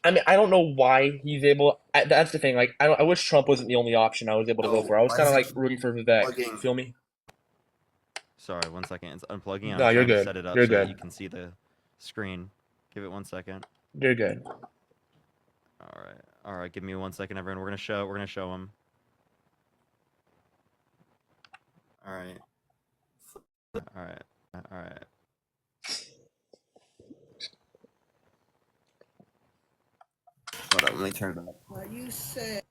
I mean, I don't know why he's able. That's the thing. Like, I wish Trump wasn't the only option I was able to go Oh, for. I was why kind does of it like keep rooting for Vivek. You plugging? feel me? Sorry, 1 second. It's unplugging. I'm No, you're trying to good. set it up You're so that you good. can see the screen. Give it 1 second. You're good. All right. All right. Give me 1 second, everyone. We're gonna show him. All right. All right. All right. Hold up, let me turn it up. Well, you said,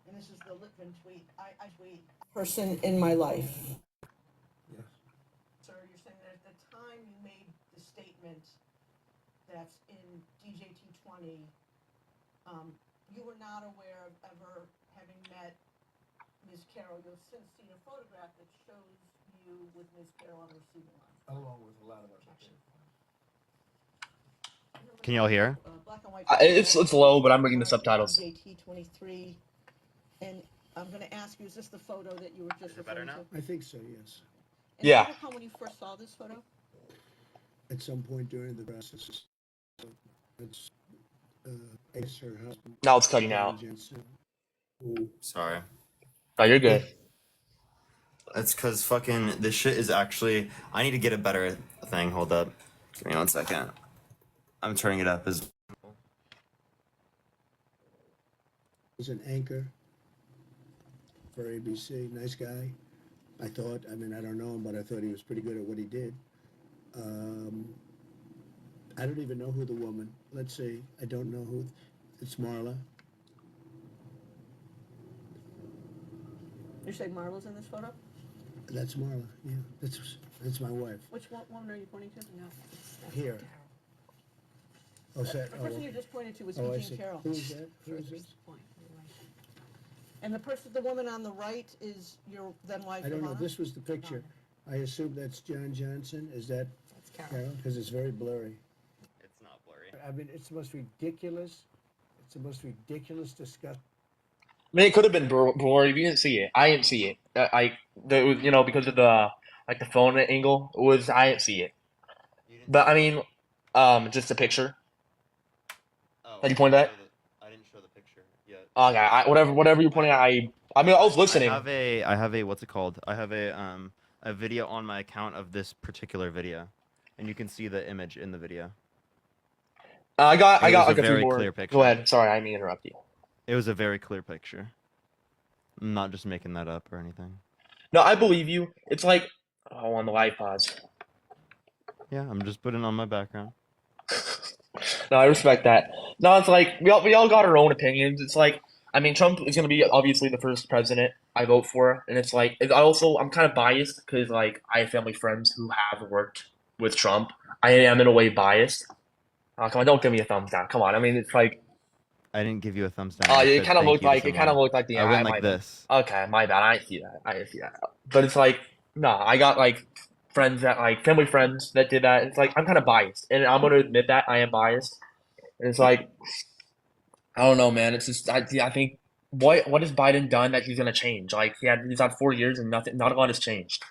and this is the Litvin tweet, I tweet, person in my life. Yes. Sir, you're saying that at the time you made the statement that's in DJT 20, you were not aware of ever having met Ms. Carroll. You've since seen a photograph that shows you with Ms. Carroll on the receiving line. Along with a lot of other people. Can y'all hear? Black and white It's low, but I'm reading the subtitles. DJT 23, and I'm going to ask you, is this the photo that you were just referring to? I think so, yes. And Yeah. do you recall when you first saw this photo? At some point during the process. It's, I guess her husband. Now it's cutting out. Ooh, sorry. No, you're good. That's because fucking this shit is actually. I need to get a better thing. Hold up. Give me 1 second. I'm turning it up as. Was an anchor for ABC. Nice guy. I thought. I mean, I don't know him, but I thought he was pretty good at what he did. I don't even know who the woman. Let's see. I don't know who. It's Marla. You say Marla's in this photo? That's Marla. Yeah, that's my wife. Which woman are you pointing to? No. Here. Oh, is that? The person Oh, you just pointed to was oh, I Eugene see. Carroll. Who is that? Who is this? And the woman on the right is your then wife, I don't know. Ivana? This was the picture. I assume that's John Johnson. Is that That's Carol. Carol? Because it's very blurry. It's not blurry. I mean, it's the most ridiculous. It's the most ridiculous disgust. I mean, it could have been blurry. You didn't see it. I didn't see it. There was, because of the the phone angle. I didn't see it. But I mean, just a picture. Oh, That you pointed at. I didn't show the picture yet. Okay, whatever you're pointing at. I mean, I was listening. I have a what's it called? I have a video on my account of this particular video, and you can see the image in the video. I got It was like a a few very more. clear picture. Go ahead. Sorry, I didn't mean to interrupt you. It was a very clear picture. I'm not just making that up or anything. No, I believe you. It's like, oh, on the live pods. Yeah, I'm just putting it on my background. No, I respect that. No, it's like we all got our own opinions. It's like, I mean, Trump is gonna be obviously the first president I vote for, and it's like I'm kind of biased because like I have family friends who have worked with Trump. I am in a way biased. Come on, don't give me a thumbs down. Come on, I mean it's like, I didn't give you a thumbs down. I it said kind of thank looked you to like someone. the I went my like bad. this. Okay, my bad. I didn't see that. I didn't see that. But it's like, no, I got like friends that like family friends that did that. It's like I'm kind of biased, and I'm gonna admit that I am biased. And it's like, I don't know, man. It's just I think what has Biden done that he's gonna change? Like he's had 4 years and not a lot has changed.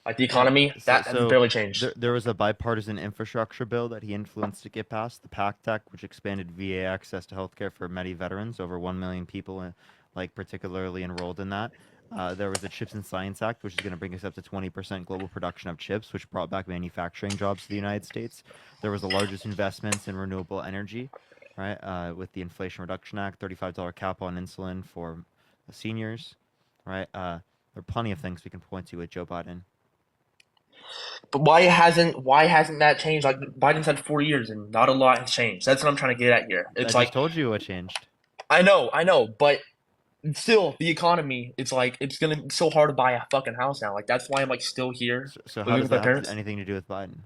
Like the Yeah. economy So, that has so barely changed. there was a bipartisan infrastructure bill that he influenced to get passed, the PACT Act, which expanded VA access to healthcare for Medi veterans. Over 1 million people, like particularly enrolled in that. There was the Chips and Science Act, which is going to bring us up to 20% global production of chips, which brought back manufacturing jobs to the United States. There was the largest investments in renewable energy, right? With the Inflation Reduction Act, $35 cap on insulin for seniors, right? There are plenty of things we can point to with Joe Biden. But why hasn't that changed? Like Biden's had 4 years and not a lot has changed. That's what I'm trying to get at here. I It's just like told you what changed. I know, but still the economy. It's like it's gonna be so hard to buy a fucking house now. Like that's why I'm like still here So how living does with my that have parents. anything to do with Biden?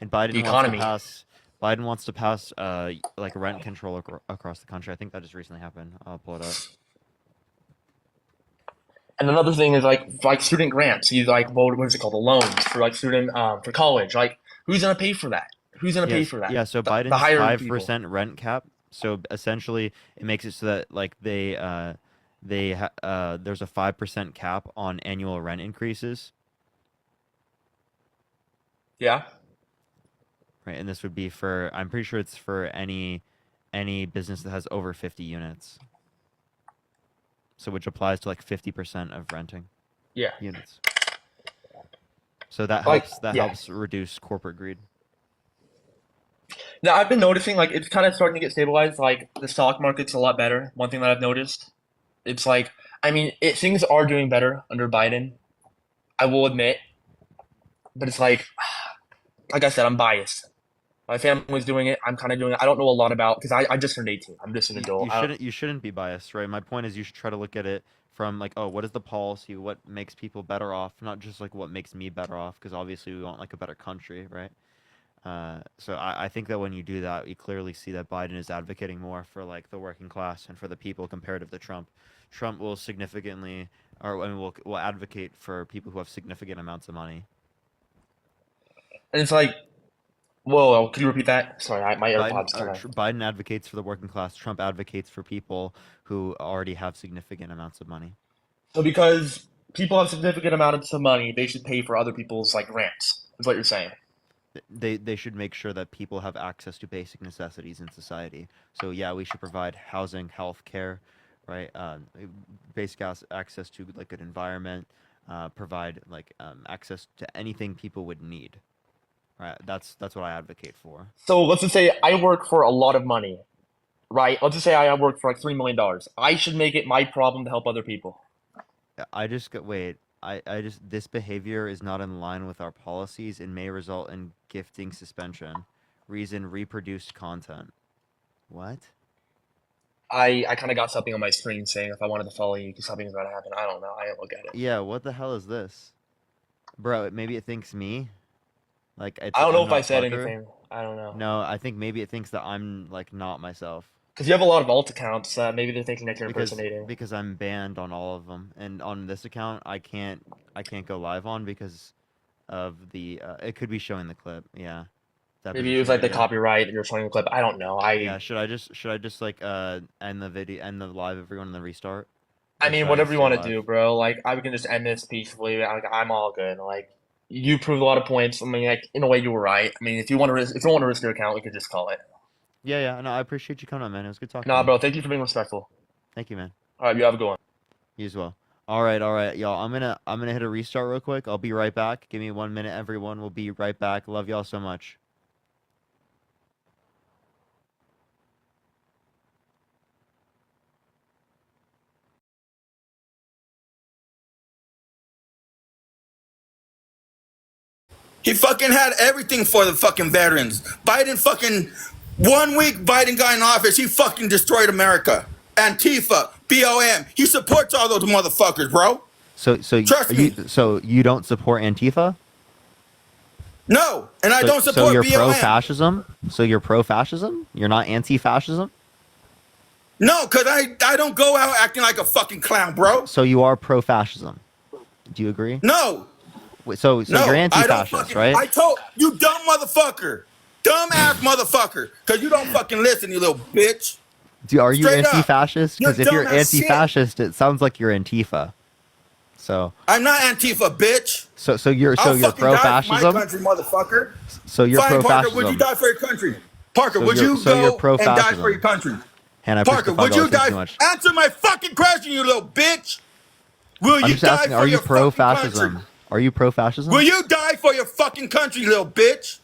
And The Biden wants to economy. pass. Biden wants to pass like rent control across the country. I think that just recently happened. I'll pull it up. And another thing is like student grants. He's like, what is it called? The loans for like student for college. Like who's gonna pay for that? Who's gonna pay Yes, for that? yeah. So The Biden's higher five people. percent rent cap. So essentially, it makes it so that like there's a 5% cap on annual rent increases. Yeah. right? And this would be for, I'm pretty sure it's for any business that has over 50 units. So which applies to like 50% of renting Yeah. units. So that Like, helps. That yeah. helps reduce corporate greed. Now I've been noticing like it's kind of starting to get stabilized. Like the stock market's a lot better. One thing that I've noticed, it's like I mean things are doing better under Biden. I will admit, but it's like I said, I'm biased. My family's doing it. I'm kind of doing it. I don't know a lot about because I just turned 18. I'm just an adult. You shouldn't be biased, right? My point is you should try to look at it from like, oh, what is the policy? What makes people better off? Not just like what makes me better off, because obviously we want like a better country, right? So I think that when you do that, you clearly see that Biden is advocating more for like the working class and for the people comparative to Trump. Trump will significantly, or I mean, will advocate for people who have significant amounts of money. and it's like, whoa, could you repeat that? Sorry, my AirPods kind of. Biden advocates for the working class. Trump advocates for people who already have significant amounts of money. So because people have significant amounts of money, they should pay for other people's like rents. Is what you're saying? They should make sure that people have access to basic necessities in society. So yeah, we should provide housing, health care, right? Basic access to like good environment, provide like access to anything people would need. Right, that's what I advocate for. So let's just say I work for a lot of money, right? Let's just say I work for like $3 million. I should make it my problem to help other people. This behavior is not in line with our policies and may result in gifting suspension. Reason reproduced content. What? I kind of got something on my screen saying if I wanted to follow you, something's going to happen. I don't know. I didn't look at it. Yeah, what the hell is this? Bro, maybe it thinks me. Like I don't know I'm if I not said Tucker. anything. I don't know. No, I think maybe it thinks that I'm like not myself. Because you have a lot of alt accounts. Maybe they're thinking that you're impersonating. Because I'm banned on all of them, and on this account I can't go live on because of the it could be showing the clip. Yeah. Maybe it was like the copyright that you're showing the clip. I don't know. Yeah, should I just like end the video, end the live, everyone, and then restart? I mean, whatever you want to do, bro. Like, I can just end this peacefully. Like, I'm all good. Like, you proved a lot of points. I mean, like, in a way, you were right. I mean, if you don't want to risk your account, we could just call it. Yeah. No, I appreciate you coming on, man. It was good talking. Nah, bro. Thank you for being respectful. Thank you, man. All right, you have a good one. You as well. All right, y'all. I'm gonna hit a restart real quick. I'll be right back. Give me 1 minute, everyone. We'll be right back. Love y'all so much. He fucking had everything for the fucking veterans. Biden fucking, 1 week Biden got in office, he fucking destroyed America. Antifa, BLM, he supports all those motherfuckers, bro. So Trust me. So you don't support Antifa? No, and I don't support So you're BLM. pro-fascism? So you're pro-fascism? You're not anti-fascism? No, because I don't go out acting like a fucking clown, bro. So you are pro-fascism? Do you agree? No. Wait, so No, you're I don't anti-fascist, fucking, right? I told you, dumb motherfucker. Dumb ass motherfucker. Because you don't fucking listen, you little bitch. Are you Straight up. anti-fascist? Because if you're You're dumb as shit. anti-fascist, it sounds like you're Antifa. So I'm not Antifa, bitch. so you're I'll fucking die for my pro-fascism? country, motherfucker. So you're Fine, Parker, would pro-fascism. you die for your country? Parker, So would you're- you so you're go and die pro-fascism. for your country? Hannah, Parker, would you die? too much. Answer my fucking question, you little bitch. Will I'm you just die asking, for are you your fucking pro-fascism? country? Are you pro-fascism? Will you die for your fucking country, little bitch?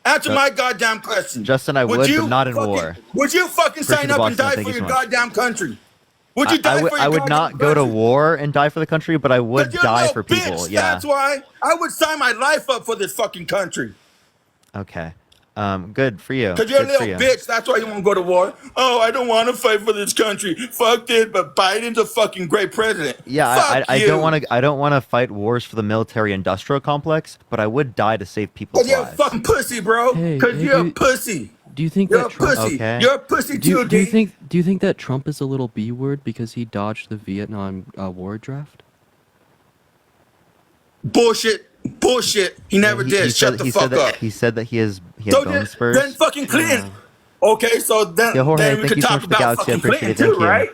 Answer my goddamn question. Justin, I would, you but not in fucking, war. Would you fucking Appreciate sign the up box, and die man. Thank for you your so much. goddamn country? Would you die for your I would goddamn not go to country? war and die for the country, but I would 'Cause you're a die little for bitch, people. Yeah. That's why I would sign my life up for this fucking country. Okay. Good for you. Because you're a Good for little you. bitch. That's why you won't go to war. Oh, I don't want to fight for this country. Fuck it, but Biden's a fucking great president. Yeah, Fuck I you. don't want to fight wars for the military industrial complex, but I would die to save people's Because you're a lives. fucking pussy, bro. Because you're a pussy. Do you think You're that a Trump, pussy. Okay. You're a pussy do too, you D. think that Trump is a little B word because he dodged the Vietnam war draft? Bullshit. Bullshit. He never did. Shut the fuck up. He said that he had So bone then spurs. fucking Clinton. Okay, so then, Yo, Jorge, then we thank could you so talk much for the about galaxy. I fucking appreciate Clinton it. too, Thank you. right?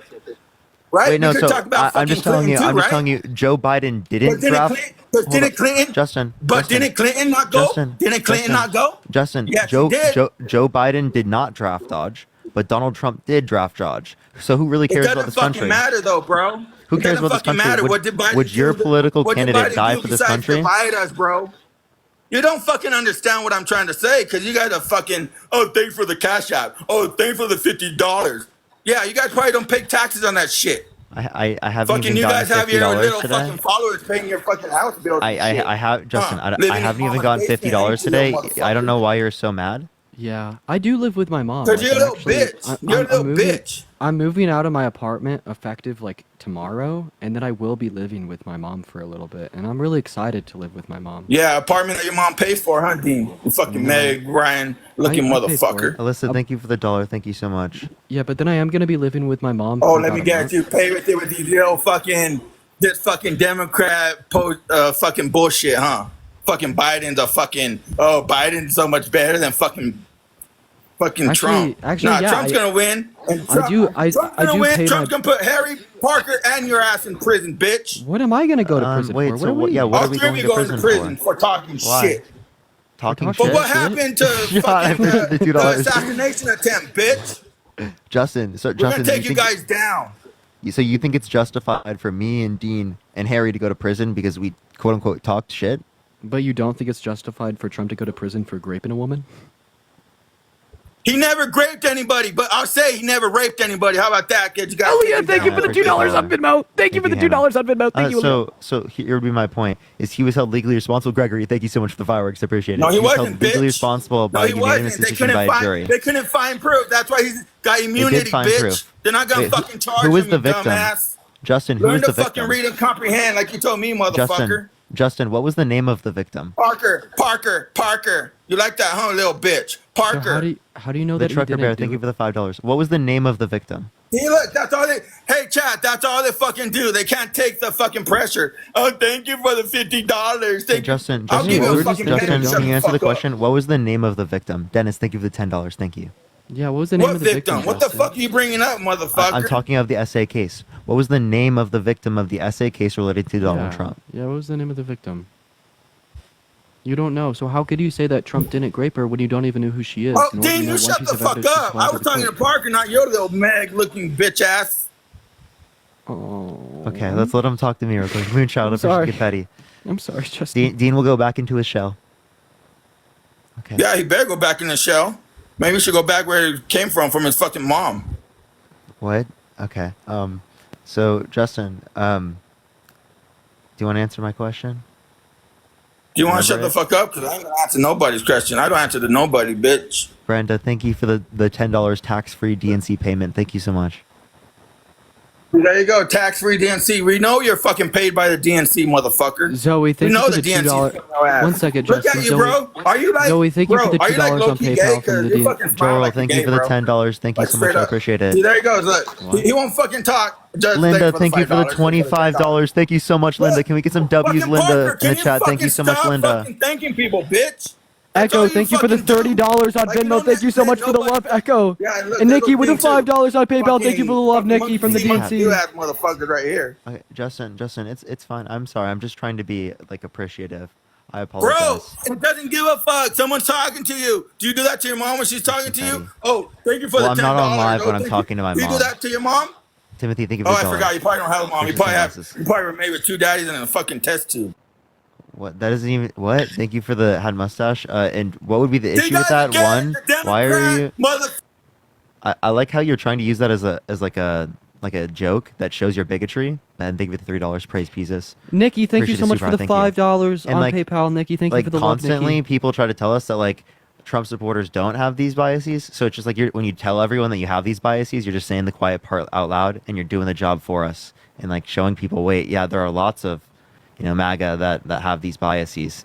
right? Wait, We no. could So talk about I'm fucking just telling Clinton you. too, I'm just right? telling you. Joe Biden But didn't draft. Hold didn't up, Clinton? Justin. But Justin. didn't Clinton not go? Justin. Didn't Clinton Justin. not go? Justin. Yes, he did. Joe Biden did not draft Dodge, but Donald Trump did draft Dodge. So who really It cares about doesn't this fucking country? matter though, bro. Who It cares doesn't about this fucking country? matter. What did Biden Would your do? political What did candidate Biden die do for this besides country? divide us, bro? You don't fucking understand what I'm trying to say, because you guys are fucking, oh, thanks for the cash app. Oh, thanks for the $50. Yeah, you guys probably don't pay taxes on that shit. I haven't Fucking even you gotten guys have your $50 little today. fucking followers paying your fucking house bills and shit. I have Justin. I Living in haven't even mama's gotten basement, $50 ain't you, today. little I don't motherfucker? know why you're so mad. Yeah, I do live with my mom. Because Like, you're a I'm little actually, bitch. You're a little moving. bitch. I'm moving out of my apartment effective like tomorrow, and then I will be living with my mom for a little bit, and I'm really excited to live with my mom. Yeah, apartment that your mom pays for, huh, Dean? You fucking No. Meg Ryan looking I pay for motherfucker. it. Alyssa, thank you for the $1. Thank you so much. Yeah, but then I am gonna be living with my mom Oh, for let about me a guess, month. you pay with it with these little fucking this fucking Democrat fucking bullshit, huh? Fucking Biden's a fucking Biden's so much better than fucking Trump. Actually, Nah, yeah, Trump's gonna win, and I do Trump's I gonna do win. pay Trump's my. gonna put Harry, Parker, and your ass in prison, bitch. What am I gonna go to prison Wait, for? so What? yeah, what All are we three of going you to going to prison prison for? for talking Why? shit. Talking talking But shit? what shit? happened to Shut up, fucking the the $2. assassination attempt, bitch? Justin, so We're gonna Justin, take you think, guys down. so you think it's justified for me and Dean and Harry to go to prison because we quote unquote talked shit? But you don't think it's justified for Trump to go to prison for raping a woman? He never raped anybody, but I'll say he never raped anybody. How about that? Get you guys. Elliot, thank you for the appreciate $2 on that. Venmo. Thank you for the $2 on Venmo. Thank you. So here would be my point: is he was held legally responsible. Gregory, thank you so much for the fireworks. I appreciate it. No, he was wasn't, held legally bitch. responsible No, by he unanimous wasn't. decision by a jury. They couldn't find proof. That's why he's got immunity, find bitch. proof. They're not gonna Wait, fucking charge who is him, the you victim? dumbass. Justin, who Learn is to the fucking victim? read and comprehend, like you told me, motherfucker. Justin, what was the name of the victim? Parker. You like that, huh, little bitch? So Parker. how do you know The that he trucker didn't bear. do Thank you it? for the $5. What was the name of the victim? See, look, that's all they. Hey, chat, that's all they fucking do. They can't take the fucking pressure. Oh, thank you for the $50. Hey, Thank Justin, I'll give you a what fucking was the Justin, victim? Shut can you answer the fuck up. question? What was the name of the victim? Dennis, thank you for the $10. Thank you. Yeah, what was the name What of the victim? victim? What the Justin? fuck are you bringing up, motherfucker? I'm talking of the essay case. What was the name of the victim of the essay case related to Donald Trump? Yeah, what was the name of the victim? You don't know, so how could you say that Trump didn't grape her when you don't even know who she is? Oh, nor do Dean, know you why shut she's the about fuck to up. survive I was the talking to court? Parker, not your little mag-looking bitch ass. Oh. Okay, let's let him talk to me real quick. Moonchild, I'm if we should sorry. get petty. I'm sorry, Justin. Dean will go back into his shell. Okay. Yeah, he better go back in the shell. Maybe he should go back where he came from his fucking mom. What? Okay. So Justin, do you want to answer my question? Do you want to Remember shut the fuck up? Because I ain't gonna answer nobody's question. I don't answer to nobody, bitch. Brenda, thank you for the $10 tax-free DNC payment. Thank you so much. There you go, tax-free DNC. We know you're fucking paid by the DNC, motherfucker. Zoe, thank We you know for the the DNC. $2. One second, Look Justin. at you, bro. Are you like, Zoe, thank you bro, for the are you like $2 on low-key gay? PayPal from 'Cause the you D. fucking smile Joel, like thank you're you gay, for the bro. $10. Thank you Like, so much. straight I up. appreciate See, it. there he goes. Look, he won't fucking talk. Just Linda, thanks thank you for the $5. $25. Thank you so much, Linda. Can we get some W's, Fucking Linda, Parker, in can the chat? Thank you fucking so much, stop Linda. fucking thanking people, bitch. That's all Echo, thank you for the fucking do. $30 on Like, you Venmo. don't Thank you so understand much for the nobody- love, Echo. Yeah, and look, And there's Nikki little with the Dean, too. $5 on PayPal. Thank you for the love, Nikki from the DNC. You ass motherfuckers right here. Okay, Justin, it's fine. I'm sorry. I'm just trying to be like appreciative. I Bro, apologize. it doesn't give a fuck. Someone's talking to you. Do you do that to your mom when she's talking to you? petty. Oh, thank you for Well, the I'm $10. not on live Oh, when I'm thank talking to my Do you mom. do that to your mom? Timothy, thank you for Oh, the I dollar. forgot. You probably don't have a mom. You Appreciate probably the have. glasses. You probably were made with two daddies and a fucking test tube. What? That doesn't even. What? Thank you for the had mustache. And what would be the See, issue with that? guys, One, the why are you? Democrat Mother. I like how you're trying to use that as like a joke that shows your bigotry. And thank you for the $3. Praise Jesus. Nikki, thank you Appreciate so it much super, for the thank you. $5 And, on like- PayPal. Nikki, thank you Like for the love, constantly, Nikki. people try to tell us that like Trump supporters don't have these biases. So it's just like when you tell everyone that you have these biases, you're just saying the quiet part out loud, and you're doing the job for us, and like showing people, wait, yeah, there are lots of, MAGA that have these biases.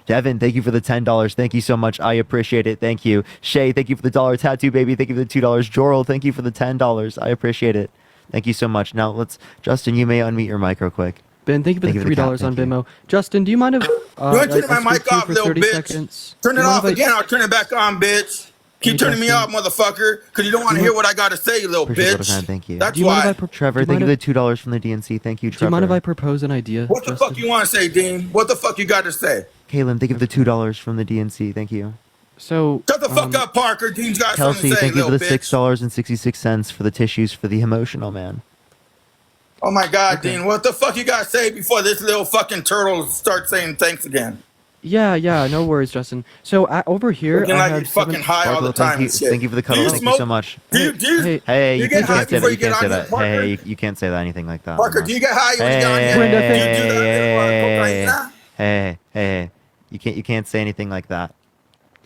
Devin, thank you for the $10. Thank you so much. I appreciate it. Thank you. Shay, thank you for the $1 tattoo, baby. Thank you for the $2. Joral, thank you for the $10. I appreciate it. Thank you so much. Now Justin, you may unmute your mic real quick. Ben, thank you for Thank the you for the $3 cap, on thank you. Venmo. Justin, do you mind if You want to turn I my speak mic to you off, for little 30 bitch? seconds? Turn Do it you mind off if I- again. I'll turn it back on, bitch. Keep Hey, turning me Justin. off, motherfucker, because you don't want to hear what I got to say, you little Appreciate it, bitch. thank you. That's Do you mind why. if I Trevor, thank you for the $2 from the DNC. Thank you, Do Trevor. you mind if I propose an idea, What the Justin? fuck you want to say, Dean? What the fuck you got to say? Kaylin, thank you for the $2 from the DNC. Thank you. So, Shut the fuck up, Parker. Dean's got something to Kelsey, say, thank you for little the bitch. $6.66 for the tissues for the emotional man. Oh my God, Okay. Dean, what the fuck you got to say before this little fucking turtle starts saying thanks again? yeah, no worries, Justin. So over here, Looking I like have you're fucking high all the Sparkle, time and shit. thank you for the cuddle. Do you Thank you smoke? so much. Hey, Hey, you you get high can't say before that. you get on here, Parker? Hey, you can't say that anything like that. Parker, Lamar. do you get high when you get on here? Brenda, Do you do that little cocaine? Hey, you can't say anything like that.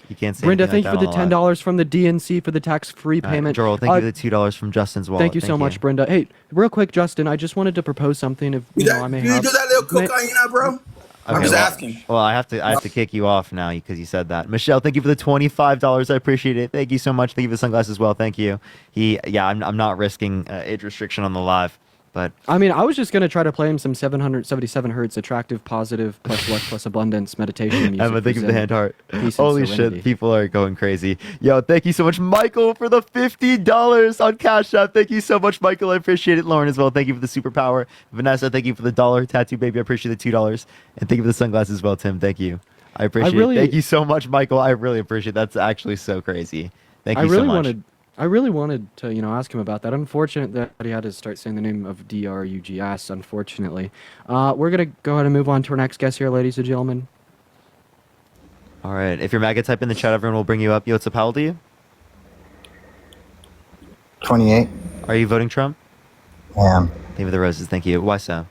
You can't say Brenda, anything thank you like for that the on the live. $10 from the DNC for the tax-free payment. Joel, thank you for the $2 from Justin's wallet. Thank you so much, Brenda. Hey, real quick, Justin, I just wanted to propose something. If Do you know, I may you have. do that little cocaine, bro? I'm Okay, just well, asking. Well, I have to kick you off now because you said that. Michelle, thank you for the $25. I appreciate it. Thank you so much. Thank you for the sunglasses as well. Thank you. I'm not risking age restriction on the live, but I mean, I was just gonna try to play him some 777 hertz attractive, positive, plus luck, plus abundance meditation music. Emma, thank you for the Zen, hand heart. peace and Holy serenity. shit, people are going crazy. Yo, thank you so much, Michael, for the $50 on Cash App. Thank you so much, Michael. I appreciate it. Lauren as well. Thank you for the superpower. Vanessa, thank you for the $1 tattoo, baby. I appreciate the $2. And thank you for the sunglasses as well, Tim. Thank you. I appreciate it. Thank you so much, Michael. I really appreciate it. That's actually so crazy. Thank you so much. I really wanted to, ask him about that. Unfortunate that he had to start saying the name of DRUGS, unfortunately. We're going to go ahead and move on to our next guest here, ladies and gentlemen. All right. If you're MAGA, type in the chat. Everyone will bring you up. Yo, what's up? How old are you? 28. Are you voting Trump? Yeah. Thank you for the roses. Thank you. Why so?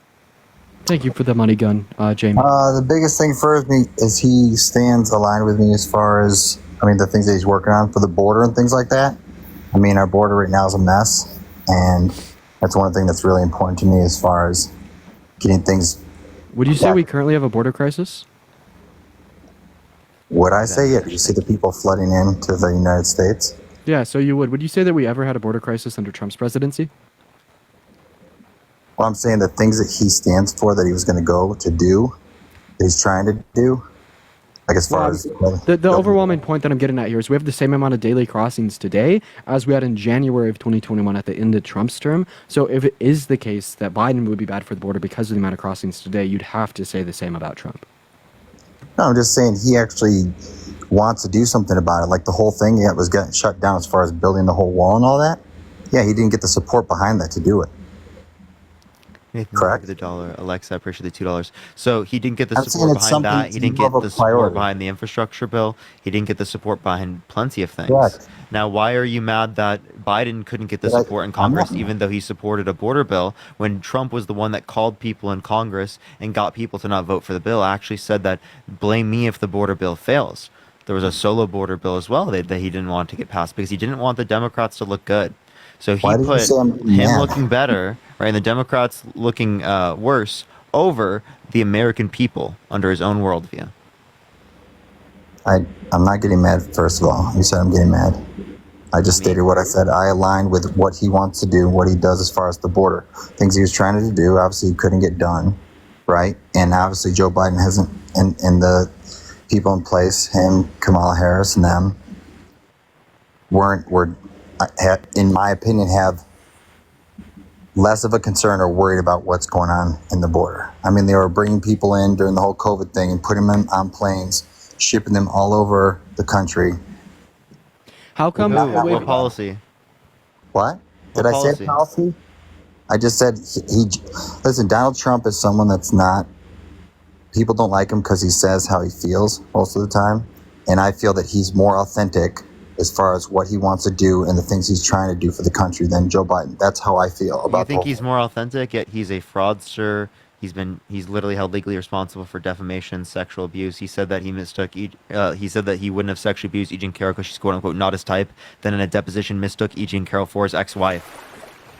Thank you for the money gun, Jamie. The biggest thing for me is he stands aligned with me as far as, the things that he's working on for the border and things like that. Our border right now is a mess, and that's one thing that's really important to me as far as getting things. Would you say we currently have a border crisis? Would I say it? You see the people flooding into the United States? Yeah, so you would. Would you say that we ever had a border crisis under Trump's presidency? Well, I'm saying the things that he stands for that he was going to go to do, that he's trying to do, like as far as... The overwhelming point that I'm getting at here is we have the same amount of daily crossings today as we had in January of 2021 at the end of Trump's term. So if it is the case that Biden would be bad for the border because of the amount of crossings today, you'd have to say the same about Trump. No, I'm just saying he actually wants to do something about it. Like the whole thing was getting shut down as far as building the whole wall and all that. Yeah, he didn't get the support behind that to do it. Nathan, correct. The $1. Alexa, I appreciate the $2. So he didn't get the I'm support saying it's behind that. something He didn't more get of a the support priority. behind the infrastructure bill. He didn't get the support behind plenty of things. Correct. Now, why are you mad that Biden couldn't get the But support in I'm Congress, not. even though he supported a border bill, when Trump was the one that called people in Congress and got people to not vote for the bill? Actually said that, blame me if the border bill fails. There was a solo border bill as well that he didn't want to get passed because he didn't want the Democrats to look good. So he Why did you put say I'm him mad? looking better, right, and the Democrats looking worse over the American people under his own worldview. I'm not getting mad, first of all. You said I'm getting mad. I just stated what I said. I align with what he wants to do, what he does as far as the border. Things he was trying to do, obviously he couldn't get done, right? And obviously Joe Biden hasn't, and the people in place, him, Kamala Harris, and them, were, in my opinion, have less of a concern or worried about what's going on in the border. They were bringing people in during the whole COVID thing and putting them on planes, shipping them all over the country. How come? What policy? What? Did What I say policy? I just said listen, Donald Trump is someone that's not, people don't like him because he says how he feels most of the time. And I feel that he's more authentic as far as what he wants to do and the things he's trying to do for the country than Joe Biden. That's how I feel about You think he's more authentic, yet he's a fraudster. He's literally held legally responsible for defamation, sexual abuse. He said that he mistook he said that he wouldn't have sexually abused E. Jean Carroll because she's quote unquote not his type. Then in a deposition mistook E. Jean Carroll for his ex-wife.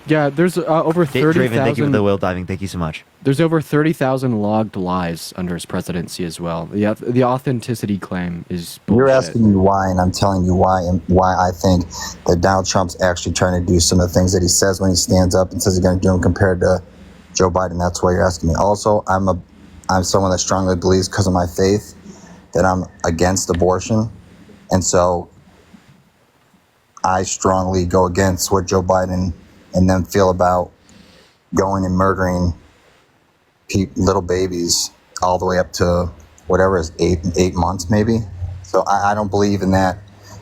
Yeah, there's over 30,000. Thank you for the whale diving. Thank you so much. There's over 30,000 logged lies under his presidency as well. The authenticity claim is bullshit. You're asking me why, and I'm telling you why, and why I think that Donald Trump's actually trying to do some of the things that he says when he stands up and says he's going to do them compared to Joe Biden. That's why you're asking me. Also, I'm someone that strongly believes, because of my faith, that I'm against abortion, and so I strongly go against what Joe Biden and them feel about going and murdering little babies all the way up to whatever is 8 months maybe. So I don't believe in that.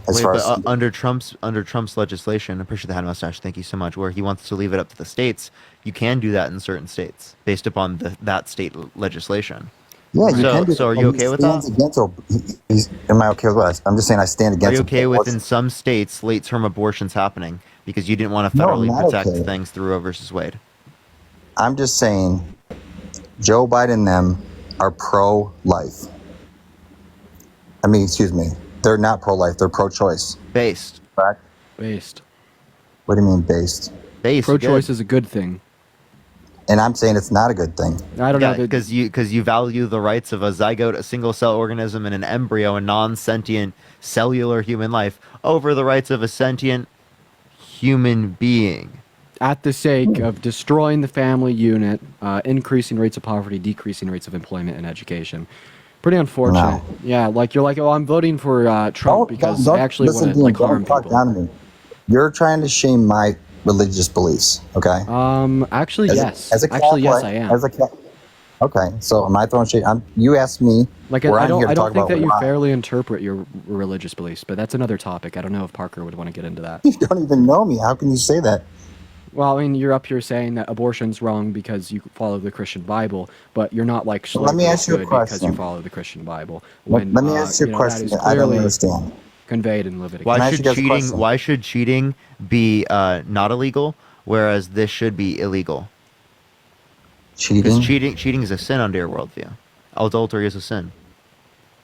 As Wait, far but as under Trump's legislation, I appreciate the hat mustache. Thank you so much. Where he wants to leave it up to the states, you can do that in certain states based upon that state legislation. yeah, you can do So are that. you And he okay with that? stands against. Am I okay with that? I'm just saying I stand Are against. you okay with abortion. in some states late term abortions happening because you didn't want to No, I'm federally not protect okay. things through Roe versus Wade? I'm just saying Joe Biden and them are pro-life. I mean, excuse me. They're not pro-life. They're pro-choice. Based. Correct? Based. What do you mean based? Based. Pro-choice good. is a good thing. And I'm saying it's not a good thing. I don't know. Yeah, because you value the rights of a zygote, a single cell organism, and an embryo, a non-sentient cellular human life, over the rights of a sentient human being. At the sake of destroying the family unit, increasing rates of poverty, decreasing rates of employment and education. Pretty unfortunate. No. Yeah, like you're like, oh, I'm voting for Trump because I actually want to Dean, like harm don't talk people. down to me. You're trying to shame my religious beliefs, okay? Actually, yes. As a Actually, yes, Catholic, I am. Okay, so am I throwing shade? You asked me. Like, where I I'm here to don't talk think about that you why. fairly interpret your religious beliefs, but that's another topic. I don't know if Parker would want to get into that. You don't even know me. How can you say that? Well, I mean, you're up here saying that abortion's wrong because you follow the Christian Bible, but you're not like Well, let me slavery ask you a is good because you question. follow the Christian Bible. Let me ask you a question that is that I don't clearly understand. conveyed in Leviticus. Can I Why ask should you guys a cheating? question? Why should cheating be not illegal, whereas this should be illegal? Because Cheating? cheating is a sin under your worldview. Adultery is a sin.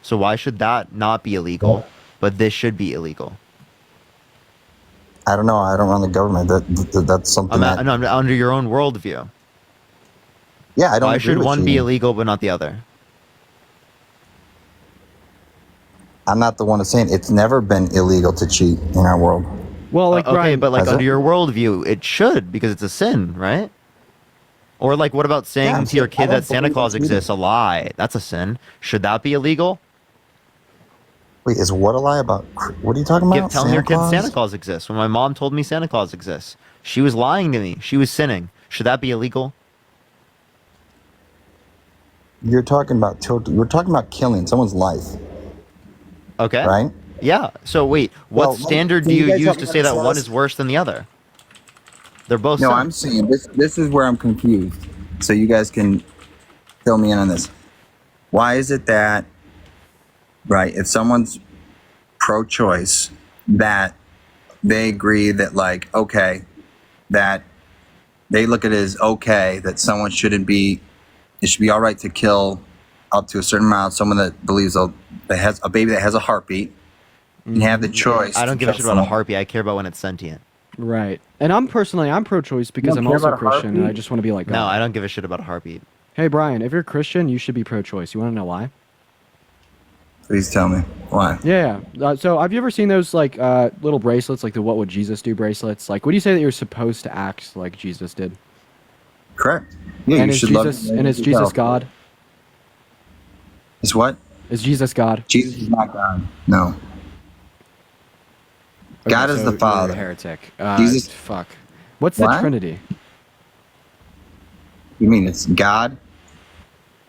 So why should that not be illegal, but this should be illegal? I don't know. I don't run the government. That's something that. No, under your own worldview. Yeah, I don't Why agree should with one be cheating. illegal but not the other? I'm not the one that's saying it's never been illegal to cheat in our world. Well, like Okay, Brian, but like Has under it? your worldview, it should because it's a sin, right? Or like, what about saying I'm to your saying I kid don't that Santa believe in Claus cheating. exists? A lie. That's a sin. Should that be illegal? Wait, is what a lie about? What are you talking about? Telling your kid Santa Claus exists. When my mom told me Santa Claus exists, she was lying to me. She was sinning. Should that be illegal? You're talking about we're talking about killing someone's life, Okay. right? Yeah. So wait, what Well, standard can do you you guys use help to me say that one understand is this? worse than the other? They're both No, sins. I'm saying this is where I'm confused. So you guys can fill me in on this. Why is it that, right, if someone's pro-choice, that they agree that, like, okay, that they look at it as okay that someone shouldn't be, it should be all right to kill up to a certain amount, someone that believes that has a baby that has a heartbeat can have the choice. I don't to give a kill shit about a someone. heartbeat. I care about when it's sentient. right. And I'm pro-choice because don't I'm care also about a Christian and I heartbeat? just want to be like God. No, I don't give a shit about a heartbeat. Hey, Brian, if you're Christian, you should be pro-choice. You want to know why? Please tell me why. Yeah. So have you ever seen those like little bracelets, like the "What would Jesus do" bracelets? Like, what do you say that you're supposed to act like Jesus did? Correct. Yeah, and you is should Jesus love. and is Jesus God? Is what? Is Jesus God? Jesus is not God. No. Okay, God is so the you're Father. a heretic. Jesus- Fuck. What's the What? Trinity? You mean it's God,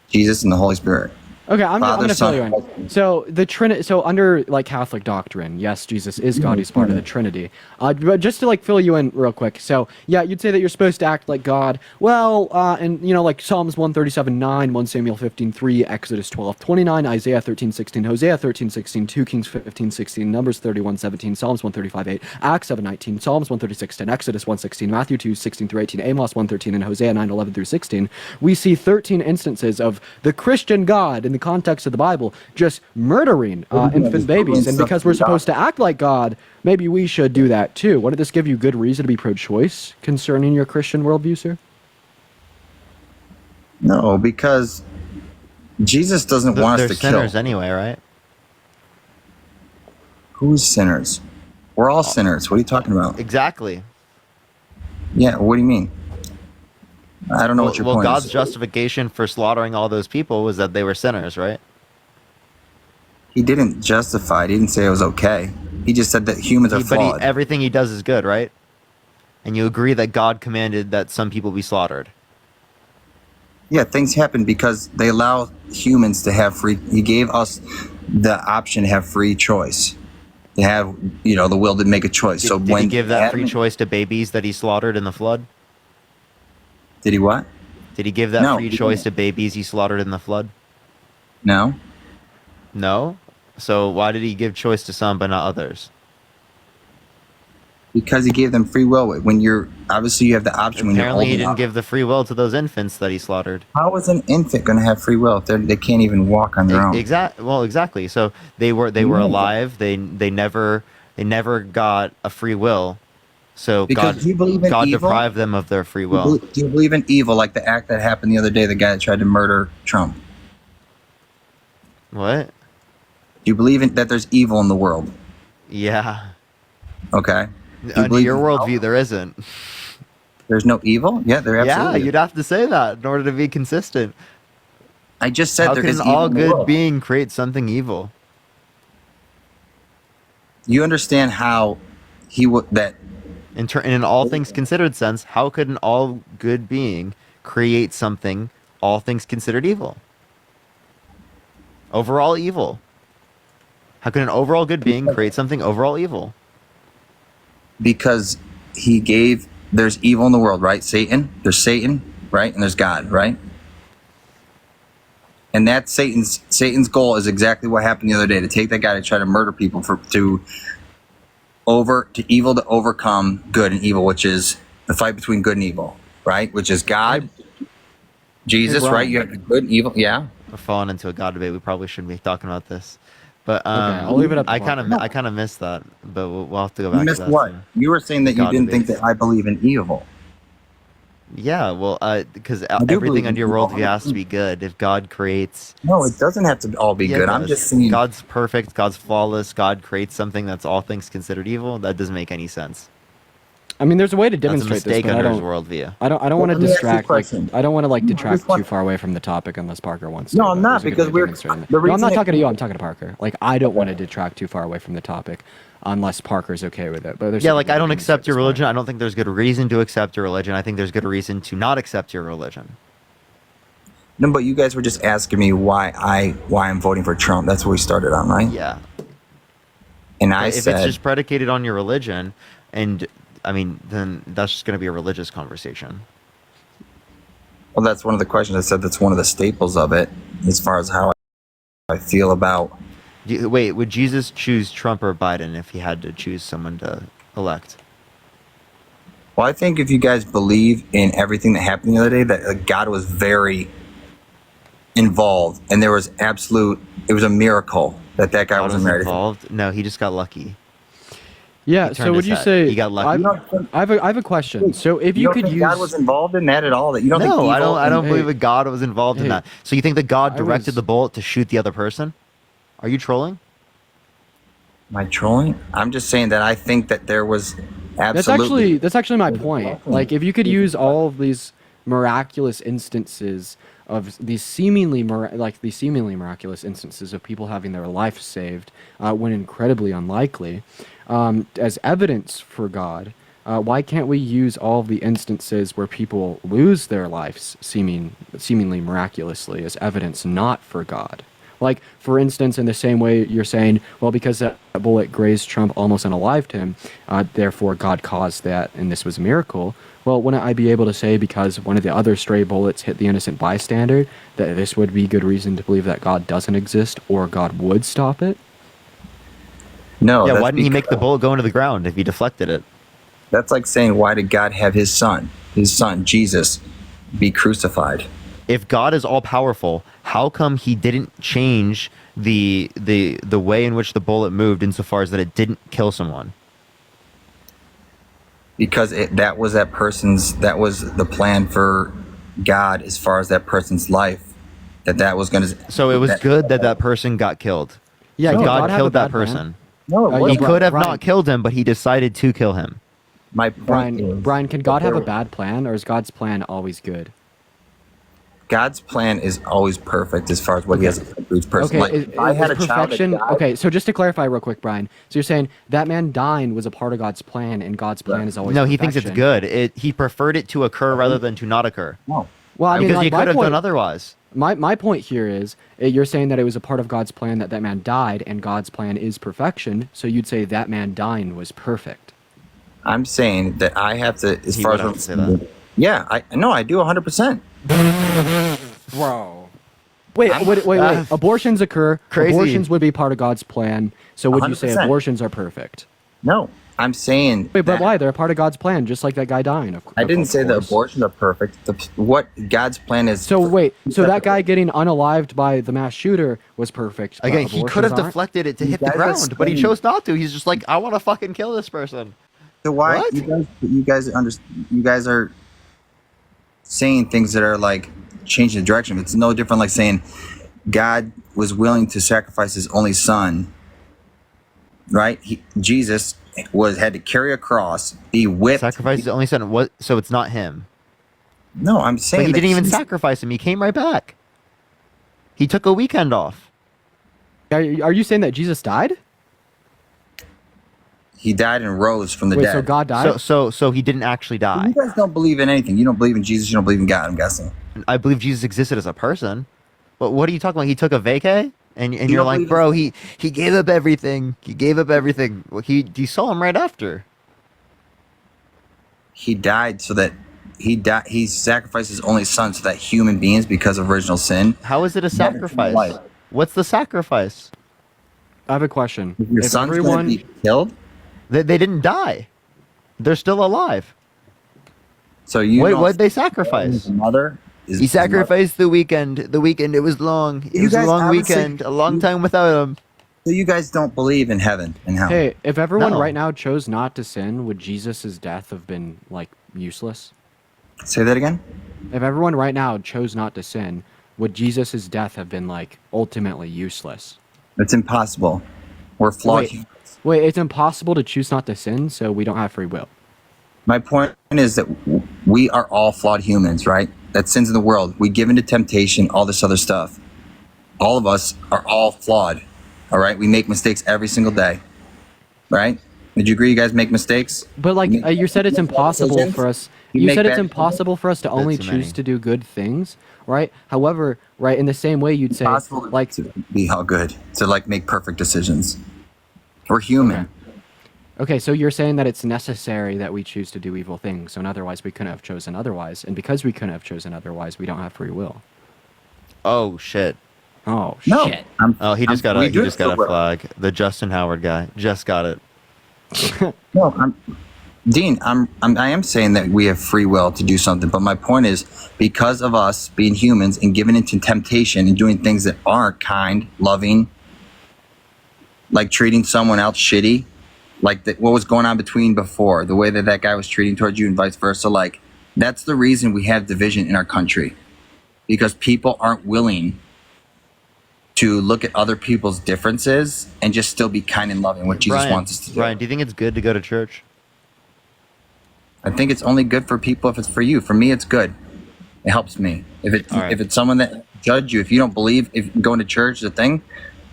Jesus, and the Holy Spirit? Okay, I'm Father, gonna fill Son, you and in. Holy Spirit. So the Trinity. So under like Catholic doctrine, yes, Jesus is God. He's part of the Trinity. But just to like fill you in real quick. So yeah, you'd say that you're supposed to act like God. Well, and you know, like Psalms 137:9, 1 Samuel 15:3, Exodus 12:29, Isaiah 13:16, Hosea 13:16, 2 Kings 15:16, Numbers 31:17, Psalms 135:8, Acts 7:19, Psalms 136:10, Exodus 1:16, Matthew 2:16-18, Amos 1:13, and Hosea 9:11-16. We see 13 instances of the Christian God in the context of the Bible just murdering infant babies, and because we're supposed to act like God, maybe we should do that too. Wouldn't this give you good reason to be pro-choice concerning your Christian worldview, sir? No, because Jesus doesn't want They're us to kill. sinners anyway, right? Who's sinners? We're all sinners. What are you talking about? Exactly. Yeah, what do you mean? I don't know what your Well, point God's is. justification for slaughtering all those people was that they were sinners, right? He didn't justify it. He didn't say it was okay. He just said that humans are flawed. Everything he does is good, right? And you agree that God commanded that some people be slaughtered. Yeah, things happen because they allow humans to have free. He gave us the option to have free choice, to have the will to make a choice. So Did when he give that free choice to babies that he slaughtered in the flood? Did he what? Did he give that No, free he choice to didn't. babies he slaughtered in the flood? No, No. So why did he give choice to some but not others? because he gave them free will. When you're obviously you have the option when you're Apparently, old he didn't enough. give the free will to those infants that he slaughtered. How is an infant going to have free will if they can't even walk on their own? Exactly. So they were No. alive. They never got a free will. So Because do you believe in God evil? deprived them of their free will. Do you believe in evil, like the act that happened the other day, the guy that tried to murder Trump? What? Do you believe that there's evil in the world? Yeah. Okay. Under your worldview, there isn't. There's no evil? Yeah, there absolutely Yeah, is. you'd have to say that in order to be consistent. I just said How there can is an evil all in the good world. being create something evil? You understand how he would that In an all things considered sense, how could an all good being create something all things considered evil? Overall evil. How can an overall good being create something overall evil? because there's evil in the world, right? There's Satan, right? And there's God, right? And that's Satan's goal is exactly what happened the other day, to take that guy to try to murder people to evil to overcome good and evil, which is the fight between good and evil, right? Which is God, Jesus, Hey, right? Brian. You have the good and evil, yeah. We're falling into a God debate. We probably shouldn't be talking about this. But I'll leave it up to I Parker. kind of missed that, but we'll have to go You back missed to that. what? soon. You were saying that you God didn't think debates. that I believe in evil. Yeah, well, because do everything believe under your in evil. worldview has to be good. If God creates, No, it doesn't have to all be Yeah, it good. I'm does. just saying. God's perfect, God's flawless, God creates something that's all things considered evil. That doesn't make any sense. I mean, there's a way to That's a demonstrate this, mistake but I under his don't. worldview. I don't want to Well, let me ask you a distract. question. I don't want to I detract just want- too far away from the topic unless Parker wants to. No, I'm but not, there's a good because way of we're- demonstrating it. the No, I'm reason not that- talking to you. I'm talking to Parker. I don't want to detract too far away from the topic, unless Parker's okay with it. But there's Yeah, a like good way I to don't demonstrate accept your this religion. point. I don't think there's good reason to accept your religion. I think there's good reason to not accept your religion. No, but you guys were just asking me why I'm voting for Trump. That's what we started on, right? Yeah. And But I if it's said, just predicated on your religion, and I mean, then that's just going to be a religious conversation. well, that's one of the questions. I said that's one of the staples of it, as far as how I feel about. Wait, would Jesus choose Trump or Biden if he had to choose someone to elect? Well, I think if you guys believe in everything that happened the other day, that God was very involved, and there was it was a miracle that guy God wasn't was married. involved? No, he just got lucky. Yeah. He So turned would his you head. say He got lucky? I have a question. So if you don't could think use God was involved in that at all? That you don't think No, evil I don't Hey, believe that God was involved in hey, that. So you think that God I directed was- the bullet to shoot the other person? Are you trolling? Am I trolling? I'm just saying that I think that there was absolutely. That's actually my point. Like if you could use all of these miraculous instances of these seemingly miraculous instances of people having their life saved when incredibly unlikely as evidence for God, why can't we use all of the instances where people lose their lives seemingly miraculously as evidence not for God? Like, for instance, in the same way you're saying, well, because that bullet grazed Trump almost unalived him, therefore God caused that, and this was a miracle. Well, wouldn't I be able to say, because one of the other stray bullets hit the innocent bystander, that this would be good reason to believe that God doesn't exist, or God would stop it? No, Yeah, that's why didn't he make the because- bullet go into the ground if he deflected it? That's like saying, why did God have his son Jesus, be crucified? If God is all powerful, how come he didn't change the way in which the bullet moved insofar as that it didn't kill someone? Because that was the plan for God as far as that person's life. That was going to. So it was good that person got killed. Yeah, So did God have a killed that bad plan? person. No, it Yeah, He wasn't. could have Brian- not killed him, but he decided to kill him. My point is Brian, can God that have a there- bad plan, or is God's plan always good? God's plan is always perfect as far as what he has for each person. Okay, Like, if I had a child that perfection. died, Okay, so just to clarify real quick, Brian. So you're saying that man dying was a part of God's plan, and God's plan is always No, he thinks it's perfection. good. He preferred it to occur rather than to not occur. no. Well, I mean, Because like, he my could have point, done otherwise. my point here is you're saying that it was a part of God's plan that that man died, and God's plan is perfection. So you'd say that man dying was perfect. I'm saying that I have to, as He far would as have to say that. Yeah, I do 100%. Bro. Wait. Abortions occur. Crazy. Abortions would be part of God's plan. So would you say 100%. abortions are perfect? No, I'm saying. Wait, but that- why? They're a part of God's plan, just like that guy dying. I didn't say the course. abortions are perfect. What God's plan is. So wait, so that guy getting unalived by the mass shooter was perfect. but Again, he could have abortions aren't? deflected it to hit the guys are ground, but he saying- chose not to. He's just like, I want to fucking kill this person. So why What? you guys are saying things that are like changing the direction. It's no different like saying God was willing to sacrifice his only son. Right? Jesus had to carry a cross, be whipped. Sacrifice his only son. What? So it's not him. No, I'm saying But he that didn't even he's- sacrifice him. He came right back. He took a weekend off. Are you saying that Jesus died? He died and rose from the Wait, dead. so God died? So he didn't actually die. You guys don't believe in anything. You don't believe in Jesus. You don't believe in God, I'm guessing. I believe Jesus existed as a person. But what are you talking about? He took a vacay? And you're don't like, believe in- bro, he gave up everything. He gave up everything. Well, you saw him right after. He died so that he sacrificed his only son so that human beings, because of original sin, How is it a Never seen sacrifice? life. What's the sacrifice? I have a question. your If son's everyone, going to be killed. They didn't die. They're still alive. So you Wait, don't- what'd they sacrifice? His mother is He sacrificed the weekend. The weekend, it was long. It You was a guys long obviously- weekend. A long time without him. So you guys don't believe in heaven and hell. hey, if everyone No. right now chose not to sin, would Jesus' death have been like useless? Say that again. If everyone right now chose not to sin, would Jesus' death have been like ultimately useless? It's impossible. We're flawed. Wait. humans. Wait, it's impossible to choose not to sin, so we don't have free will. My point is that we are all flawed humans, right? That sin's in the world. We give into temptation, all this other stuff. All of us are all flawed. All right? We make mistakes every single day. Right? Would you agree you guys make mistakes? But like you said, it's impossible decisions? for us. You You make said it's bad impossible for us to only too choose many. to do good things, right? However, right in the same way, you'd say Impossible like to be all good. To like make perfect decisions. We're human. okay, so you're saying that it's necessary that we choose to do evil things, and otherwise we couldn't have chosen otherwise, and because we couldn't have chosen otherwise, we don't have free will. Oh shit. Oh No. shit! Oh, he just got we a do have free will. flag. The Justin Howard guy just got it. No, Dean, I am saying that we have free will to do something, but my point is because of us being humans and giving into temptation and doing things that aren't kind, loving, like treating someone else shitty, like what was going on between before, the way that that guy was treating towards you and vice versa, like that's the reason we have division in our country, because people aren't willing to look at other people's differences and just still be kind and loving, what Jesus wants us to do. Brian, do you think it's good to go to church? I think it's only good for people if it's for you. For me, it's good. It helps me. All right. If it's someone that judge you, if you don't believe if going to church is a thing,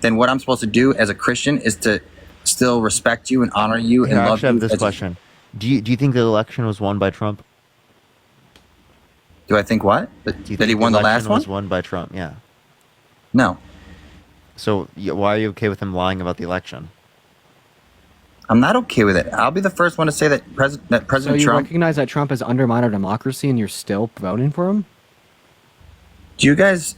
then what I'm supposed to do as a Christian is to still respect you and honor you Here, and I love actually you. have this question. Do you think the election was won by Trump? Do I think what? Do you That he think won the election last one? was won by Trump? Yeah. No, So why are you okay with him lying about the election? I'm not okay with it. I'll be the first one to say that So President you Trump. recognize that Trump has undermined our democracy, and you're still voting for him? Do you guys?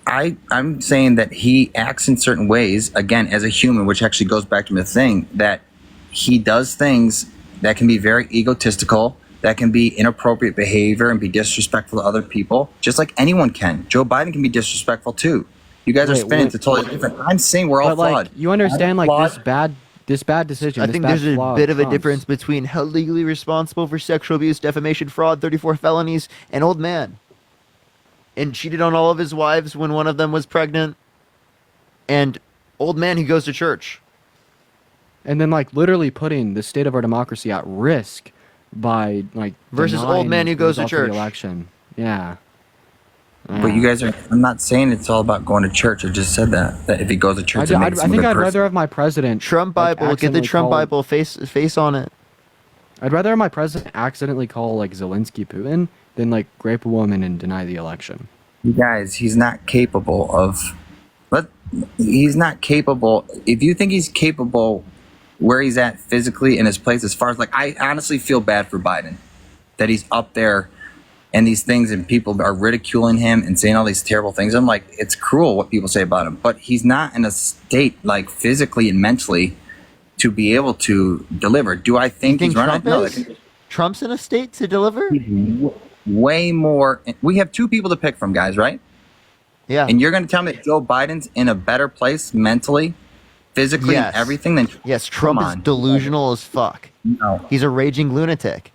I'm saying that he acts in certain ways, again, as a human, which actually goes back to the thing that he does things that can be very egotistical, that can be inappropriate behavior and be disrespectful to other people, just like anyone can. Joe Biden can be disrespectful too. You guys are Wait, spinning wait. to totally different. I'm saying we're all But like flawed. you understand, like flawed. this bad decision. I this think bad there's a flaw bit of a Trump's. difference between held legally responsible for sexual abuse, defamation, fraud, 34 felonies, and old man. And cheated on all of his wives when one of them was pregnant. And old man who goes to church. And then like literally putting the state of our democracy at risk by like Versus old denying man who the goes to results of the church. election. Yeah. But you guys are. I'm not saying it's all about going to church. I just said that if he goes to church, it makes I him a think good I'd person. rather have my president Trump like, Bible. Get the accidentally Trump call- Bible face on it. I'd rather have my president accidentally call like Zelensky Putin than like rape a woman and deny the election. You guys, he's not capable of. He's not capable. If you think he's capable, where he's at physically in his place, as far as like, I honestly feel bad for Biden, that he's up there, and these things, and people are ridiculing him and saying all these terrible things. I'm like, it's cruel what people say about him, but he's not in a state like physically and mentally to be able to deliver. Do I think You he's think running? Trump No, is? Trump's in a state to deliver? way more. We have two people to pick from, guys, right? Yeah. And you're going to tell me that Joe Biden's in a better place mentally, physically, Yes. and everything than Yes, Trump Come is on. delusional as fuck. No. He's a raging lunatic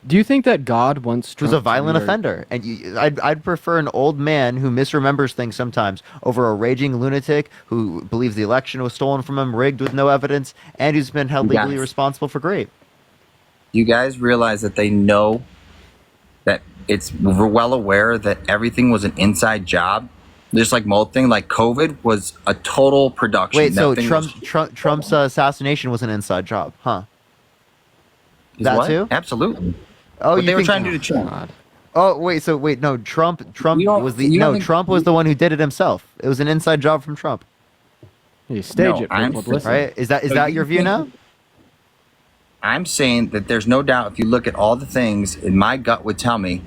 Do you think that God wants who's Trump a to violent be our- offender. And I'd prefer an old man who misremembers things sometimes over a raging lunatic who believes the election was stolen from him, rigged with no evidence, and who's been held legally Yes. responsible for rape. You guys realize that they know that we're well aware that everything was an inside job, just like Mold thing, like COVID was a total production. Wait, so That thing was- Trump's assassination was an inside job, huh? Is that what? too? Absolutely. Oh, But you they were think- trying to do the trick. God. Oh, wait, no, Trump You don't- was you don't think- Trump was the one who did it himself. It was an inside job from Trump, You stage No, it for I'm- publicity. right? Is that So your you view think- now? I'm saying that there's no doubt if you look at all the things, and my gut would tell me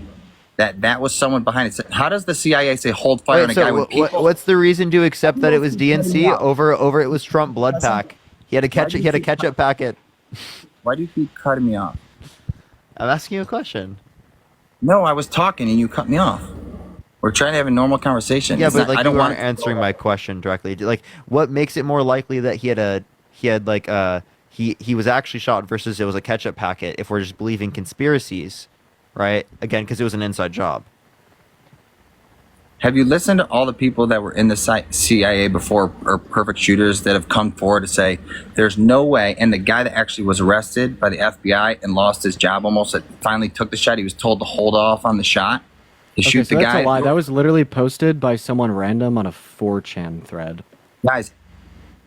that was someone behind it. So how does the CIA say hold fire on a guy when people? what's the reason to accept that it was DNC over it was Trump blood pack? He had a ketchup packet. Why do you keep cutting me off? I'm asking you a question. No, I was talking and you cut me off. We're trying to have a normal conversation. Yeah, It's but not- like I don't you want aren't answering my question directly. Like, what makes it more likely that he was actually shot versus it was a ketchup packet? If we're just believing conspiracies, right? Again, because it was an inside job. Have you listened to all the people that were in the CIA before, or perfect shooters, that have come forward to say there's no way? And the guy that actually was arrested by the FBI and lost his job almost, that finally took the shot, he was told to hold off on the shot to Okay, shoot so the that's guy. a lie. That was literally posted by someone random on a 4chan thread. Guys,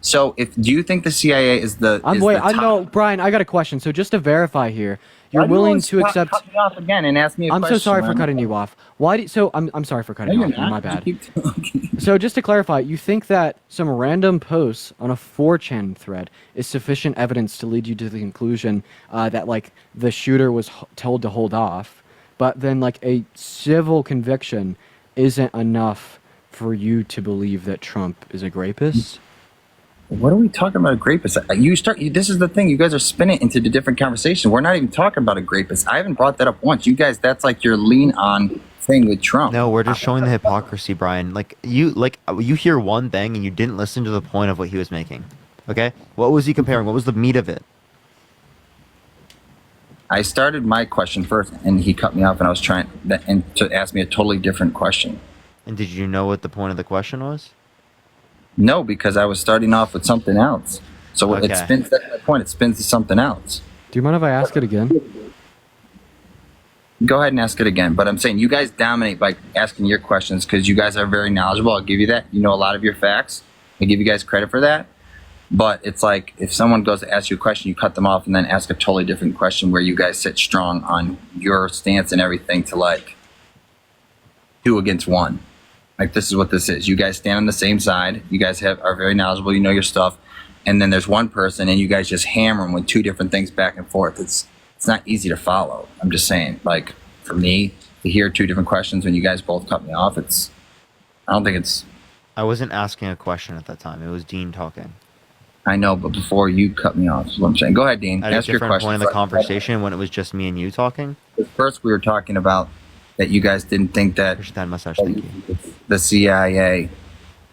so do you think the CIA is the? I know, Brian. I got a question. So just to verify here, you're willing to accept. Cut me off again and ask me a I'm question. so sorry for man. cutting you off. I'm sorry for cutting No, you you're off. not. My You bad. keep talking. So just to clarify, you think that some random posts on a 4chan thread is sufficient evidence to lead you to the conclusion that like the shooter was told to hold off, but then like a civil conviction isn't enough for you to believe that Trump is a rapist? What are we talking about a grapist? This is the thing. You guys are spinning into the different conversation. We're not even talking about a grapist. I haven't brought that up once. You guys, that's like your lean on thing with Trump. No, we're just showing the hypocrisy, Brian. You hear one thing and you didn't listen to the point of what he was making. Okay, what was he comparing? What was the meat of it? I started my question first, and he cut me off, and I was trying to ask me a totally different question. And did you know what the point of the question was? No, because I was starting off with something else. So Okay. it spins. That's my point. It spins to something else. Do you mind if I ask it again? Go ahead and ask it again. But I'm saying you guys dominate by asking your questions because you guys are very knowledgeable. I'll give you that. You know a lot of your facts. I give you guys credit for that. But it's like if someone goes to ask you a question, you cut them off and then ask a totally different question where you guys sit strong on your stance and everything to like 2 against 1. Like this is what this is. You guys stand on the same side. You guys are very knowledgeable. You know your stuff. And then there's one person and you guys just hammer them with 2 different things back and forth. It's not easy to follow. I'm just saying, like for me to hear 2 different questions when you guys both cut me off, I don't think it's. I wasn't asking a question at that time. It was Dean talking. I know, but before you cut me off, is what I'm saying. Go ahead, Dean. At a Ask your different question. point in the conversation when it was just me and you talking. First, we were talking about that you guys didn't think that Appreciate that mustache. Thank you. the CIA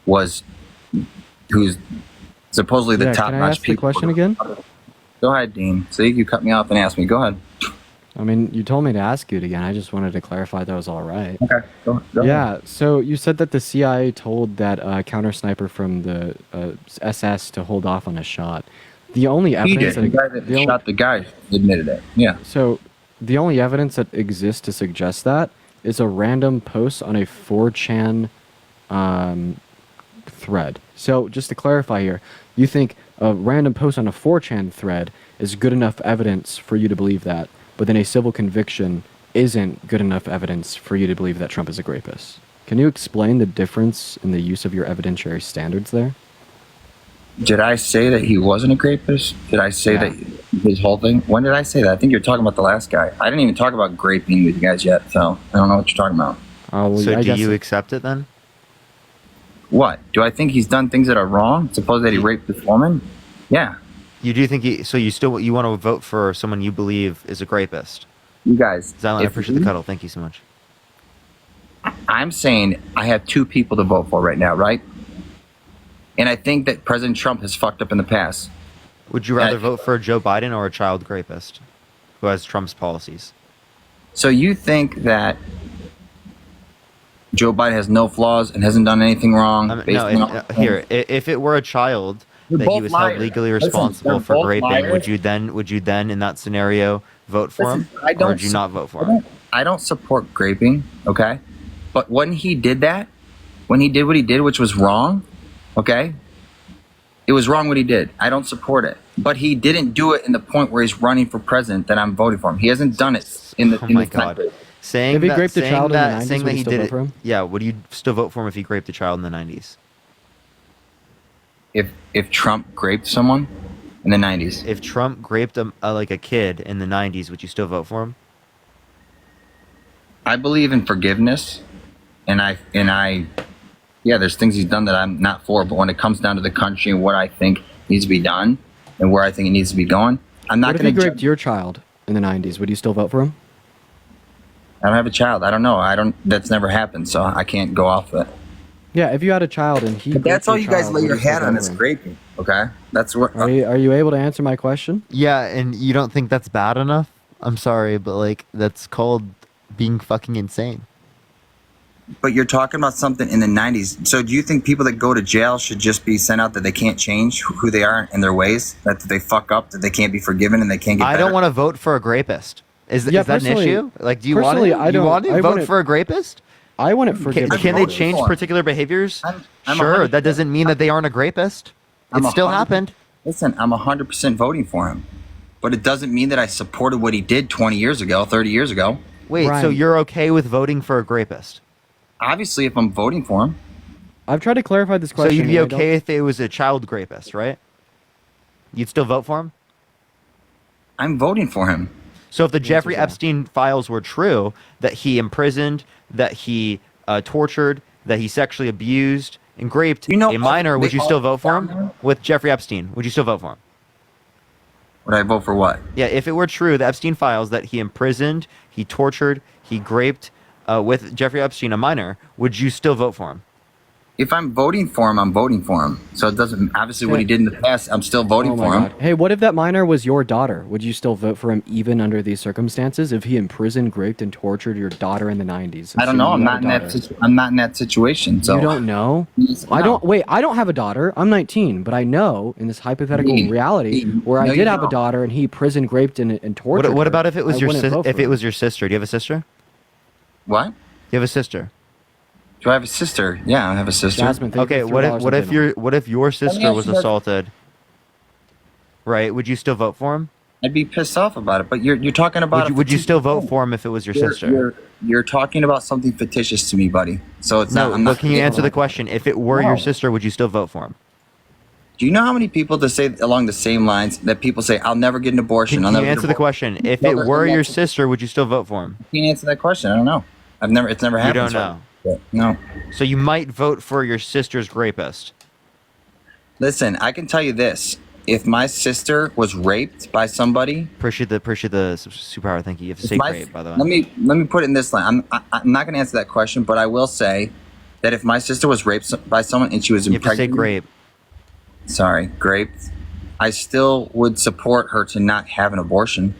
was who's supposedly the Yeah, top can I notch ask the people. question again? Go ahead, Dean. See, you cut me off and asked me. Go ahead. I mean, you told me to ask you it again. I just wanted to clarify that was all right. Okay. Go ahead. Yeah, so you said that the CIA told that counter sniper from the SS to hold off on a shot. The only He evidence did. The guy that the only- shot the guy admitted it. Yeah. so the only evidence that exists to suggest that is a random post on a 4chan thread. So just to clarify here, you think a random post on a 4chan thread is good enough evidence for you to believe that, but then a civil conviction isn't good enough evidence for you to believe that Trump is a rapist. Can you explain the difference in the use of your evidentiary standards there? Did I say that he wasn't a rapist? Did I say that his whole thing? When did I say that? I think you're talking about the last guy. I didn't even talk about graping with you guys yet, so I don't know what you're talking about. Well, So I do guess you accept it then? What? Do I think he's done things that are wrong? Suppose that he raped this woman? Yeah. You do think you want to vote for someone you believe is a rapist? You guys. Zylan, I if appreciate the cuddle. Thank you so much. I'm saying I have two people to vote for right now, right? And I think that President Trump has fucked up in the past. Would you rather vote for Joe Biden or a child rapist who has Trump's policies? So you think that Joe Biden has no flaws and hasn't done anything wrong? If it were a child They're that he both was liars. held legally Listen, responsible they're for both raping, liars. would you then in that scenario vote for him, I or don't would you not vote for him? I don't support graping, okay? But when he did that, when he did what he did, which was wrong, okay? It was wrong what he did. I don't support it. But he didn't do it in the point where he's running for president that I'm voting for him. He hasn't done it in the Oh in my the time God. period. Saying If he that, raped a saying child in the that, 90s, saying would that you he still did vote it. for him? Yeah, would you still vote for him if he raped a child in the 90s? If Trump graped someone in the 90s, If Trump raped like a kid in the 90s, would you still vote for him? I believe in forgiveness, and yeah, there's things he's done that I'm not for. But when it comes down to the country and what I think needs to be done and where I think it needs to be going, I'm not What if he going to. raped your child in the 90s? Would you still vote for him? I don't have a child. I don't know. That's never happened, so I can't go off it. Yeah, if you had a child and he But that's raped all your you guys child, lay would your you still hat on vote is for him? graping. Okay, that's what. Are you able to answer my question? Yeah, and you don't think that's bad enough? I'm sorry, but like that's called being fucking insane. But you're talking about something in the 90s. So do you think people that go to jail should just be sent out that they can't change who they are and their ways? That they fuck up, that they can't be forgiven and they can't get I better? don't want to vote for a rapist. Is that an personally- issue? Like, do you want personally, to? I You don't- want I to vote wouldn't- for a rapist? I wouldn't forgive. Can they voting change for him. particular behaviors? I'm Sure, 100% that doesn't mean that they aren't a rapist. I'm It still 100% happened. Listen, I'm 100% voting for him. But it doesn't mean that I supported what he did 20 years ago, 30 years ago. Wait, so Brian. you're okay with voting for a rapist? Obviously, if I'm voting for him, I've tried to clarify this So question. you'd be and I don't- okay if it was a child rapist, right? You'd still vote for him? I'm voting for him. So if the Jeffrey yeah. Epstein files were true, that he imprisoned, that he tortured, that he sexually abused and raped You know, a minor, would they you still all vote for down him? there? With Jeffrey Epstein, would you still vote for him? Would I vote for what? Yeah, if it were true, the Epstein files, that he imprisoned, he tortured, he raped with Jeffrey Epstein, a minor, would you still vote for him? If I'm voting for him, I'm voting for him. So it doesn't, obviously what he did in the past, I'm still voting Oh my for him. God. Hey, what if that minor was your daughter? Would you still vote for him even under these circumstances? If he imprisoned, raped, and tortured your daughter in the 90s? I don't know. I'm not in that. I'm not in that situation. So You don't know? Yes, I no. don't. Wait, I don't have a daughter. I'm 19, but I know in this hypothetical Me. reality Me. where I No, did you have a don't. daughter and he prisoned, raped, and tortured. What her, about if it was I your wouldn't vote if for it him. was your sister? Do you have a sister? What? You have a sister. Do I have a sister? Yeah, I have a sister. Jasmine, thank you Okay, for what $3 if what on if Venmo. what if your sister ask was you this. assaulted? Right? Would you still vote for him? I'd be pissed off about it. But you're talking about. Would you still vote for him if it was your sister? You're talking about something fictitious to me, buddy. So it's No, not. I'm but not. can you answer the question? If it were your No. sister, would you still vote for him? Do you know how many people to say along the same lines that people say, "I'll never get an abortion"? Can I'll you never get answer an the abortion." question? If No, it but- were no, your but- sister, would you still vote for him? Can't answer that question. I don't know. It's never happened. don't so- know. No. So you might vote for your sister's rapist. Listen, I can tell you this: if my sister was raped by somebody, Appreciate the superpower. Thank you. You have to if say my- rape, by the way. let me put it in this line. I'm not going to answer that question, but I will say that if my sister was raped by someone and she was You have to say impregnated, grape. sorry, raped, I still would support her to not have an abortion.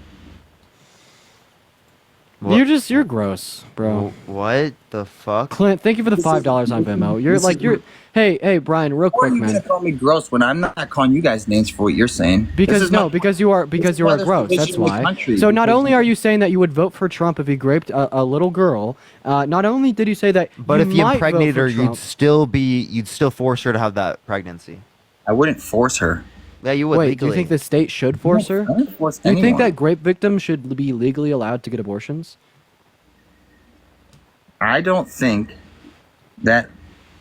You're gross, bro. What the fuck? Clint, thank you for the $5 on Venmo. Hey, Brian, real How are quick, you gonna man. call me gross when I'm not calling you guys names for what you're saying? Because you are gross. That's why. So not only are you saying that you would vote for Trump if he raped a little girl, not only did you say that, But if you might impregnated vote for her, Trump, you'd still force her to have that pregnancy. I wouldn't force her. Yeah, you would. Wait, legally. do you think the state should force her? I wouldn't force Do you think anyone. that rape victims should be legally allowed to get abortions? I don't think that,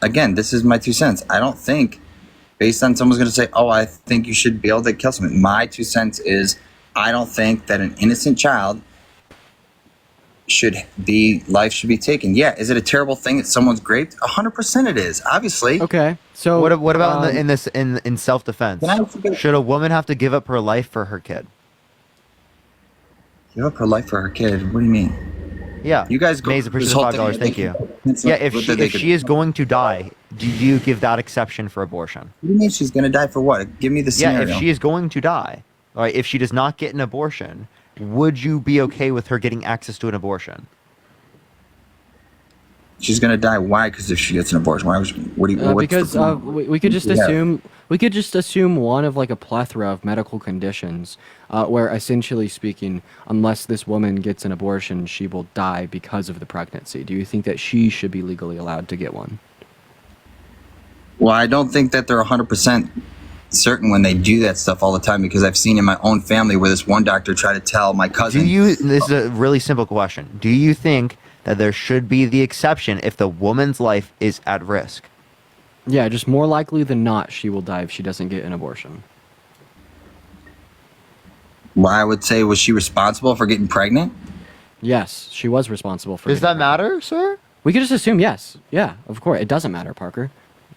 again, this is my 2 cents. I don't think, based on someone's going to say, oh, I think you should be able to kill someone. My 2 cents is, I don't think that an innocent child life should be taken. Yeah, is it a terrible thing that someone's raped? 100% it is, obviously. Okay, so What about in self-defense? Can I forget- Should a woman have to give up her life for her kid? Give up her life for her kid. What do you mean? Yeah. You guys go Maze, through appreciate this the whole $5. thing. Thank you. It's Yeah, like if whether they she could- is going to die, do you give that exception for abortion? What do you mean she's going to die for what? Give me the Yeah, scenario. if she is going to die, all right, if she does not get an abortion, would you be okay with her getting access to an abortion? She's going to die. Why? Because if she gets an abortion. Why? Because we could just assume one of like a plethora of medical conditions where essentially speaking, unless this woman gets an abortion, she will die because of the pregnancy. Do you think that she should be legally allowed to get one? Well, I don't think that they're 100% certain when they do that stuff all the time, because I've seen in my own family where this one doctor tried to tell my cousin. This is a really simple question. Do you think that there should be the exception if the woman's life is at risk? Yeah, just more likely than not, she will die if she doesn't get an abortion. Well, I would say, was she responsible for getting pregnant? Yes, she was responsible for. Does getting that pregnant. matter, sir? We could just assume yes. Yeah, of course. It doesn't matter, Parker.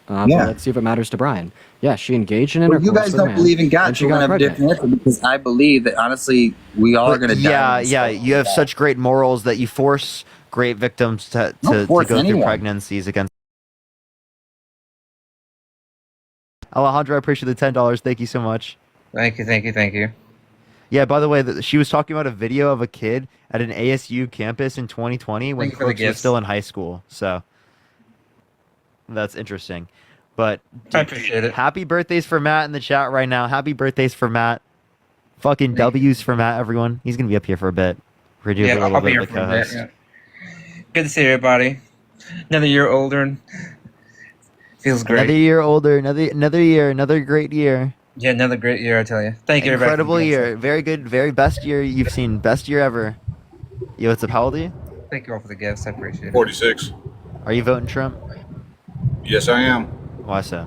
Yeah. But let's see if it matters to Brian. Yeah, she engaged in intercourse You guys with a don't man, believe in and God, she so we're got going to have a pregnant. different answer, because I believe that, honestly, we all are going to die. Yeah, you have such great morals that you force great victims to Don't go force through anyone. pregnancies against. Alejandro, I appreciate the $10. Thank you so much. Thank you. Yeah, by the way, she was talking about a video of a kid at an ASU campus in 2020 when Thank you for the Crooks was gifts. still in high school. So that's interesting. But I appreciate it. happy birthdays for Matt in the chat right now. Happy birthdays for Matt. Fucking W's for Matt, everyone. He's going to be up here for a bit. We're doing a little I'll be bit here of a for a bit. co-host. Yeah. Good to see everybody. Another year older and feels great. Another year older, another year, another great year. Yeah, another great year, I tell you. Thank you, everybody. Incredible year. Very good, very best year you've seen. Best year ever. Yo, what's up? How old are you? Thank you all for the gifts. I appreciate it. 46. Are you voting Trump? Yes, I am. Why so?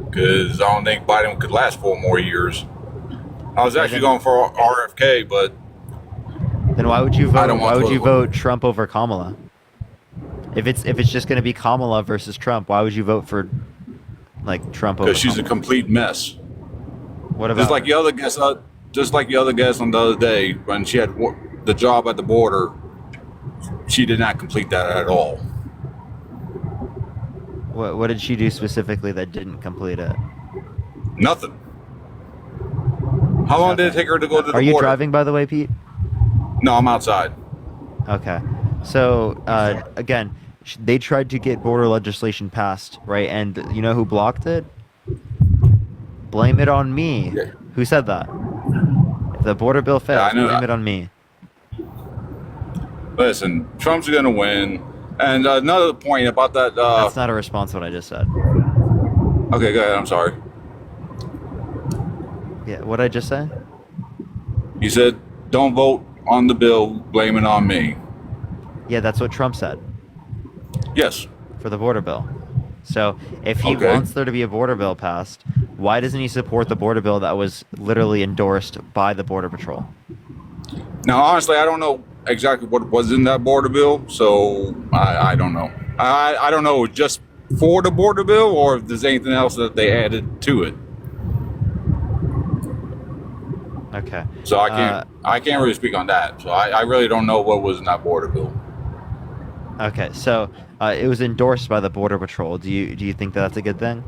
Because I don't think Biden could last 4 more years. I was actually going for RFK, but Then why would you I vote? don't want Why would you political. vote Trump over Kamala? If it's just going to be Kamala versus Trump, why would you vote for like Trump over? because she's a Kamala? complete mess. What about Just like the other guest, on the other day when she had the job at the border, she did not complete that at all. what did she do specifically that didn't complete it? Nothing. How long did it take her to go to the Are you border? driving, by the way, Pete? No, I'm outside. Okay. So, again, they tried to get border legislation passed, right? And you know who blocked it? Blame it on me. Yeah. Who said that? If the border bill fails, I know blame that. it on me. Listen, Trump's gonna win. And another point about that. That's not a response to what I just said. Okay, go ahead. I'm sorry. Yeah, what did I just say? You said don't vote on the bill, blame it on me. Yeah, that's what Trump said Yes. for the border bill. So if he Okay. wants there to be a border bill passed, why doesn't he support the border bill that was literally endorsed by the Border Patrol? Now, honestly, I don't know exactly what was in that border bill, so I don't know. I don't know just for the border bill or if there's anything else that they added to it. Okay. So I can't really speak on that. So I really don't know what was in that border bill. Okay, so it was endorsed by the Border Patrol. Do you think that that's a good thing?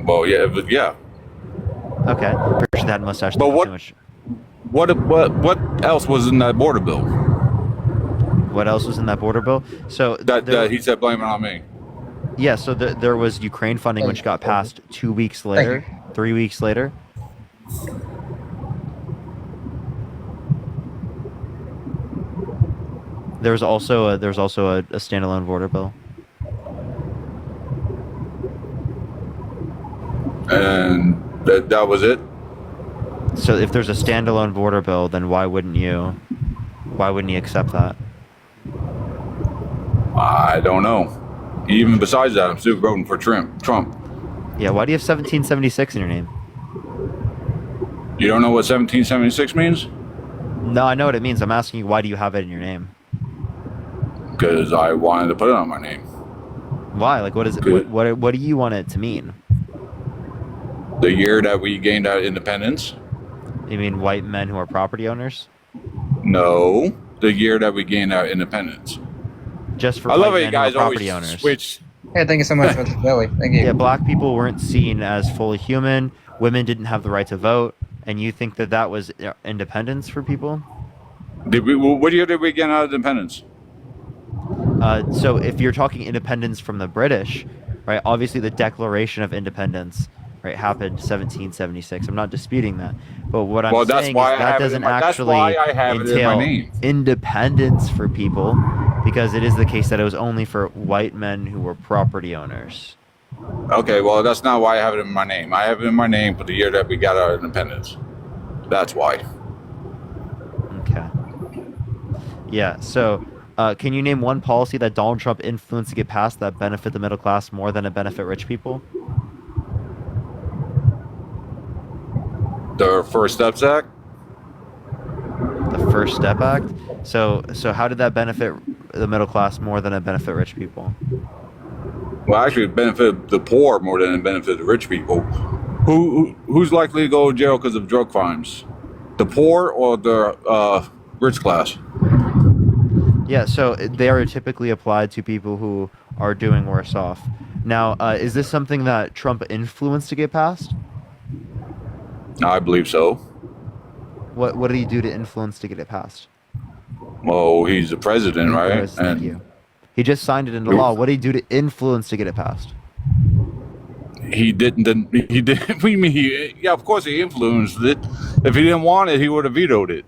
Well, yeah, but yeah. Okay. Appreciate that mustache. But Thank you what- so much. What else was in that border bill? What else was in that border bill? So That he said blame it on me. yeah, so there was Ukraine funding, which got passed 2 weeks later, 3 weeks later. There's also a standalone border bill. And that was it. So if there's a standalone border bill, then why wouldn't you accept that? I don't know. Even besides that, I'm still voting for Trump. Yeah, why do you have 1776 in your name? You don't know what 1776 means? No, I know what it means. I'm asking you, why do you have it in your name? Because I wanted to put it on my name. Why? Like, what is it? What do you want it to mean? The year that we gained our independence? You mean white men who are property owners? No, the year that we gained our independence. Just for I love white it, you men who are guys property always owners. switch. Hey, thank you so much for the Billy. Thank you. Yeah, black people weren't seen as fully human. Women didn't have the right to vote, and you think that was independence for people? What year did we get our independence? So if you're talking independence from the British, right? Obviously, the Declaration of Independence, right, happened 1776. I'm not disputing that, but what I'm saying is that doesn't actually entail independence for people, because it is the case that it was only for white men who were property owners. Okay, well, that's not why I have it in my name. I have it in my name for the year that we got our independence. That's why. Okay. Yeah, so can you name one policy that Donald Trump influenced to get passed that benefit the middle class more than it benefit rich people? The First Steps Act? The First Step Act? So how did that benefit the middle class more than it benefit rich people? Well, actually, it benefited the poor more than it benefited the rich people. Who's likely to go to jail because of drug crimes? The poor or the rich class? Yeah, so they are typically applied to people who are doing worse off. Now, is this something that Trump influenced to get passed? I believe so. What did he do to influence to get it passed? Well, he's the president, right? Yes, thank you. He just signed it into law. What did he do to influence to get it passed? He didn't. He did. What do you mean? Yeah, of course he influenced it. If he didn't want it, he would have vetoed it.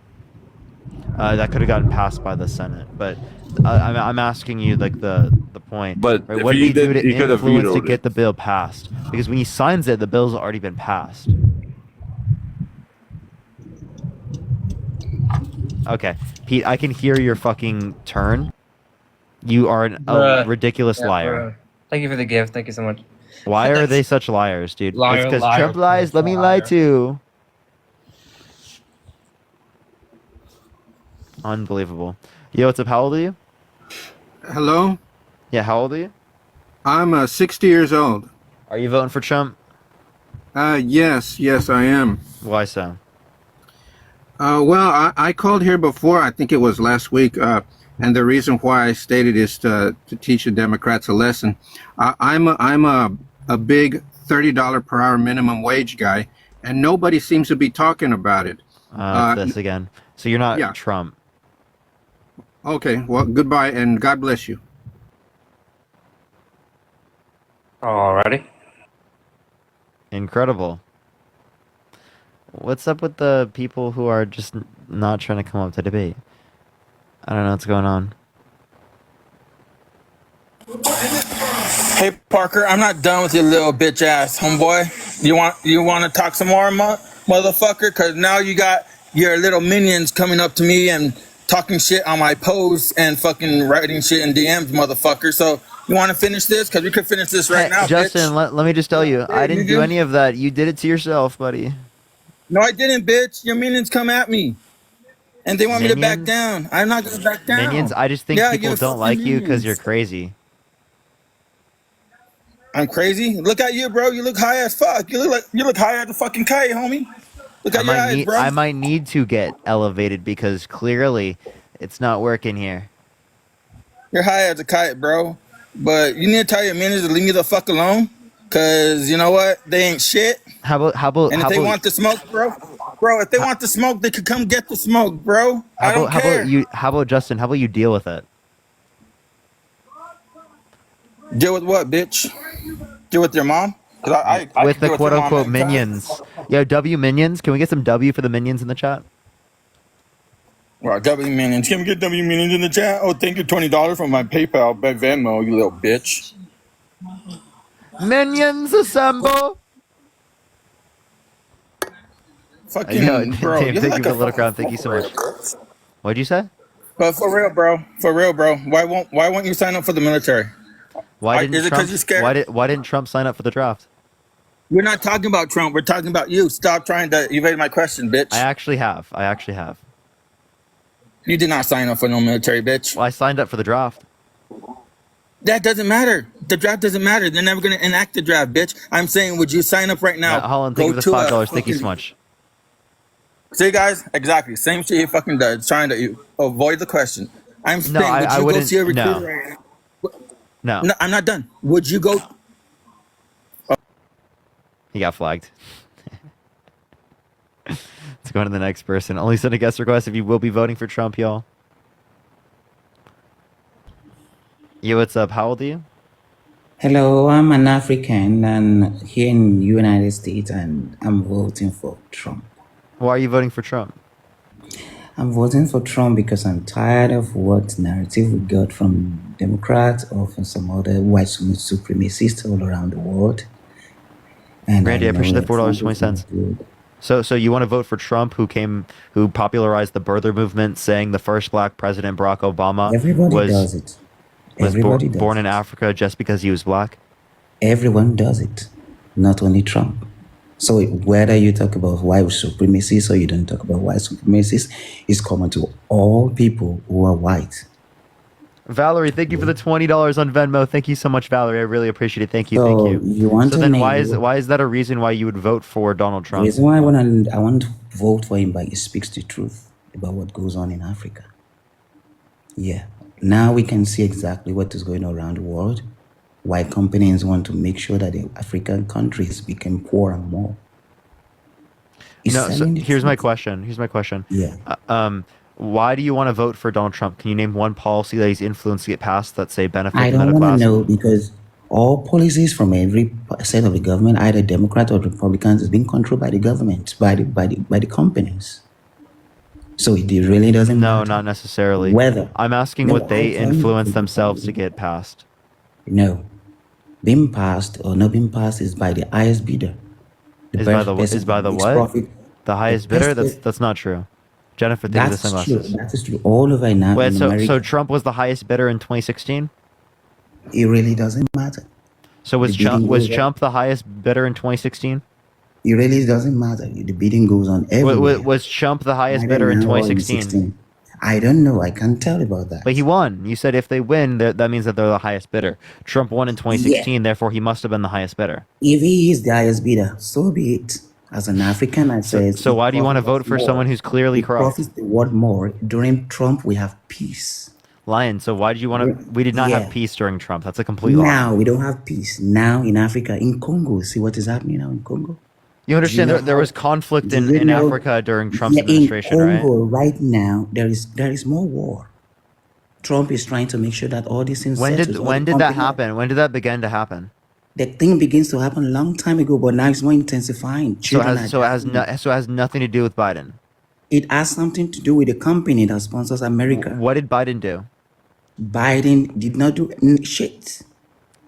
That could have gotten passed by the Senate, but I'm asking you like the point. But right? if What did he do to he could have influence to vetoed get it. the bill passed? Because when he signs it, the bill's already been passed. Okay, Pete, I can hear your fucking turn. You are a ridiculous liar. Thank you for the gift. Thank you so much. Why are they such liars, dude? Liar, It's because liar, Trump lies. Let me lie liar. too. Unbelievable. Yo, what's up? How old are you? Hello? Yeah, how old are you? I'm 60 years old. Are you voting for Trump? Yes, I am. Why so? Well, I called here before, I think it was last week, and the reason why I stated is to teach the Democrats a lesson. I'm a big $30 per hour minimum wage guy, and nobody seems to be talking about it. It's this again. So you're not yeah. Trump. Okay, well, goodbye, and God bless you. Alrighty. Incredible. What's up with the people who are just not trying to come up to debate? I don't know what's going on. Hey Parker, I'm not done with your little bitch ass, homeboy. You want to talk some more, motherfucker? Cause now you got your little minions coming up to me and talking shit on my posts and fucking writing shit in DMs, motherfucker. So you want to finish this? Cause we could finish this right now, Justin, bitch. let me just tell you, I didn't do any of that. You did it to yourself, buddy. No, I didn't, bitch. Your minions come at me. And they want me to back down. I'm not going to back down. Minions? I just think people don't like you because you're crazy. I'm crazy? Look at you, bro. You look high as fuck. You look high as a fucking kite, homie. Look at your eyes, bro. I might need to get elevated because clearly it's not working here. You're high as a kite, bro. But you need to tell your minions to leave me the fuck alone. Cause you know what? They ain't shit. How about And if they want the smoke, bro. Bro, if they want the smoke, they could come get the smoke, bro. I don't How about care. you? How about Justin? How about you deal with it? Deal with what, bitch? Deal with your mom? Cause I With could the deal with your quote mom unquote anytime. minions. Yo, W minions. Can we get some W for the minions in the chat? Well, W minions. Can we get W minions in the chat? Oh, thank you, $20 from my PayPal by Venmo, you little bitch. Minions assemble. Yo, Fucking bro, Dave, you're thank you like for a the little fucking crown. Thank you so fool, much. bro. What'd you say? But for real, bro. Why won't you sign up for the military? Is it because you're scared? Why didn't Trump sign up for the draft? We're not talking about Trump. We're talking about you. Stop trying to evade my question, I bitch. actually have. You did not sign up for no military, bitch. Well, I signed up for the draft. That doesn't matter. The draft doesn't matter. They're never gonna enact the draft, bitch. I'm saying, would you sign up right now? Holland, thank you for the $5. Thank you so much. See, guys, exactly same shit he fucking does, trying to avoid the question. I'm saying, would I you go wouldn't. see a recruiter No, right no. now? No, I'm not done. Would you go? He got flagged. Let's go on to the next person. Only send a guest request if you will be voting for Trump, y'all. Yo, what's up? How old are you? Hello, I'm an African and here in United States and I'm voting for Trump. Why are you voting for Trump? I'm voting for Trump because I'm tired of what narrative we got from Democrats or from some other white supremacists all around the world. And Randy, I appreciate the $4.20. Good. So you want to vote for Trump, who popularized the birther movement, saying the first black president, Barack Obama, Everybody does it. Everybody does born in it. Africa just because he was black? Everyone does it, not only Trump. So whether you talk about white supremacists or you don't talk about white supremacists, it's common to all people who are white. Valerie, thank you for the $20 on Venmo. Thank you so much, Valerie. I really appreciate it. Thank you. So Thank you. you want So to then know why is that a reason why you would vote for Donald the Trump? reason why I want to vote for him, but he speaks the truth about what goes on in Africa. Yeah. Now we can see exactly what is going on around the world. Why companies want to make sure that the African countries become poorer and more. No, so here's my question. Yeah. Why do you want to vote for Donald Trump? Can you name one policy that he's influenced to get passed that say benefit I the don't middle want class? to know because all policies from every side of the government, either Democrat or Republicans, is being controlled by the government, by the companies. So it really doesn't No, matter. not necessarily. Whether I'm asking No, what they I'll tell you influence something. themselves to get passed. No, being passed or not being passed is by the highest bidder. Is by the what? Profit. The highest bidder? That's not true. Jennifer, thank you for the That's true. sunglasses. That is true. All over now Wait, in so America, Trump was the highest bidder in 2016? it really doesn't matter. So was The bidding goes on. Trump the highest bidder in 2016? It really doesn't matter. The bidding goes on everywhere. Was Trump the highest Either bidder in now or 2016? I don't know. I can't tell about that. But he won. You said if they win, that means that they're the highest bidder. Trump won in 2016, therefore he must have been the highest bidder. If he is the highest bidder, so be it. As an African, I say. So why do you want to vote for someone who's clearly corrupt? Profits the world more. During Trump, we have peace. Lion, so why did you want to? We did not have peace during Trump. That's a complete lie. Now we don't have peace. Now in Africa, in Congo, see what is happening now in Congo. You understand there was conflict in Africa during Trump's administration, in Congo, right now there is more war. Trump is trying to make sure that all these things. When did that happen? When did that begin to happen? The thing begins to happen a long time ago, but now it's more intensifying. So it has nothing to do with Biden. It has something to do with the company that sponsors America. What did Biden do? Biden did not do shit.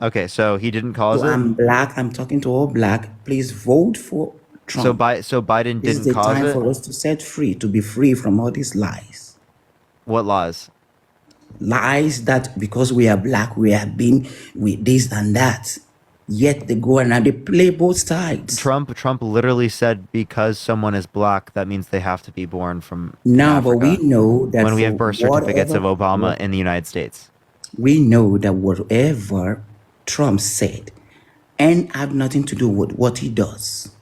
Okay, so he didn't cause it. I'm black. I'm talking to all black. Please vote for Trump. So Biden this didn't cause it. This is the time for us to set free, to be free from all these lies. What lies? Lies that because we are black, we have been with this and that. Yet they go and they play both sides. Trump literally said because someone is black, that means they have to be born from Africa. But we know that when we have birth certificates of Obama in the United States, we know that whatever Trump said and have nothing to do with what he does.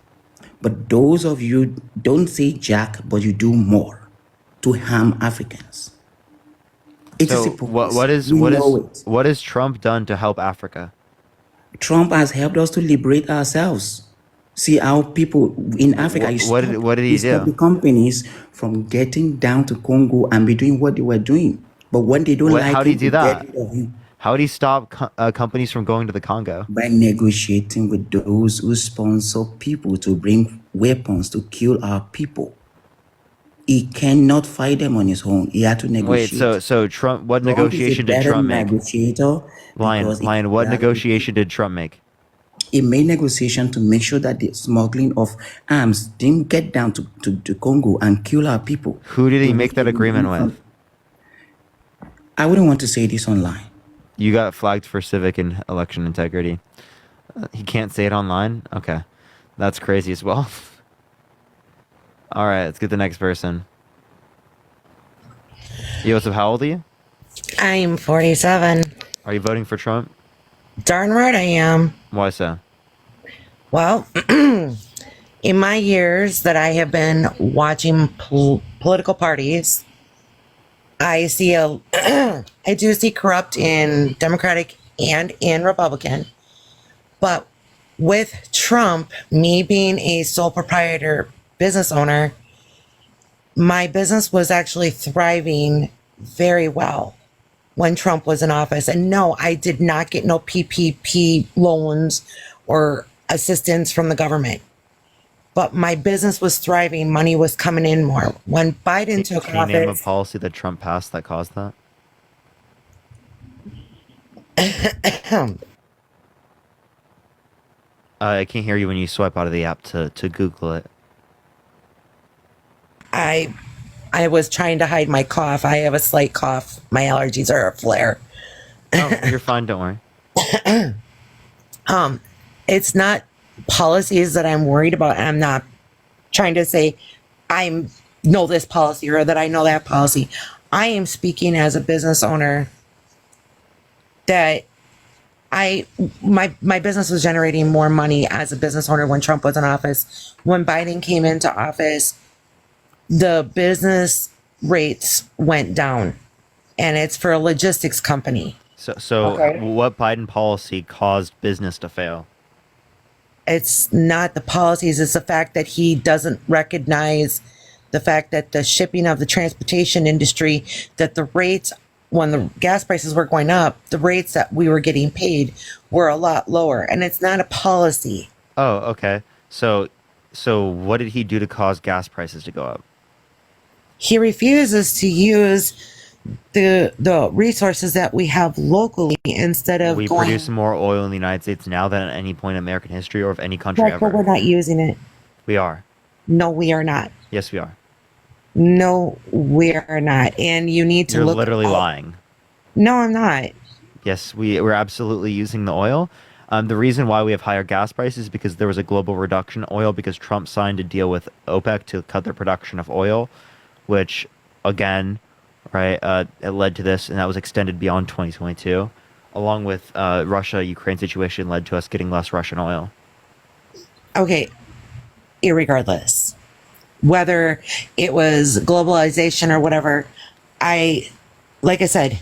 But those of you don't say jack, but you do more to harm Africans. So what has Trump done to help Africa? Trump has helped us to liberate ourselves. See how people in Africa, What did you he stop the do? companies from getting down to Congo and be doing what they were doing. But when they don't How like did he him, they do get that? rid of him How did he stop companies from going to the Congo? by negotiating with those who sponsor people to bring weapons to kill our people. He cannot fight them on his own. He had to Wait, negotiate. so Trump, what Trump is a negotiation did better Trump make? negotiator because Lion, what negotiation did Trump make? he made negotiation to make sure that the smuggling of arms didn't get down to Congo and kill our people. Who did he The way make that they would agreement bring with? from- I wouldn't want to say this online. You got flagged for civic and election integrity. He can't say it online? Okay. That's crazy as well. All right, let's get the next person. Joseph, how old are you? I'm 47. Are you voting for Trump? Darn right I am. Why so? Well, in my years that I have been watching political parties, I see I do see corrupt in Democratic and in Republican. But with Trump, me being a sole proprietor business owner, my business was actually thriving very well when Trump was in office. And no, I did not get no PPP loans or assistance from the government. But my business was thriving. Money was coming in more. When Biden took Can you name a office, policy that Trump passed that caused that? I can't hear you when you swipe out of the app to Google it. I was trying to hide my cough. I have a slight cough. My allergies are a flare. Oh, you're fine. Don't worry. It's not policies that I'm worried about. I'm not trying to say I know this policy or that I know that policy. I am speaking as a business owner that my business was generating more money as a business owner when Trump was in office. When Biden came into office, the business rates went down, and it's for a logistics company. So Okay. what Biden policy caused business to fail? It's not the policies, it's the fact that he doesn't recognize the fact that the shipping of the transportation industry, that the rates, when the gas prices were going up, the rates that we were getting paid were a lot lower. And it's not a policy. Oh, okay. So what did he do to cause gas prices to go up? He refuses to use the resources that we have locally instead of We going. produce more oil in the United States now than at any point in American history or of any country Right, but we're ever. not using it. We are. No, we are not. Yes, we are. No, we are not. And you need to You're look. literally lying. No, I'm not. Yes, we're absolutely using the oil. The reason why we have higher gas prices is because there was a global reduction in oil because Trump signed a deal with OPEC to cut their production of oil, which, again, right, it led to this, and that was extended beyond 2022. Along with Russia-Ukraine situation led to us getting less Russian oil. Okay, irregardless, whether it was globalization or whatever, like I said,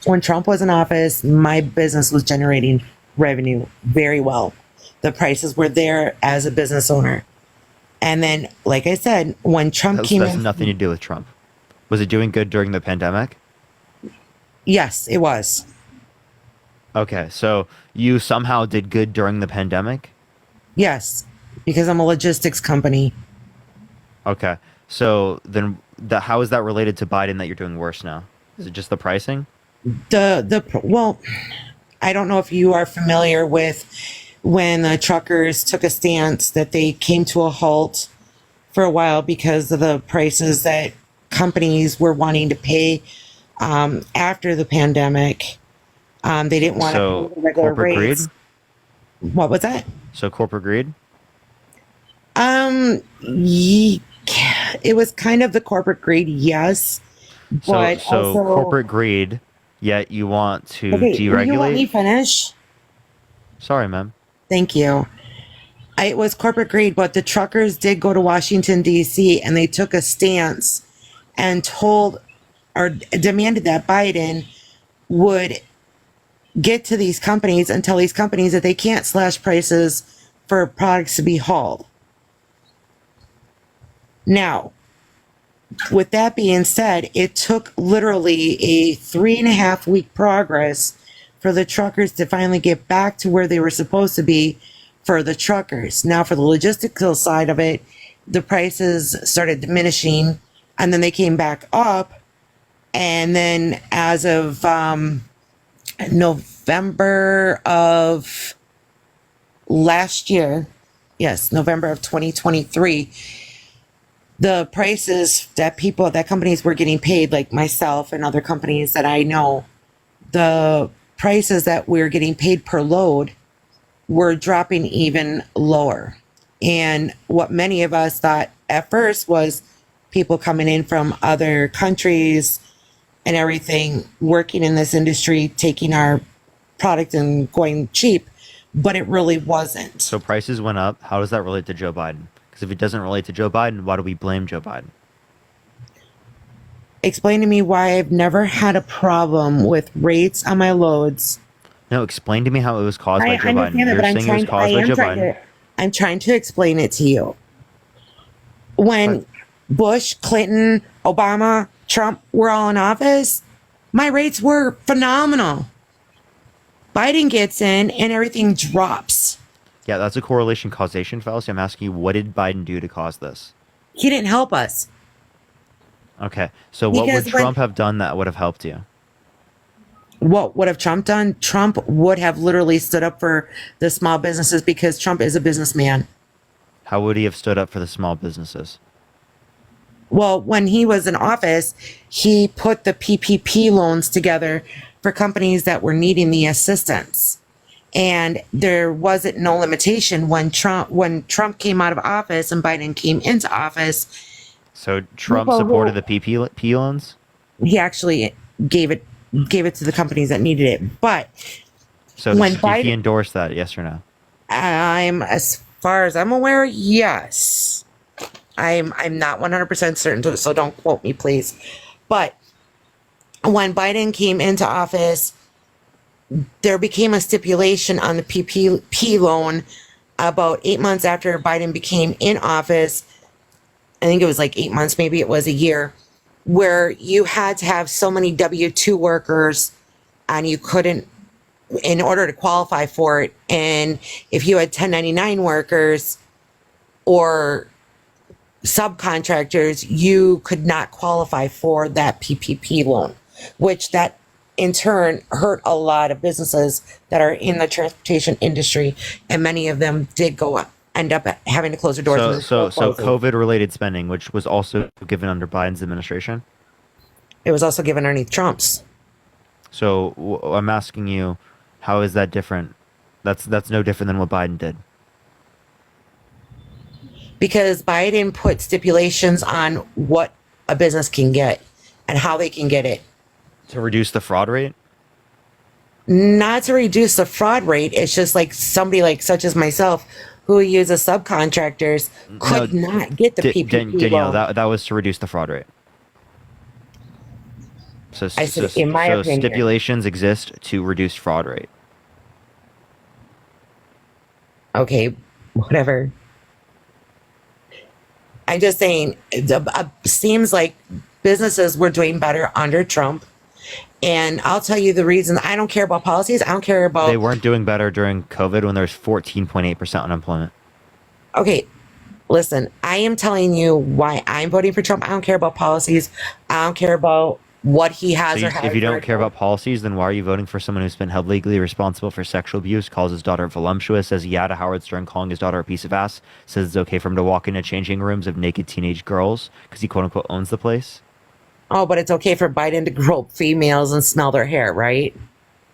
when Trump was in office, my business was generating revenue very well. The prices were there as a business owner. And then, like I said, when Trump came That's in, nothing to do with Trump. Was it doing good during the pandemic? yes, it was. Okay, so you somehow did good during the pandemic? Yes, because I'm a logistics company. Okay, so then how is that related to Biden that you're doing worse now? Is it just the pricing? Well, I don't know if you are familiar with when the truckers took a stance that they came to a halt for a while because of the prices that companies were wanting to pay after the pandemic. They didn't want to pay the regular corporate rates. greed? What was that? So corporate greed? It was kind of the corporate greed, yes. But So also, corporate greed, yet you want to okay, you want me deregulate? finish? Sorry, ma'am. Thank you. It was corporate greed, but the truckers did go to Washington, D.C., and they took a stance and told or demanded that Biden would get to these companies and tell these companies that they can't slash prices for products to be hauled. Now, with that being said, it took literally a 3.5 week progress for the truckers to finally get back to where they were supposed to be for the truckers. Now, for the logistical side of it, the prices started diminishing and then they came back up. And then as of November of last year, yes, November of 2023, the prices that companies were getting paid, like myself and other companies that I know, the prices that we're getting paid per load were dropping even lower. And what many of us thought at first was people coming in from other countries and everything, working in this industry, taking our product and going cheap, but it really wasn't. So prices went up. How does that relate to Joe Biden? Because if it doesn't relate to Joe Biden, why do we blame Joe Biden? Explain to me why I've never had a problem with rates on my loads. No, explain to me how it was caused by Joe Biden. That, You're but saying it was caused by Joe Biden. I'm trying to explain it to you. When Bush, Clinton, Obama, Trump were all in office, my rates were phenomenal. Biden gets in and everything drops. Yeah, that's a correlation causation fallacy. I'm asking you, what did Biden do to cause this? He didn't help us. Okay, so what would Trump have done that would have helped you? What would have Trump done? Trump would have literally stood up for the small businesses because Trump is a businessman. How would he have stood up for the small businesses? Well, when he was in office, he put the PPP loans together for companies that were needing the assistance. And there wasn't no limitation when Trump came out of office and Biden came into office. So Trump supported the PPP loans? He actually gave it to the companies that needed it. But so when Biden, he endorsed that, yes or no? As far as I'm aware, yes. I'm not 100% certain, so don't quote me, please. But when Biden came into office, there became a stipulation on the PPP loan about 8 months after Biden became in office. I think it was like 8 months, maybe it was a year, where you had to have so many W-2 workers and you couldn't, in order to qualify for it. And if you had 1099 workers or subcontractors, you could not qualify for that PPP loan, which that in turn hurt a lot of businesses that are in the transportation industry, and many of them did end up having to close their doors. So COVID-related spending, which was also given under Biden's administration? It was also given underneath Trump's. So I'm asking you, how is that different? That's no different than what Biden did. Because Biden put stipulations on what a business can get and how they can get it. To reduce the fraud rate? Not to reduce the fraud rate. It's just like somebody like such as myself who uses subcontractors could not get the PPP Danielle, loan. that was to reduce the fraud rate. So, in my opinion, stipulations exist to reduce fraud rate. Okay, whatever. I'm just saying, it seems like businesses were doing better under Trump. And I'll tell you the reason. I don't care about policies. I don't care about... They weren't doing better during COVID when there's 14.8% unemployment. Okay, listen, I am telling you why I'm voting for Trump. I don't care about policies. I don't care about what he has or has. If you don't care about policies, then why are you voting for someone who's been held legally responsible for sexual abuse, calls his daughter voluptuous, says yeah to Howard Stern calling his daughter a piece of ass, says it's okay for him to walk into changing rooms of naked teenage girls because he quote-unquote owns the place? Oh, but it's okay for Biden to grope females and smell their hair, right?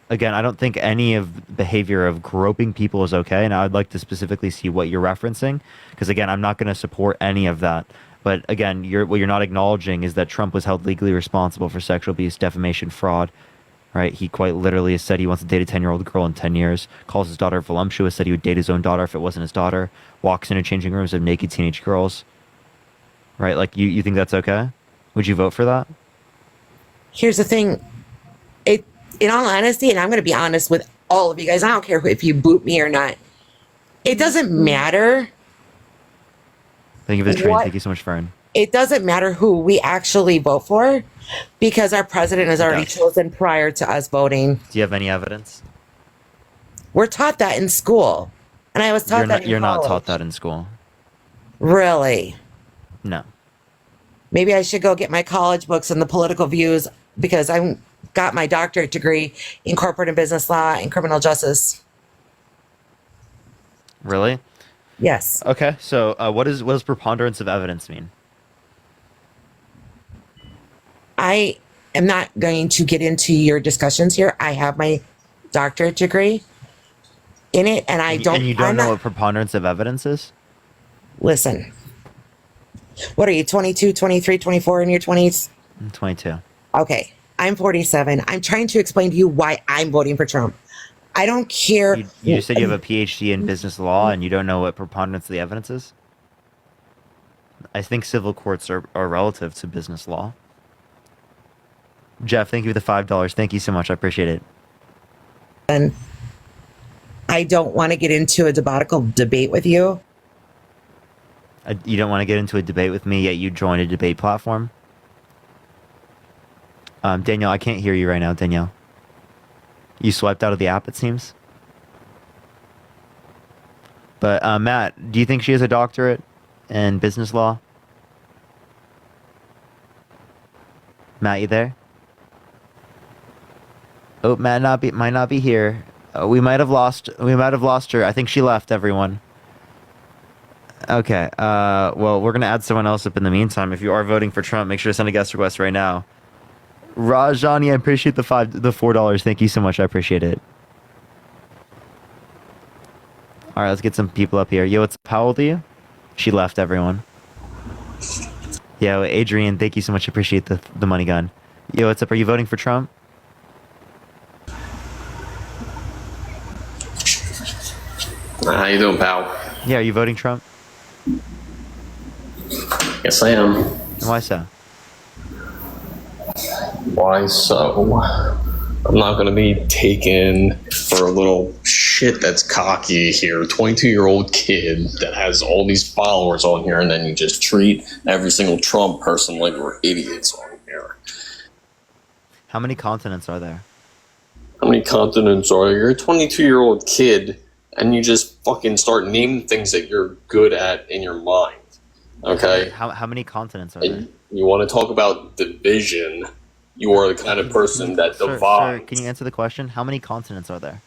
Again, I don't think any of the behavior of groping people is okay, and I'd like to specifically see what you're referencing, because again, I'm not going to support any of that. But again, what you're not acknowledging is that Trump was held legally responsible for sexual abuse, defamation, fraud, right? He quite literally has said he wants to date a 10-year-old girl in 10 years, calls his daughter voluptuous, said he would date his own daughter if it wasn't his daughter, walks into changing rooms of naked teenage girls, right? Like, you think that's okay? Would you vote for that? Here's the thing. In all honesty, and I'm going to be honest with all of you guys, I don't care if you boot me or not. It doesn't matter. Thank you for the train. What? Thank you so much, Fern. It doesn't matter who we actually vote for because our president is already chosen prior to us voting. Do you have any evidence? We're taught that in school. And I was taught that in You're not college. taught that in school. Really? No. Maybe I should go get my college books and the political views because I got my doctorate degree in corporate and business law and criminal justice. Really? Yes. Okay, so what does preponderance of evidence mean? I am not going to get into your discussions here. I have my doctorate degree in it, and I don't. And you don't know what preponderance of evidence is? Listen. What are you, 22, 23, 24 in your 20s? I'm 22. Okay. I'm 47. I'm trying to explain to you why I'm voting for Trump. I don't care. You just said you have a PhD in business law and you don't know what preponderance of the evidence is? I think civil courts are relative to business law. Jeff, thank you for the $5. Thank you so much. I appreciate it. And I don't want to get into a debacle debate with you. You don't want to get into a debate with me, yet you joined a debate platform? Danielle, I can't hear you right now, Danielle. You swiped out of the app, it seems. But Matt, do you think she has a doctorate in business law? Matt, you there? Oh, Matt might not be here. We might have lost her. I think she left, everyone. Okay. Well, we're gonna add someone else up in the meantime. If you are voting for Trump, make sure to send a guest request right now. Rajani, I appreciate the $4. Thank you so much. I appreciate it. All right, let's get some people up here. Yo, how old are you? She left, everyone. Yo, Adrian, thank you so much. I appreciate the money gun. Yo, what's up? Are you voting for Trump? How you doing, pal? Yeah, are you voting Trump? Yes, I am. Why so? Why so? I'm not going to be taken for a little shit that's cocky here. 22-year-old kid that has all these followers on here, and then you just treat every single Trump person like we're idiots on here. How many continents are there? How many continents are there? You're a 22-year-old kid, and you just fucking start naming things that you're good at in your mind. Okay? How many continents are there? You want to talk about division, you are the kind of person that divides. Sir, can you answer the question? How many continents are there?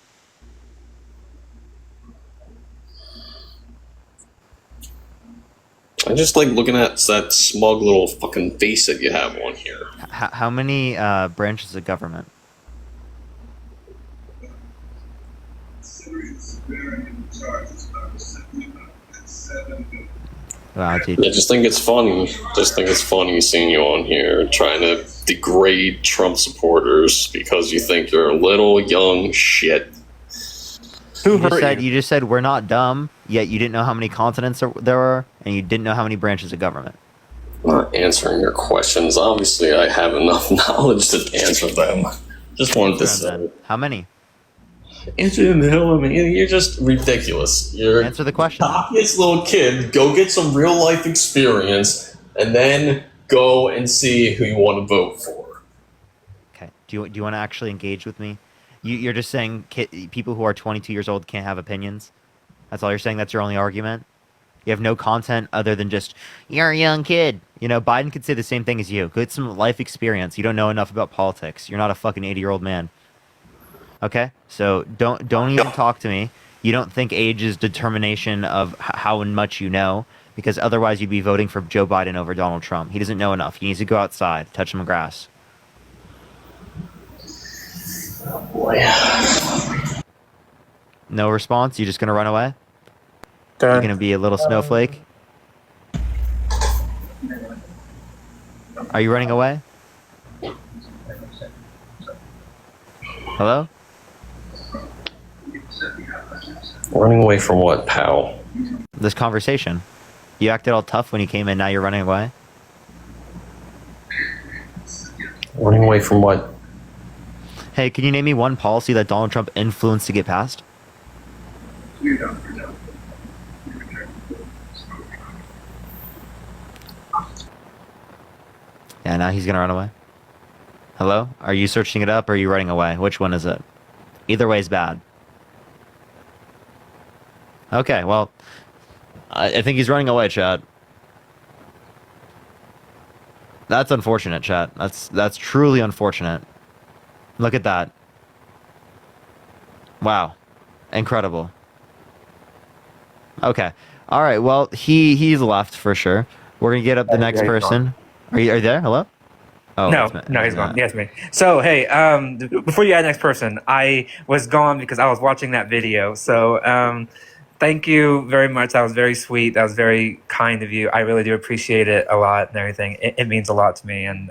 I just like looking at that smug little fucking face that you have on here. How many branches of government? Wow, dude. I just think it's funny. Just think it's funny seeing you on here trying to degrade Trump supporters because you think you're a little young shit. You just said we're not dumb, yet you didn't know how many continents there are, and you didn't know how many branches of government. I'm not answering your questions. Obviously, I have enough knowledge to answer them. Just wanted to say. How many? Answer them, hell, I mean, you're just ridiculous. You're answer the question. Cockiest little kid. Go get some real life experience, and then go and see who you want to vote for. Okay. Do you want to actually engage with me? You're just saying people who are 22 years old can't have opinions? That's all you're saying? That's your only argument? You have no content other than just, you're a young kid. You know, Biden could say the same thing as you. Get some life experience. You don't know enough about politics. You're not a fucking 80-year-old man. Okay? So don't even talk to me. You don't think age is determination of how much you know, because otherwise you'd be voting for Joe Biden over Donald Trump. He doesn't know enough. He needs to go outside, touch some grass. Oh boy. No response? You just gonna run away? You're gonna be a little snowflake? Are you running away? Hello? Running away from what, pal? This conversation. You acted all tough when you came in, now you're running away? Running away from what? Hey, can you name me one policy that Donald Trump influenced to get passed? Yeah, now he's gonna run away. Hello? Are you searching it up or are you running away? Which one is it? Either way is bad. Okay, well, I think he's running away, chat. That's unfortunate, chat. That's truly unfortunate. Look at that. Wow. Incredible. Okay. All right. Well, he's left for sure. We're gonna get up the next Yeah, he's person. Are you there? Hello? Oh, No, it's no, he's gone. Yes, me. So, hey, before you add next person, I was gone because I was watching that video. So, thank you very much. That was very sweet. That was very kind of you. I really do appreciate it a lot and everything. It means a lot to me, and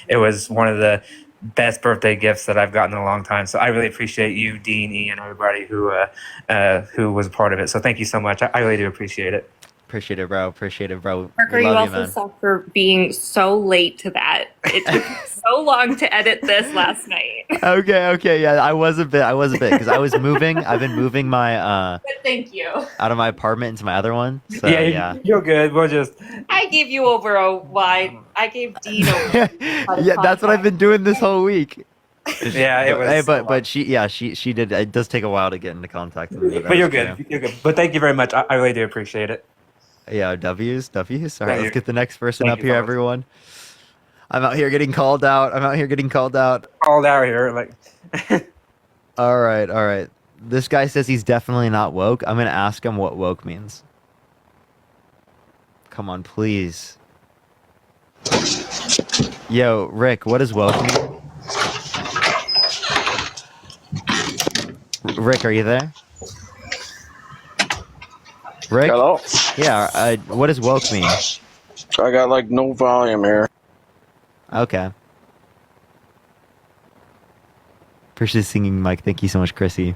it was one of the best birthday gifts that I've gotten in a long time. So, I really appreciate you, Dean, Ian, everybody who was a part of it. So, thank you so much. I really do appreciate it. Appreciate it, bro. Appreciate it, bro. Parker, We you love also suck for being so late to that. It took me so long to edit this last night. Okay, yeah. I was a bit because I was moving. I've been moving my But thank you. out of my apartment into my other one. So Yeah, yeah. You're good. We'll just. I gave you over a wide. I gave Dean over. Yeah, that's what I've been doing this whole week. Yeah, it was. Hey, but she did. It does take a while to get into contact with me. But you're good. You're good. But thank you very much. I really do appreciate it. Yeah, W's. All right, Thank let's you. get the next person Thank up you, here, fellas. everyone. I'm out here getting called out. Called out here, like. All right. This guy says he's definitely not woke. I'm gonna ask him what woke means. Come on, please. Yo, Rick, what does woke mean? Rick, are you there? Rick? Hello? Yeah, what does woke mean? I got like no volume here. Okay. Appreciate the singing, Mike. Thank you so much, Chrissy.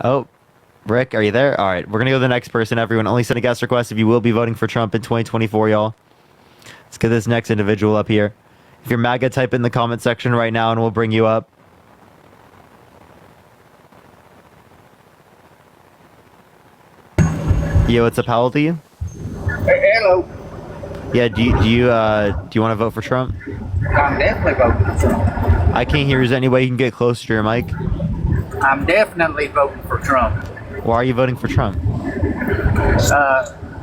Oh, Rick, are you there? All right, we're gonna go to the next person. Everyone, only send a guest request if you will be voting for Trump in 2024, y'all. Let's get this next individual up here. If you're MAGA, type in the comment section right now, and we'll bring you up. Yo, what's up? How old are you? Hey, hello. Yeah, do you want to vote for Trump? I'm definitely voting for Trump. I can't hear. Is there any way you can get closer to your mic? I'm definitely voting for Trump. Why are you voting for Trump?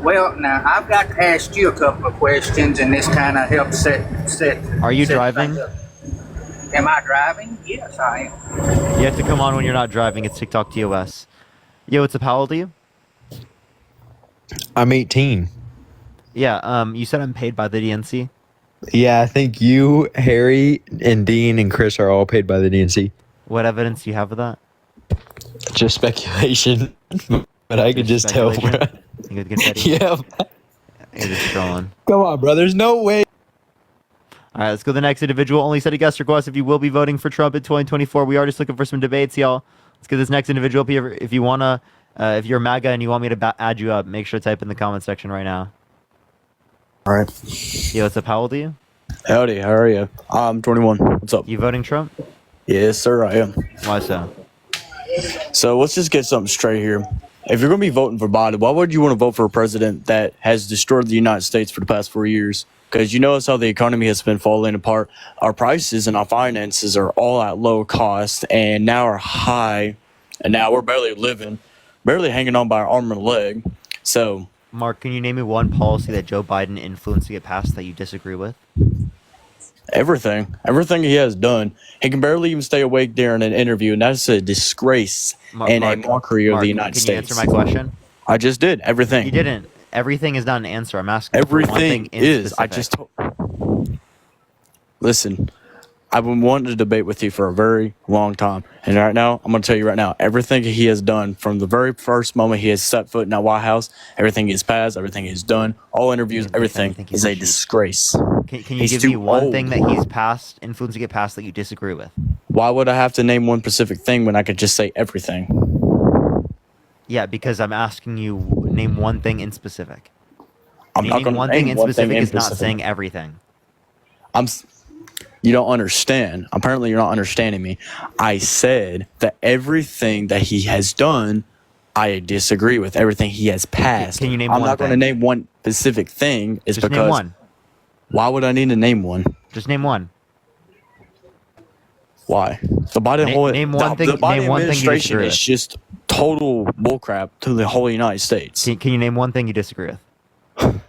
Well, now I've got to ask you a couple of questions, and this kind of helps set. Are you set driving? things up. Am I driving? Yes, I am. You have to come on when you're not driving. It's TikTok TOS. Yo, what's up? How old are you? I'm 18. Yeah, you said I'm paid by the DNC? Yeah, I think you, Harry, and Dean and Chris are all paid by the DNC. What evidence do you have of that? Just speculation. But I could just tell. Speculation? You could get petty? Yeah. You're just trolling. Come on, bro. There's no way. All right, let's go to the next individual. Only set a guest request if you will be voting for Trump in 2024. We are just looking for some debates, y'all. Let's get this next individual up here. If you want to, if you're MAGA and you want me to add you up, make sure to type in the comment section right now. All right. Yo, what's up? How old are you? Howdy. How are you? I'm 21. What's up? You voting Trump? Yes, sir. I am. Why so? So let's just get something straight here. If you're going to be voting for Biden, why would you want to vote for a president that has destroyed the United States for the past 4 years? Because you notice how the economy has been falling apart. Our prices and our finances are all at low cost and now are high. And now we're barely living, barely hanging on by our arm and leg. So, Mark, can you name me one policy that Joe Biden influenced to get passed that you disagree with? everything he has done. He can barely even stay awake during an interview, and that's a disgrace and a mockery of the United States. Can you answer my question? I just did everything. You didn't. Everything is not an answer. I'm asking. Everything is. I just listen. I've been wanting to debate with you for a very long time, and right now I'm going to tell you right now, everything he has done from the very first moment he has set foot in that White House, everything he's passed, everything he's done, all interviews, everything is a disgrace. Can you give me one thing that he's passed, influenced to get passed, that you disagree with? Why would I have to name one specific thing when I could just say everything? Yeah, because I'm asking you name one thing in specific. I'm not going to one name thing in one specific thing in is not specific. saying everything. You don't understand. Apparently, you're not understanding me. I said that everything that he has done I disagree with everything he has passed. Can you name I'm one not going to thing? name one specific thing. Is Just because name one. why would I need to name one? Just name one. Why? The Biden whole name one thing. the Biden Name one thing you administration disagree is with. just total bullcrap to the whole United States. Can you name one thing you disagree with?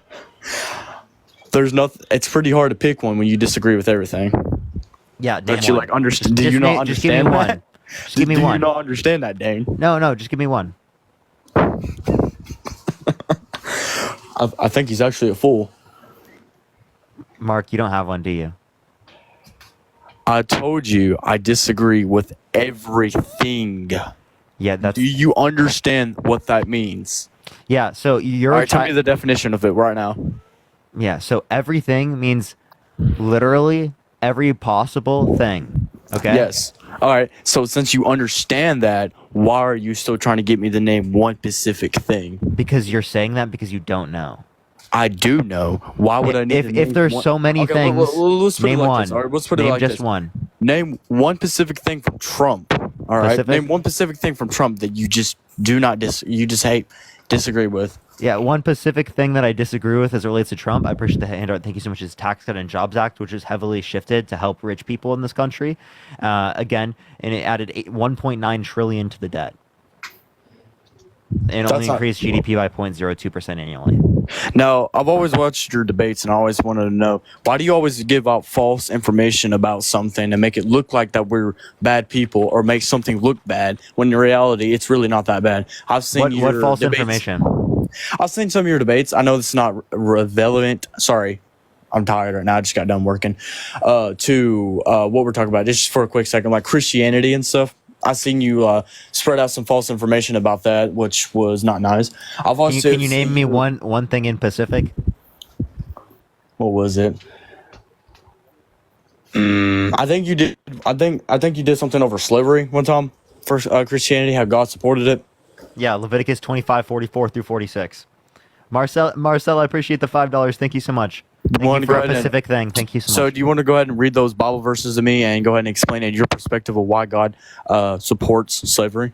There's nothing. It's pretty hard to pick one when you disagree with everything. Yeah, name Don't you one. like understand? Do you not Just give me understand one. that? Just give me Do one. you not understand that, Dane? No, just give me one. I think he's actually a fool. Mark, you don't have one, do you? I told you I disagree with everything. Yeah, that's. Do you understand what that means? Yeah, so you're. All right, tell me the definition of it right now. Yeah, so everything means literally every possible thing. Okay. Yes. All right. So since you understand that, why are you still trying to get me to name one specific thing? Because you're saying that because you don't know. I do know. Why would I need to name if there's one? so many Okay, things, let's put name it like one. this. All right, let's put it Name like just this. one. Name one specific thing from Trump. All right. Specific? Name one specific thing from Trump that you just do not disagree with. Yeah, one specific thing that I disagree with as it relates to Trump, I appreciate the handout. Thank you so much. Is Tax Cut and Jobs Act, which is heavily shifted to help rich people in this country. Again, and it added 1.9 trillion to the debt. And only increased GDP by 0.02% annually. Now, I've always watched your debates and I always wanted to know, why do you always give out false information about something and make it look like that we're bad people or make something look bad when in reality it's really not that bad? I've seen What false debates. information? I've seen some of your debates. I know this is not relevant. Sorry, I'm tired right now. I just got done working. To what we're talking about, just for a quick second, like Christianity and stuff. I've seen you spread out some false information about that, which was not nice. I've also Can you name me one thing in Pacific? What was it? I think you did. I think you did something over slavery one time for Christianity. How God supported it. Yeah, Leviticus 25:44 through 46. Marcel, I appreciate the $5. Thank you so much. Thank you for a Pacific thing. Thank you so much. So, do you want to go ahead and read those Bible verses to me and go ahead and explain it your perspective of why God supports slavery?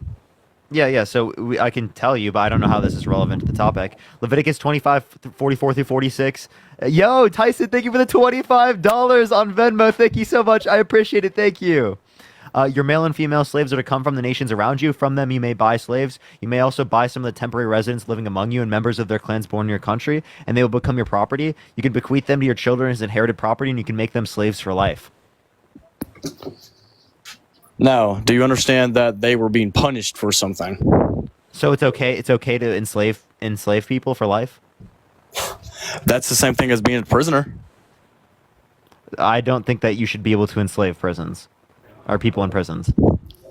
Yeah. So I can tell you, but I don't know how this is relevant to the topic. Leviticus 25:44 through 46. Yo, Tyson, thank you for the $25 on Venmo. Thank you so much. I appreciate it. Thank you. Your male and female slaves are to come from the nations around you. From them you may buy slaves. You may also buy some of the temporary residents living among you and members of their clans born in your country, and they will become your property. You can bequeath them to your children as inherited property, and you can make them slaves for life. Now, do you understand that they were being punished for something? So it's okay to enslave people for life? That's the same thing as being a prisoner. I don't think that you should be able to enslave prisons. Or people in prisons.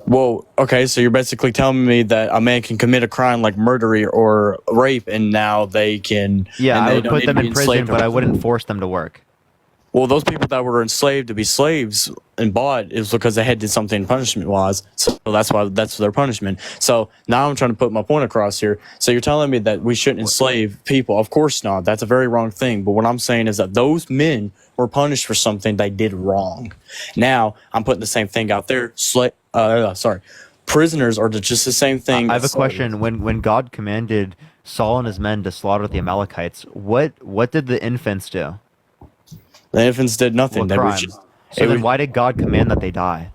Well, okay, so you're basically telling me that a man can commit a crime like murder or rape, and now they can. Yeah, and I they would don't put need them to be in prison, enslaved but I or- wouldn't force them to work. Well, those people that were enslaved to be slaves and bought is because they had did something punishment-wise. So that's their punishment. So now I'm trying to put my point across here. So you're telling me that we shouldn't enslave people? Of course not. That's a very wrong thing. But what I'm saying is that those men were punished for something they did wrong. Now I'm putting the same thing out there. Prisoners are just the same thing. I have a question. When God commanded Saul and his men to slaughter the Amalekites, what did the infants do? The infants did nothing. What They were crime? just, So then why did God command that they die?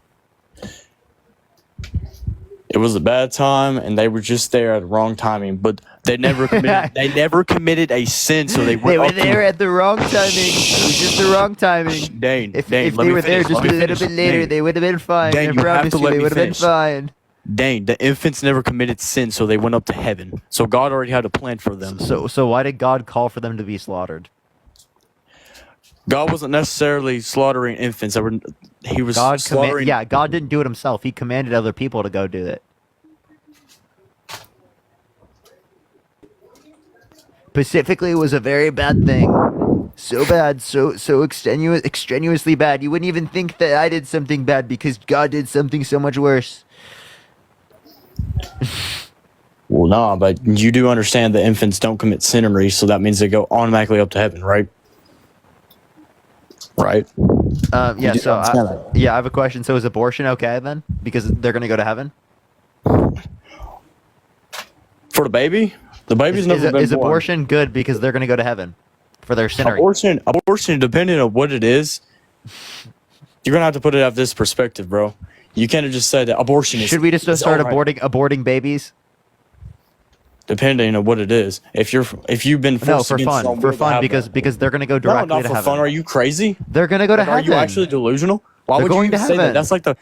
it was a bad time, and they were just there at the wrong timing. But they never committed a sin, so they They were there at the wrong timing. It was just the wrong timing. Dane, If Dane, they let me were there finish, just let a me little finish. bit later, Dane. they would have been fine. Dane, I you have promise to you, let they me would have been finish. fine. Dane, the infants never committed sin, so they went up to heaven. So God already had a plan for them. So why did God call for them to be slaughtered? God wasn't necessarily slaughtering infants. He was God slaughtering. God didn't do it himself. He commanded other people to go do it. Specifically, it was a very bad thing. So bad, so extraneously bad. You wouldn't even think that I did something bad because God did something so much worse. Well, nah, but you do understand that infants don't commit sinnery, so that means they go automatically up to heaven, right? Right. Yeah. You do So understand that. I have a question. So is abortion okay then? Because they're gonna go to heaven. For the baby's never been is born. abortion good because they're going to go to heaven for their sinnery? Abortion, depending on what it is, you're gonna have to put it out of this perspective, bro. You can't have just said that abortion is. Should we just start all right, aborting babies? depending on what it is. If you've been No, forced for against your fun, for will to fun, have because they're going to go that. No, directly not to for heaven. fun. Are you crazy? They're going to go to Like, are heaven. you actually delusional? Why They're would you going to even say that? heaven. That's like the.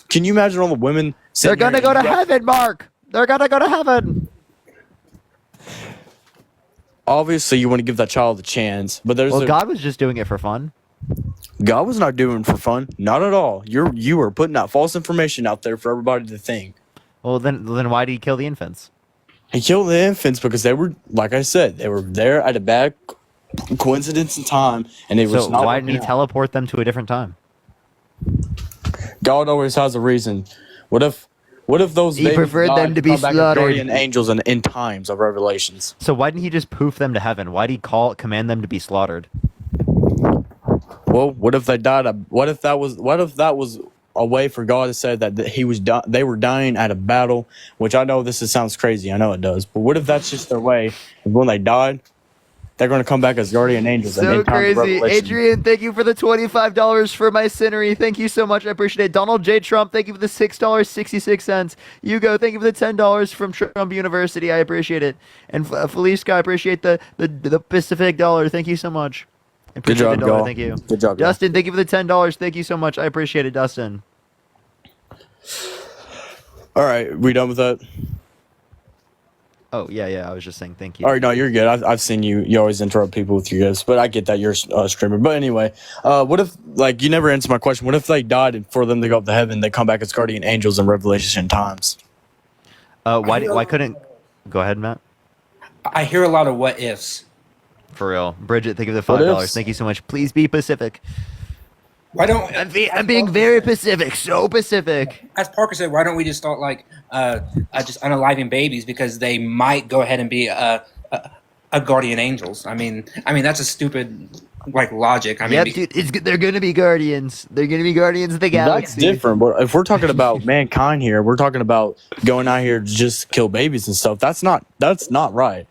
Can you imagine all the women? They're sitting going to here go to and- heaven, Mark. They're going to go to heaven. Obviously, you want to give that child a chance, but there's Well, God was just doing it for fun. God was not doing it for fun, not at all. You are putting out false information out there for everybody to think. Well, then why did he kill the infants? He killed the infants because they were, like I said, they were there at a bad coincidence in time, and it was So not. why didn't he working out. teleport them to a different time? God always has a reason. What if those He babies preferred died them to be come back as slaughtered. guardian angels in times of Revelations? So why didn't he just poof them to heaven? Why did he command them to be slaughtered? Well, what if they died? What if that was a way for God to say that they were dying at a battle? Which I know sounds crazy. I know it does. But what if that's just their way? When they died, they're going to come back as guardian angels. So in times of crazy. Revelation. Adrian, thank you for the $25 for my cinery. Thank you so much. I appreciate it. Donald J. Trump, thank you for the $6.66. Hugo, thank you for the $10 from Trump University. I appreciate it. And Felicia, I appreciate the Pacific dollar. Thank you so much. I Good appreciate job, the dollar. y'all. Thank you. Good job, y'all. Dustin, thank you for the $10. Thank you so much. I appreciate it, Dustin. All right, we done with that? Oh, yeah. I was just saying thank you. All right, no, you're good. I've seen you. You always interrupt people with your gifts, but I get that you're a streamer. But anyway, what if, like, you never answered my question. What if they died and for them to go up to heaven, they come back as guardian angels in Revelation times? Why couldn't... Go ahead, Matt. I hear a lot of what ifs. For real. Bridget, thank you for What the $5. ifs? Thank you so much. Please be Pacific. Why don't I'm being very Pacific, so Pacific. as Parker said, why don't we just start like just unaliving babies because they might go ahead and be a guardian angels? I mean that's a stupid like logic. I mean, Yep, dude, they're gonna be guardians. They're gonna be guardians of the galaxy. That's different. But if we're talking about mankind here, we're talking about going out here to just kill babies and stuff. That's not right.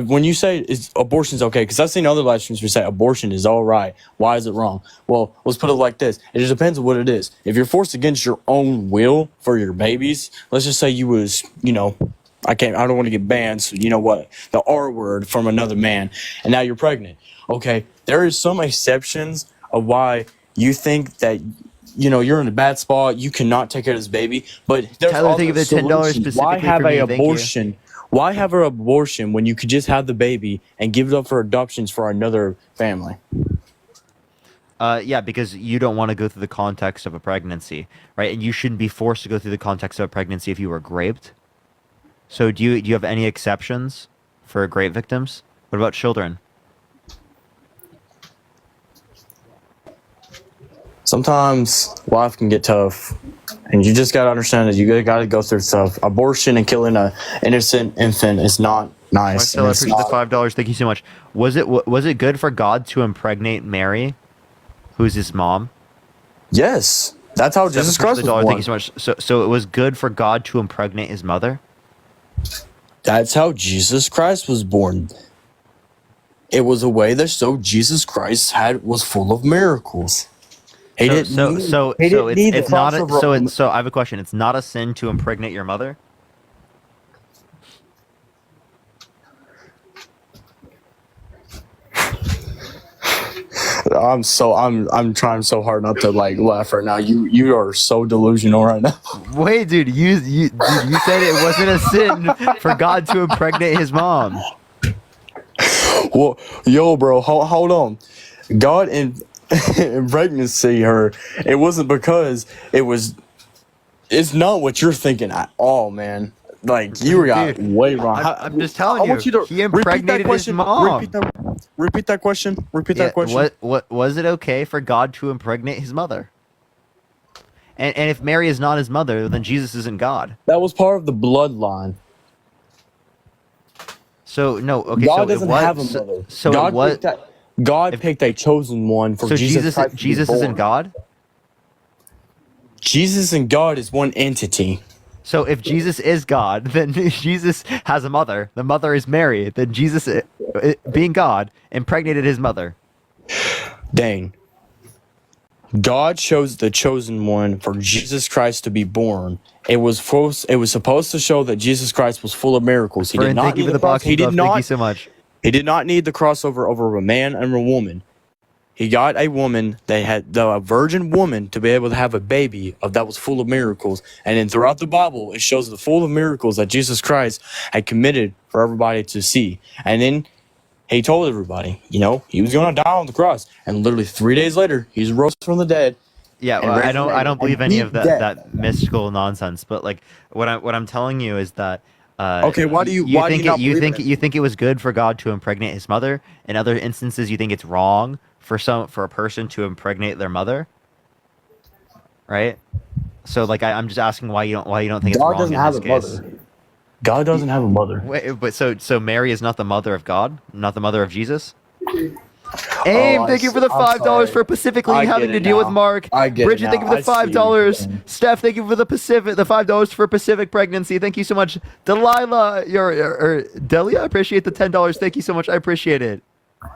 When you say abortion's okay, because I've seen other live streams who say abortion is all right. Why is it wrong? Well, let's put it like this. It just depends on what it is. If you're forced against your own will for your babies, let's just say you was, I don't want to get banned, so you know what? The R word from another man, and now you're pregnant. Okay, there is some exceptions of why you think that, you're in a bad spot, you cannot take care of this baby, but there's Tyler, thank you for the $10 solutions. Why specifically have for me, an thank you. abortion? Why have an abortion when you could just have the baby and give it up for adoptions for another family? Yeah, because you don't want to go through the context of a pregnancy, right? And you shouldn't be forced to go through the context of a pregnancy if you were raped. So do you have any exceptions for rape victims? What about children? Sometimes life can get tough, and you just got to understand that you got to go through stuff. Abortion and killing an innocent infant is not nice. Marcel, I and it's appreciate not- the $5. Thank you so much. Was it good for God to impregnate Mary, who's his mom? Yes, that's how Jesus Christ was born. Thank you so much. So it was good for God to impregnate his mother? That's how Jesus Christ was born. It was a way that so Jesus Christ was full of miracles. He didn't need the it's not cross of so I have a question. It's not a sin to impregnate your mother? I'm trying so hard not to laugh right now. You are so delusional right now. Wait, dude, you said it wasn't a sin for God to impregnate his mom. Well, yo, bro, hold on. God pregnancy her. It wasn't because it's not what you're thinking at all, man. Like, you got way wrong. I'm just telling I want you to he impregnated his mom. Repeat that question. That question. What was it okay for God to impregnate his mother? And if Mary is not his mother, then Jesus isn't God. That was part of the bloodline. So no, okay. God so doesn't have a mother. So God picked a chosen one for so Jesus. Christ to be Jesus born. isn't God. Jesus and God is one entity. So if Jesus is God, then Jesus has a mother. The mother is Mary. Then Jesus, being God, impregnated his mother. Dane. God chose the chosen one for Jesus Christ to be born. It was supposed to show that Jesus Christ was full of miracles. He did not Thank you need for the the cross. boxing glove. Thank you so much. He did not need the crossover over a man and a woman. He got a woman that had a virgin woman to be able to have a baby that was full of miracles. And then throughout the Bible, it shows the full of miracles that Jesus Christ had committed for everybody to see. And then he told everybody, he was going to die on the cross. And literally 3 days later, he's rose from the dead. Yeah, well, I don't believe any of that mystical nonsense. But like what I'm telling you is that. Okay, why do you think it was good for God to impregnate his mother? In other instances, you think it's wrong for a person to impregnate their mother, right? So like I'm just asking why you don't think it's wrong in this case. God doesn't have a mother. Wait, but so Mary is not the mother of God, not the mother of Jesus. Aim, thank you for the $5 for pacifically having to deal with Mark. Bridget, thank you for the $5. Steph, thank you for the $5 for Pacific pregnancy. Thank you so much. Delilah, Delia, I appreciate the $10. Thank you so much. I appreciate it.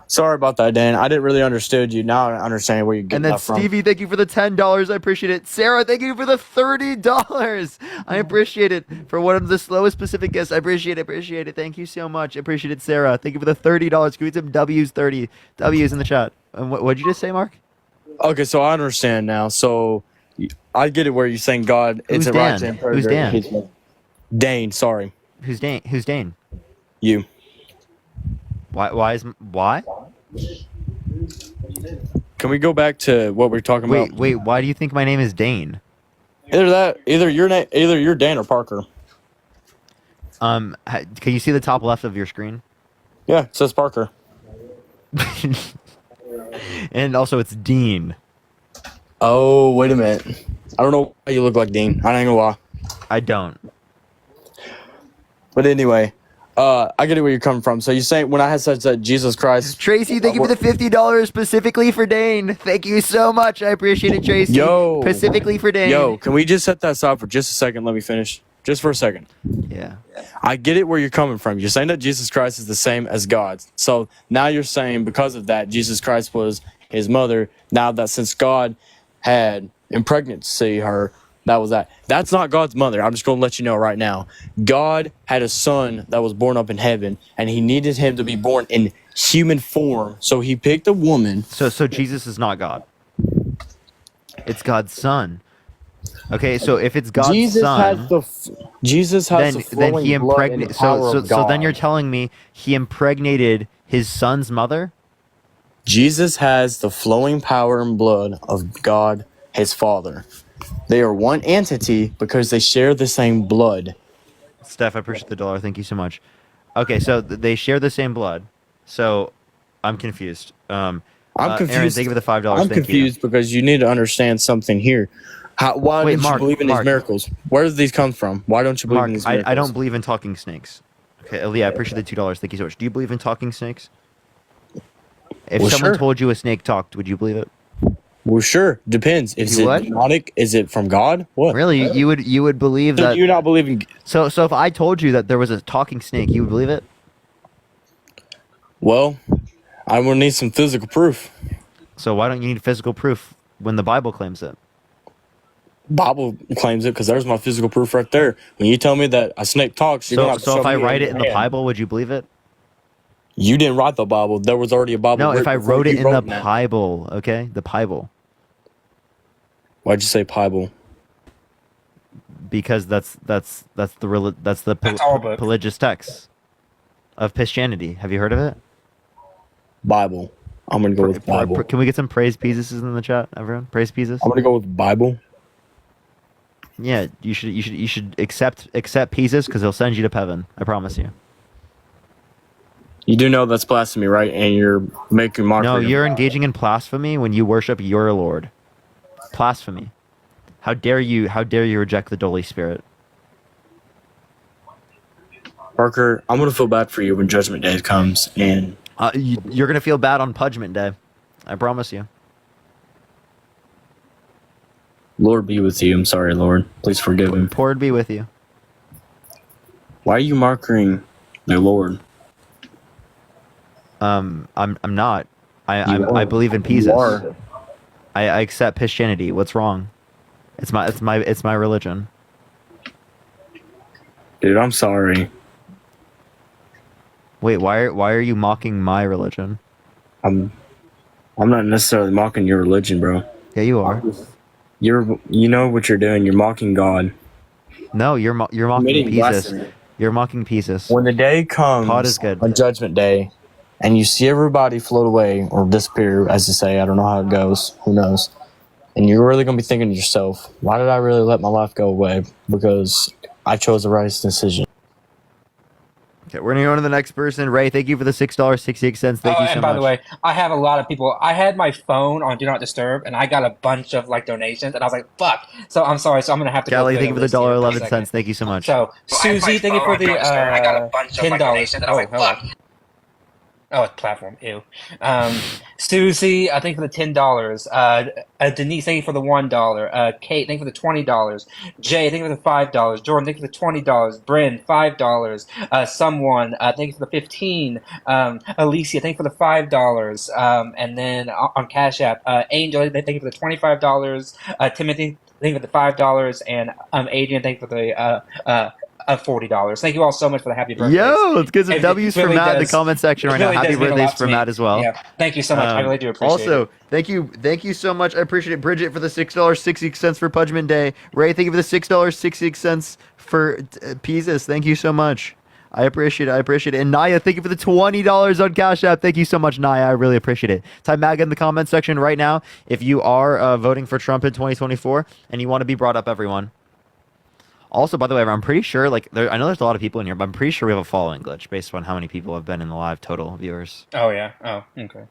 Sorry about that, Dan. I didn't really understand you. Now I understand where you're getting that from. And then Stevie, thank you for the $10. I appreciate it. Sarah, thank you for the $30. I appreciate it. For one of the slowest Pacific guests, I appreciate it. Thank you so much. I appreciate it, Sarah. Thank you for the $30. Can we get some W's, 30 W's in the chat? And what'd you just say, Mark? Okay, so I understand now. So I get it where you're saying God. Who's Dan? Who's Dan? Dane, sorry. Who's Dane? You. Why? Can we go back to what we're talking about? Wait, why do you think my name is Dane? Either you're Dan or Parker. Can you see the top left of your screen? Yeah, it says Parker. And also it's Dean. Oh, wait a minute. I don't know why you look like Dean. I ain't gonna lie. I don't. But anyway, I get it where you're coming from. So you're saying when I had said that Jesus Christ. Tracy, thank you for the $50 specifically for Dane. Thank you so much. I appreciate it, Tracy. Yo. Specifically for Dane. Yo, can we just set that aside for just a second? Let me finish. Just for a second. Yeah. I get it where you're coming from. You're saying that Jesus Christ is the same as God. So now you're saying because of that, Jesus Christ was his mother. Now that since God had impregnated her, that was that. That's not God's mother. I'm just going to let you know right now. God had a son that was born up in heaven, and he needed him to be born in human form. So he picked a woman. So Jesus is not God. It's God's son. Okay, so if it's God's son, Jesus has the then he impregnated. So then you're telling me he impregnated his son's mother? Jesus has the flowing power and blood of God, his Father. They are one entity because they share the same blood. Steph, I appreciate the $1. Thank you so much. Okay, so they share the same blood. So I'm confused. I'm confused. Aaron, thank you for the $5. I'm confused because you need to understand something here. Why don't you believe in these miracles? Where do these come from? Why don't you believe in these miracles? I don't believe in talking snakes. Okay, Aaliyah, I appreciate the $2. Thank you so much. Do you believe in talking snakes? If someone told you a snake talked, would you believe it? Well, sure. Depends. Is it demonic? Is it from God? What? Really? You would believe that? You not believe in? So if I told you that there was a talking snake, you would believe it? Well, I would need some physical proof. So why don't you need physical proof when the Bible claims it? Bible claims it because there's my physical proof right there. When you tell me that a snake talks, so if I write it in the Bible, would you believe it? You didn't write the Bible. There was already a Bible. No, if I wrote it in the Bible, okay, the Bible. Why'd you say Bible? Because that's the religious text of Christianity. Have you heard of it? Bible. I'm gonna go with Bible. Can we get some praise pieces in the chat, everyone? Praise pieces. I'm gonna go with Bible. Yeah, you should accept pieces because he'll send you to heaven. I promise you. You do know that's blasphemy, right? And you're making mockery. No, you're engaging in blasphemy when you worship your Lord. Blasphemy. How dare you reject the Holy Spirit? Parker, I'm gonna feel bad for you when Judgment Day comes, and you're gonna feel bad on Pudgment Day. I promise you. Lord be with you. I'm sorry, Lord. Please forgive him. Lord be with you. Why are you mocking my Lord? I'm not. I You I are. believe in You Pisus. are. I accept Christianity. What's wrong? It's my religion. Dude, I'm sorry. Wait, why are you mocking my religion? I'm not necessarily mocking your religion, bro. Yeah, you are. You know what you're doing. You're mocking God. No, you're mocking Committing Pisus. blasphemy. You're mocking Pisus. When the day Pod comes is good. on Judgment Day, and you see everybody float away or disappear, as they say, I don't know how it goes. Who knows? And you're really gonna be thinking to yourself, why did I really let my life go away? Because I chose the right decision. Okay, we're gonna go on to the next person. Ray, thank you for the $6.68. Thank Oh, you so and by much. the way, I have a lot of people. I had my phone on Do Not Disturb, and I got a bunch of like donations, and I was like, "Fuck!" So I'm sorry. So I'm gonna have to Callie, go thank through you the for the list here for a $1.11. second. Thank you so much. So Susie, thank you for the $10. Oh, hello. Oh, it's platform. Ew. Susie, thank you for the $10. Denise, thank you for the $1. Kate, thank you for the $20. Jay, thank you for the $5. Jordan, thank you for the $20. Bryn, $5. Someone, thank you for the 15. Alicia, thank you for the $5. And then on Cash App, Angel, thank you for the $25. Timothy, thank you for the $5. And Adrian, thank you for the $40. Thank you all so much for the happy birthdays. Yo, let's get some It W's for really Matt in the does- comment section it right now. really Happy does mean a birthdays lot to for me. Matt as well. Yeah, thank you so much. I really do appreciate also, it. thank you so much. I appreciate it. Bridget for the $6.60 for Pudgman Day. Ray, thank you for the $6.66 for Pisus. Thank you so much. I appreciate it. And Naya, thank you for the $20 on Cash App. Thank you so much, Naya. I really appreciate it. Type MAGA in the comment section right now if you are voting for Trump in 2024 and you want to be brought up, everyone. Also, by the way, I'm pretty sure, I know there's a lot of people in here, but I'm pretty sure we have a following glitch based on how many people have been in the live total viewers. Oh yeah. Oh, okay.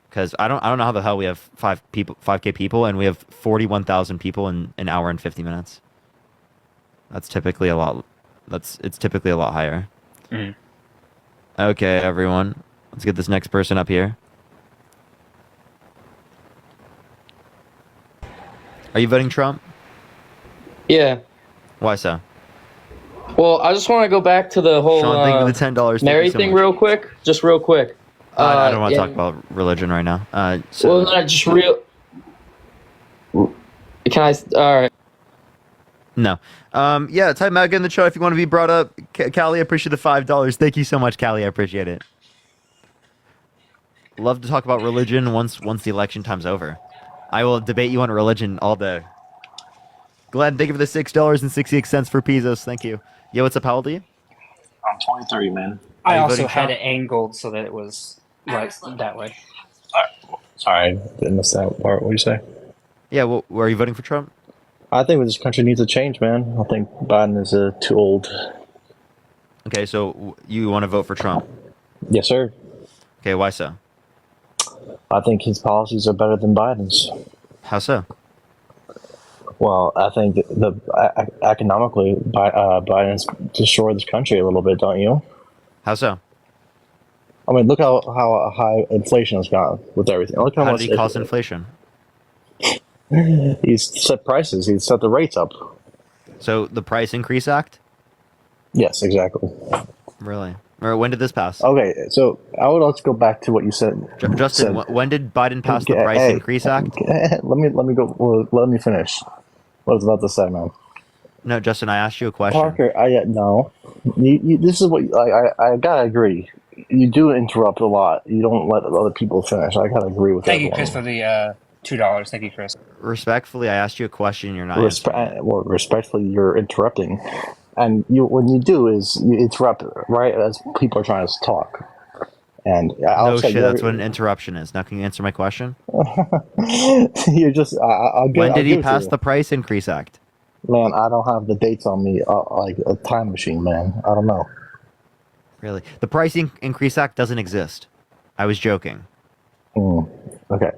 Because I don't know how the hell we have 5K people, and we have 41,000 people in an hour and 50 minutes. That's typically a lot. It's typically a lot higher. Mhm. Okay, everyone, let's get this next person up here. Are you voting Trump? Yeah. Why so? Well, I just want to go back to the whole Sean, thank you for the $10. Mary Thank you so thing much. real quick. Just real quick. I don't want to yeah. talk about religion right now. Well, not just real. Can I? All right. No. Yeah, type MAGA in the chat if you want to be brought up. Callie, I appreciate the $5. Thank you so much, Callie. I appreciate it. Love to talk about religion once the election time's over. I will debate you on religion all day. Glenn, thank you for the $6.68 for Pisos. Thank you. Yo, what's up? How old are you? I'm 23, man. I Are you also voting had Trump? it angled so that it was like that way. Sorry, didn't miss that part. What do you say? Yeah, well, are you voting for Trump? I think this country needs a change, man. I think Biden is too old. Okay, so you want to vote for Trump? Yes, sir. Okay, why so? I think his policies are better than Biden's. How so? Well, I think economically, Biden's destroyed this country a little bit, don't you? How so? I mean, look how high inflation has gone with everything. Look how How much did he cause inflation? He's set prices. He's set the rates up. So the Price Increase Act? Yes, exactly. Really? Or when did this pass? Okay, so I would like to go back to what you said. Justin, when did Biden pass the Price Increase Act? Let me go. Well, let me finish. What I was about to say, man. No, Justin, I asked you a question. Parker, no. This is what I gotta agree. You do interrupt a lot. You don't let other people finish. I gotta agree with Thank you, everyone. Chris, for the $2. Thank you, Chris. Respectfully, I asked you a question. You're not answering it. Well, respectfully, you're interrupting, and when you do is you interrupt right as people are trying to talk. And No shit, that's what an interruption is. Now, can you answer my question? You're just. When did he pass the Price Increase Act? Man, I don't have the dates on me like a time machine, man. I don't know. Really? The Price Increase Act doesn't exist. I was joking. Okay.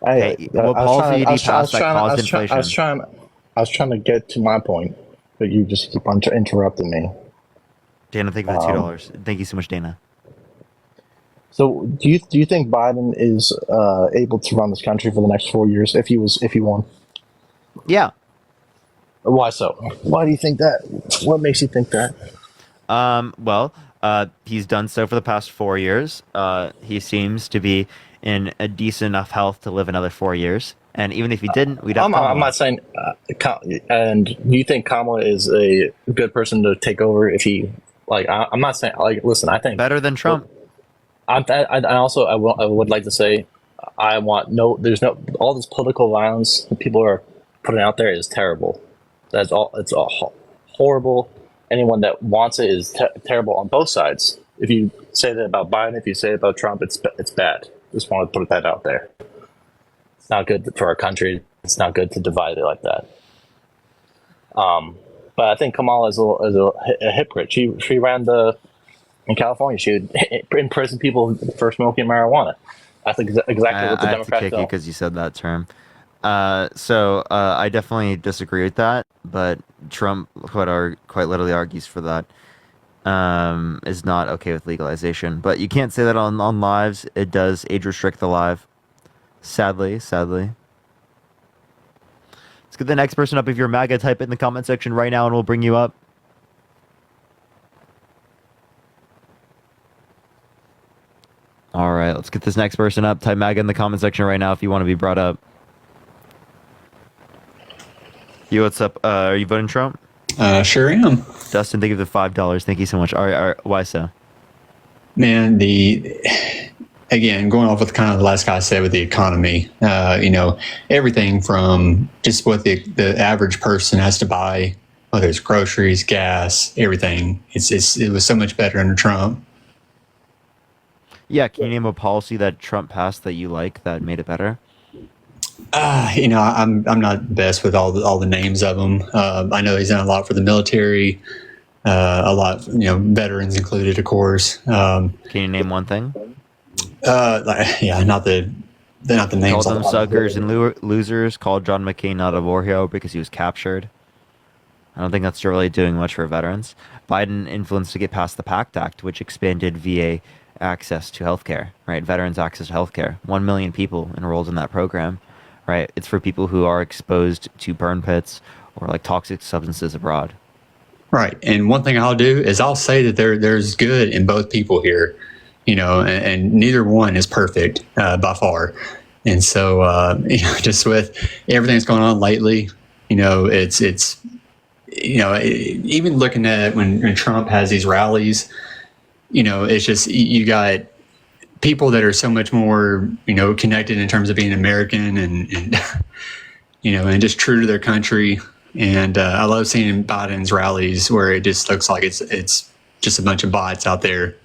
What policy did he pass that caused inflation? I was trying to get to my point, but you just keep on interrupting me. Dana, thank you for the $2. Thank you so much, Dana. So, do you think Biden is able to run this country for the next 4 years if he won? Yeah. Why so? Why do you think that? What makes you think that? Well, he's done so for the past 4 years. He seems to be in a decent enough health to live another 4 years. And even if he didn't, we'd have Kamala. I'm not saying, and you think Kamala is a good person to take over if he, like, I'm not saying, like, listen, I think better than Trump. I would like to say, there's no, all this political violence that people are putting out there is terrible. It's all horrible. Anyone that wants it is terrible on both sides. If you say that about Biden, if you say it about Trump, it's bad. Just want to put that out there. It's not good for our country. It's not good to divide it like that. But I think Kamala is a hypocrite. She ran in California. She would imprison people for smoking marijuana. That's exactly what the I have to Democrats kick do. you because you said that term. So I definitely disagree with that, but Trump quite literally argues for that. Is not okay with legalization, but you can't say that on lives. It does age restrict the live. Sadly. Let's get the next person up. If you're MAGA, type it in the comment section right now and we'll bring you up. All right, let's get this next person up. Type MAGA in the comment section right now if you want to be brought up. Yo, what's up? Are you voting Trump? Sure am. Dustin, thank you for the $5. Thank you so much. All right, why so? Man, again, going off with kind of the last guy said with the economy, everything from just what the average person has to buy, whether it's groceries, gas, everything. It was so much better under Trump. Yeah, can you name a policy that Trump passed that you like that made it better? I'm not best with all the names of them. I know he's done a lot for the military, a lot, veterans included, of course. Can you name one thing? Not the names. Called them suckers and losers. Called John McCain not a war hero because he was captured. I don't think that's really doing much for veterans. Biden influenced to get past the PACT Act, which expanded VA access to healthcare. Right, veterans access to healthcare. 1 million people enrolled in that program. Right, it's for people who are exposed to burn pits or like toxic substances abroad. Right, and one thing I'll do is I'll say that there's good in both people here, and neither one is perfect by far. And so, just with everything that's going on lately, it's even looking at when Trump has these rallies, it's just you got people that are so much more, connected in terms of being American and and just true to their country. And I love seeing Biden's rallies where it just looks like it's just a bunch of bots out there.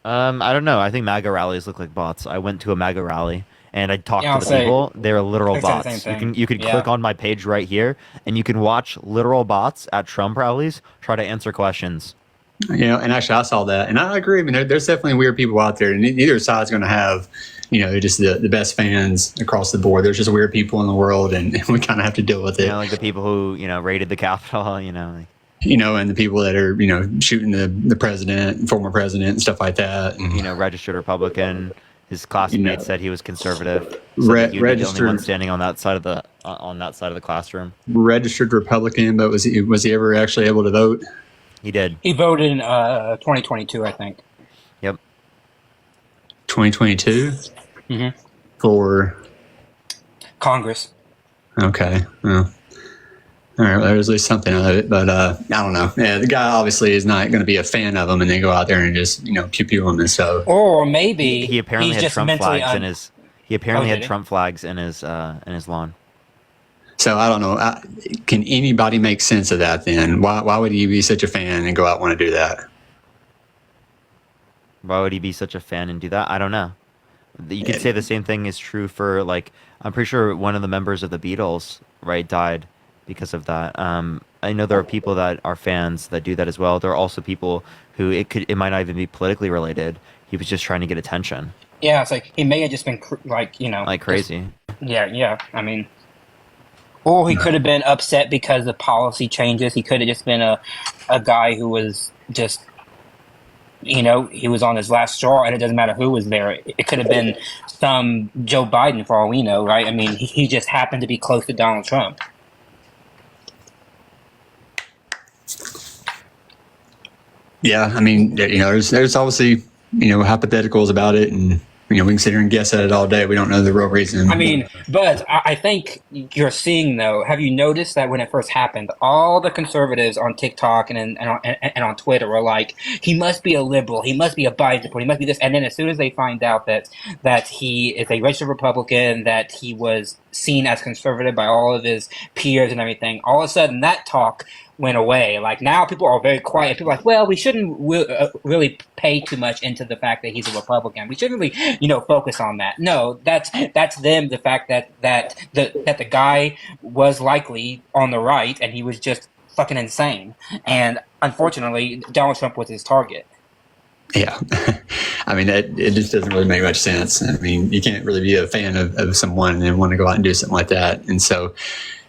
I don't know. I think MAGA rallies look like bots. I went to a MAGA rally and I talked to the people. They were literal bots. You could click on my page right here and you can watch literal bots at Trump rallies try to answer questions. And actually I saw that, and I agree. I mean, there's definitely weird people out there, and neither side's going to have, just the best fans across the board. There's just weird people in the world, and we kind of have to deal with it. Like the people who, raided the Capitol, and the people that are, shooting the president, former president, and stuff like that. And, registered Republican. His classmates said he was conservative. So he was the only one standing on that side of the classroom. Registered Republican, but was he ever actually able to vote? He did. He voted in 2022, I think. Yep. 2022? Mm-hmm. For? Congress. Okay. Well, all right. Well, there's at least something of it, but I don't know. Yeah, the guy obviously is not going to be a fan of him, and then go out there and just pew him and stuff. Or maybe he apparently he's had just Trump mentally flags in his. He apparently had Trump flags in his lawn. So I don't know. Can anybody make sense of that then? Why would he be such a fan and go out and want to do that? Why would he be such a fan and do that? I don't know. You could say the same thing is true for, I'm pretty sure one of the members of the Beatles, right, died because of that. I know there are people that are fans that do that as well. There are also people who it might not even be politically related. He was just trying to get attention. Yeah, it's like he may have just been like crazy. Yeah. I mean. Or he could have been upset because of policy changes. He could have just been a guy who was just, he was on his last straw, and it doesn't matter who was there. It could have been some Joe Biden for all we know, right? I mean, he just happened to be close to Donald Trump. Yeah, I mean, there's obviously, hypotheticals about it, and, we can sit here and guess at it all day. We don't know the real reason. I mean, but I think you're seeing, though, have you noticed that when it first happened, all the conservatives on TikTok and on Twitter were like, he must be a liberal, he must be a Biden supporter, he must be this. And then as soon as they find out that he is a registered Republican, that he was seen as conservative by all of his peers and everything, all of a sudden that talk went away. Like, now people are very quiet. People are like, well, we shouldn't really pay too much into the fact that he's a Republican. We shouldn't really, focus on that. No, that's them. The fact that the guy was likely on the right and he was just fucking insane. And unfortunately, Donald Trump was his target. Yeah. I mean, it just doesn't really make much sense. I mean, you can't really be a fan of someone and then want to go out and do something like that. And so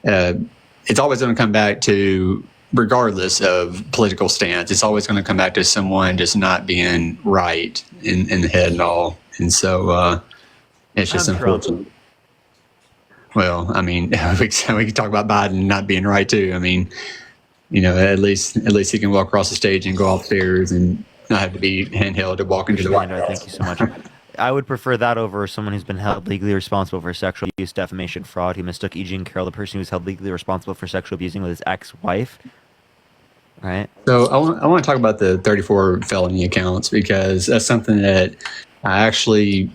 it's always going to come back to, regardless of political stance, it's always going to come back to someone just not being right in the head and all. And so it's just unfortunate. Well, I mean, we can talk about Biden not being right too. I mean, at least he can walk across the stage and go upstairs and not have to be handheld to walk into the White House. Thank you so much. I would prefer that over someone who's been held legally responsible for sexual abuse, defamation, fraud. He mistook E. Jean Carroll, the person who was held legally responsible for sexual abusing with his ex-wife. Right. So I want to talk about the 34 felony accounts, because that's something that I actually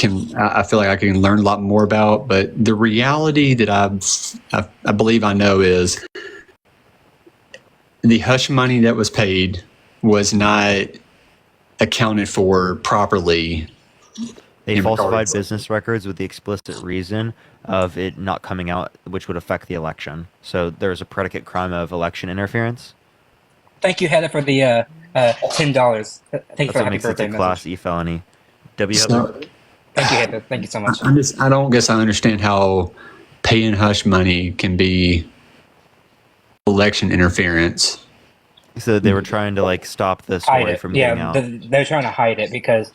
I feel like I can learn a lot more about. But the reality that I believe I know is the hush money that was paid was not accounted for properly. They falsified business records with the explicit reason of it not coming out, which would affect the election. So there's a predicate crime of election interference. Thank you, Heather, for the $10. Thank you for the happy birthday message. Class E felony. Thank you, Heather. Thank you so much. I don't guess I understand how paying hush money can be election interference. So they were trying to stop the story from getting out. They're trying to hide it because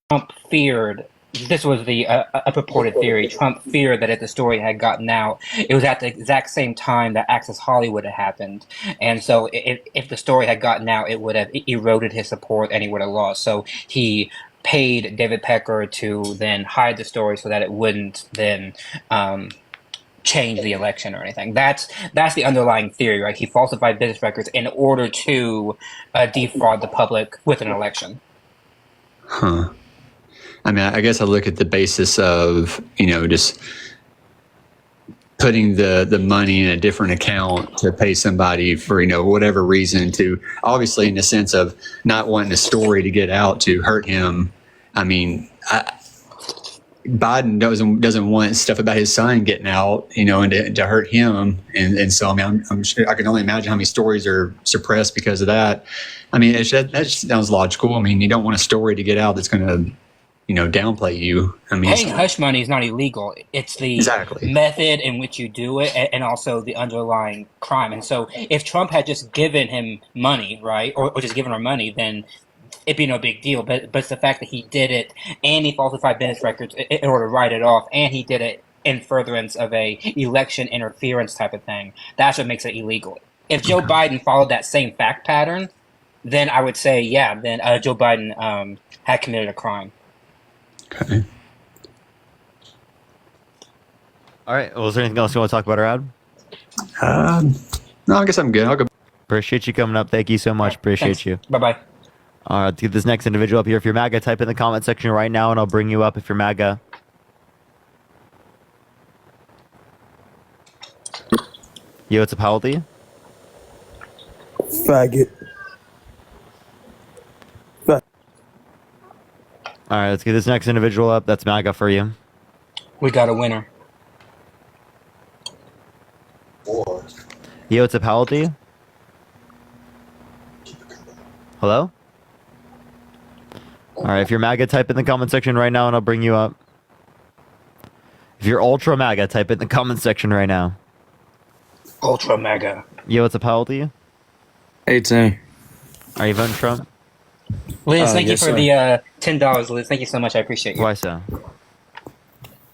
Trump feared. This was a purported theory. Trump feared that if the story had gotten out, it was at the exact same time that Access Hollywood had happened. And so if the story had gotten out, it would have eroded his support and he would have lost. So he paid David Pecker to then hide the story so that it wouldn't then change the election or anything. That's the underlying theory, right? He falsified business records in order to defraud the public with an election. Huh. I mean, I guess I look at the basis of, just putting the money in a different account to pay somebody for, whatever reason, to obviously in the sense of not wanting the story to get out to hurt him. I mean, Biden doesn't want stuff about his son getting out, and to hurt him. And so, I mean, I'm sure I can only imagine how many stories are suppressed because of that. I mean, that just sounds logical. I mean, you don't want a story to get out that's going to, downplay you. I mean, paying hush money is not illegal. It's the method in which you do it, and also the underlying crime. And so, if Trump had just given him money, right, or just given her money, then it'd be no big deal. But it's the fact that he did it, and he falsified business records in order to write it off, and he did it in furtherance of a election interference type of thing. That's what makes it illegal. If Joe Biden followed that same fact pattern, then I would say, then Joe Biden had committed a crime. Okay. All right. Well, is there anything else you want to talk about, Rad? No, I guess I'm good. I'll go. Appreciate you coming up. Thank you so much. Appreciate you. Bye-bye. All right, let's get this next individual up here. If you're MAGA, type in the comment section right now, and I'll bring you up if you're MAGA. Yo, what's up? How old are you? Faggot. All right, let's get this next individual up. That's MAGA for you. We got a winner. Yo, what's up? How old are you? Hello? All right, if you're MAGA, type in the comment section right now, and I'll bring you up. If you're ultra MAGA, type in the comment section right now. Ultra MAGA. Yo, what's up? How old are you? 18. Are you voting Trump? Liz, thank you for the $10, Liz. Thank you so much. I appreciate you. Why so?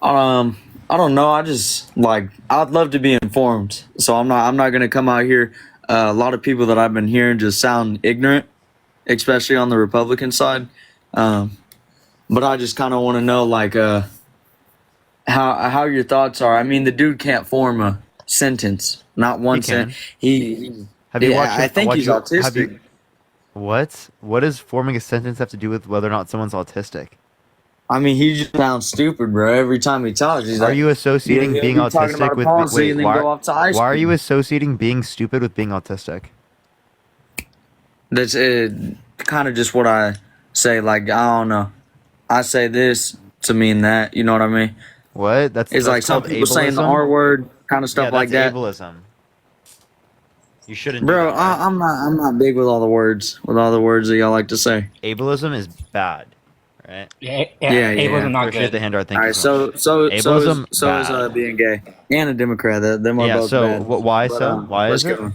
I don't know. I just I'd love to be informed. So I'm not gonna come out here. A lot of people that I've been hearing just sound ignorant. especially on the Republican side. But I just kind of want to know, like, how your thoughts are. I mean, the dude can't form a sentence, not one He can. sentence. He Have you watched? I think he's autistic. Have you, what? What does forming a sentence have to do with whether or not someone's autistic? I mean, he just sounds stupid, bro. Every time he talks, he's Are like, you associating he'll being be talking autistic about a with policy wait? and then Why, go off to ice why are cream. you associating being stupid with being autistic? That's kind of just what I say. Like, I don't know. I say this to mean that. You know what I mean? What? It's like some people saying the R word, kind of stuff like that. Ableism. You shouldn't. Bro, I'm not big with all the words. With all the words that y'all like to say. Ableism is bad, right? Yeah. Ableism not Appreciate good. the handout. Thank All you right, so much. so Ableism is being gay and a Democrat. Them are Yeah. both So bad. why But, so? Why let's is it? go.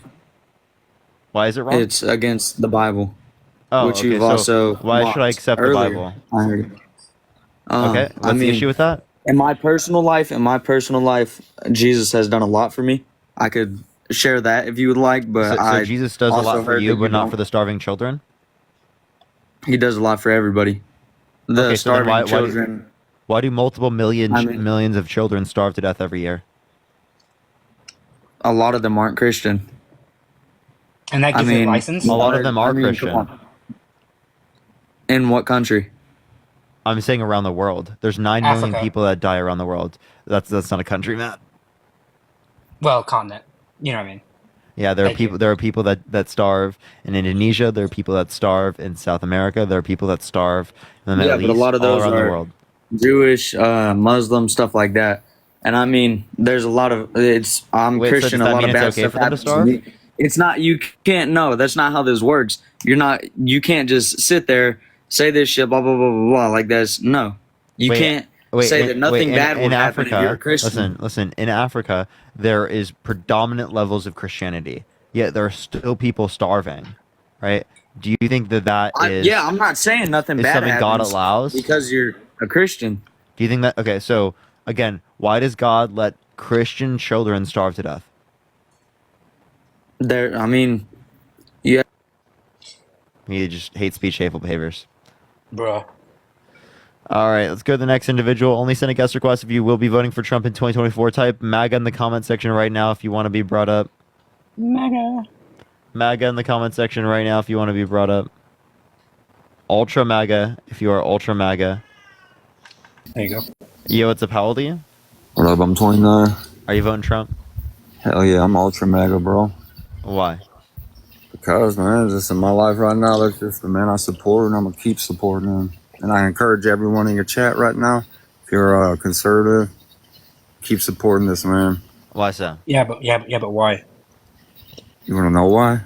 Why is it wrong? It's against the Bible, Oh, which okay. you've So also why should I mocked accept the earlier. Bible? I heard. Okay. I What's the mean, issue with that? in my personal life, Jesus has done a lot for me. I could share that if you would like, but So Jesus does a also lot for heard you, that but not don't. for the starving children. He does a lot for everybody. The Okay, so then starving children. why do multiple I mean- millions of children starve to death every year? A lot of them aren't Christian. And that I gives it mean, license. A lot of them are come Christian. on. In what country? I'm saying around the world. There's 9 million Africa. people that die around the world. That's not a country, Matt. Well, continent. You know what I mean? Yeah, there are Thank you. people. There are people that starve in Indonesia. There are people that starve in South America. There are people that starve in the Middle Yeah, but a East. lot of all those around the are world. Jewish, Muslim, stuff like that. And I mean, there's a lot of I'm Wait, so Christian. does A that lot mean of it's bad okay stuff for them to happens to starve? me. It's not. You can't. No, that's not how this works. You can't just sit there, say this shit, blah blah blah blah blah. Like that's no. You can't say that nothing bad will happen if you're a Christian. Listen. In Africa, there is predominant levels of Christianity. Yet there are still people starving, right? Do you think that is? Yeah, I'm not saying nothing is bad something God happens allows? because you're a Christian. Do you think that? Okay, so again, why does God let Christian children starve to death? I mean, yeah. He just hate speech, hateful behaviors. Bruh. All right, let's go to the next individual. Only send a guest request if you will be voting for Trump in 2024. Type MAGA in the comment section right now if you want to be brought up. MAGA in the comment section right now if you want to be brought up. Ultra MAGA if you are Ultra MAGA. There you go. Yo, what's up? How old are you? What up? I'm 29. Are you voting Trump? Hell yeah, I'm ultra mega, bro. Why? Because, man, just in my life right now, that's just the man I support, and I'm going to keep supporting him. And I encourage everyone in your chat right now, if you're a conservative, keep supporting this man. Why so? Yeah, but why? You want to know why?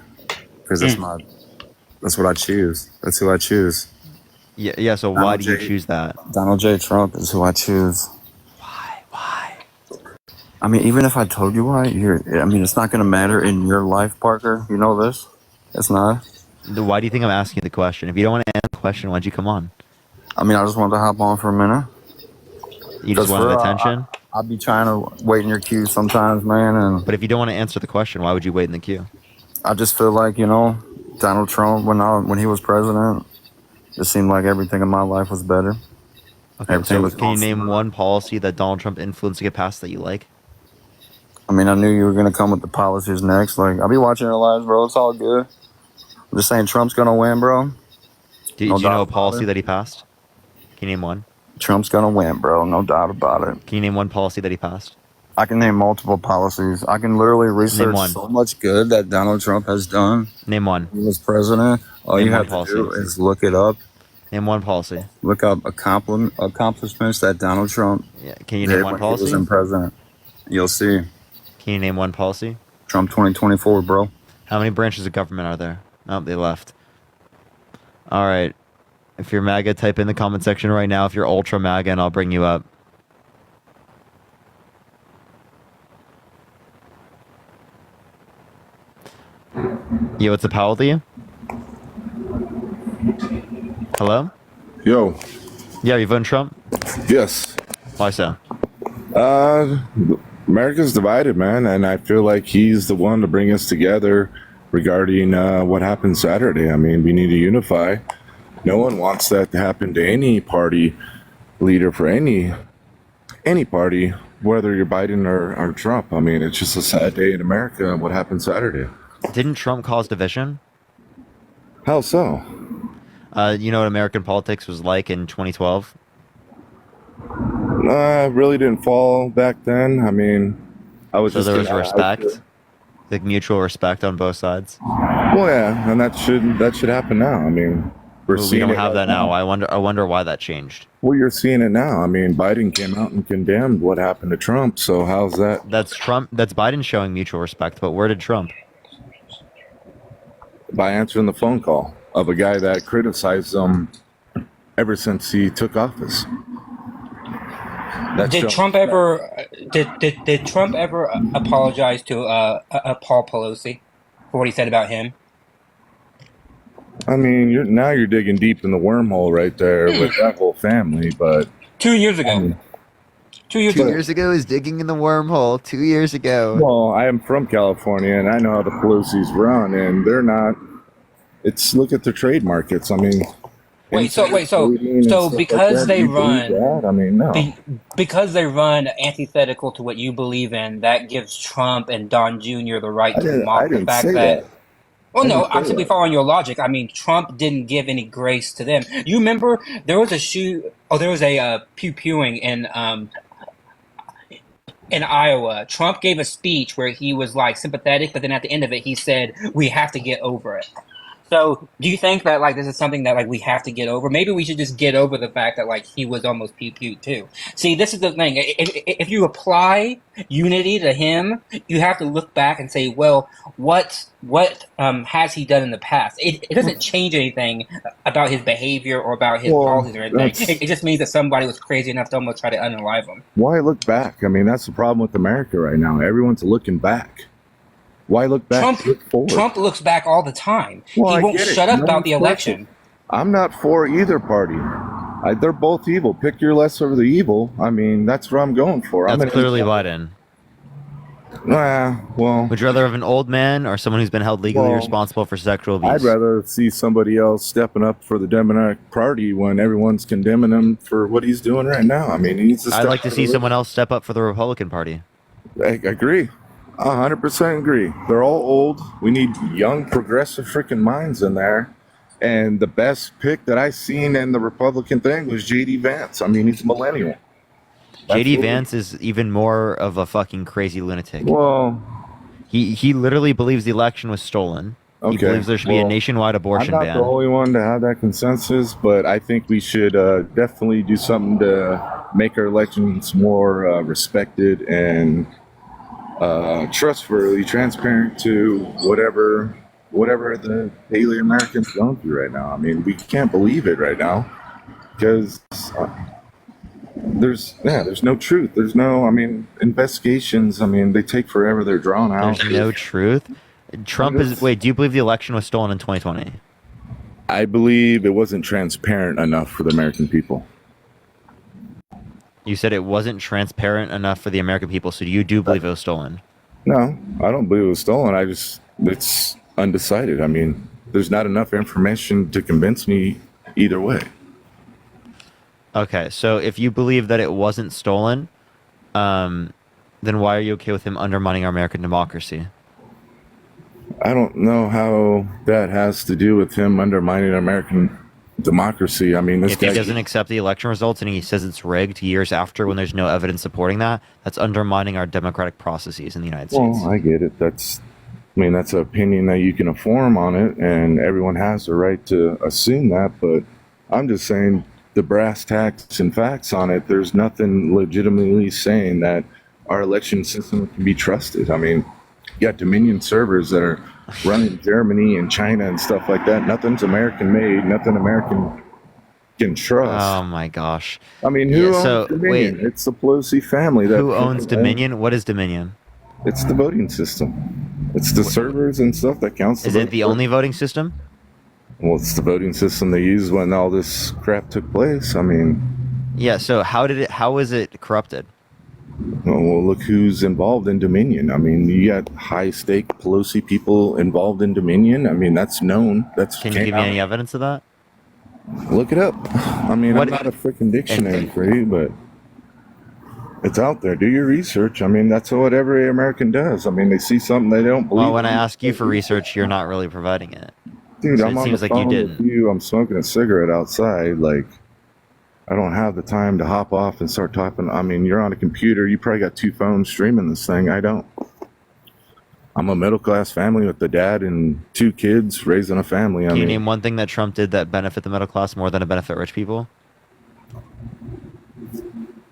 Because that's what I choose. That's who I choose. Yeah. So why do you choose that? Donald J. Trump is who I choose. Why? I mean, even if I told you why, it's not going to matter in your life, Parker. You know this? It's not. Why do you think I'm asking the question? If you don't want to answer the question, why'd you come on? I mean, I just wanted to hop on for a minute. You just wanted attention? I'll be trying to wait in your queue sometimes, man. But if you don't want to answer the question, why would you wait in the queue? I just feel like, Donald Trump, when he was president, it seemed like everything in my life was better. Okay, so can you name one policy that Donald Trump influenced to get passed that you like? I mean, I knew you were going to come with the policies next. Like, I'll be watching your lives, bro. It's all good. I'm just saying Trump's going to win, bro. Do you know a policy that he passed? Can you name one? Trump's going to win, bro. No doubt about it. Can you name one policy that he passed? I can name multiple policies. I can literally research so much good that Donald Trump has done. Name one. He was president. All Name you one have to do is look it up. Name one policy. Look up accomplishments that Donald Trump Can you name one when policy? he was in president. You'll see. Can you name one policy? Trump 2024, bro. How many branches of government are there? Oh, they left. All right. If you're MAGA, type in the comment section right now if you're Ultra MAGA, and I'll bring you up. Yo, what's up? How old are you? Hello? Yo. Yeah, you voting Trump? Yes. Why so? America's divided, man, and I feel like he's the one to bring us together. regarding what happened Saturday. I mean, we need to unify. No one wants that to happen to any party leader for any party, whether you're Biden or Trump. I mean, it's just a sad day in America. What happened Saturday? Didn't Trump cause division? How so? You know what American politics was like in 2012? Really didn't fall back then. I mean, I was So just there was respect, like mutual respect on both sides. Well, yeah, and that should happen now. I mean, we're We seeing don't it have right that now. I wonder why that changed. Well, you're seeing it now. I mean, Biden came out and condemned what happened to Trump. So how's that? That's Trump. That's Biden showing mutual respect. But where did Trump? By answering the phone call of a guy that criticized him ever since he took office. Did Trump ever apologize to Paul Pelosi for what he said about him? I mean, you're digging deep in the wormhole right there with that whole family. But 2 years ago, 2 years Two ago. years ago is digging in the wormhole. 2 years ago. Well, I am from California, and I know how the Pelosi's run, and they're not. It's look at the trade markets. I mean, So because they run, I mean, no. because they run antithetical to what you believe in, that gives Trump and Don Jr. the right to mock the fact that. Well, no, I'm simply following your logic. I mean, Trump didn't give any grace to them. You remember there was a pew-pewing in Iowa. Trump gave a speech where he was like sympathetic, but then at the end of it, he said, "We have to get over it." So, do you think that like this is something that like we have to get over? Maybe we should just get over the fact that like he was almost pew-pewed too. See, this is the thing. If you apply unity to him, you have to look back and say, well, what has he done in the past? It doesn't change anything about his behavior or about his policies or anything. It just means that somebody was crazy enough to almost try to unalive him. Why look back? I mean, that's the problem with America right now. Everyone's looking back. Why look back? Trump looks back all the time. Well, he won't shut up about the election. I'm not for either party. They're both evil. Pick your lesser of the evil. I mean, that's what I'm going for. That's clearly Biden. Well, would you rather have an old man or someone who's been held legally responsible for sexual abuse? I'd rather see somebody else stepping up for the Democratic Party when everyone's condemning him for what he's doing right now. I mean, he needs to. I'd like to see someone else step up for the Republican Party. I agree. 100% agree. They're all old. We need young, progressive freaking minds in there. And the best pick that I seen in the Republican thing was J.D. Vance. I mean, he's a millennial. J.D. Vance is even more of a fucking crazy lunatic. Well, he literally believes the election was stolen. He believes there should be a nationwide abortion ban. I'm not the only one to have that consensus, but I think we should definitely do something to make our elections more respected and trustworthy, transparent to whatever the daily Americans going through right now. I mean, we can't believe it right now because there's no truth. There's no, I mean, investigations. I mean, they take forever. They're drawn out. There's no truth. Trump is. Wait, do you believe the election was stolen in 2020? I believe it wasn't transparent enough for the American people. You said it wasn't transparent enough for the American people, so you do believe it was stolen? No, I don't believe it was stolen. It's undecided. I mean, there's not enough information to convince me either way. Okay, so if you believe that it wasn't stolen, then why are you okay with him undermining our American democracy? I don't know how that has to do with him undermining American democracy. I mean, if he doesn't accept the election results and he says it's rigged years after when there's no evidence supporting that, that's undermining our democratic processes in the United States. Well, I get it. That's an opinion that you can form on it, and everyone has the right to assume that, but I'm just saying the brass tacks and facts on it, there's nothing legitimately saying that our election system can be trusted. I mean, you got Dominion servers that are running Germany and China and stuff like that. Nothing's American made. Nothing American can trust. Oh my gosh! I mean, who owns Dominion? Wait, it's the Pelosi family. Who owns Dominion? What is Dominion? It's the voting system. It's the servers and stuff that counts. Is it the only voting system? Well, it's the voting system they used when all this crap took place. I mean, yeah. So how is it corrupted? Well, look who's involved in Dominion. I mean, you got high stake Pelosi people involved in Dominion. I mean, that's known. Can you give me any evidence of that? Look it up. I mean, What- I'm not a freaking dictionary for you, but it's out there. Do your research. I mean, that's what every American does. I mean, they see something they don't believe. Well, when I in. ask you for research, you're not really providing it. Dude, So I'm it on seems the like you phone didn't. with you. I'm smoking a cigarette outside. Like, I don't have the time to hop off and start talking. I mean, you're on a computer. You probably got 2 phones streaming this thing. I don't. I'm a middle class family with a dad and 2 kids raising a family. Can you name one thing that Trump did that benefit the middle class more than it benefit rich people?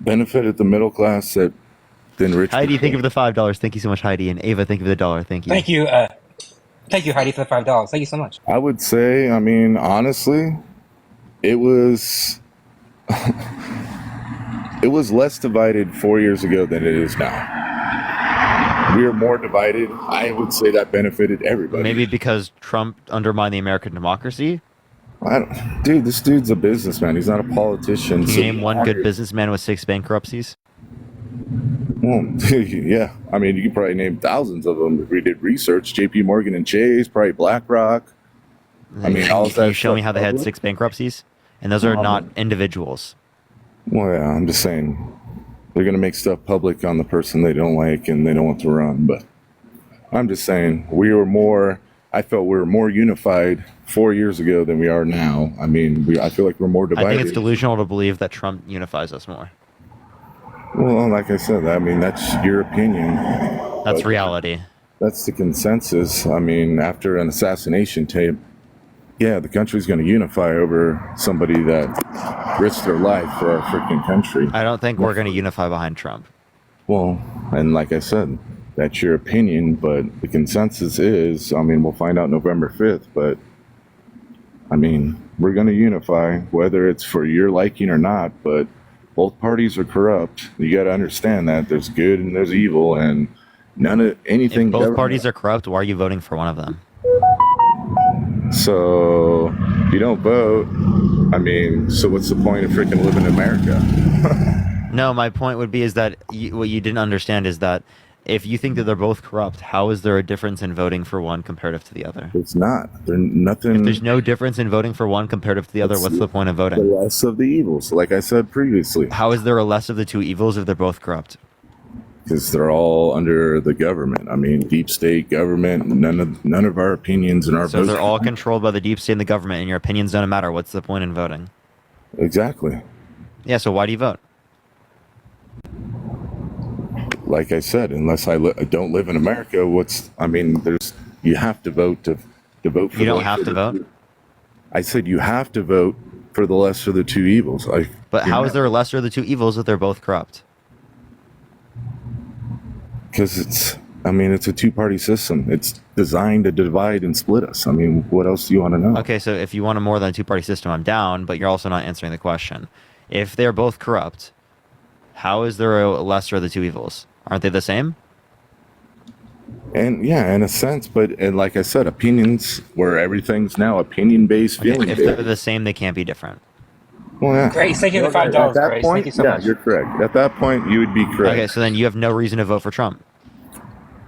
Benefited the middle class that than rich. Heidi, people. think of the $5. Thank you so much, Heidi. And Ava, think of the $1. Thank you. Thank you, Heidi, for the $5. Thank you so much. I would say, I mean, honestly, it was it was less divided 4 years ago than it is now. We are more divided. I would say that benefited everybody. Maybe because Trump undermined the American democracy? Dude, this dude's a businessman. He's not a politician. Can you name one good businessman with 6 bankruptcies? Well, yeah. I mean, you could probably name thousands of them if we did research. J.P. Morgan and Chase, probably BlackRock. I mean, all of Can that you show me stuff how they had public? 6 bankruptcies? And those are not individuals. Well, yeah, I'm just saying they're going to make stuff public on the person they don't like and they don't want to run. But I'm just saying I felt we were more unified 4 years ago than we are now. I mean, I feel like we're more divided. I think it's delusional to believe that Trump unifies us more. Well, like I said, I mean, that's your opinion. That's reality. That's the consensus. I mean, after an assassination tape, yeah, the country's going to unify over somebody that risked their life for our freaking country. I don't think we're going to unify behind Trump. Well, and like I said, that's your opinion, but the consensus is, I mean, we'll find out November 5th, but I mean, we're going to unify, whether it's for your liking or not, but both parties are corrupt. You got to understand that there's good and there's evil, and none of anything. If both parties are corrupt, why are you voting for one of them? So if you don't vote, I mean, so what's the point of freaking living in America? No, my point would be is that what you didn't understand is that if you think that they're both corrupt, how is there a difference in voting for one comparative to the other? It's not. There's nothing. If there's no difference in voting for one comparative to the other, what's the point of voting? The less of the evils, like I said previously. How is there a less of the two evils if they're both corrupt? Because they're all under the government. I mean, deep state government. None of our opinions and our So votes. they're all controlled by the deep state and the government, and your opinions don't matter. What's the point in voting? Exactly. Yeah. So why do you vote? Like I said, unless I don't live in America, you have to vote to vote for. You don't have to vote? I said you have to vote for the lesser of the two evils. But how is there a lesser of the two evils if they're both corrupt? Because it's a two-party system. It's designed to divide and split us. I mean, what else do you want to know? Okay, so if you want a more than a two-party system, I'm down, but you're also not answering the question. If they're both corrupt, how is there a lesser of the two evils? Aren't they the same? And yeah, in a sense, and like I said, opinions, where everything's now opinion-based, feeling. If they're the same, they can't be different. Well, yeah. Grace, thank you for the $5. At that Grace. point, Thank you so yeah, much. you're correct. At that point, you would be correct. Okay, so then you have no reason to vote for Trump.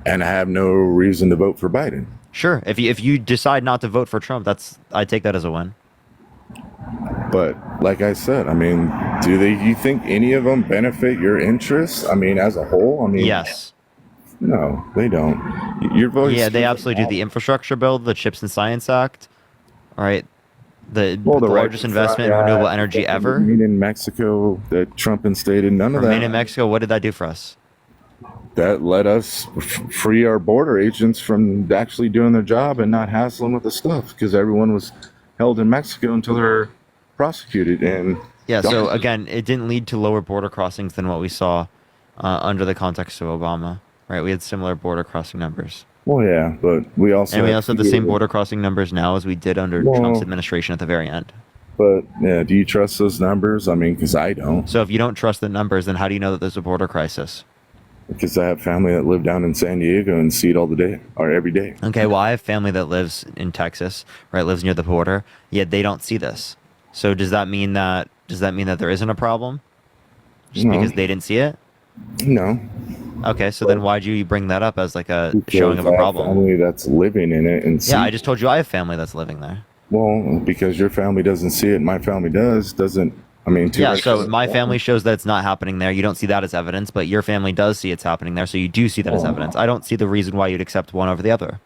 And I have no reason to vote for Biden. Sure. If you decide not to vote for Trump, I take that as a win. But like I said, I mean, you think any of them benefit your interests? I mean, as a whole? I mean, yes. No, they don't. Your voice. Yeah, they absolutely do. The infrastructure bill, the Chips and Science Act, all right, the largest investment in renewable energy ever. Remain in Mexico that Trump instated, none of that. Remain in Mexico, what did that do for us? That let us free our border agents from actually doing their job and not hassling with the stuff, because everyone was held in Mexico until they're prosecuted. And yeah, so again, it didn't lead to lower border crossings than what we saw under the context of Obama, right? We had similar border crossing numbers. Well, yeah, but we also have the same border crossing numbers now as we did under Trump's administration at the very end. But yeah, do you trust those numbers? I mean, because I don't. So if you don't trust the numbers, then how do you know that there's a border crisis? Because I have family that live down in San Diego and see it all the day or every day. Okay, well, I have family that lives in Texas, right? Lives near the border, yet they don't see this. So does that mean that there isn't a problem? Just because they didn't see it? No. Okay, so then why'd you bring that up as like a Because showing of a I have problem? family that's living in it and see. Yeah, I just told you I have family that's living there. Well, because your family doesn't see it, my family doesn't. I mean, Yeah, so my family shows that it's not happening there. You don't see that as evidence, but your family does see it's happening there, so you do see that as evidence. I don't see the reason why you'd accept one over the other.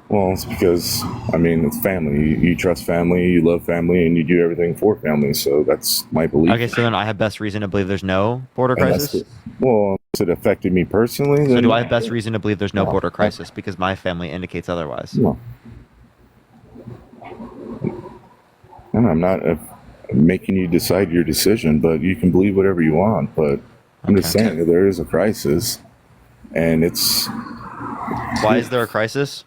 Well, it's because, I mean, it's family. You trust family, you love family, and you do everything for family. So that's my belief. Okay, so then I have best reason to believe there's no border And that's crisis? well, if it affected me personally, So then do I have best reason to believe there's no No. border crisis because my family indicates otherwise? No. And I'm not making you decide your decision, but you can believe whatever you want. But I'm just saying that there is a crisis, and it's Why is there a crisis?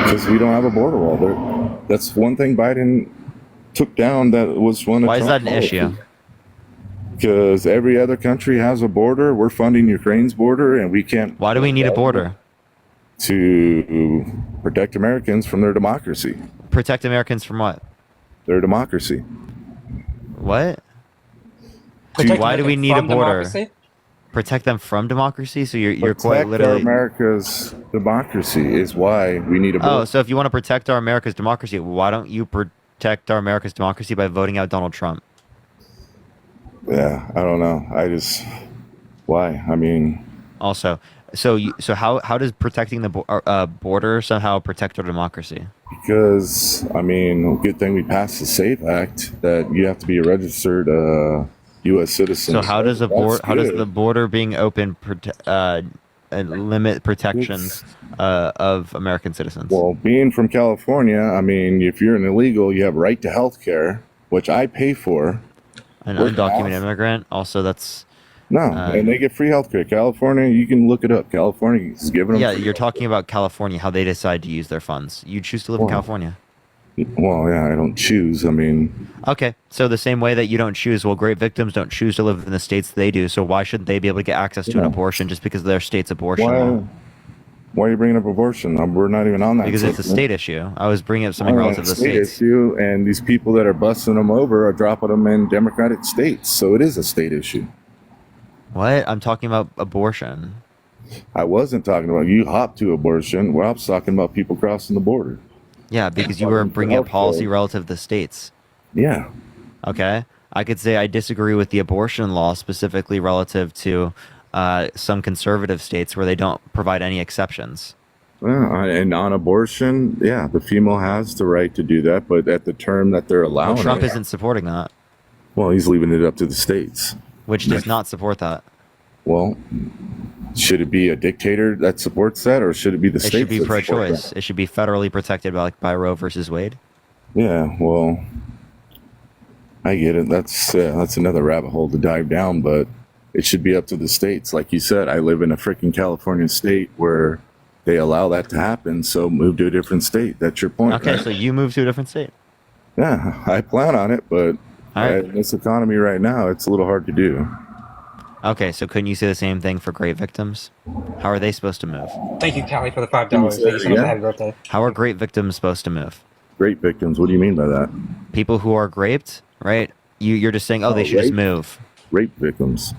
because we don't have a border wall. That's one thing Biden took down. That was one of Why is that Trump's an issue? policies. Because every other country has a border. We're funding Ukraine's border, and we can't. Why do we need a border? To protect Americans from their democracy. Protect Americans from what? Their democracy. What? Protect Why do we Americans need a from border? democracy? Protect them from democracy? So you're quite Protect literally. America's democracy is why we need a border. Oh, so if you want to protect our America's democracy, why don't you protect our America's democracy by voting out Donald Trump? Yeah, I don't know. Why? I mean. Also, so how does protecting the border somehow protect our democracy? Because, I mean, good thing we passed the SAFE Act that you have to be a registered U.S. citizen. So how does That's the border being open limit protections of American citizens? Well, being from California, I mean, if you're an illegal, you have right to health care, which I pay for. An undocumented immigrant, also that's. No, and they get free health care. California, you can look it up. California is giving them. Yeah, you're talking about California, how they decide to use their funds. You choose to live in California. Well, yeah, I don't choose. I mean. Okay, so the same way that you don't choose, well, great victims don't choose to live in the states they do. So why shouldn't they be able to get access to an abortion just because of their state's abortion law? Why are you bringing up abortion? We're not even on that. Because it's a state issue. I was bringing up something relative to the states. Issue, and these people that are busting them over are dropping them in Democratic states. So it is a state issue. What? I'm talking about abortion. I wasn't talking about you hopped to abortion. Well, I was talking about people crossing the border. Yeah, because you were bringing up policy relative to the states. Yeah. Okay. I could say I disagree with the abortion law specifically relative to some conservative states where they don't provide any exceptions. And on abortion, yeah, the female has the right to do that, but at the term that they're allowing Well, Trump it, isn't supporting that. well, he's leaving it up to the states. Which does not support that. Well, should it be a dictator that supports that, or should it be the It states? should be that support pro-choice. It should be federally protected by Roe versus Wade. that? Yeah, well, I get it. That's another rabbit hole to dive down, but it should be up to the states. Like you said, I live in a freaking California state where they allow that to happen, so move to a different state. That's your point. Okay, right? so you move to a different state. Yeah, I plan on it, but in this economy right now, it's a little hard to do. Okay, so couldn't you say the same thing for great victims? How are they supposed to move? Thank you, Callie, for the $5. Thank you so much. Happy birthday. How are great victims supposed to move? Great victims? What do you mean by that? People who are raped, right? You're just saying, they should just rape? move. Rape victims.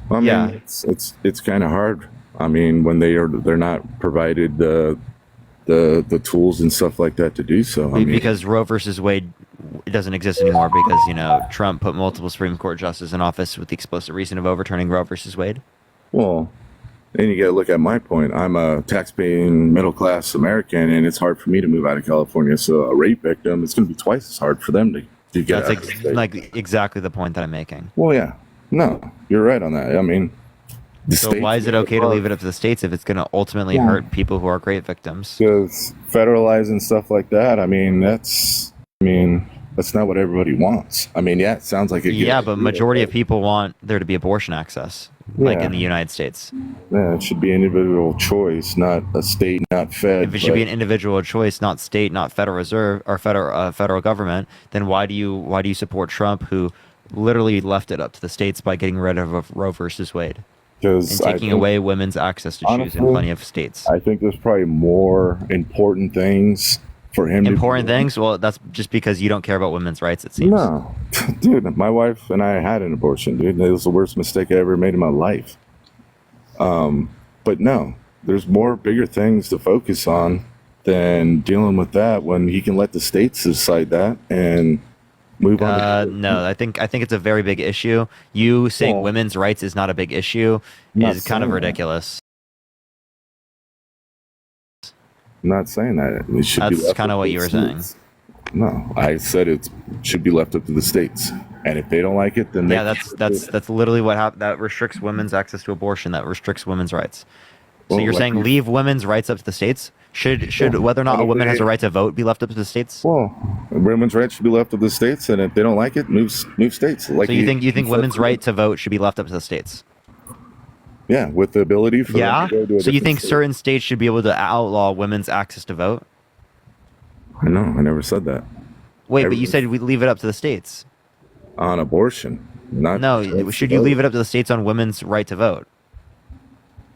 Well, I mean, Yeah. it's kind of hard. I mean, when they're not provided the tools and stuff like that to do so. I mean, Because Roe versus Wade doesn't exist anymore because, Trump put multiple Supreme Court justices in office with the explicit reason of overturning Roe versus Wade. well, and you got to look at my point. I'm a tax-paying middle-class American, and it's hard for me to move out of California. So a rape victim, it's going to be twice as hard for them to get That's out of the state. exactly the point that I'm making. Well, yeah. No, you're right on that. I mean, So why is it okay to leave it up to the states if it's going to ultimately hurt people who are great victims? Because federalizing stuff like that, that's not what everybody wants. I mean, yeah, it sounds like Yeah, but majority of people want there to be abortion access, like Yeah. in the United States. Yeah, it should be individual choice, not a state, not fed. If it should be an individual choice, not state, not Federal Reserve or federal government, then why do you support Trump, who literally left it up to the states by getting rid of Roe versus Wade and taking away women's access to choose in honestly, plenty of states? I think there's probably more important things for him important things. Well, that's just because you don't care about women's rights. It seems. No, dude, my wife and I had an abortion, dude. It was the worst mistake I ever made in my life. But no, there's more bigger things to focus on than dealing with that when he can let the states decide that and move on. No, I think it's a very big issue. You saying women's rights is not a big issue is kind of ridiculous. I'm not saying that. It should be That's kind of what you were saying. No, I said it should be left up to the states, and if they don't like it, then that's literally what happened. That restricts women's access to abortion. That restricts women's rights. So Well, you're like saying leave women's rights up to the states? Should whether or not a woman has a right to vote be left up to the states? Well, women's rights should be left up to the states, and if they don't like it, move states. Like So you think women's right to vote should be left up to the states? Yeah, with the ability for them to go to a So you different think state. certain states should be able to outlaw women's access to vote? I know, I never said that. Wait, but you said we leave it up to the states. On abortion, not No, should you leave it up to the states on women's right to vote?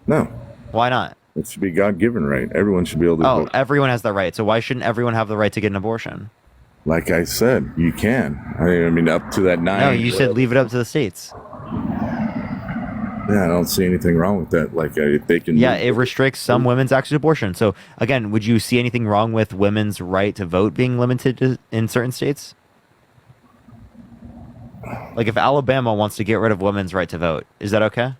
No. Why not? It should be God-given right. Everyone should be able to Oh, vote. everyone has that right. So why shouldn't everyone have the right to get an abortion? Like I said, you can. I mean, up to that 9. No, you said leave it up to the states. Yeah, I don't see anything wrong with that. Like, if they can. Yeah, it restricts some women's access to abortion. So again, would you see anything wrong with women's right to vote being limited in certain states? Like if Alabama wants to get rid of women's right to vote, is that okay?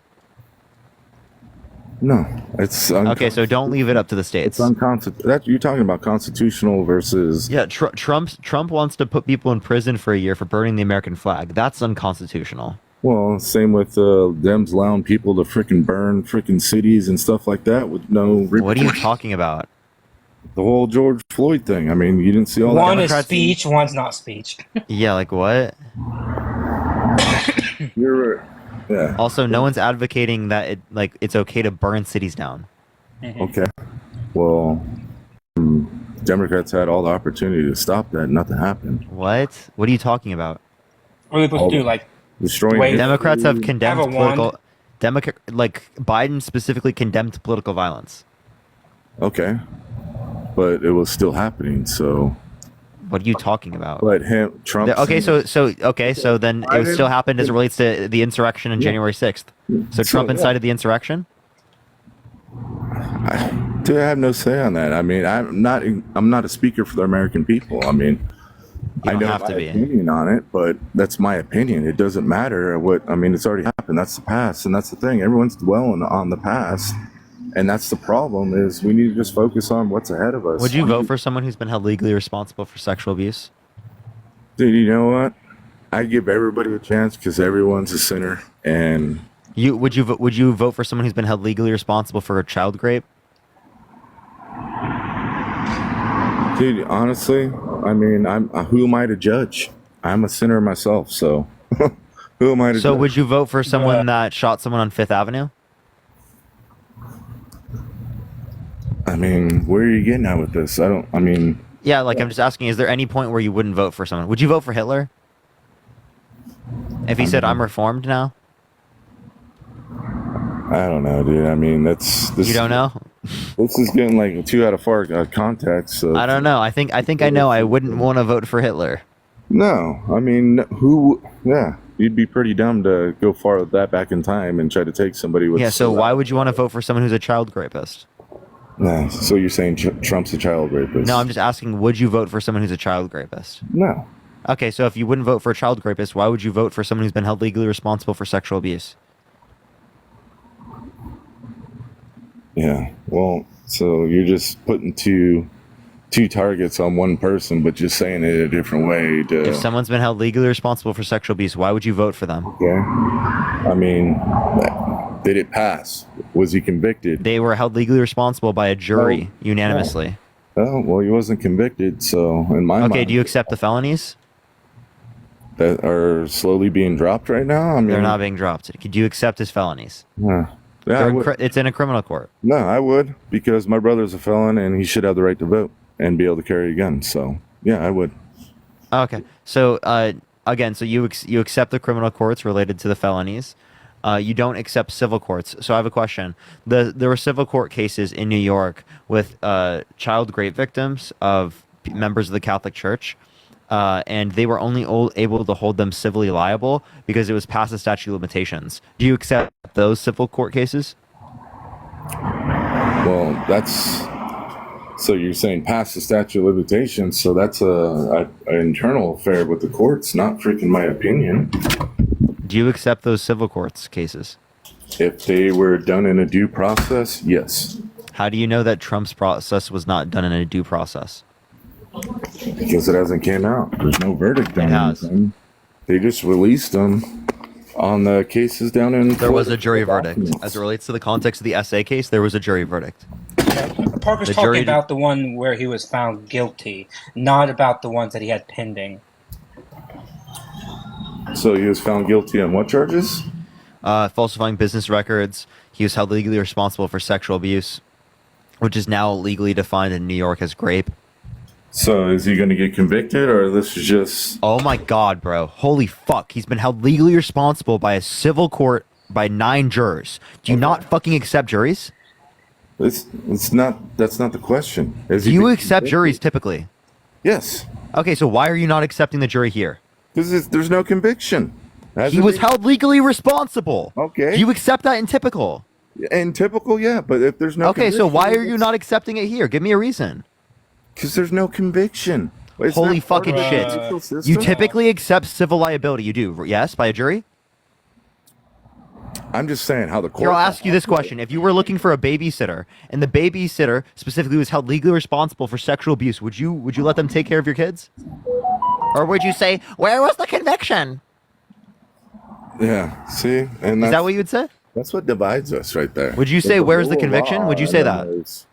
No, it's okay. So don't leave it up to the states. It's unconstitutional. That you're talking about constitutional versus. Yeah, Trump wants to put people in prison for a year for burning the American flag. That's unconstitutional. Well, same with Dems allowing people to freaking burn freaking cities and stuff like that with no. What are you talking about? The whole George Floyd thing. I mean, you didn't see all One that. is speech, one's not speech. Yeah, like what? You're yeah. Also, no one's advocating that it's okay to burn cities down. Okay. Well, Democrats had all the opportunity to stop that. Nothing happened. What? What are you talking about? What are they supposed to do? Like destroying. wait, Democrats have condemned have a political. Like Biden specifically condemned political violence. Okay, but it was still happening. So. What are you talking about? But Trump. Okay, so then it still happened as it relates to the insurrection on January 6th. So Trump incited the insurrection? Dude, I have no say on that. I mean, I'm not a speaker for the American people. I mean, I know have my to be. opinion on it, but that's my opinion. It doesn't matter what. I mean, it's already happened. That's the past, and that's the thing. Everyone's dwelling on the past. And that's the problem is we need to just focus on what's ahead of us. Would you vote for someone who's been held legally responsible for sexual abuse? Dude, you know what? I give everybody a chance because everyone's a sinner. And would you vote for someone who's been held legally responsible for a child rape? Dude, honestly, I mean, who am I to judge? I'm a sinner myself, so who am I to judge? So would you vote for someone that shot someone on Fifth Avenue? I mean, where are you getting at with this? Yeah, like I'm just asking, is there any point where you wouldn't vote for someone? Would you vote for Hitler? If he said, I'm reformed now? I don't know, dude. I mean, this. You don't know? This is getting like too out of far context. So. I don't know. I think I know. I wouldn't want to vote for Hitler. No, I mean, yeah, you'd be pretty dumb to go far that back in time and try to take somebody with. Yeah, so why would you want to vote for someone who's a child rapist? Nah, so you're saying Trump's a child rapist? No, I'm just asking, would you vote for someone who's a child rapist? No. Okay, so if you wouldn't vote for a child rapist, why would you vote for someone who's been held legally responsible for sexual abuse? Yeah, well, so you're just putting two targets on one person, but just saying it a different way. If someone's been held legally responsible for sexual abuse, why would you vote for them? Okay. I mean, did it pass? Was he convicted? They were held legally responsible by a jury unanimously. Oh, well, he wasn't convicted, so in my mind. Okay, do you accept the felonies? That are slowly being dropped right now? I mean, they're not being dropped. Do you accept his felonies? Yeah, it's in a criminal court. No, I would, because my brother's a felon and he should have the right to vote and be able to carry a gun. So, yeah, I would. Okay. So, again, so you accept the criminal courts related to the felonies. You don't accept civil courts. So I have a question. There were civil court cases in New York with child rape victims of members of the Catholic Church, and they were only able to hold them civilly liable because it was past the statute of limitations. Do you accept those civil court cases? Well, that's so you're saying past the statute of limitations. So that's an internal affair with the courts, not freaking my opinion. Do you accept those civil courts cases? If they were done in a due process, yes. How do you know that Trump's process was not done in a due process? Because it hasn't came out. There's no verdict on anything. They just released them on the cases down in. There was a jury verdict. As it relates to the context of the SA case, there was a jury verdict. Parker's talking about the one where he was found guilty, not about the ones that he had pending. So he was found guilty on what charges? Falsifying business records. He was held legally responsible for sexual abuse, which is now legally defined in New York as rape. So is he going to get convicted, or this is just... Oh my god, bro. Holy fuck. He's been held legally responsible by a civil court by 9 jurors. Do you not fucking accept juries? It's not... That's not the question. Do you accept juries typically? Yes. Okay, so why are you not accepting the jury here? Because there's no conviction. He was held legally responsible. Okay. Do you accept that in typical? In typical, yeah, but if there's no Okay, so why are you not accepting it here? Give me a reason. Because there's no conviction. It's Holy not part fucking of the shit. legal system. You typically accept civil liability. You do, yes, by a jury? I'm just saying how the court... Here, I'll ask you this question. If you were looking for a babysitter, and the babysitter specifically was held legally responsible for sexual abuse, would you let them take care of your kids? Or would you say, where was the conviction? Yeah, see? And Is that what you would say? That's what divides us right there. Would you say, There's a where's the rule of conviction? law, Would you and say then that? there's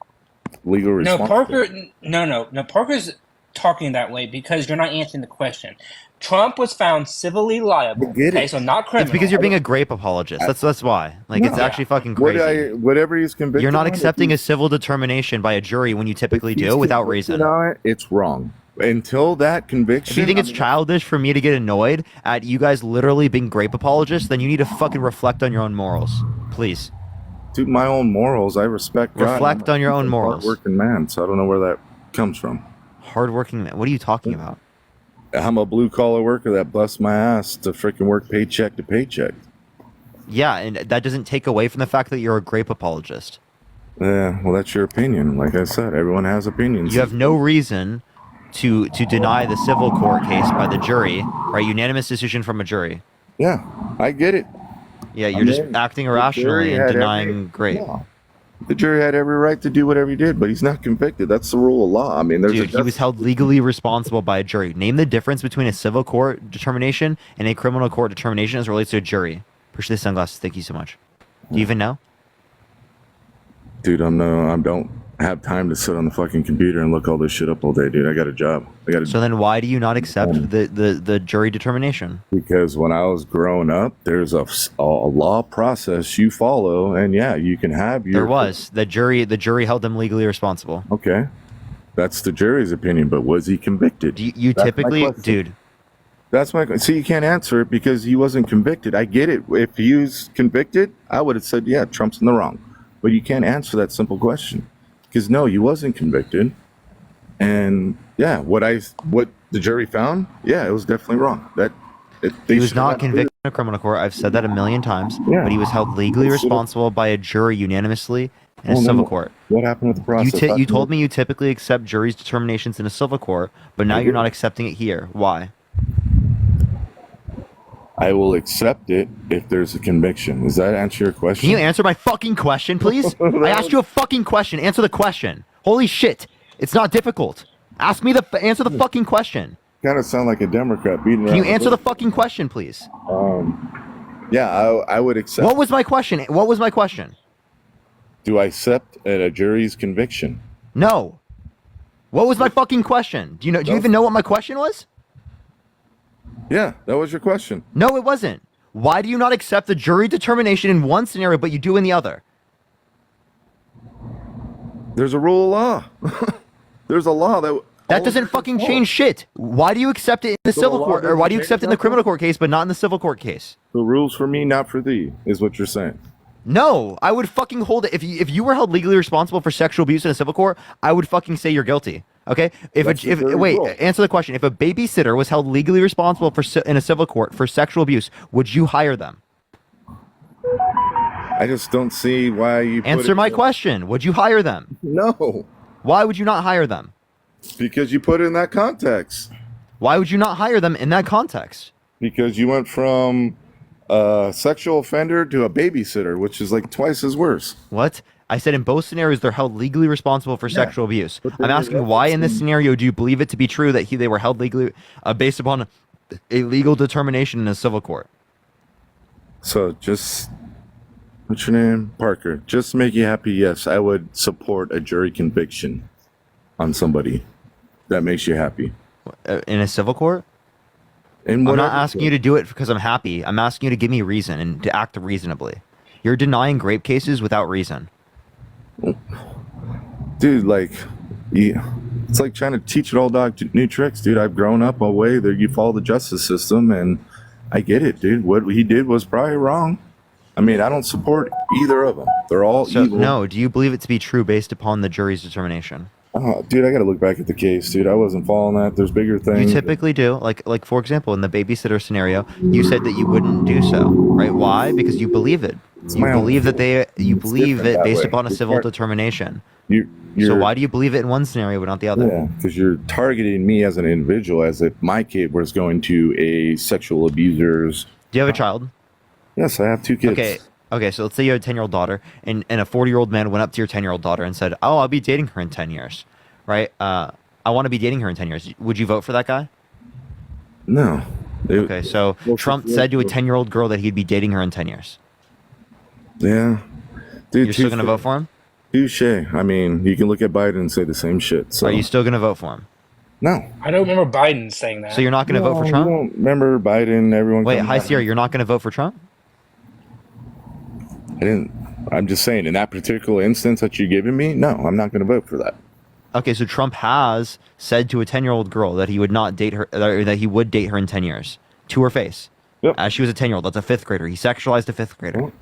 legal No, responsibility. Parker. No. Parker's talking that way because you're not answering the question. Trump was found civilly liable. Okay, so not criminal. It's because you're being a grape apologist. That's why. Like, it's actually fucking crazy. Whatever he's convicted You're not on, accepting a civil determination by a jury when you typically do without reason. on it, it's wrong. Until that conviction... If you think it's childish for me to get annoyed at you guys literally being grape apologists, then you need to fucking reflect on your own morals. Please. To my own morals, I respect God. Reflect on your own morals. Hardworking man, so I don't know where that comes from. Hardworking man? What are you talking about? I'm a blue-collar worker that busts my ass to freaking work paycheck to paycheck. Yeah, and that doesn't take away from the fact that you're a grape apologist. Yeah, well, that's your opinion. Like I said, everyone has opinions. You have no reason to deny the civil court case by the jury, right? Unanimous decision from a jury. Yeah, I get it. Yeah, you're just acting irrationally and denying grape. Yeah. The jury had every right to do whatever he did, but he's not convicted. That's the rule of law. I mean, there's Dude, he was held legally responsible by a jury. Name the difference between a civil court determination and a criminal court determination as it relates to a jury. Appreciate the sunglasses. Thank you so much. Do you even know? Dude, I don't have time to sit on the fucking computer and look all this shit up all day, dude. I got a job. So then why do you not accept the jury determination? Because when I was growing up, there's a law process you follow, and yeah, you can have your... There was. The jury held them legally responsible. Okay. That's the jury's opinion, but was he convicted? You typically... Dude. That's my... See, you can't answer it because he wasn't convicted. I get it. If he was convicted, I would have said, yeah, Trump's in the wrong. But you can't answer that simple question. Because no, he wasn't convicted, and yeah, what the jury found, yeah, it was definitely wrong. He was not convicted in a criminal court. I've said that a million times. Yeah. But he was held legally responsible by a jury unanimously in a civil court. What happened with the process? You told me you typically accept jury's determinations in a civil court, but now you're not accepting it here. Why? I will accept it if there's a conviction. Does that answer your question? Can you answer my fucking question, please? I asked you a fucking question. Answer the question. Holy shit. It's not difficult. Answer the fucking question. Kind of sound like a Democrat beating around. Can you answer the fucking question, please? Yeah, I would accept. What was my question? What was my question? Do I accept a jury's conviction? No. What was my fucking question? Do you even know what my question was? Yeah, that was your question. No, it wasn't. Why do you not accept the jury determination in one scenario, but you do in the other? There's a rule of law. There's a law that doesn't fucking change shit. Why do you accept it in the civil court, or why do you accept it in the criminal court case, but not in the civil court case? The rules for me, not for thee, is what you're saying. No, I would fucking hold it. If you were held legally responsible for sexual abuse in a civil court, I would fucking say you're guilty. Okay, answer the question. If a babysitter was held legally responsible in a civil court for sexual abuse, would you hire them? I just don't see why you answer my question. Would you hire them? No. Why would you not hire them? Because you put it in that context. Why would you not hire them in that context? Because you went from a sexual offender to a babysitter, which is like twice as worse. What? I said in both scenarios they're held legally responsible for sexual abuse. I'm asking why in this scenario do you believe it to be true that they were held legally based upon a legal determination in a civil court? So just, what's your name? Parker. Just to make you happy, yes, I would support a jury conviction on somebody. That makes you happy. In a civil court? I'm not asking you to do it because I'm happy. I'm asking you to give me reason and to act reasonably. You're denying rape cases without reason. Dude, like, it's like trying to teach an old dog new tricks, dude. I've grown up a way that you follow the justice system, and I get it, dude. What he did was probably wrong. I mean, I don't support either of them. They're all evil. No, do you believe it to be true based upon the jury's determination? Oh, dude, I got to look back at the case, dude. I wasn't following that. There's bigger things. You typically do. Like for example, in the babysitter scenario, you said that you wouldn't do so, right? Why? Because you believe it. You believe it based upon a civil determination. So why do you believe it in one scenario but not the other? Yeah, because you're targeting me as an individual, as if my kid was going to a sexual abuser's. Do you have a child? Yes, I have 2 kids. Okay, so let's say you have a 10-year-old daughter, and a 40-year-old man went up to your 10-year-old daughter and said, "Oh, I'll be dating her in 10 years, right? I want to be dating her in 10 years." Would you vote for that guy? No. Okay, so Trump said to a 10-year-old girl that he'd be dating her in 10 years. Yeah. Dude, you're still going to vote for him? Touche. I mean, you can look at Biden and say the same shit. So. Are you still going to vote for him? No. I don't remember Biden saying that. So you're not going to vote for Trump? I don't remember Biden, everyone. Wait, hi Sierra, you're not going to vote for Trump? I'm just saying, in that particular instance that you're giving me, no, I'm not going to vote for that. Okay, so Trump has said to a 10-year-old girl that he would not date her, or that he would date her in 10 years, to her face. Yep. As she was a 10-year-old. That's a 5th grader. He sexualized a 5th grader.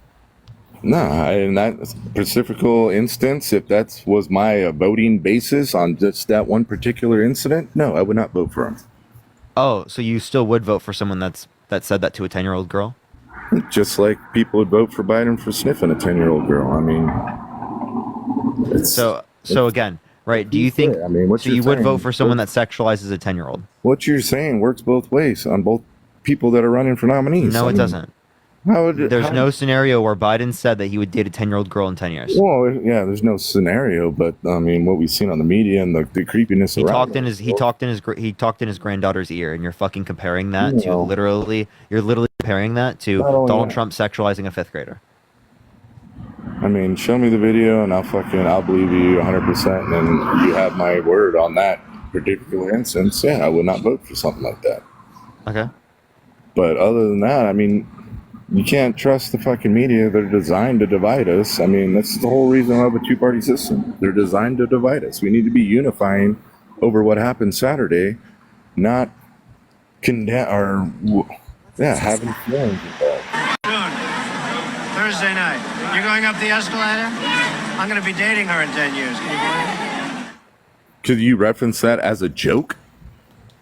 No, in that specific instance, if that was my voting basis on just that one particular incident, no, I would not vote for him. Oh, so you still would vote for someone that said that to a 10-year-old girl? Just like people would vote for Biden for sniffing a 10-year-old girl. I mean, so again, right? Do you think? I mean, so you would vote for someone that sexualizes a 10-year-old? What you're saying works both ways on both people that are running for nominees. No, it doesn't. There's no scenario where Biden said that he would date a 10-year-old girl in 10 years. Well, yeah, there's no scenario, but I mean, what we've seen on the media and the creepiness he around. He talked in his granddaughter's ear, and you're fucking comparing that to literally comparing that to Donald Trump sexualizing a 5th grader. I mean, show me the video and I'll believe you 100%, and you have my word on that particular instance. Yeah, I would not vote for something like that. Okay. But other than that, I mean, you can't trust the fucking media. They're designed to divide us. I mean, that's the whole reason I have a 2-party system. They're designed to divide us. We need to be unifying over what happened Saturday, not condemn or having feelings about it. Thursday night. You're going up the escalator? I'm going to be dating her in 10 years. Can you believe it? Could you reference that as a joke?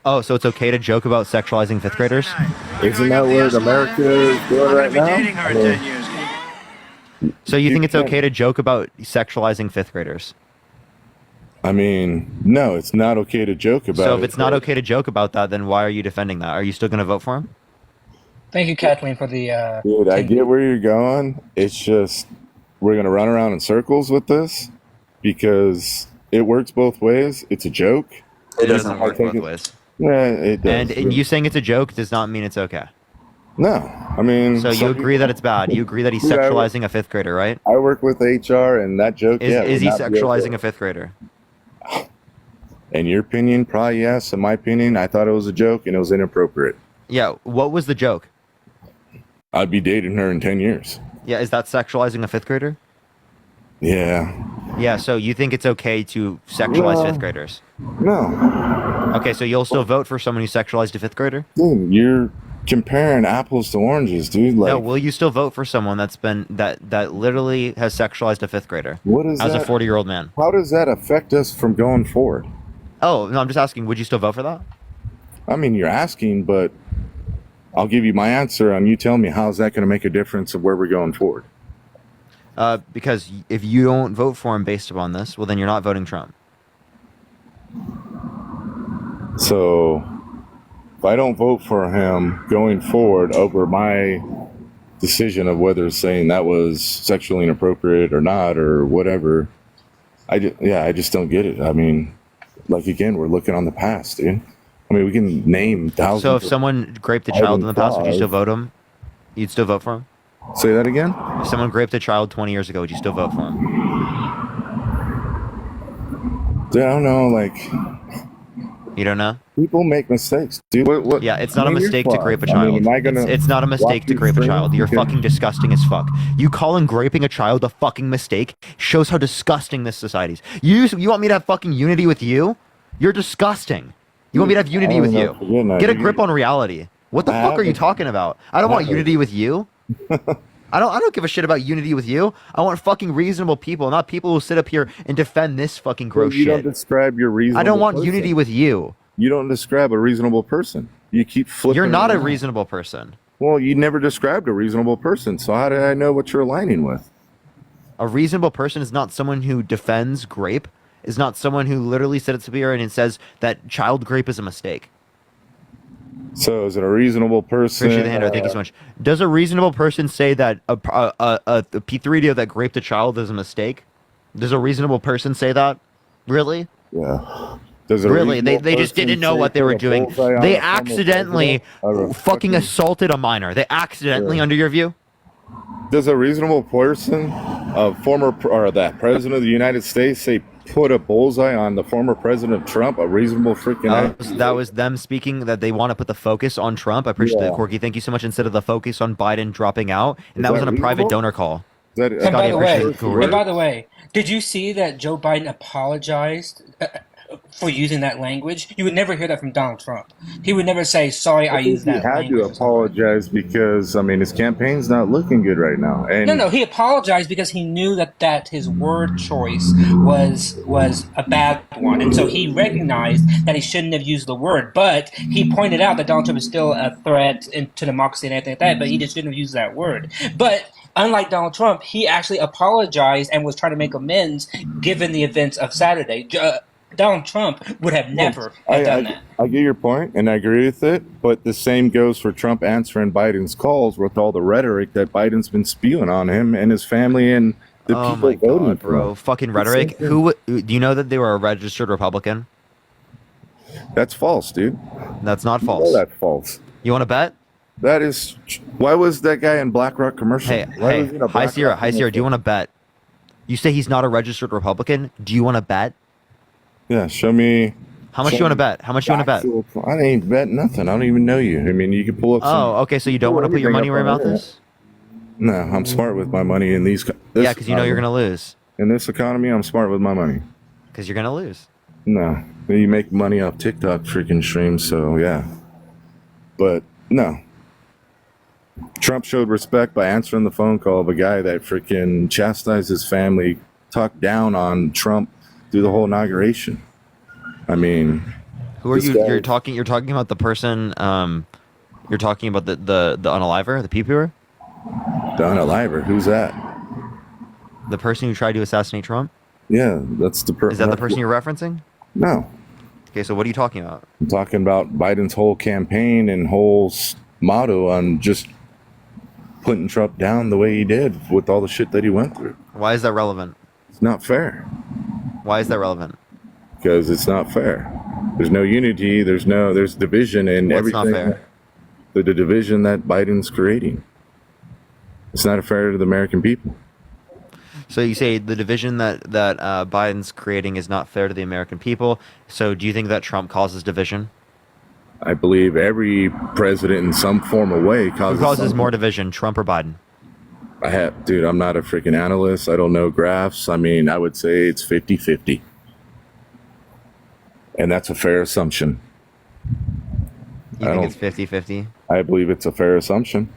Oh, so it's okay to joke about sexualizing 5th graders? Isn't that what America is doing right now? Dating her in 10 years. So you think it's okay to joke about sexualizing 5th graders? I mean, no, it's not okay to joke about it. So if it's not okay to joke about that, then why are you defending that? Are you still going to vote for him? Thank you, Kathleen, for the... Dude, I get where you're going. It's just, we're going to run around in circles with this because it works both ways. It's a joke. It doesn't work both ways. Yeah, it does. And you saying it's a joke does not mean it's okay. No, I mean... So you agree that it's bad. You agree that he's sexualizing a 5th grader, right? I work with HR, and that joke, Is he sexualizing a 5th grader? In your opinion, probably yes. In my opinion, I thought it was a joke, and it was inappropriate. Yeah, what was the joke? I'd be dating her in 10 years. Yeah, is that sexualizing a 5th grader? Yeah. Yeah, so you think it's okay to sexualize 5th graders? No. Okay, so you'll still vote for someone who sexualized a 5th grader? Dude, you're comparing apples to oranges, dude. Like, no, will you still vote for someone that's been that literally has sexualized a 5th grader? What is as that? a 40-year-old man? How does that affect us from going forward? Oh, no, I'm just asking, would you still vote for that? I mean, you're asking, but I'll give you my answer, and you tell me how's that going to make a difference of where we're going forward. Because if you don't vote for him based upon this, well, then you're not voting Trump. So if I don't vote for him going forward over my decision of whether saying that was sexually inappropriate or not or whatever, I just don't get it. I mean, like, again, we're looking on the past, dude. I mean, we can name thousands. So if someone raped a child in the past, would you still vote him? You'd still vote for him? Say that again? If someone raped a child 20 years ago, would you still vote for him? Dude, I don't know, like... You don't know? People make mistakes, dude. What, yeah, it's not a name your mistake to clause. grape a I child. mean, am I gonna it's not a mistake to walk grape a you child. through? You're Okay. fucking disgusting as fuck. You calling graping a child a fucking mistake shows how disgusting this society is. You want me to have fucking unity with you? You're disgusting. You want me to have unity with you? Get a grip on reality. What the fuck are you talking about? I don't want unity with you. I don't give a shit about unity with you. I want fucking reasonable people, not people who sit up here and defend this fucking gross You don't shit. describe your reasonable I don't want person. unity with you. You don't describe a reasonable person. You keep flipping. You're not a around. reasonable person. Well, you never described a reasonable person, so how did I know what you're aligning with? A reasonable person is not someone who defends grape, is not someone who literally sits up here and says that child grape is a mistake. So is it a reasonable person? Appreciate the hand. Thank you so much. Does a reasonable person say that a P3 that raped a child is a mistake? Does a reasonable person say that? Really? Yeah. Does a Really? They reasonable just didn't person know say what they put were a doing. bullseye on They a former accidentally president? fucking assaulted a minor. They accidentally, under your view? Does a reasonable person, that president of the United States, say put a bullseye on the former president Trump? A reasonable freaking That was them speaking that they want to put the focus on Trump. I appreciate that, Corky. Thank you so much. Instead of the focus on Biden dropping out, and that was on a private donor call. And by the way, did you see that Joe Biden apologized for using that language? You would never hear that from Donald Trump. He would never say, "Sorry, I used that He had language." to apologize because, I mean, his campaign's not looking good right now. And No, he apologized because he knew that his word choice was a bad one, and so he recognized that he shouldn't have used the word. But he pointed out that Donald Trump is still a threat to democracy and everything like that. But he just shouldn't have used that word. But unlike Donald Trump, he actually apologized and was trying to make amends given the events of Saturday. Donald Trump would have never done that. I get your point, and I agree with it, but the same goes for Trump answering Biden's calls with all the rhetoric that Biden's been spewing on him and his family and the Oh people my voting god, for bro! him. Fucking The same rhetoric. thing. Do you know that they were a registered Republican? That's false, dude. That's not You know false. that's false. You want to bet? That is. Why was that guy in BlackRock commercial? Hey, Why was he in a Hi BlackRock Sierra, Hi Sierra. Do you commercial? want to bet? You say he's not a registered Republican. Do you want to bet? Yeah, show me. How much do you want to bet? How much do you want to bet? actual- I ain't bet nothing. I don't even know you. I mean, you can pull up. Oh, okay. So you don't want to put your money where your mouth is? No, I'm smart with my money in these. Yeah, because you know you're gonna lose. In this economy, I'm smart with my money. Because you're gonna lose. No, you make money off TikTok freaking streams, so yeah. But no. Trump showed respect by answering the phone call of a guy that freaking chastised his family, talked down on Trump through the whole inauguration. I mean, Who are this you? guy- You're talking about the person. You're talking about the unaliver, the peeper, The unaliver. Who's that? the person who tried to assassinate Trump. Yeah, that's the person. Is that the person you're referencing? No, Okay, so what are you talking about? I'm talking about Biden's whole campaign and whole motto on just putting Trump down the way he did with all the shit that he went through. Why is that relevant? It's not fair. Why is that relevant? Because it's not fair. There's no unity. There's division in What's everything. not fair? The division that Biden's creating. It's not fair to the American people. So you say the division that Biden's creating is not fair to the American people. So do you think that Trump causes division? I believe every president in some form or way Who causes causes something. more division, Trump or Biden? Dude, I'm not a freaking analyst. I don't know graphs. I mean, I would say it's 50-50. And that's a fair assumption. You think it's 50-50? I believe it's a fair assumption.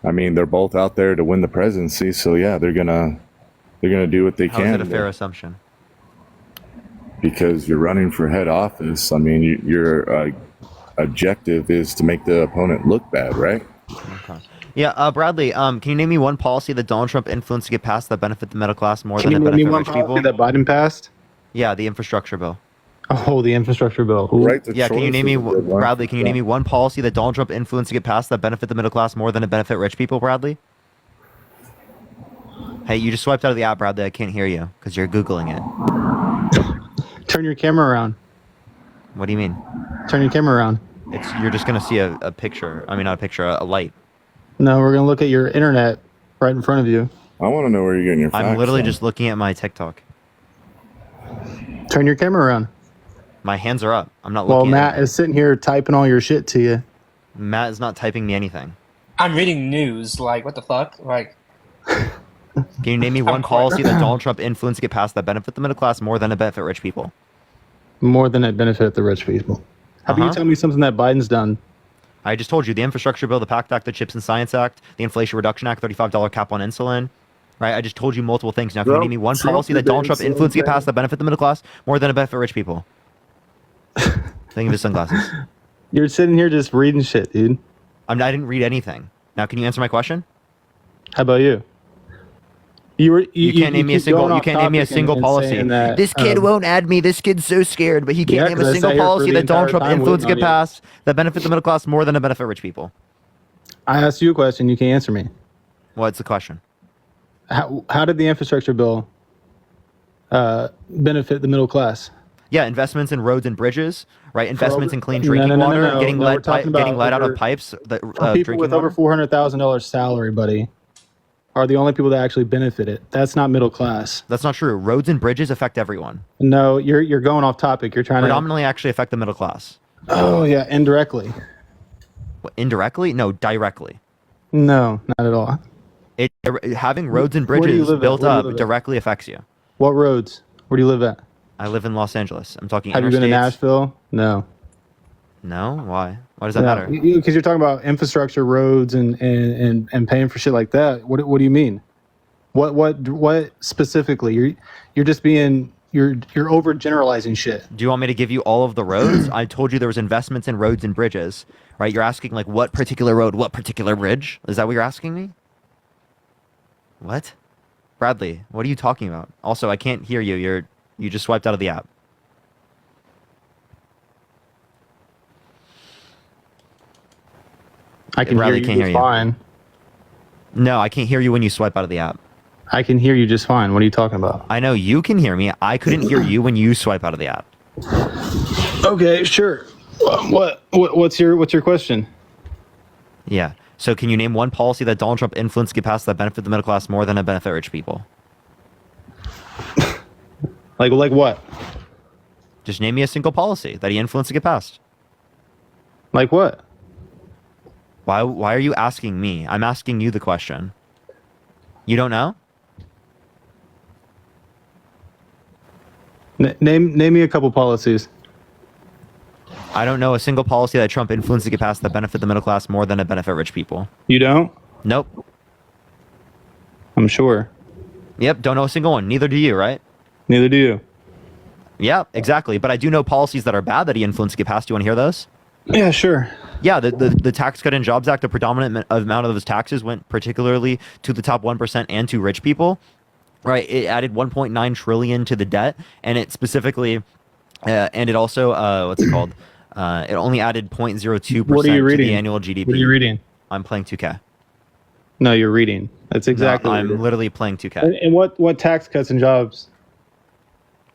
I mean, they're both out there to win the presidency, so yeah, they're gonna do what they How can. is it a fair assumption? because you're running for head office. I mean, your objective is to make the opponent look bad, right? Okay. Yeah, Bradley, can you name me one policy that Donald Trump influenced to get passed that benefit the middle class more than it benefit rich people? That Biden passed? Yeah, the infrastructure bill. Oh, the infrastructure bill. Right to Yeah, can you choice name me, is a good one. Bradley, can you name me one policy that Donald Trump influenced to get passed that benefit the middle class more than it benefit rich people, Bradley? Hey, you just swiped out of the app, Bradley. I can't hear you because you're Googling it. Turn your camera around. What do you mean? Turn your camera around. You're just going to see a picture. I mean, not a picture, a light. No, we're going to look at your internet right in front of you. I want to know where you're getting your facts I'm literally from. just looking at my TikTok. Turn your camera around. My hands are up. I'm not Well, looking Matt at is sitting here typing all your shit to you. Matt is not typing me anything. I'm reading news. Like, what the fuck? Like, Can you name me one policy that Donald Trump influenced to get passed that benefit the middle class more than it benefit rich people? More than it benefit the rich people. How about you tell me something that Biden's done? I just told you the infrastructure bill, the PACT Act, the Chips and Science Act, the Inflation Reduction Act, $35 cap on insulin. Right? I just told you multiple things. Now, can you name me one policy that Donald Trump influenced to get passed that benefit the middle class more than it benefit rich people? Think of his sunglasses. You're sitting here just reading shit, dude. I didn't read anything. Now, can you answer my question? How about you? You can't name me a single policy. This kid won't add me. This kid's so scared, but he can't name a single policy that Donald Trump influenced to get passed that benefit the middle class more than it benefit rich people. I asked you a question. You can't answer me. What's the question? How did the infrastructure bill benefit the middle class? Yeah, investments in roads and bridges, right? Investments in clean drinking water, getting lead out of pipes. People with over $400,000 salary, buddy, are the only people that actually benefit it. That's not middle class. That's not true. Roads and bridges affect everyone. No, you're going off topic. You're trying predominantly actually affect the middle class. Oh yeah, indirectly. What, indirectly? No, directly. No, not at all. Having roads and bridges built up directly affects you. What roads? Where do you live at? I live in Los Angeles. I'm talking. Have you been to Nashville? No. No? Why? Why does that matter? Because you're talking about infrastructure, roads, and paying for shit like that. What do you mean? What specifically? You're just being you're overgeneralizing shit. Do you want me to give you all of the roads? I told you there was investments in roads and bridges, right? You're asking like what particular road, what particular bridge? Is that what you're asking me? What? Bradley, what are you talking about? Also, I can't hear you. You just swiped out of the app. I can hear you just fine. No, I can't hear you when you swipe out of the app. I can hear you just fine. What are you talking about? I know you can hear me. I couldn't hear you when you swipe out of the app. Okay, sure. What's your question? Yeah. So can you name one policy that Donald Trump influenced to get passed that benefit the middle class more than it benefit rich people? Like what? Just name me a single policy that he influenced to get passed. Like what? Why are you asking me? I'm asking you the question. You don't know? Name me a couple policies. I don't know a single policy that Trump influenced to get passed that benefit the middle class more than it benefit rich people. You don't? Nope. I'm sure. Yep, don't know a single one. Neither do you, right? Neither do you. Yeah, exactly. But I do know policies that are bad that he influenced to get passed. Do you want to hear those? Yeah, sure. Yeah, the Tax Cut and Jobs Act, the predominant amount of those taxes went particularly to the top 1% and to rich people. Right, it added 1.9 trillion to the debt, and it specifically, and it also, what's it called? It only added 0.02% to the annual GDP. What are you reading? I'm playing 2K. No, you're reading. That's exactly. No, I'm literally playing 2K. And what tax cuts and jobs?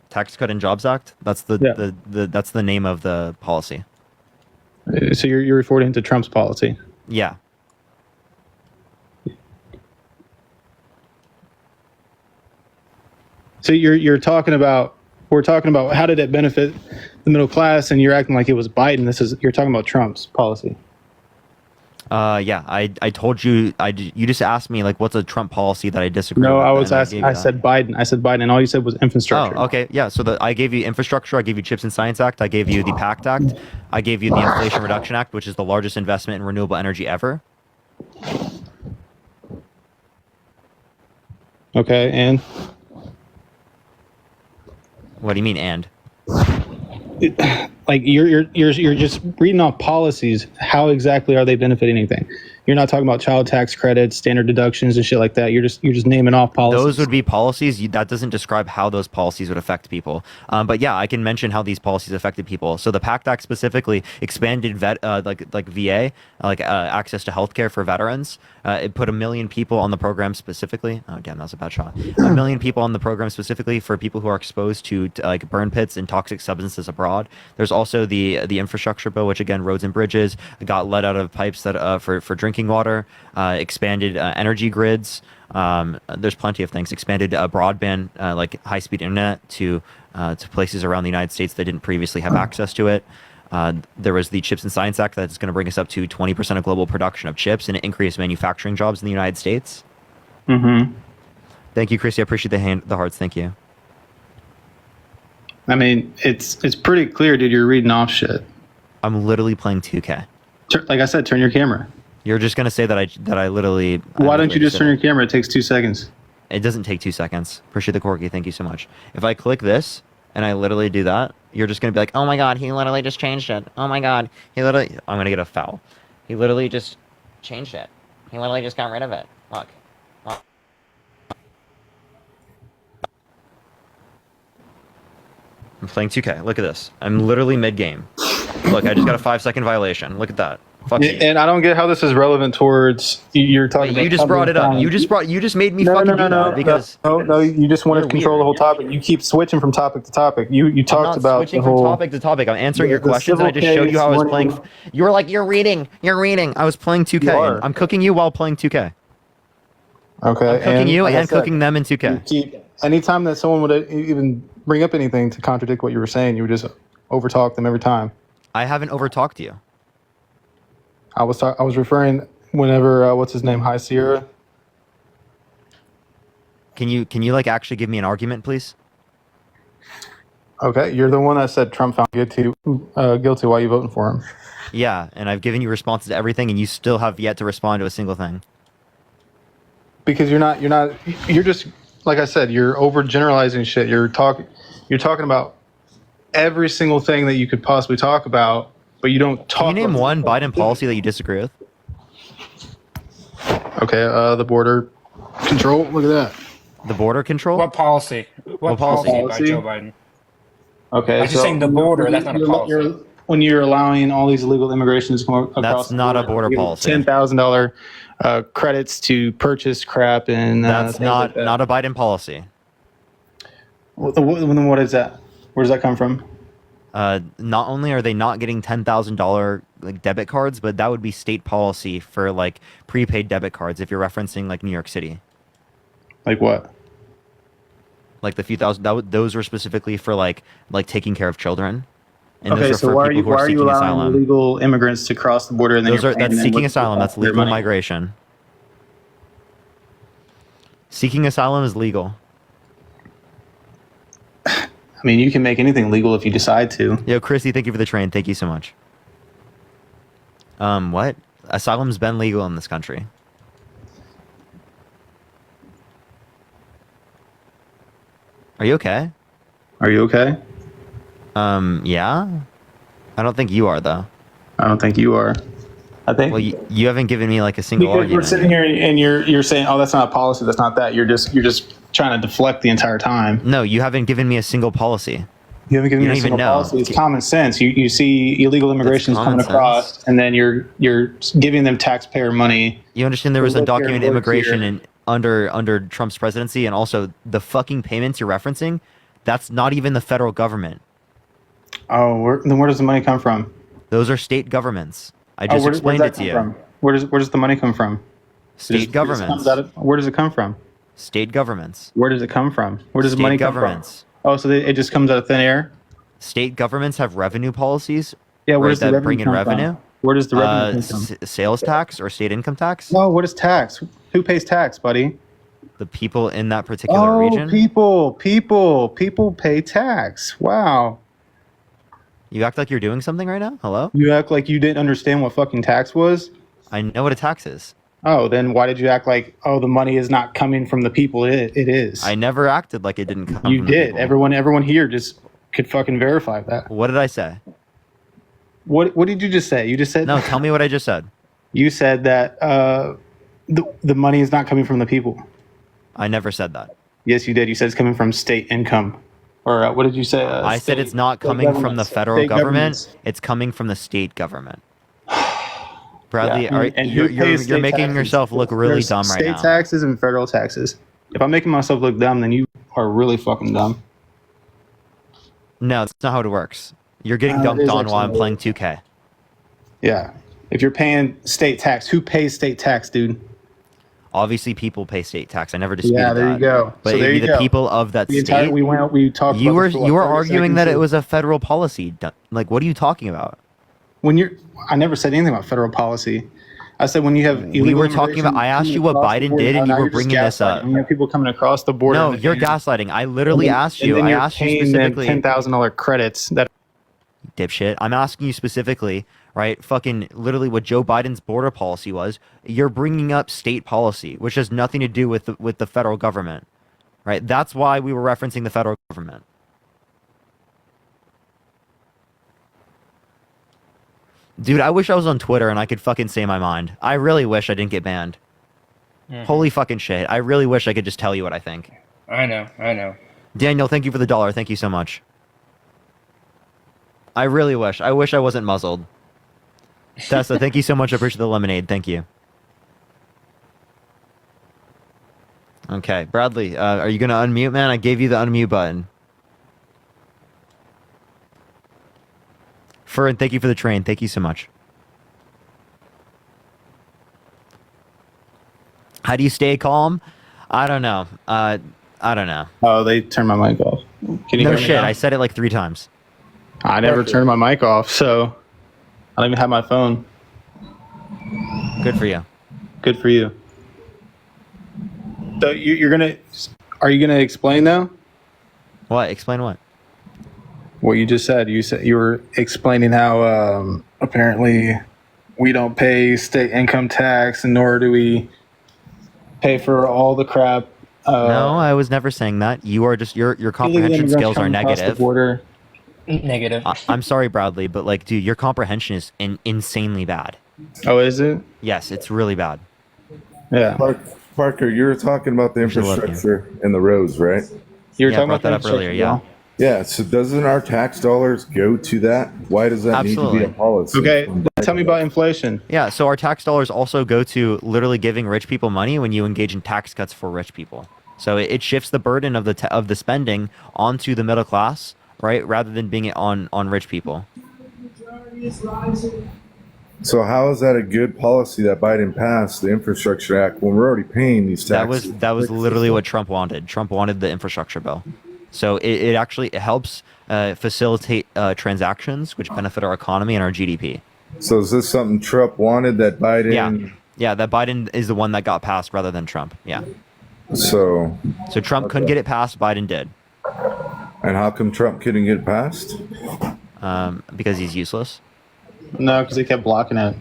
Tax Cut and Jobs Act. That's that's the name of the policy. So you're referring to Trump's policy. Yeah. So we're talking about how did it benefit the middle class, and you're acting like it was Biden. You're talking about Trump's policy. Yeah, I told you. You just asked me like, what's a Trump policy that I disagree with? No, I was asking. I said Biden. I said Biden, and all you said was infrastructure. Oh, okay, yeah. So I gave you infrastructure. I gave you Chips and Science Act. I gave you the PACT Act. I gave you the Inflation Reduction Act, which is the largest investment in renewable energy ever. Okay, and what do you mean and? like you're just reading off policies. How exactly are they benefiting anything? You're not talking about child tax credits, standard deductions, and shit like that. You're just naming off policies. Those would be policies. That doesn't describe how those policies would affect people. But yeah, I can mention how these policies affected people. So the PACT Act specifically expanded like VA, access to healthcare for veterans. It put 1 million people on the program specifically. Oh damn, that was a bad shot. 1 million people on the program specifically for people who are exposed to like burn pits and toxic substances abroad. There's also the infrastructure bill, which again, roads and bridges got let out of pipes that for drinking water, expanded energy grids. There's plenty of things. Expanded broadband, like high-speed internet to places around the United States that didn't previously have access to it. There was the Chips and Science Act that's going to bring us up to 20% of global production of chips and increase manufacturing jobs in the United States. Mm-hmm. Thank you, Chrissy. I appreciate the hearts. Thank you. I mean, it's pretty clear, dude. You're reading off shit. I'm literally playing 2K. Like I said, turn your camera. You're just gonna say that I literally. Why don't you just turn your camera? It takes 2 seconds. It doesn't take 2 seconds. Appreciate the corky. Thank you so much. If I click this and I literally do that, you're just gonna be like, oh my god, he literally just changed it. Oh my god, I'm gonna get a foul. He literally just changed it. He literally just got rid of it. Look. I'm playing 2K. Look at this. I'm literally mid-game. Look, I just got a 5-second violation. Look at that. Fuck you. And I don't get how this is relevant towards you're talking. Wait, you just brought it up. You just made me fucking do that because no. You just wanted to control the whole topic. You keep switching from topic to topic. You talked about switching the whole from topic to topic. I'm answering your questions, and I just showed you how I was playing. You were like, you're reading. I was playing 2K. I'm cooking you while playing 2K. Okay. I'm cooking you and cooking them in 2K. Anytime that someone would even bring up anything to contradict what you were saying, you would just overtalk them every time. I haven't overtalked you. I was referring whenever what's his name, High Sierra. Can you like actually give me an argument, please? Okay, you're the one that said Trump found guilty. Why are you voting for him? Yeah, and I've given you responses to everything, and you still have yet to respond to a single thing. Because you're just like I said, you're overgeneralizing shit. You're talking about every single thing that you could possibly talk about. But you don't talk. Can you name one Biden policy that you disagree with? Okay, the border control. Look at that. The border control? What policy? What policy by Joe Biden? Okay, I'm just saying the border. That's not a policy. When you're allowing all these illegal immigrations to come across, that's not a border policy. $10,000 credits to purchase crap, and that's not a Biden policy. Then what is that? Where does that come from? Not only are they not getting $10,000 like debit cards, but that would be state policy for like prepaid debit cards if you're referencing like New York City. Like what? Like the few thousand. Those were specifically for like taking care of children. And okay, so why are you allowing illegal immigrants to cross the border? And then that's seeking asylum. That's legal migration. Seeking asylum is legal. I mean, you can make anything legal if you decide to. Yo, Chrissy, thank you for the train. Thank you so much. What? Asylum's been legal in this country. Are you okay? Are you okay? Yeah. I don't think you are, though. I don't think you are. I think. Well, you haven't given me like a single because argument. We're sitting here and you're saying, oh, that's not a policy. That's not that. You're just trying to deflect the entire time. No, you haven't given me a single policy. You haven't given me a single policy. It's common sense. You see illegal immigrations coming across, and then you're giving them taxpayer money. You understand there was undocumented immigration under Trump's presidency, and also the fucking payments you're referencing, that's not even the federal government. Oh, then where does the money come from? Those are state governments. I just explained it to you. Where does the money come from? State governments. Where does it come from? State governments. Where does it come from? Where does the money come from? Oh, so it just comes out of thin air? State governments have revenue policies. Yeah, where does the revenue bring in revenue? Where does the revenue come from? Sales tax or state income tax? No, what is tax? Who pays tax, buddy? The people in that particular region. People pay tax. Wow. You act like you're doing something right now? Hello? You act like you didn't understand what fucking tax was? I know what a tax is. Oh, then why did you act like, oh, the money is not coming from the people? It is. I never acted like it didn't come You from did. the people. Everyone here just could fucking verify that. What did I say? What did you just say? You just said No, tell me what I just said. You said that the money is not coming from the people. I never said that. Yes, you did. You said it's coming from state income. Or what did you say? I said it's not coming from the federal government. It's coming from the state government. Bradley, Yeah. you're making yourself look really dumb right now. State taxes and federal taxes. If I'm making myself look dumb, then you are really fucking dumb. No, that's not how it works. You're getting It dunked is on while I'm actually. playing 2K. Yeah. If you're paying state tax, who pays state tax, dude? Obviously, people pay state tax. I never disputed that. Yeah, there you go. But So it'd there be you the go. people of that The state. entire, we talked You about were this for, what, you were 30 arguing that seconds? it was a federal policy. Like, what are you talking about? I never said anything about federal policy. I said when you have illegal We were talking about. immigration I asked you coming what across the Biden border- did, and you now were you're just bringing this up. gaslighting. You have people coming across the border. No, and you're then- gaslighting. I literally asked and you. then I you're asked you paying them specifically. $10,000 credits. That Dipshit. I'm asking you specifically, right? Fucking literally what Joe Biden's border policy was. You're bringing up state policy, which has nothing to do with the federal government, right? That's why we were referencing the federal government. Dude, I wish I was on Twitter and I could fucking say my mind. I really wish I didn't get banned. Holy fucking shit. I really wish I could just tell you what I think. I know. Daniel, thank you for the $1. Thank you so much. I really wish. I wish I wasn't muzzled. Tessa, thank you so much. I appreciate the lemonade. Thank you. Okay, Bradley, are you going to unmute, man? I gave you the unmute button. Fern, thank you for the train. Thank you so much. How do you stay calm? I don't know. I don't know. Oh, they turned my mic off. Can you No hear me shit. now? I said it like 3 times. I never turned my mic off, so I don't even have my phone. Good for you. Good for you. So are you gonna explain now? What? Explain what? What you just said. You were explaining how apparently we don't pay state income tax, and nor do we pay for all the crap. No, I was never saying that. You are just your comprehension skills are negative. Negative. I'm sorry, Bradley, but like, dude, your comprehension is insanely bad. Oh, is it? Yes, it's really bad. Yeah. Parker, you were talking about the infrastructure and the roads, right? You were Yeah, I brought that up earlier. Yeah. Yeah. So doesn't our tax dollars go to that? Why does that need to be a policy? Okay. Tell me about inflation. Yeah, so our tax dollars also go to literally giving rich people money when you engage in tax cuts for rich people. So it shifts the burden of the spending onto the middle class, right, rather than being on rich people. So how is that a good policy that Biden passed, the Infrastructure Act, when we're already paying these taxes? That was literally what Trump wanted. Trump wanted the infrastructure bill. So it actually helps facilitate transactions, which benefit our economy and our GDP. So is this something Trump wanted that Biden? Yeah, that Biden is the one that got passed rather than Trump. Yeah. So Trump couldn't get it passed. Biden did. And how come Trump couldn't get it passed? Because he's useless. No, because they kept blocking it.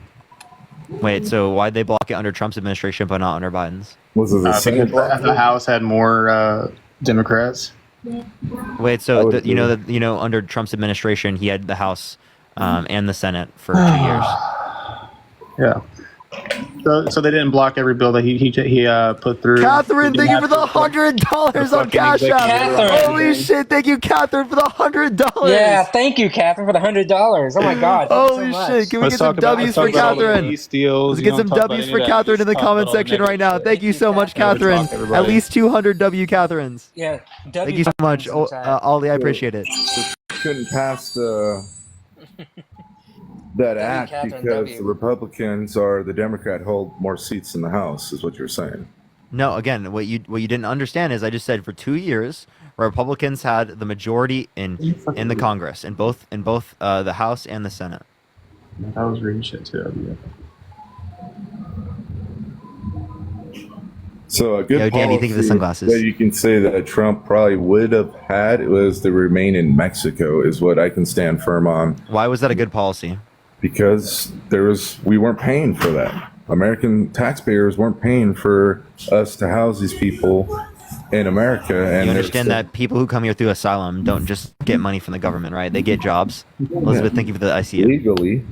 Wait, so why'd they block it under Trump's administration but not under Biden's? Was it the because the House had more Democrats. Wait, so under Trump's administration, he had the House and the Senate for 2 years. Yeah. So they didn't block every bill that he put through. Catherine, thank you for the $100 on Cash App. Catherine. Holy shit! Thank you, Catherine, for the $100. Yeah, thank you, Catherine, for the $100. Oh my God! Holy shit! Can we get some W's for Catherine? Let's get some W's for Catherine in the comment section right now. Thank you so much, Catherine. At least 200 W Catherines. Yeah. Thank you so much, Ollie. I appreciate it. Couldn't pass that act Catherine, because the Republicans or the Democrat hold more seats in the House, is what you're saying. No, again, what you didn't understand is I just said for 2 years, Republicans had the majority in the Congress, in both the House and the Senate. I was reading shit too. So a good Yo, Dan, you think of the policy sunglasses? that you can say that Trump probably would have had was to remain in Mexico, is what I can stand firm on. Why was that a good policy? Because we weren't paying for that. American taxpayers weren't paying for us to house these people in America. And You understand that people who come here through asylum don't just get money from the government, right? They get jobs. Elizabeth, thank you for the ICU. Legally.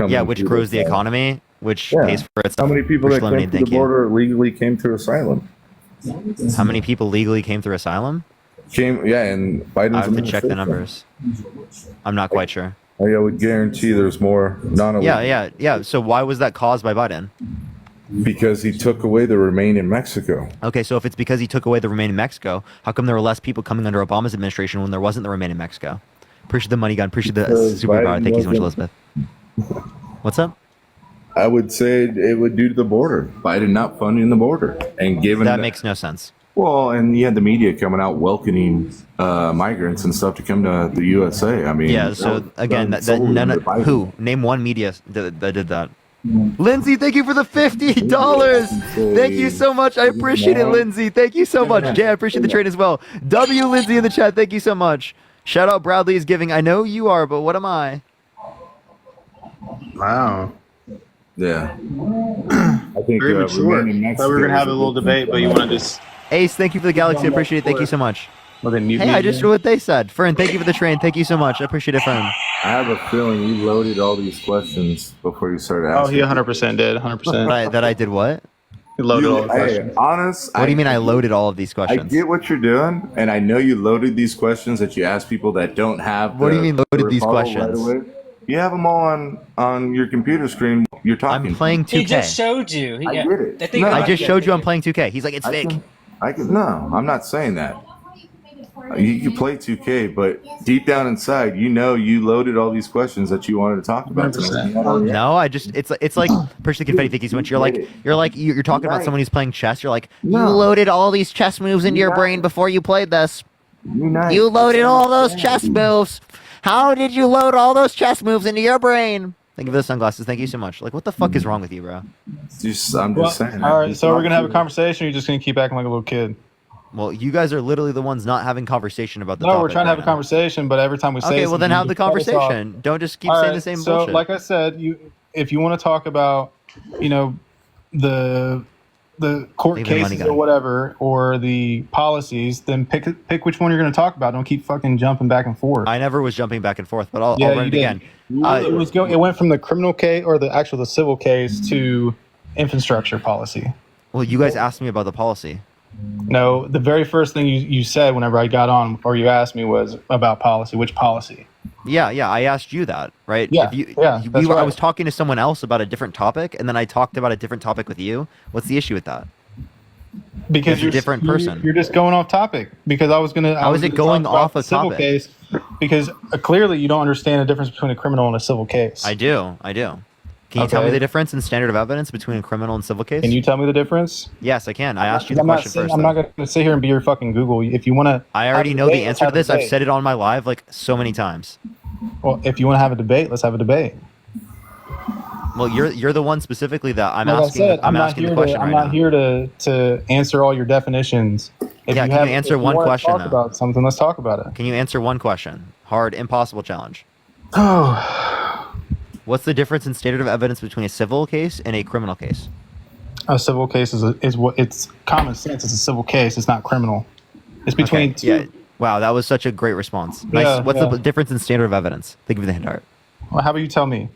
Yeah, which grows the economy, which pays for itself. How many people that came through the border legally came through asylum? How many people legally came through asylum? And Biden's I have to check the numbers. I'm not quite sure. I would guarantee there's more non-illegal. Yeah. So why was that caused by Biden? Because he took away the Remain in Mexico. Okay, so if it's because he took away the Remain in Mexico, how come there were less people coming under Obama's administration when there wasn't the Remain in Mexico? Appreciate the money gun. Appreciate the superpower. Thank you so much, Elizabeth. What's up? I would say it would due to the border. Biden not funding the border and giving that makes no sense. Well, and you had the media coming out welcoming migrants and stuff to come to the USA. I mean, yeah. So again, who name one media that did that? Lindsay, thank you for the $50. Thank you so much. I appreciate it, Lindsay. Thank you so much. Jay, I appreciate the trade as well. W. Lindsay in the chat. Thank you so much. Shout out Bradley is giving. I know you are, but what am I? Wow. Yeah. I think very mature. I thought we were gonna have a little debate, but you want to just. Ace, thank you for the galaxy. I appreciate it. Thank you so much. Well, then mute hey, me I just again. read what they said. Fern, thank you for the train. Thank you so much. I appreciate it, Fern. I have a feeling you loaded all these questions before you started asking. Oh, he 100% did. 100%. That I did what? He loaded all the questions. Honest. What do you mean I loaded all of these I questions? get what you're doing, and I know you loaded these questions that you ask people that don't have. What do you mean loaded these rebuttal questions? Right away. You have them all on your computer screen. You're talking. I'm playing 2K. He just showed you. I get it. I just showed you I'm playing 2K. He's like, it's fake. No, I'm not saying that. You play 2K, but deep down inside, you know you loaded all these questions that you wanted to talk about. No, I just it's like Percy the Confetti thinking so much. You're talking about someone who's playing chess. You're like, you loaded all these chess moves into your brain before you played this. You loaded all those chess moves. How did you load all those chess moves into your brain? Thank you for the sunglasses. Thank you so much. Like, what the fuck is wrong with you, bro? I'm just saying. All right, so we're gonna have a conversation. Or you're just gonna keep acting like a little kid. Well, you guys are literally the ones not having conversation about the No, topic we're trying to have a conversation, but every time we say okay, well then something, have you the just cut us off. conversation. Don't just keep All saying right, the same so, bullshit. like I said, if you want to talk about, the court Leave the money cases gun. or whatever, or the policies, then pick which one you're going to talk about. Don't keep fucking jumping back and forth. I never was jumping back and forth, but I'll Yeah, run you it did. again. It went from the criminal case or the civil case to infrastructure policy. Well, you guys asked me about the policy. No, the very first thing you said whenever I got on, or you asked me, was about policy. Which policy? Yeah, I asked you that, right? Yeah, that's I right. was talking to someone else about a different topic, and then I talked about a different topic with you. What's the issue with that? Because you're a different person. You're just going off topic. Because I was gonna. How is it going off a civil topic? case? Because clearly you don't understand the difference between a criminal and a civil case. I do. Can you tell me Okay. the difference in standard of evidence between a criminal and civil case? Can you tell me the difference? Yes, I can. I asked you the I'm not question saying- first. I'm though. not going to sit here and be your fucking Google. If you want to, I already know the answer to this. I've said it on my live like so many times. Well, if you want to have a debate, let's have a debate. Well, you're the one specifically that I'm Like asking. I said, I'm asking the question I'm right not now. here to answer all your definitions. If Yeah, can you answer if one wanna question, Talk though? about something. Let's talk about it. Can you answer one question? Hard, impossible challenge. Oh, What's the difference in standard of evidence between a civil case and a criminal case? a civil case is what it's common sense. It's a civil case. It's not criminal. It's between two. Yeah. Wow, that was such a great response. Nice. Yeah, What's yeah. the difference in standard of evidence? Think of the hint art. Well, how about you tell me?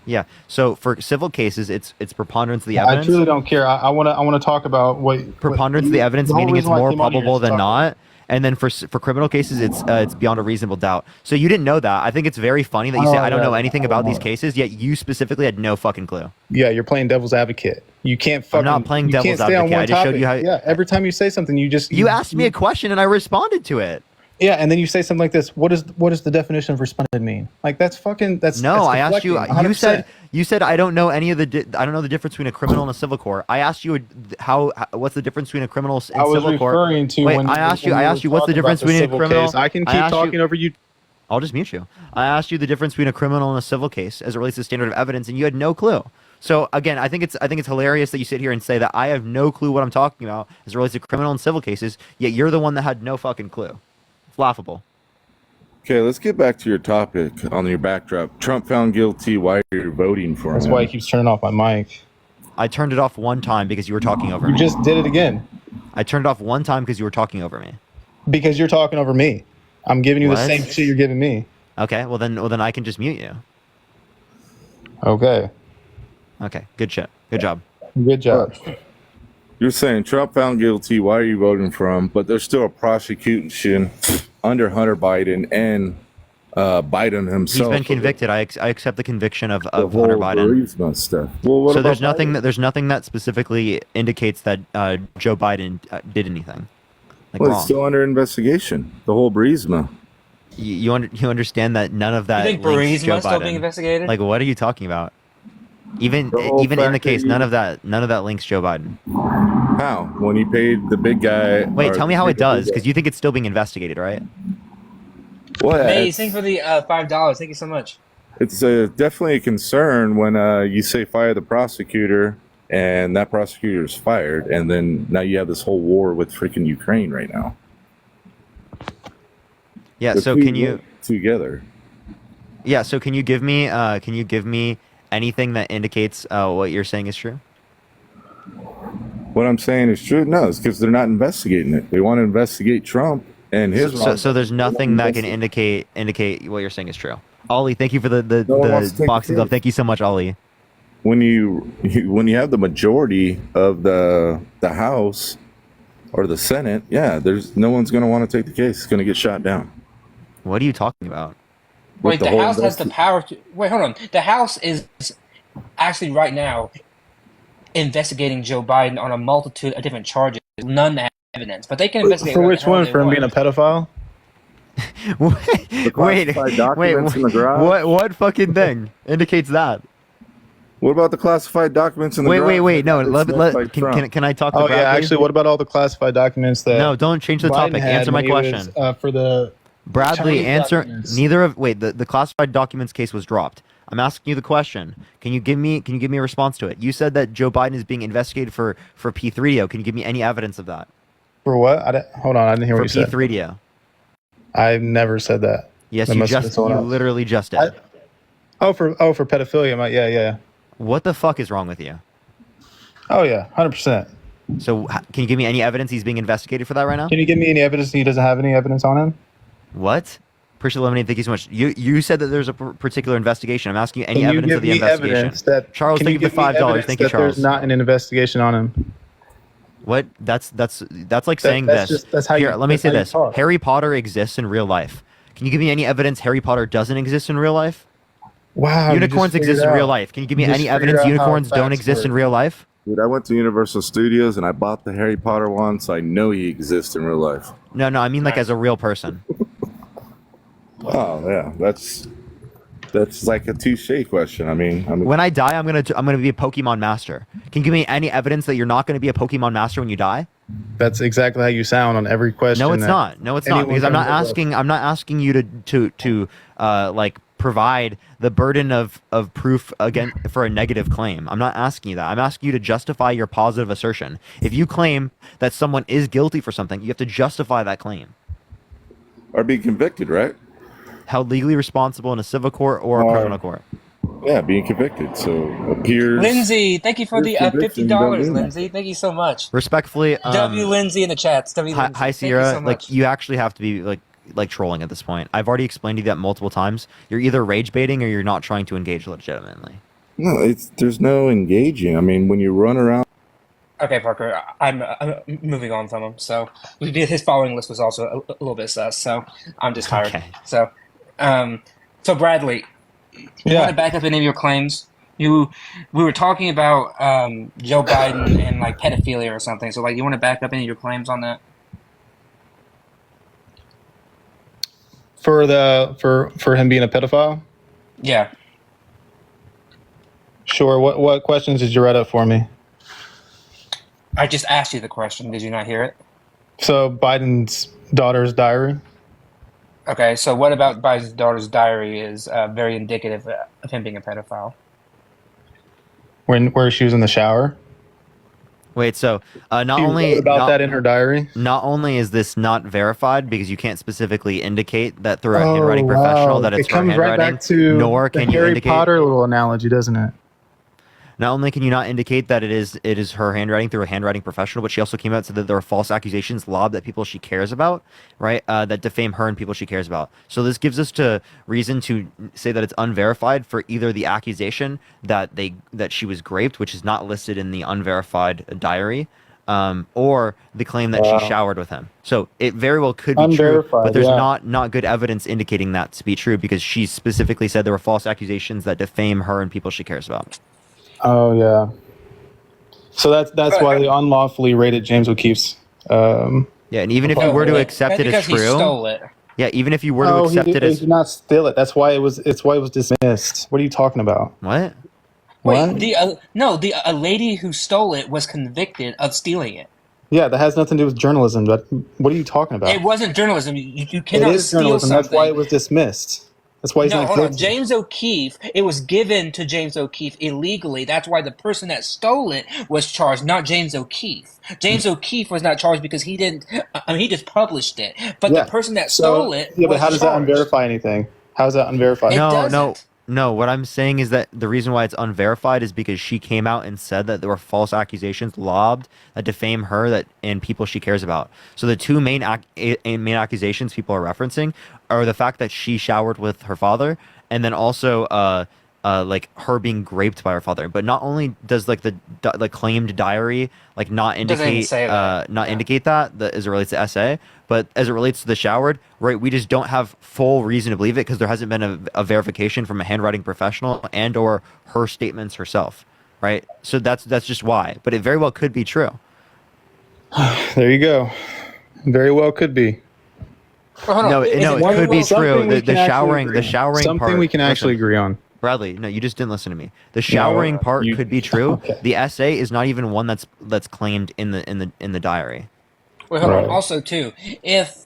Yeah. So for civil cases, it's preponderance of the I evidence. truly don't care. I want to talk about what Preponderance of the evidence, the whole meaning it's reason why I more came on here probable is to than talk- not. And then for criminal cases, it's beyond a reasonable doubt. So you didn't know that. I think it's very funny that you say I don't know anything about these cases, yet you specifically had no fucking clue. Yeah, you're playing devil's advocate. You can't fucking. I'm not playing you devil's can't stay on advocate. one I just showed topic. you how. Yeah, every time you say something, You asked me a question and I responded to it. Yeah, and then you say something like this. What does the definition of responded mean? Like that's fucking. That's No, that's I asked you. deflecting, 100%. You said I don't know any of the. I don't know the difference between a criminal and a civil court. I asked you what's the difference between a criminal and I was civil court. referring to Wait, when I asked you. when I you asked you were what's the talking about difference between a civil criminal. case. I can keep asked talking over you. I'll just mute you. I asked you the difference between a criminal and a civil case as it relates to standard of evidence, and you had no clue. So again, I think it's hilarious that you sit here and say that I have no clue what I'm talking about as it relates to criminal and civil cases, yet you're the one that had no fucking clue. It's laughable. Okay, let's get back to your topic on your backdrop. Trump found guilty. Why are you voting for him? That's why he keeps turning off my mic. I turned it off one time because you were talking over You me. just did it again. I turned it off one time because you were talking over me. Because you're talking over me. I'm giving you the What? same shit you're giving me. Okay, well then I can just mute you. Okay. Okay, good shit. Good job. Good job. You're saying Trump found guilty. Why are you voting for him? But there's still a prosecution under Hunter Biden and Biden himself. He's been convicted. I accept the conviction of The Hunter whole Biden. bereavement stuff. Well, what So about there's nothing that specifically indicates that Joe Biden did anything Well, wrong. it's still under investigation. The whole bereavement. You understand that none of that You think links Joe Burisma's still being Biden. investigated? Like, what are you talking about? Even The whole in the fact that case, you- none of that links Joe Biden. How? When he paid the big guy. Wait, or tell me the how it big does, guy. because you think it's still being investigated, right? Well, Maze, thank you for the $5. Thank you so much. it's definitely a concern when you say fire the prosecutor and that prosecutor is fired, and then now you have this whole war with freaking Ukraine right now. Yeah. The So two can you? work together? Yeah. So can you give me? Anything that indicates what you're saying is true? What I'm saying is true. No, it's because they're not investigating it. They want to investigate Trump and his. So there's nothing that can indicate what you're saying is true. Ollie, thank you for the No one wants to take boxing the glove. case. Thank you so much, Ollie. When you have the majority of the House or the Senate, yeah, there's no one's going to want to take the case. It's going to get shot down. What are you talking about? Wait, the whole House has the power to. Wait, hold on. The House is actually right now investigating Joe Biden on a multitude of different charges. None have evidence, but they can investigate. For whatever which the hell one? they For him want. being a pedophile? Wait, documents in the garage? what fucking thing indicates that? What about the classified documents in the garage? Wait, no. It's not like Trump. Can I talk to Oh Bradley? yeah, actually, what about all the classified documents that? No, don't change the Biden topic. had Answer my when he was, question. for the Bradley, Chinese answer. documents. Neither of the classified documents case was dropped. I'm asking you the question. Can you give me a response to it? You said that Joe Biden is being investigated for P3DO. Can you give me any evidence of that? For what? Hold on, I didn't hear For what you said. P3DO. I've never said that. Yes, That you must have been just someone you else. literally just did. For pedophilia. Yeah. What the fuck is wrong with you? Oh yeah, 100%. So can you give me any evidence he's being investigated for that right now? Can you give me any evidence he doesn't have any evidence on him? What? Appreciate eliminating. Thank you so much. You said that there's a particular investigation. I'm asking you any Can you evidence give of the me investigation. evidence that Charles, can thank you for give me $5. evidence Thank you, that Charles. There's not an investigation on him. What? That's like saying that's this. just- that's how you- Here, let me that's say how you this. talk. Harry Potter exists in real life. Can you give me any evidence Harry Potter doesn't exist in real life? Wow. you Unicorns just figured exist in out. real life. Can you give me You just any figured evidence out how unicorns don't facts exist in work. real life? Dude, I went to Universal Studios and I bought the Harry Potter one, so I know he exists in real life. No, I mean like as a real person. Oh yeah, that's like a touche question. I mean, When I die, I'm gonna be a Pokemon master. Can you give me any evidence that you're not gonna be a Pokemon master when you die? That's exactly how you sound on every question. No, it's that not. No, it's not. anyone Because I'm not comes up with. asking. I'm not asking you to like provide the burden of proof again for a negative claim. I'm not asking you that. I'm asking you to justify your positive assertion. If you claim that someone is guilty for something, you have to justify that claim. Or be convicted, right? Held legally responsible in a civil court or a criminal court. Yeah, being convicted. So appears. Lindsay, thank you for the Conviction don't $50, mean Lindsay. Thank you so much. Respectfully, W Lindsay in the chats. W hi, Lindsay. hi Thank you Sierra. so much. Like you actually have to be like trolling at this point. I've already explained to you that multiple times. You're either rage baiting or you're not trying to engage legitimately. No, there's no engaging. I mean, when you run around. Okay, Parker, I'm moving on from him. So his following list was also a little bit sus. So I'm just tired. Okay. So Bradley, you want to back up any of your claims? We were talking about Joe Biden and like pedophilia or something. So like, you want to back up any of your claims on that? For him being a pedophile? Yeah. Sure. What questions did you write up for me? I just asked you the question. Did you not hear it? So Biden's daughter's diary. Okay, so what about Biden's daughter's diary is very indicative of him being a pedophile? Where she was in the shower. Wait, so not She only wrote about that in her diary. Not only is this not verified because you can't specifically indicate that through a handwriting professional that it's it her comes right handwriting, back to nor the can you Harry indicate. Potter little analogy, doesn't it? Not only can you not indicate that it is her handwriting through a handwriting professional, but she also came out and said that there were false accusations lobbed at people she cares about, right? That defame her and people she cares about. So this gives us to reason to say that it's unverified for either the accusation that she was raped, which is not listed in the unverified diary, or the claim that she showered with him. So it very well could be true, but there's not good evidence indicating that to be true because she specifically said there were false accusations that defame her and people she cares about. Oh yeah. So that's why they unlawfully raided James O'Keefe's. Yeah, and even if you were to accept it as true, he stole it. Yeah, even if you were to accept it as he did not steal it. That's why it was dismissed. What are you talking about? What? Wait, the lady who stole it was convicted of stealing it. Yeah, that has nothing to do with journalism. But what are you talking about? It wasn't journalism. You cannot it is steal journalism. something. That's why it was dismissed. That's why he's not hold on. guilty. James O'Keefe, it was given to James O'Keefe illegally. That's why the person that stole it was charged, not James O'Keefe. James O'Keefe was not charged because he didn't. He just published it. But the person that stole it. Yeah, but how was does that charged. unverify anything? How is that unverified? No. What I'm saying is that the reason why it's unverified is because she came out and said that there were false accusations lobbed that defame her and people she cares about. So the two main accusations people are referencing are the fact that she showered with her father, and then also like her being raped by her father. But not only does like the claimed diary like not indicate indicate that as it relates to SA, but as it relates to the showered, right? We just don't have full reason to believe it because there hasn't been a verification from a handwriting professional and or her statements herself, right? So that's just why. But it very well could be true. There you go. Very well could be. No, it could be true. The showering something part. We can actually agree on. Bradley, no, you just didn't listen to me. The showering part could be true. Okay. The essay is not even one that's claimed in the diary. Wait, hold on. Also, too, if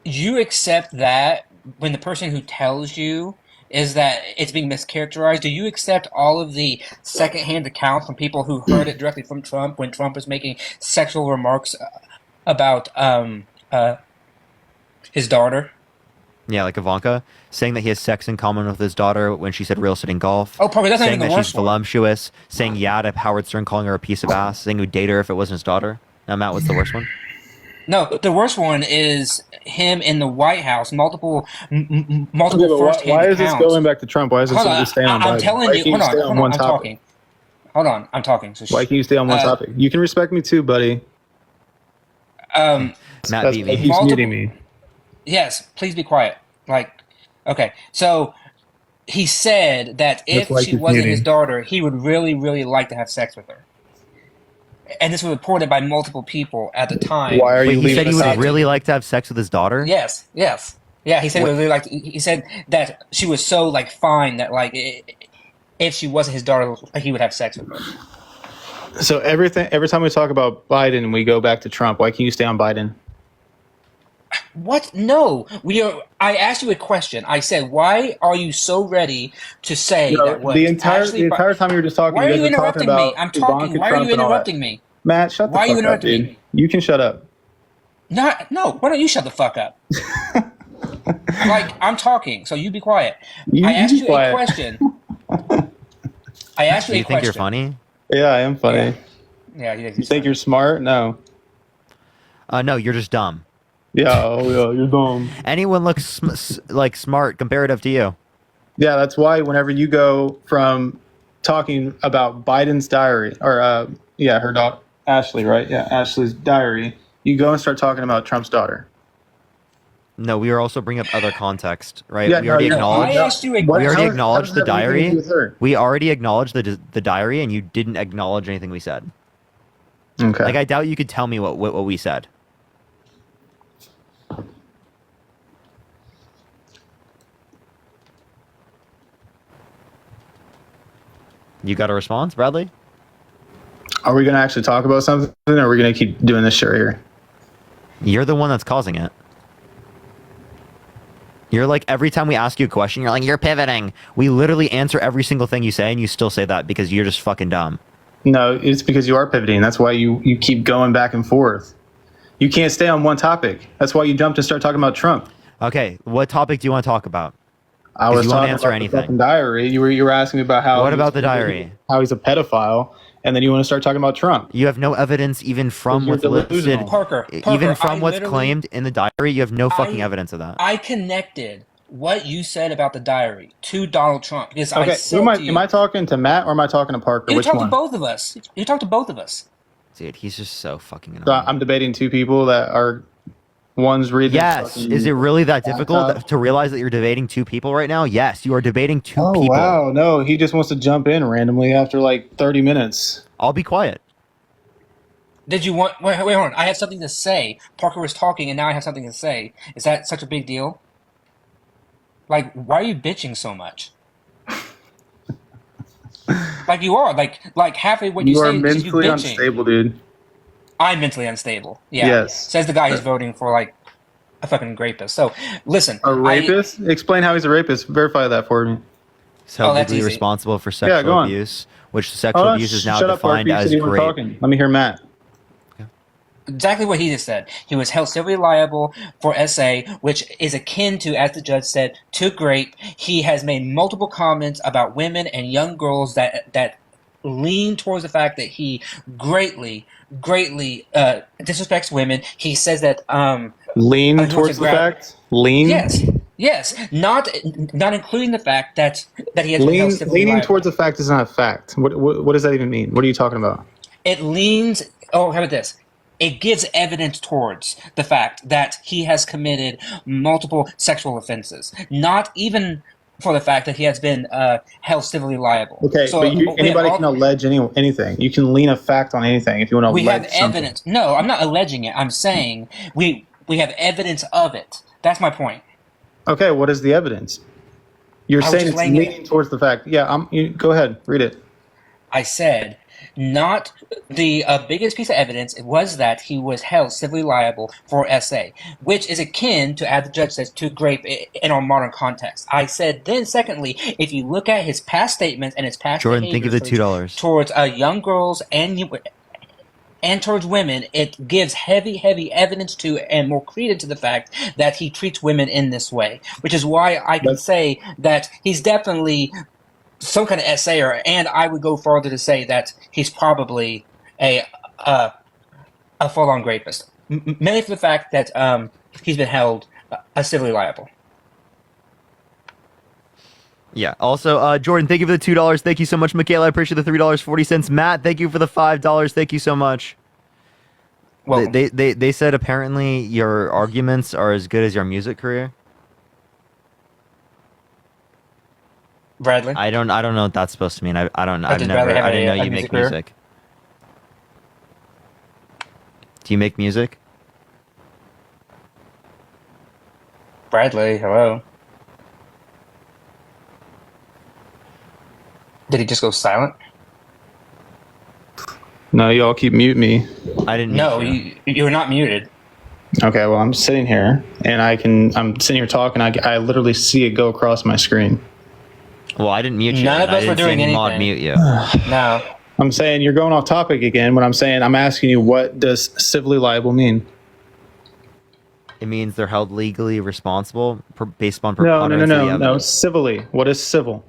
you accept that when the person who tells you is that it's being mischaracterized, do you accept all of the secondhand accounts from people who heard it directly from Trump when Trump was making sexual remarks about his daughter? Yeah, like Ivanka saying that he has sex in common with his daughter when she said real sitting golf. Oh, probably that's not saying even the that worst she's voluptuous. Saying yeah to Howard Stern, calling her a piece of ass. Saying he'd date her if it wasn't his daughter. Now, Matt, what's the worst one? No, the worst one is him in the White House. Multiple Why first-hand is this accounts. going back to Trump? Why is it just staying on Biden? I'm telling Why you. can't Hold stay on. one I'm topic? talking. Hold on. I'm talking. So Why can you stay on one topic? You can respect me too, buddy. Matt That's beat why me. he's muting me. Yes, please be quiet. Okay. So he said that if why she he's wasn't muting. his daughter, he would really, really like to have sex with her. And this was reported by multiple people at the time. Why are you He said he would aside? really like to have sex with his daughter. Yes. Yeah, he said he would really like. He said that she was so fine that if she wasn't his daughter, he would have sex with her. So every time we talk about Biden, we go back to Trump. Why can't you stay on Biden? What? No, I asked you a question. I said, "Why are you so ready to say that?" What The entire time you were just talking. Why are you guys were interrupting talking me? about I'm talking. Ivanka Why are Trump you and all that. interrupting me? Matt, shut the Why are you fuck up, interrupting dude. me? You can shut up. No. Why don't you shut the fuck up? I'm talking, so you be quiet. I asked you a question. I asked you Do a you think question. you're funny? Yeah, I am funny. Yeah, You think you're smart? No. No, you're just dumb. Yeah, you're dumb. Anyone looks smart comparative to you. Yeah, that's why whenever you go from talking about Biden's diary, or her daughter, Ashley, right? Yeah, Ashley's diary, you go and start talking about Trump's daughter. No, we are also bringing up other context, right? Yeah, we already acknowledged. I asked you a We already question. acknowledged the How does that have anything to diary. do with her? We already acknowledged the diary, and you didn't acknowledge anything we said. Okay. I doubt you could tell me what we said. You got a response, Bradley? Are we going to actually talk about something, or are we going to keep doing this shit right here? You're the one that's causing it. You're every time we ask you a question, you're you're pivoting. We literally answer every single thing you say, and you still say that because you're just fucking dumb. No, it's because you are pivoting. That's why you keep going back and forth. You can't stay on one topic. That's why you jumped and start talking about Trump. Okay, what topic do you want to talk about? I 'Cause was you won't talking answer about anything. the fucking diary. You were asking me about how. What about the diary? How he's a pedophile, and then you want to start talking about Trump. You have no evidence even from You're what's listed. delusional. Parker, Even I from what's literally- claimed in the diary, you have no fucking I- evidence of that. I connected what you said about the diary to Donald Trump because I Okay, said who am I? to you, Am I talking to Matt or am I talking to Parker? you Which talked one? to both of us. You talked to both of us. Dude, he's just so fucking So annoying. I'm debating two people that are. One's reading. Yes. Is it really that difficult to realize that you're debating two people right now? Yes, you are debating two Oh people. wow, no, he just wants to jump in randomly after like 30 minutes. I'll be quiet. Did you want? Wait, hold on. I have something to say. Parker was talking, and now I have something to say. Is that such a big deal? Like, why are you bitching so much? Like you are. Like halfway what you You are say is you mentally bitching. unstable, dude. I'm mentally unstable. Yeah. Yes. Says the guy who's voting for like a fucking rapist. So listen. A rapist? Explain how he's a rapist. Verify that for me. So that's legally easy. responsible for Yeah, sexual go on. abuse, which sexual Hold on, abuse is now shut up, Parker. defined You as said you weren't rape. talking. Let me hear Matt. Exactly what he just said. He was held civilly liable for SA, which is akin to, as the judge said, to grape. He has made multiple comments about women and young girls that lean towards the fact that he greatly disrespects women. He says that Lean he wants towards to the grab- fact? Lean? Yes, not including the fact that he has been held civilly Leaning liable. towards the fact is not a fact. What does that even mean? What are you talking about? It leans. Oh, how about this? It gives evidence towards the fact that he has committed multiple sexual offenses, not even for the fact that he has been held civilly liable. Okay, So but we have anybody all- can allege anything. You can lean a fact on anything if you want to we allege have something. evidence. No, I'm not alleging it. I'm saying we have evidence of it. That's my point. Okay, what is the evidence? You're I was saying just it's laying it- leaning towards the fact. Yeah, go ahead, read it. I said not the biggest piece of evidence was that he was held civilly liable for SA, which is akin to, as the judge says, to grape in our modern context. I said then, secondly, if you look at his past statements and his past Jordan, think of the behaviors $2. towards young girls and towards women, it gives heavy evidence to and more credence to the fact that he treats women in this way, which is why I can say that he's definitely some kind of essayer, and I would go further to say that he's probably a full-on rapist, mainly for the fact that he's been held civilly liable. Yeah. Also, Jordan, thank you for the $2. Thank you so much, Michaela. I appreciate the $3.40. Matt, thank you for the $5. Thank you so much. Welcome. They said apparently your arguments are as good as your music career. Bradley, I don't know what that's supposed to mean. I don't. Or I've does never. Bradley have I didn't a know you music make career? music. Do you make music? Bradley, hello. Did he just go silent? No, y'all keep mute me. I didn't. No, you're not muted. Okay, well, I'm sitting here and I'm sitting here talking. I literally see it go across my screen. Well, I didn't mute you. None of and I us were didn't see doing any mod anything. mute you. No. I'm saying you're going off topic again. When I'm asking you, what does civilly liable mean? It means they're held legally responsible based on No, preponderance of the no. evidence. Civilly. What is civil?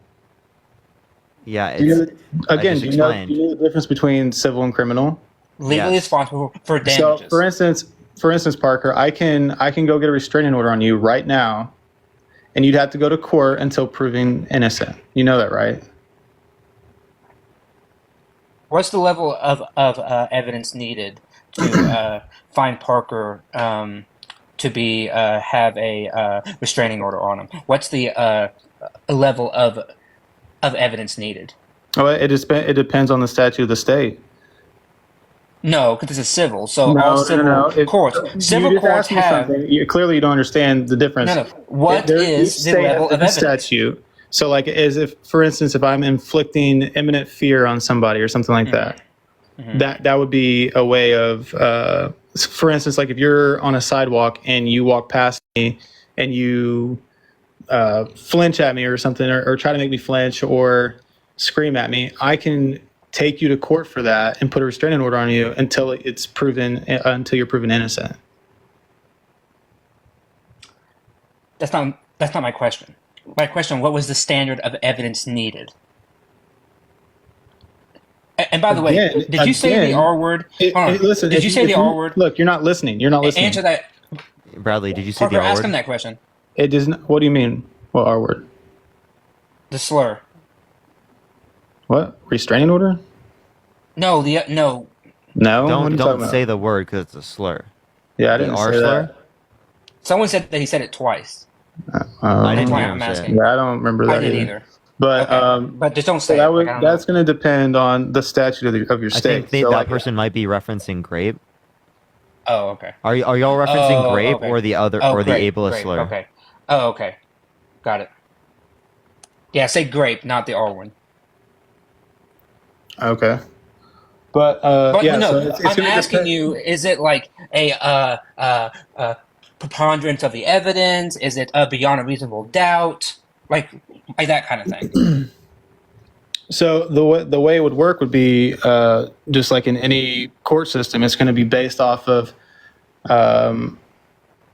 Yeah, Do you it's know, I again, just do you know explained. the difference between civil and criminal? Legally Yes. responsible for damages. So, for instance, Parker, I can go get a restraining order on you right now, and you'd have to go to court until proven innocent. You know that, right? What's the level of evidence needed to find Parker to be have a restraining order on him? What's the level of evidence needed? Oh, it depends on the statute of the state. No, because it's a civil. So No, all no, civil no. courts, civil you just courts asked me have. something. Clearly, you don't understand the difference. No. What is each the state level has of a evidence? statute? So, like, as if, for instance, if I'm inflicting imminent fear on somebody or something like that, that would be a way of, for instance, like if you're on a sidewalk and you walk past me and you flinch at me or something, or try to make me flinch or scream at me, I can take you to court for that and put a restraining order on you until it's proven, until you're proven innocent. That's not my question. My question: what was the standard of evidence needed? And by the way, did you say the R word? Listen, did you say the R word? Look, you're not listening. You're not listening. Answer that. Bradley, did you say Parker, the R ask word? him that question. It does not. What do you mean? What R word? The slur. What? Restraining order? No, no. No. Don't say the word because it's a slur. Yeah, I the didn't R say slur. that. Someone said that he said it twice. I didn't hear I'm him say asking. it. Yeah, I don't remember that I didn't either. But Okay. But just don't say that it. Like, I don't that's going to depend on the statute of your I state. think So, that like, person might be referencing grape. Oh, okay. Are y'all referencing Oh, grape okay. or the other Oh, or the grape, ableist grape, slur? Okay. Oh, okay. Got it. Yeah, say grape, not the R one. Okay. But yeah, no, so it's I'm going to asking depend. you: is it like a preponderance of the evidence? Is it beyond a reasonable doubt? Like that kind of thing. So the way it would work would be just like in any court system. It's going to be based off of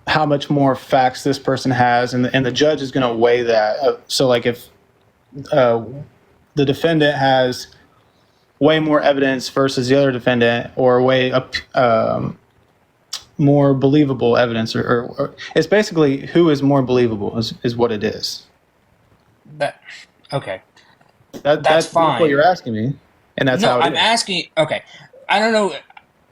how much more facts this person has, and the judge is going to weigh that. So like if the defendant has way more evidence versus the other defendant, or way more believable evidence, or it's basically who is more believable is what it is. Okay. That's fine. That's what you're asking me, and that's how it I'm is. asking. Okay, I don't know.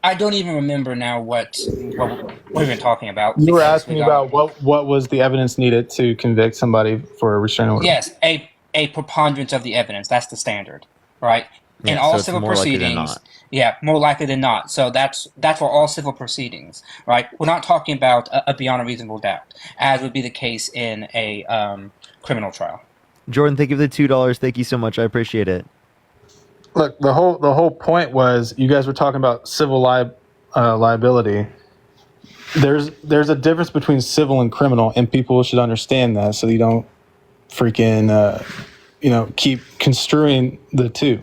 I don't even remember now what we've been talking about. You were because asking about what was the evidence needed to convict somebody for a restraining order. Yes, a preponderance of the evidence. That's the standard, right? In Yeah, all so it's civil more likely than proceedings, not. yeah, more likely than not. So that's for all civil proceedings, right? We're not talking about a beyond a reasonable doubt, as would be the case in a criminal trial. Jordan, thank you for the $2. Thank you so much. I appreciate it. Look, the whole point was you guys were talking about civil liability. There's a difference between civil and criminal, and people should understand that, so you don't freaking keep construing the two.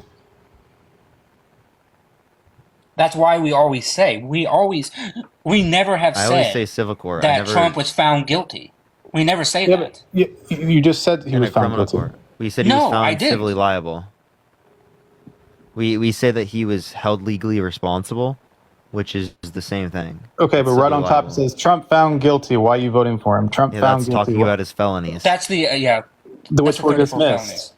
That's why we always say we never have I always said say civil court. that Trump was found guilty. We never say that. You just said he in was a found criminal guilty. court. We said he was No, I found didn't. civilly liable. We say that he was held legally responsible, which is the same thing. Okay, but It's right on civilly top it liable. says Trump found guilty. Why are you voting for him? Trump Yeah, found that's guilty. talking about his felonies. That's the Which that's were the 34 dismissed.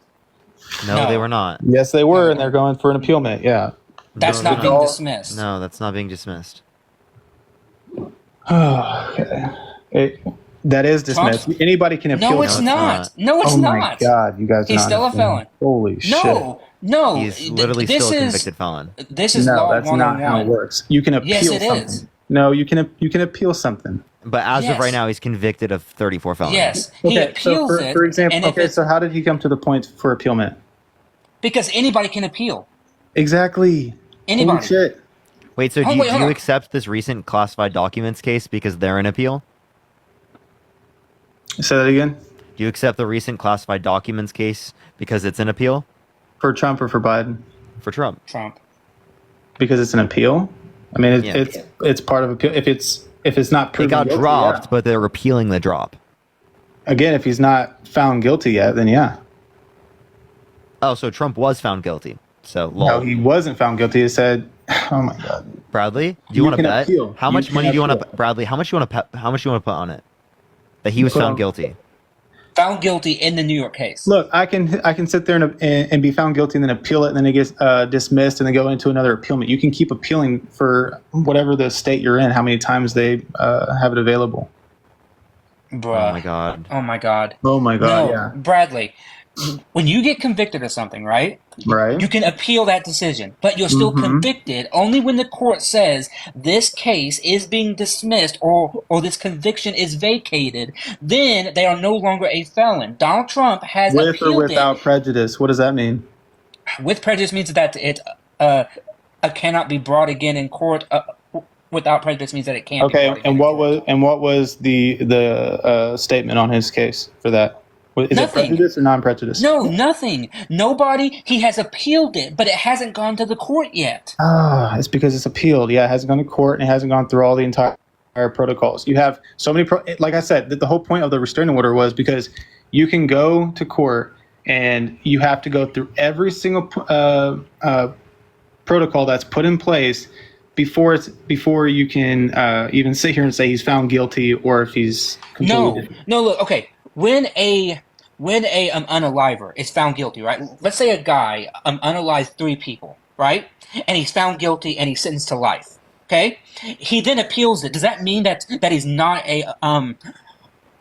felonies. No, they were not. Yes, they were, and they're going for an appealment. Yeah. That's No, not no. being dismissed. No, that's not being dismissed. Okay. That is dismissed. Trump's- Anybody can appeal. No, it's not. No, it's oh not. my God, you guys are He's not still a understanding. felon. Holy shit. No. He's literally this still a is convicted felon. this is No, law that's not 101. how it works. You can appeal Yes, it something. is. No, you can appeal something. But as of Yes. right now, he's convicted of 34 felonies. Yes, he Okay, appeals so it. for example, and if okay, it's- so how did he come to the point for appealment? because anybody can appeal. Exactly. Anybody. Holy shit. Wait, so Oh, do wait, hold you on. accept this recent classified documents case because they're in appeal? Say that again? Do you accept the recent classified documents case because it's an appeal? For Trump or for Biden? For Trump. Trump. Because it's an appeal? I mean, Yeah. it's part of appeal. If it's not It proven got guilty, dropped, yeah. but they're repealing the drop. Again, if he's not found guilty yet, then yeah. Oh, so Trump was found guilty. So, No, lol. he wasn't found guilty. He said, "Oh my God." Bradley, do you You want to can bet? appeal. How You much can money do you want appeal. to, Bradley? How much you want to put on it? That he was Put found on- guilty. Found guilty in the New York case. Look, I can sit there and be found guilty and then appeal it, and then it gets dismissed, and then go into another appealment. You can keep appealing for whatever the state you're in, how many times they have it available. Bruh. Oh my God. Oh my God. Oh my God, No, yeah. Bradley, when you get convicted of something, right? Right. You can appeal that decision, but you're still convicted only when the court says this case is being dismissed or this conviction is vacated. Then they are no longer a felon. Donald Trump has With or appealed without prejudice. What does that mean? it. With prejudice means that it cannot be brought again in court. Without prejudice means that it can't. Be brought Okay, again and what was the statement on his case for that? Is Nothing. it prejudice or non-prejudice? No, nothing. Nobody. He has appealed it, but it hasn't gone to the court yet. Ah, it's because it's appealed. Yeah, it hasn't gone to court and it hasn't gone through all the entire protocols. You have so many, like I said, the whole point of the restraining order was because You can go to court and you have to go through every single protocol that's put in place before you can even sit here and say he's found guilty or if he's completely No. Look, okay. When a unaliver is found guilty, right? Let's say a guy unalived 3 people, right? And he's found guilty and he's sentenced to life. Okay, he then appeals it. Does that mean that he's not a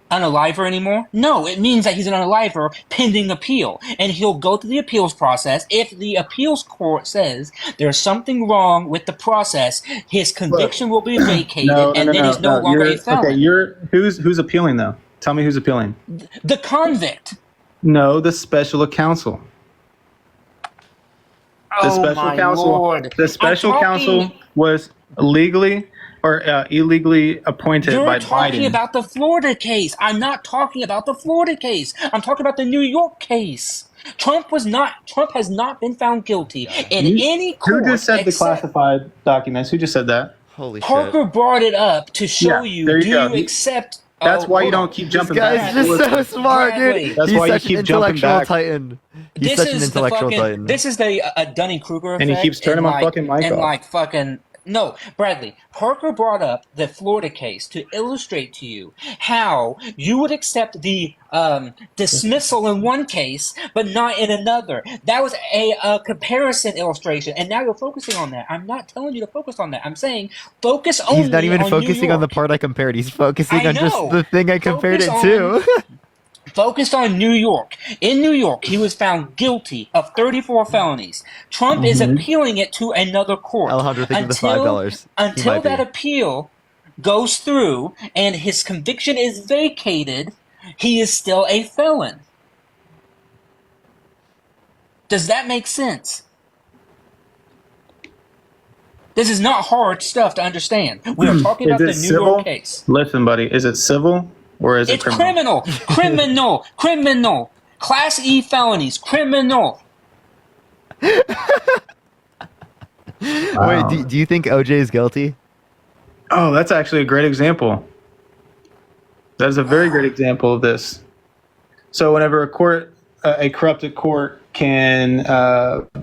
unaliver anymore? No, it means that he's an unaliver pending appeal, and he'll go through the appeals process. If the appeals court says there's something wrong with the process, his conviction will be vacated, and then he's no longer a felon. Okay, who's appealing though? Tell me who's appealing. The convict. No, the special counsel. The special counsel. Lord. The special counsel was legally or illegally appointed by Biden. You're talking about the Florida case. I'm not talking about the Florida case. I'm talking about the New York case. Trump has not been found guilty in any court. Who just said the classified documents? Who just said that? Holy Parker brought it up to show you. There Do you go. you accept? That's why you don't keep jumping back. This guy's just so smart, dude. That's He's why you such an keep jumping intellectual back. titan. He's such an intellectual titan. This is the Dunning-Kruger effect. And he keeps turning my fucking mic off. Like fucking no, Bradley. Parker brought up the Florida case to illustrate to you how you would accept the dismissal in one case but not in another. That was a comparison illustration, and now you're focusing on that. I'm not telling you to focus on that. I'm saying focus only. He's not even on focusing on the part I compared. He's focusing on just the thing I compared it to. Focused on New York. In New York, he was found guilty of 34 felonies. Trump is appealing it to another court. Alejandro, think of the $5. Until that appeal goes through and his conviction is vacated, he is still a felon. Does that make sense? This is not hard stuff to understand. We are talking about the New York case. Listen, buddy, is it civil? Or is it criminal? Criminal. Class E felonies, criminal. Wait, do you think OJ is guilty? Oh, that's actually a great example. That is a very great example of this. So whenever a corrupted court can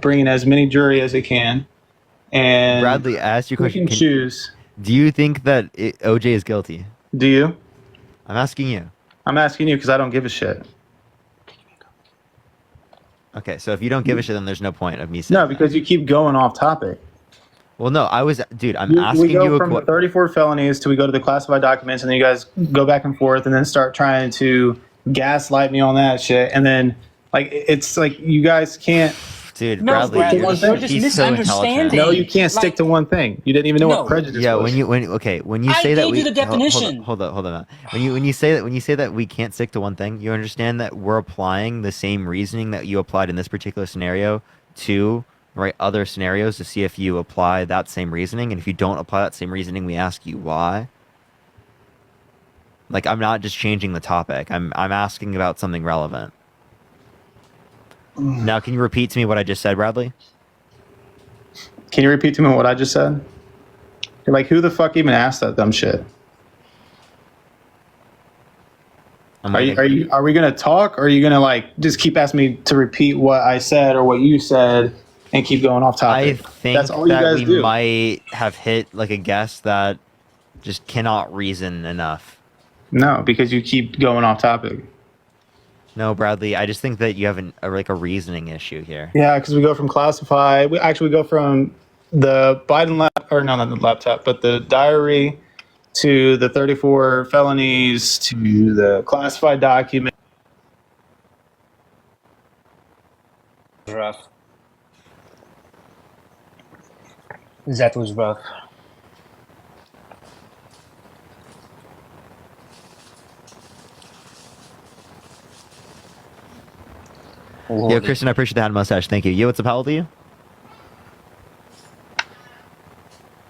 bring in as many jury as they can, and Bradley, I asked you a question. Can choose. Do you think that OJ is guilty? Do you? I'm asking you. I'm asking you because I don't give a shit. Okay, so if you don't give a shit, then there's no point of me saying. No, because you keep going off topic. Well, no, dude, I'm asking we go you from the 34 felonies to we go to the classified documents, and then you guys go back and forth, and then start trying to gaslight me on that shit, and then it's like you guys can't. Dude, Bradley, you're just misunderstanding. No, you can't stick to one thing. You didn't even know what prejudice was. Yeah, when you say that gave you the definition. Hold on. When you say that we can't stick to one thing, you understand that we're applying the same reasoning that you applied in this particular scenario to other scenarios to see if you apply that same reasoning, and if you don't apply that same reasoning, we ask you why. Like, I'm not just changing the topic. I'm asking about something relevant. Now, can you repeat to me what I just said, Bradley? Can you repeat to me what I just said? You're like, who the fuck even asked that dumb shit? Are we gonna talk, or are you gonna just keep asking me to repeat what I said or what you said and keep going off topic? I think that's all you guys do. Might have hit a guess that just cannot reason enough. No, because you keep going off topic. No, Bradley, I just think that you have a reasoning issue here. Yeah, because we go from classified. We go from the Biden not the laptop, but the diary to the 34 felonies to the classified document. Rough. That was rough. Yo, Christian, I appreciate the hand mustache. Thank you. Yo, what's up? How old are you?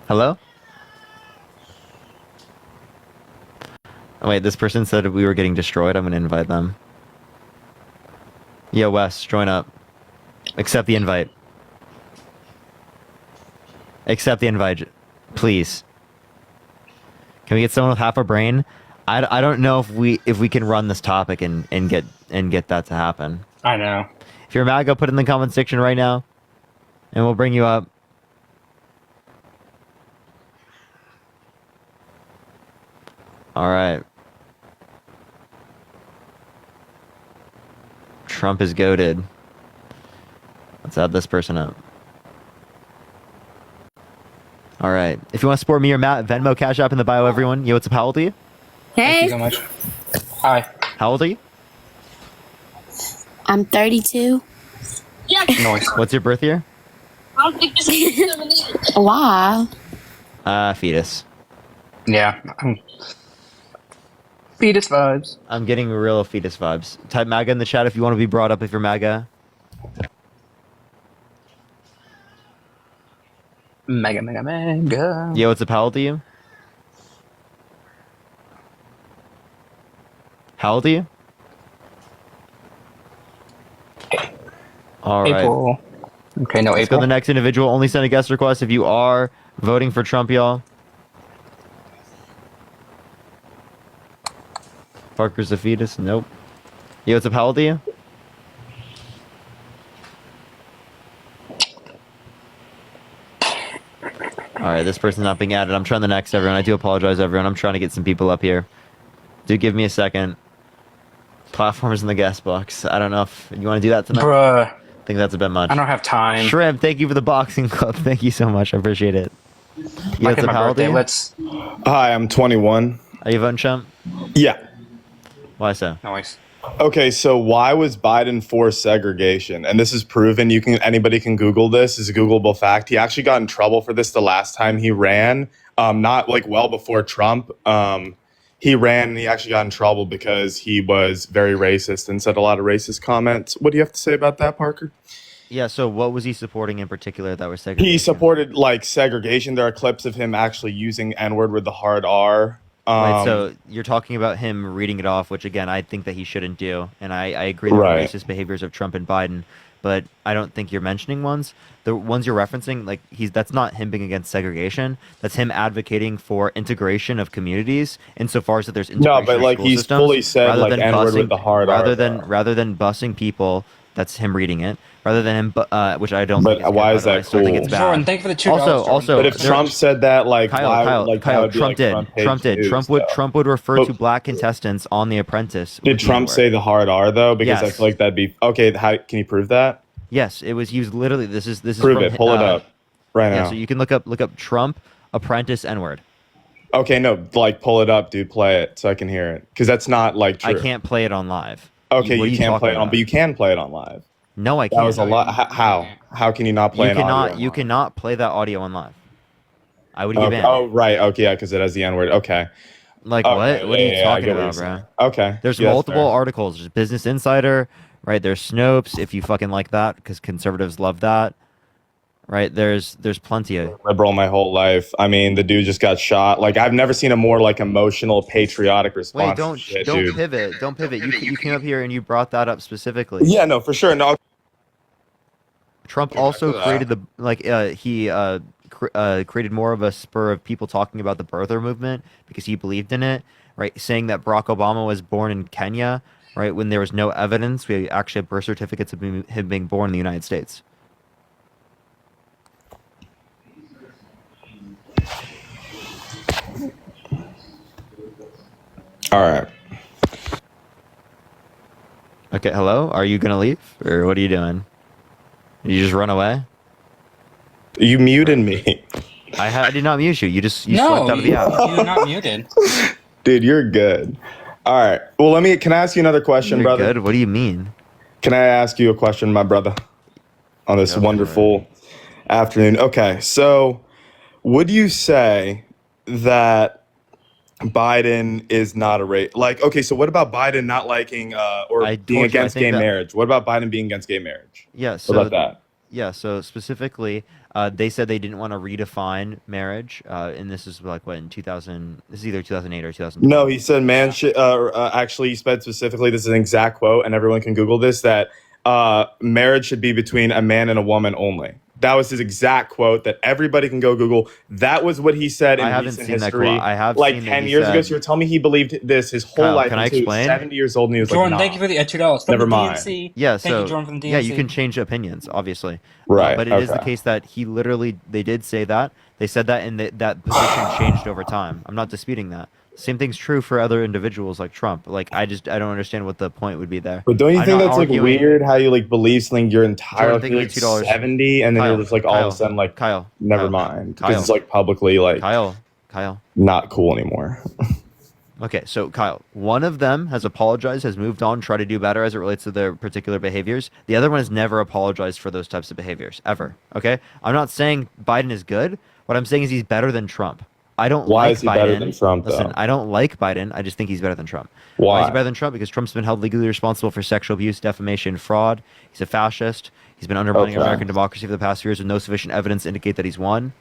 Hello? Oh, wait, this person said we were getting destroyed. I'm going to invite them. Yo, Wes, join up. Accept the invite. Accept the invite, please. Can we get someone with half a brain? I don't know if we can run this topic and get that to happen. I know. If you're mad, go put it in the comment section right now, and we'll bring you up. All right. Trump is goated. Let's add this person up. All right. If you want to support me or Matt, Venmo, Cash App in the bio, everyone. Yo, what's up? How old are you? Thank you Hey, so much. Hi. How old are you? I'm 32. Noise. What's your birth year? Wow. Fetus. Yeah. Fetus vibes. I'm getting real fetus vibes. Type MAGA in the chat if you want to be brought up if you're MAGA. Mega. Yo, what's up? How old are you? How old are you? All right. April. Okay, no, Let's go April. to the next individual. Only send a guest request if you are voting for Trump, y'all. Parker's a fetus? Nope. Yo, what's up? How old are you? Alright, this person's not being added. I'm trying the next, everyone. I do apologize, everyone. I'm trying to get some people up here. Do give me a second. Platforms in the guest box. I don't know if you want to do that tonight. Bruh. I think that's a bit much. I don't have time. Shrimp, thank you for the boxing club. Thank you so much. I appreciate it. Yo, Like what's up? my How old are birthday. you? Hi, I'm 21. Are you voting Trump? Yeah. Why so? Noise. Okay, so why was Biden for segregation? And this is proven. Anybody can Google this. It's a Googleable fact. He actually got in trouble for this the last time he ran. Not like well before Trump. He ran and he actually got in trouble because he was very racist and said a lot of racist comments. What do you have to say about that, Parker? Yeah, so what was he supporting in particular that was segregation? He supported like segregation. There are clips of him actually using N-word with the hard R. Wait, so you're talking about him reading it off, which again, I think that he shouldn't do. And I agree with Right. the racist behaviors of Trump and Biden, but I don't think you're mentioning ones. The ones you're referencing, like that's not him being against segregation. That's him advocating for integration of communities insofar as that there's integration No, but of like school he's systems, fully said rather like than N-word busing- with the hard R. rather than busing people. That's him reading it, rather than him, which I don't. But think is why good, is by the way. that I still think cool? it's bad. Jordan, thank you for the $2. Also, But if Trump said that, like, Kyle, that would be, Trump like, did. front page Trump did. news, though. Trump would refer But- to black contestants on The Apprentice. Did with the Trump N-word. say the hard R though? Because I Yes. feel like that'd be okay. How can you prove that? Yes, it was. He was literally. This is Prove from, it. Pull it up right Yeah, now. so you can look up Trump Apprentice N-word. Okay, no, like pull it up, dude. Play it so I can hear it. Because that's not like true. I can't play it on live. Okay, What are you can't play it talking on, about? but you can play it on live. No, I That can't. was a lot. How? How can you not play You an audio? cannot. You cannot play that audio on live. I would get Okay. banned. Oh, right. Okay, yeah, because it has the N-word. Okay. Like Okay, what? What are yeah, you yeah, I talking get what about, you're bro? saying. Okay. There's Yeah, that's multiple fair. articles. There's Business Insider, right? There's Snopes, if you fucking like that, because conservatives love that, right? There's plenty of. Liberal my whole life. I mean, the dude just got shot. Like, I've never seen a more like emotional, patriotic response. Wait, don't to shit, don't dude. pivot. Don't pivot. You came up here and you brought that up specifically. Yeah, no, for sure. No. Trump also created the created more of a spur of people talking about the birther movement because he believed in it, right? Saying that Barack Obama was born in Kenya, right? When there was no evidence, we actually have birth certificates of him being born in the United States. All right. Okay, hello? Are you gonna leave? Or what are you doing? Did you just run away? You muted me. I did not mute you. You No, swiped out of the app. you're not muted. Dude, you're good. All right. Well, can I ask you another question, You're brother? good? What do you mean? Can I ask you a question, my brother? On this wonderful afternoon. Okay. So, would you say that Biden is not a race? Like, okay, so what about Biden not liking or I being told you, I against think gay that- marriage? What about Biden being against gay marriage? Yeah, so What about that? Yeah, so specifically, they said they didn't want to redefine marriage, and this is like what in 2000. This is either 2008 or 2000. No, he said man should. Actually, he said specifically. This is an exact quote, and everyone can Google this. That marriage should be between a man and a woman only. That was his exact quote that everybody can go Google. That was what he said in I haven't recent seen that history. quote. I have like seen that 10 he years ago. said- So you're telling me he believed this his whole Kyle, life can I until he was explain? 70 years old and he was Jordan, like, thank you for the $2 from never the mind. DNC. Yeah, Thank so you, Jordan, from the DNC. yeah, you can change opinions, obviously. Right, But it is the okay. case that he literally, they did say that. They said that, and that position changed over time. I'm not disputing that. Same thing's true for other individuals like Trump. Like, I don't understand what the point would be there. But don't you I'm think not that's like arguing- weird how you like believe something your entire Jordan, thank you like for $2. 70 and then Kyle, you're just like all of Kyle, a sudden like Kyle, never Kyle, mind because Kyle. it's like publicly like Kyle. not cool anymore. Okay, so Kyle, one of them has apologized, has moved on, tried to do better as it relates to their particular behaviors. The other one has never apologized for those types of behaviors, ever. Okay? I'm not saying Biden is good. What I'm saying is he's better than Trump. I don't Why like is he Biden. better than Trump, Listen, though? I don't like Biden. I just think he's better than Trump. Why? Is he better than Trump? Because Trump's been held legally responsible for sexual abuse, defamation, fraud. He's a fascist. He's been undermining Okay. American democracy for the past few years with no sufficient evidence to indicate that he's won.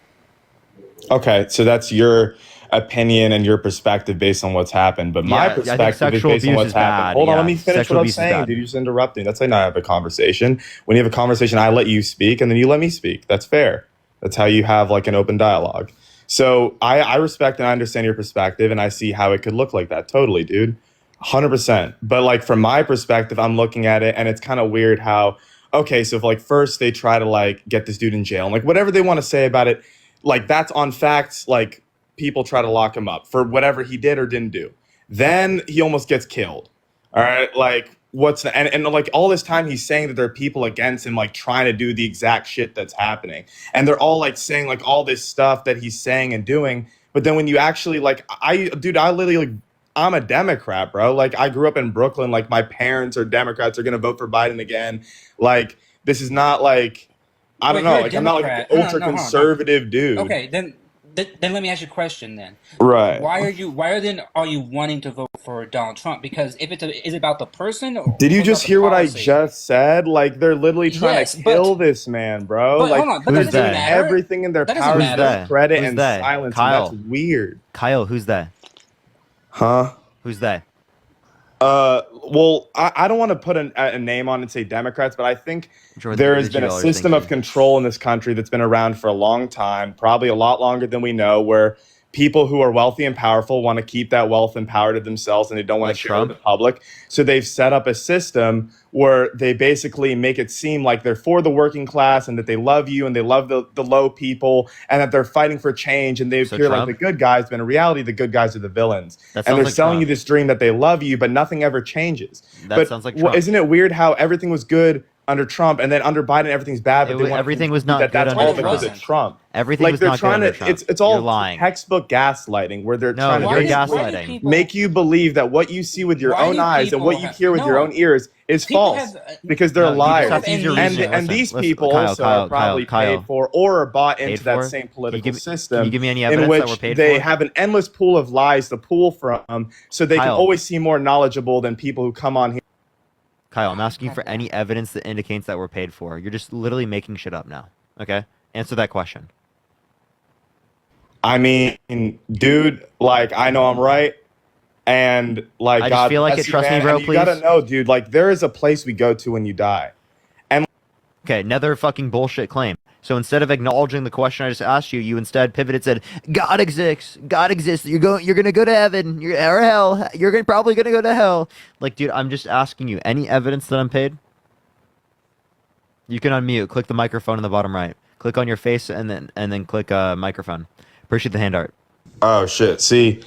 Okay, so that's your opinion and your perspective based on what's happened. But my Yeah, I think perspective is sexual based on abuse what's is happened. bad, Hold on, yeah. let me finish Sexual what I'm abuse is saying, bad. dude. You're just interrupting. That's how I have a conversation. When you have a conversation, I let you speak and then you let me speak. That's fair. That's how you have like an open dialogue. So I respect and I understand your perspective and I see how it could look like that. Totally, dude. 100%. But like from my perspective, I'm looking at it and it's kind of weird how, okay, so if like first they try to like get this dude in jail and like whatever they want to say about it, like that's on facts, like people try to lock him up for whatever he did or didn't do. Then he almost gets killed. All right. Like and like all this time he's saying that there are people against him like trying to do the exact shit that's happening. And they're all like saying like all this stuff that he's saying and doing. But then when you actually like I literally like I'm a Democrat, bro. Like I grew up in Brooklyn. Like my parents are Democrats, are gonna vote for Biden again. Like this is not like I don't Wait, know. you're a Like I'm not like Democrat. an No, no, ultra no, hold on. conservative dude. Okay, then let me ask you a question then. Right. Why are you wanting to vote for Donald Trump? Because if is it about the person or Did you about just the hear what I policy? just said? Like they're literally trying Yes, to kill this man, bro. but Like hold on, but they're that doing doesn't matter. everything in their That doesn't power to matter. discredit Who's and they? silence Kyle. him. That's weird. Kyle, who's they? Huh? Who's they? Well, I don't want to put a name on and say Democrats, but I think Jordan, there the has been a $2, system thank of control in this country that's been around for a long time, probably a lot longer than we know, where people who are wealthy and powerful want to keep that wealth and power to themselves and they don't want Like to share Trump? with the public. So they've set up a system where they basically make it seem like they're for the working class and that they love you and they love the low people and that they're fighting for change and they So appear like Trump? the good guys, but in reality, the good guys are the villains. That And sounds they're like selling Trump. you this dream that they love you, but nothing ever changes. That sounds like Trump. Isn't it weird how everything was good under Trump and then under Biden everything's bad, but they want everything was not that good that's under all because Trump. of Trump. Everything like was they're not good trying under to Trump. it's all You're lying. textbook gaslighting where they're No, trying to you're basically gaslighting. make you believe that what you see with your Why own do eyes and people what you have- hear with your no. own ears is People false have, because they're No, you liars. just have to use your reasoning. And Listen, these listen, people Kyle, also Kyle, are probably Kyle, paid for or are bought Paid into that for? same Can you political give me- system can you give me any in evidence that which we're paid they for? have an endless pool of lies to pull from so they can Kyle. always seem more knowledgeable than people who come on here. Kyle, I'm asking you for any evidence that indicates that we're paid for. You're just literally making shit up now. Okay? Answer that question. I mean, dude, like I know I'm right. And like I just God feel like bless it. you, Trust me, man. bro, And you gotta please. know, dude, like there is a place we go to when you die. And Okay, another fucking bullshit claim. So instead of acknowledging the question I just asked you, you instead pivoted and said, God exists. God exists. You're gonna go to heaven. Or hell. Probably gonna go to hell. Like, dude, I'm just asking you, any evidence that I'm paid? You can unmute. Click the microphone in the bottom right. Click on your face and then click microphone. Appreciate the hand art. oh shit, see.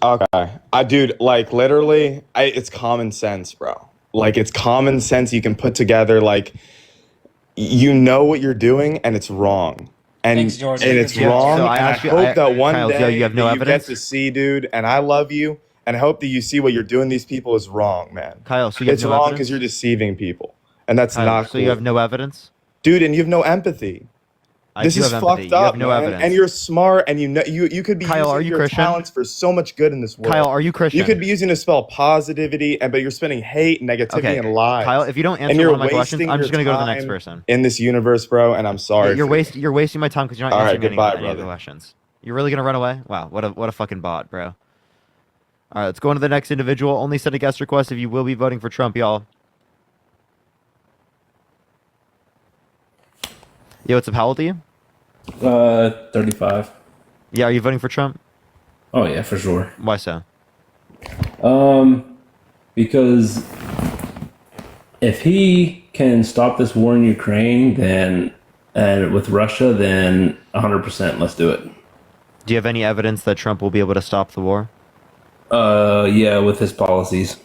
Okay. Dude, like literally, it's common sense, bro. Like it's common sense you can put together like you know what you're doing and it's wrong. And, Thanks, Jordan. and it's Yeah, wrong. so I and I asked you- hope that one Kyle, day you have no that evidence? you get to see, dude, and I love you, and I hope that you see what you're doing these people is wrong, man. Kyle, so you have It's no wrong evidence? because you're deceiving people. And that's Kyle, not so cool. you have no evidence? Dude, and you have no empathy. This do is have empathy. fucked You have up, no man. evidence. And you're smart, and you know you could be Kyle, are using you your Christian? talents for so much good in this world. Kyle, are you Christian? You could be using to spell positivity, but you're spending hate, negativity, Okay, and lies. Kyle, if you don't And answer you're one of my questions, wasting I'm just your gonna go to the next time person. in this universe, bro. And I'm sorry. You're for you. you're wasting my time because you're not All right, answering goodbye, any of the brother. questions. You're really gonna run away? Wow, what a fucking bot, bro. All right, let's go on to the next individual. Only send a guest request if you will be voting for Trump, y'all. Yo, what's up? How old are you? 35. Yeah, are you voting for Trump? Oh yeah, for sure. Why so? Because if he can stop this war in Ukraine, then and with Russia, then 100% let's do it. Do you have any evidence that Trump will be able to stop the war? Yeah, with his policies.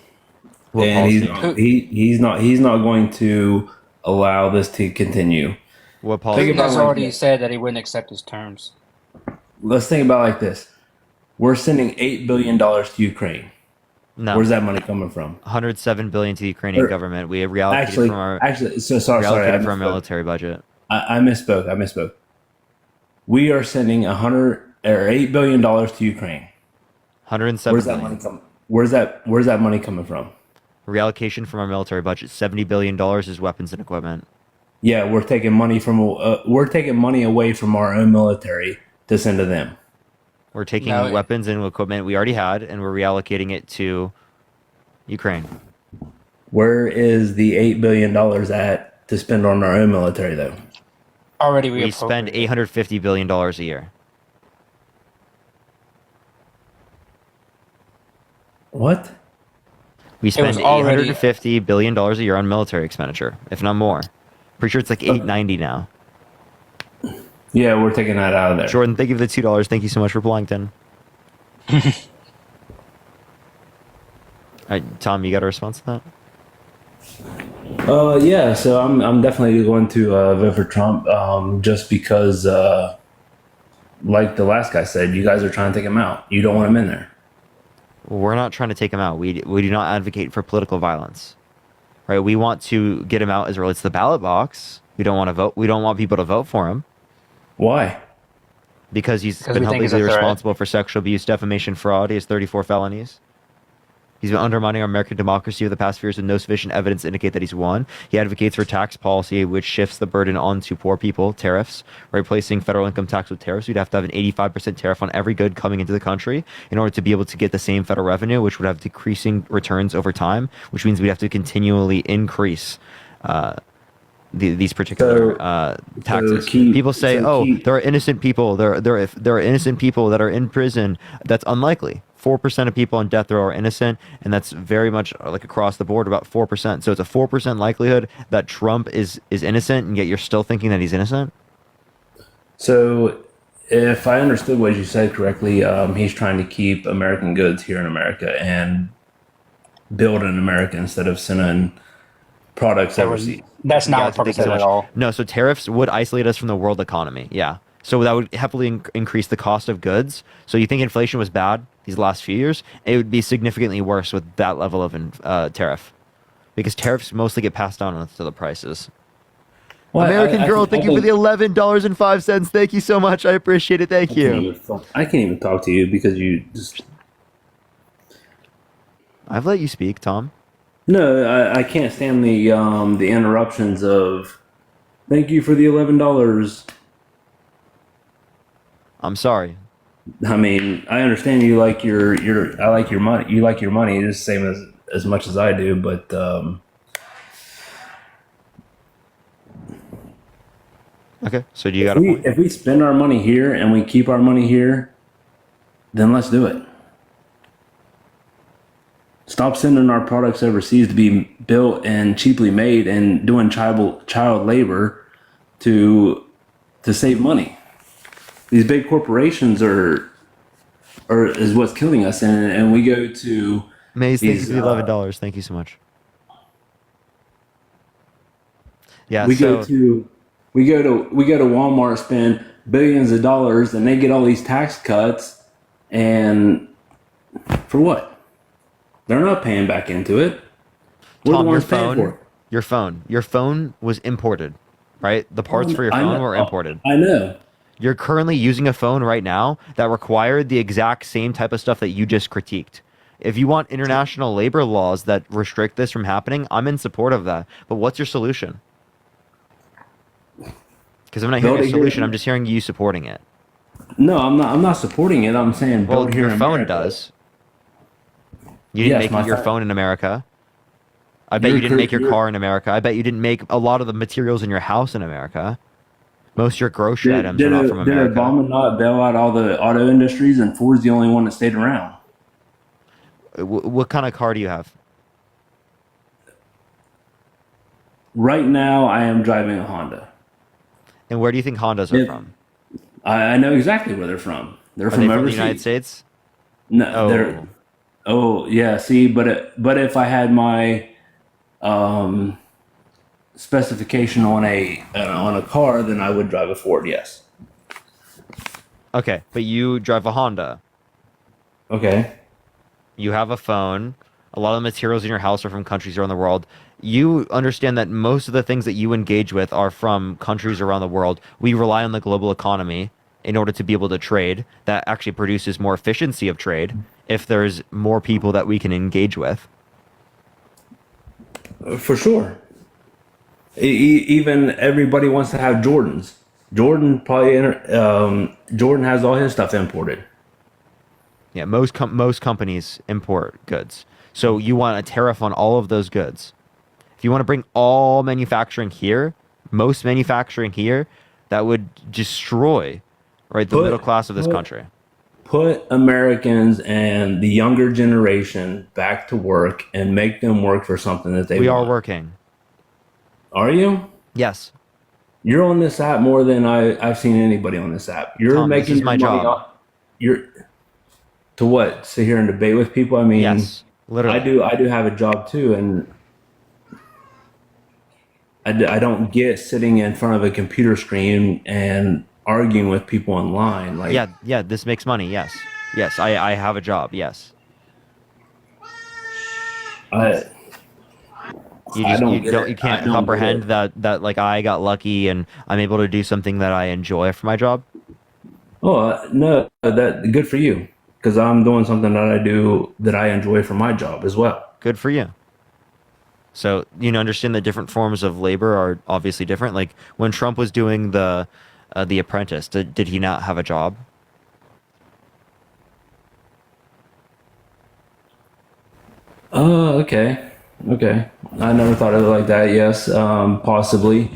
What and policies? he's not going to allow this to continue. What Putin has already said that he wouldn't accept his terms. Let's think about it like this. We're sending $8 billion to Ukraine. No. Where's that money coming from? 107 billion to the Ukrainian government. We have reallocated from our reallocated from our military budget. I misspoke. We are sending $8 billion to Ukraine. 107 Where's that billion. money coming? Where's that money coming from? Reallocation from our military budget. $70 billion is weapons and equipment. Yeah, we're taking money away from our own military to send to them. We're taking weapons and equipment we already had, and we're reallocating it to Ukraine. Where is the $8 billion at to spend on our own military, though? Already we spend $850 billion a year. What? We spend $850 billion a year on military expenditure, if not more. Pretty sure it's like $890 now. Yeah, we're taking that out of there. Jordan, thank you for the $2. Thank you so much for Blankton. All right, Tom, you got a response to that? Yeah. So I'm definitely going to vote for Trump, just because, like the last guy said, you guys are trying to take him out. You don't want him in there. We're not trying to take him out. We do not advocate for political violence, right? We want to get him out as it relates to the ballot box. We don't want to vote. We don't want people to vote for him. Why? Because he's been held legally responsible for sexual abuse, defamation, fraud. He has 34 felonies. He's been undermining our American democracy over the past few years with no sufficient evidence to indicate that he's won. He advocates for tax policy which shifts the burden onto poor people, tariffs, replacing federal income tax with tariffs. We'd have to have an 85% tariff on every good coming into the country in order to be able to get the same federal revenue, which would have decreasing returns over time, which means we'd have to continually increase these particular taxes. People say, there are innocent people. There are innocent people that are in prison. That's unlikely. 4% of people on death row are innocent, and that's very much like across the board, about 4%. So it's a 4% likelihood that Trump is innocent, and yet you're still thinking that he's innocent? So if I understood what you said correctly, he's trying to keep American goods here in America and build in America instead of sending products overseas. That's not what Trump said at all. No, so tariffs would isolate us from the world economy. Yeah. So that would heavily increase the cost of goods. So you think inflation was bad these last few years? It would be significantly worse with that level of tariff, because tariffs mostly get passed on to the prices. Well, American Girl, thank you for the $11.05. Thank you so much. I appreciate it. Thank you. I can't even talk to you because you just... I've let you speak, Tom. No, I can't stand the interruptions of, thank you for the $11. I'm sorry. I mean, I understand you like I like your money. You like your money the same as much as I do, but okay. So do you got a point? If we spend our money here and we keep our money here, then let's do it. Stop sending our products overseas to be built and cheaply made and doing child labor to save money. These big corporations is what's killing us, and we go to Maze, thank you for the $11. Thank you so much. Yeah, we go to Walmart, spend billions of dollars, and they get all these tax cuts, and for what? They're not paying back into it. We're Tom, the ones paying for it. Your phone was imported, right? The parts for your phone were imported. I know. You're currently using a phone right now that required the exact same type of stuff that you just critiqued. If you want international labor laws that restrict this from happening, I'm in support of that. But what's your solution? Because I'm not hearing a solution. I'm just hearing you supporting it. No, I'm not supporting it. I'm saying build here in your phone America. does. You didn't make your phone in America. I bet you didn't make your car in America. I bet you didn't make a lot of the materials in your house in America. Most of your grocery items Did, are not from did America. Obama not bail out all the auto industries, and Ford's the only one that stayed around? What kind of car do you have? Right now, I am driving a Honda. And where do you think Hondas are from? I know exactly where they're from. They're Are from they from the overseas. United States? No, they're. Oh yeah, see, but if I had my specification on a car, then I would drive a Ford. Yes. Okay, but you drive a Honda. Okay. You have a phone. A lot of the materials in your house are from countries around the world. You understand that most of the things that you engage with are from countries around the world. We rely on the global economy in order to be able to trade. That actually produces more efficiency of trade if there's more people that we can engage with. For sure. Even everybody wants to have Jordans. Jordan Jordan has all his stuff imported. Yeah, most companies import goods. So you want a tariff on all of those goods. If you want to bring all manufacturing here, most manufacturing here, that would destroy, right, the middle class of this country. Put Americans and the younger generation back to work and make them work for something that they We want. are working. Are you? Yes. You're on this app more than I've seen anybody on this app. You're Tom, making this is your my money job. You're to what? Sit here and debate with people? I mean, yes, literally. I do have a job too, and I don't get sitting in front of a computer screen and arguing with people online. Like, yeah, this makes money. Yes, I have a job. Yes. You can't comprehend that like I got lucky and I'm able to do something that I enjoy for my job. Oh no, that good for you, because I'm doing something that I enjoy for my job as well. Good for you. So understand that different forms of labor are obviously different. Like when Trump was doing the Apprentice, did he not have a job? Oh, okay. I never thought of it like that. Yes, possibly.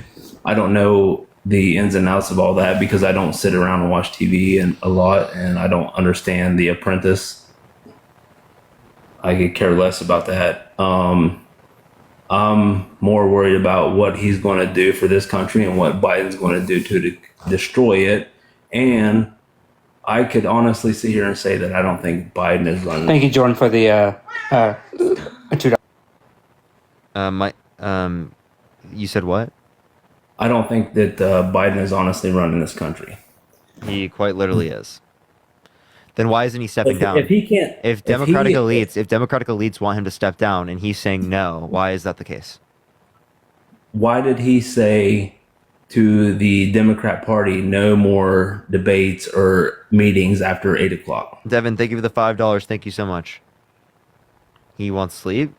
I don't know the ins and outs of all that because I don't sit around and watch TV and a lot, and I don't understand The Apprentice. I could care less about that. I'm more worried about what he's going to do for this country and what Biden's going to do to destroy it. And I could honestly sit here and say that I don't think Biden is running. Thank you, Jordan, for the $2. You said what? I don't think that Biden is honestly running this country. He quite literally is. Then why isn't he stepping down? If he can't, if Democratic elites want him to step down and he's saying no, why is that the case? Why did he say to the Democrat Party no more debates or meetings after 8 o'clock? Devin, thank you for the $5. Thank you so much. He wants sleep,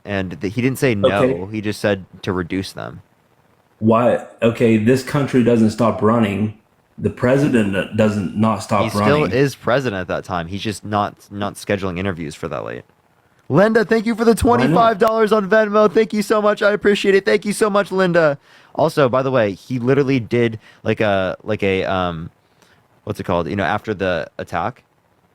and he didn't say no. Okay. He just said to reduce them. Why? Okay, this country doesn't stop running. The president doesn't not stop running. He still is president at that time. He's just not scheduling interviews for that late. Linda, thank you for the $25 on Venmo. Thank you so much. I appreciate it. Thank you so much, Linda. Also, by the way, he literally did like a what's it called? After the attack,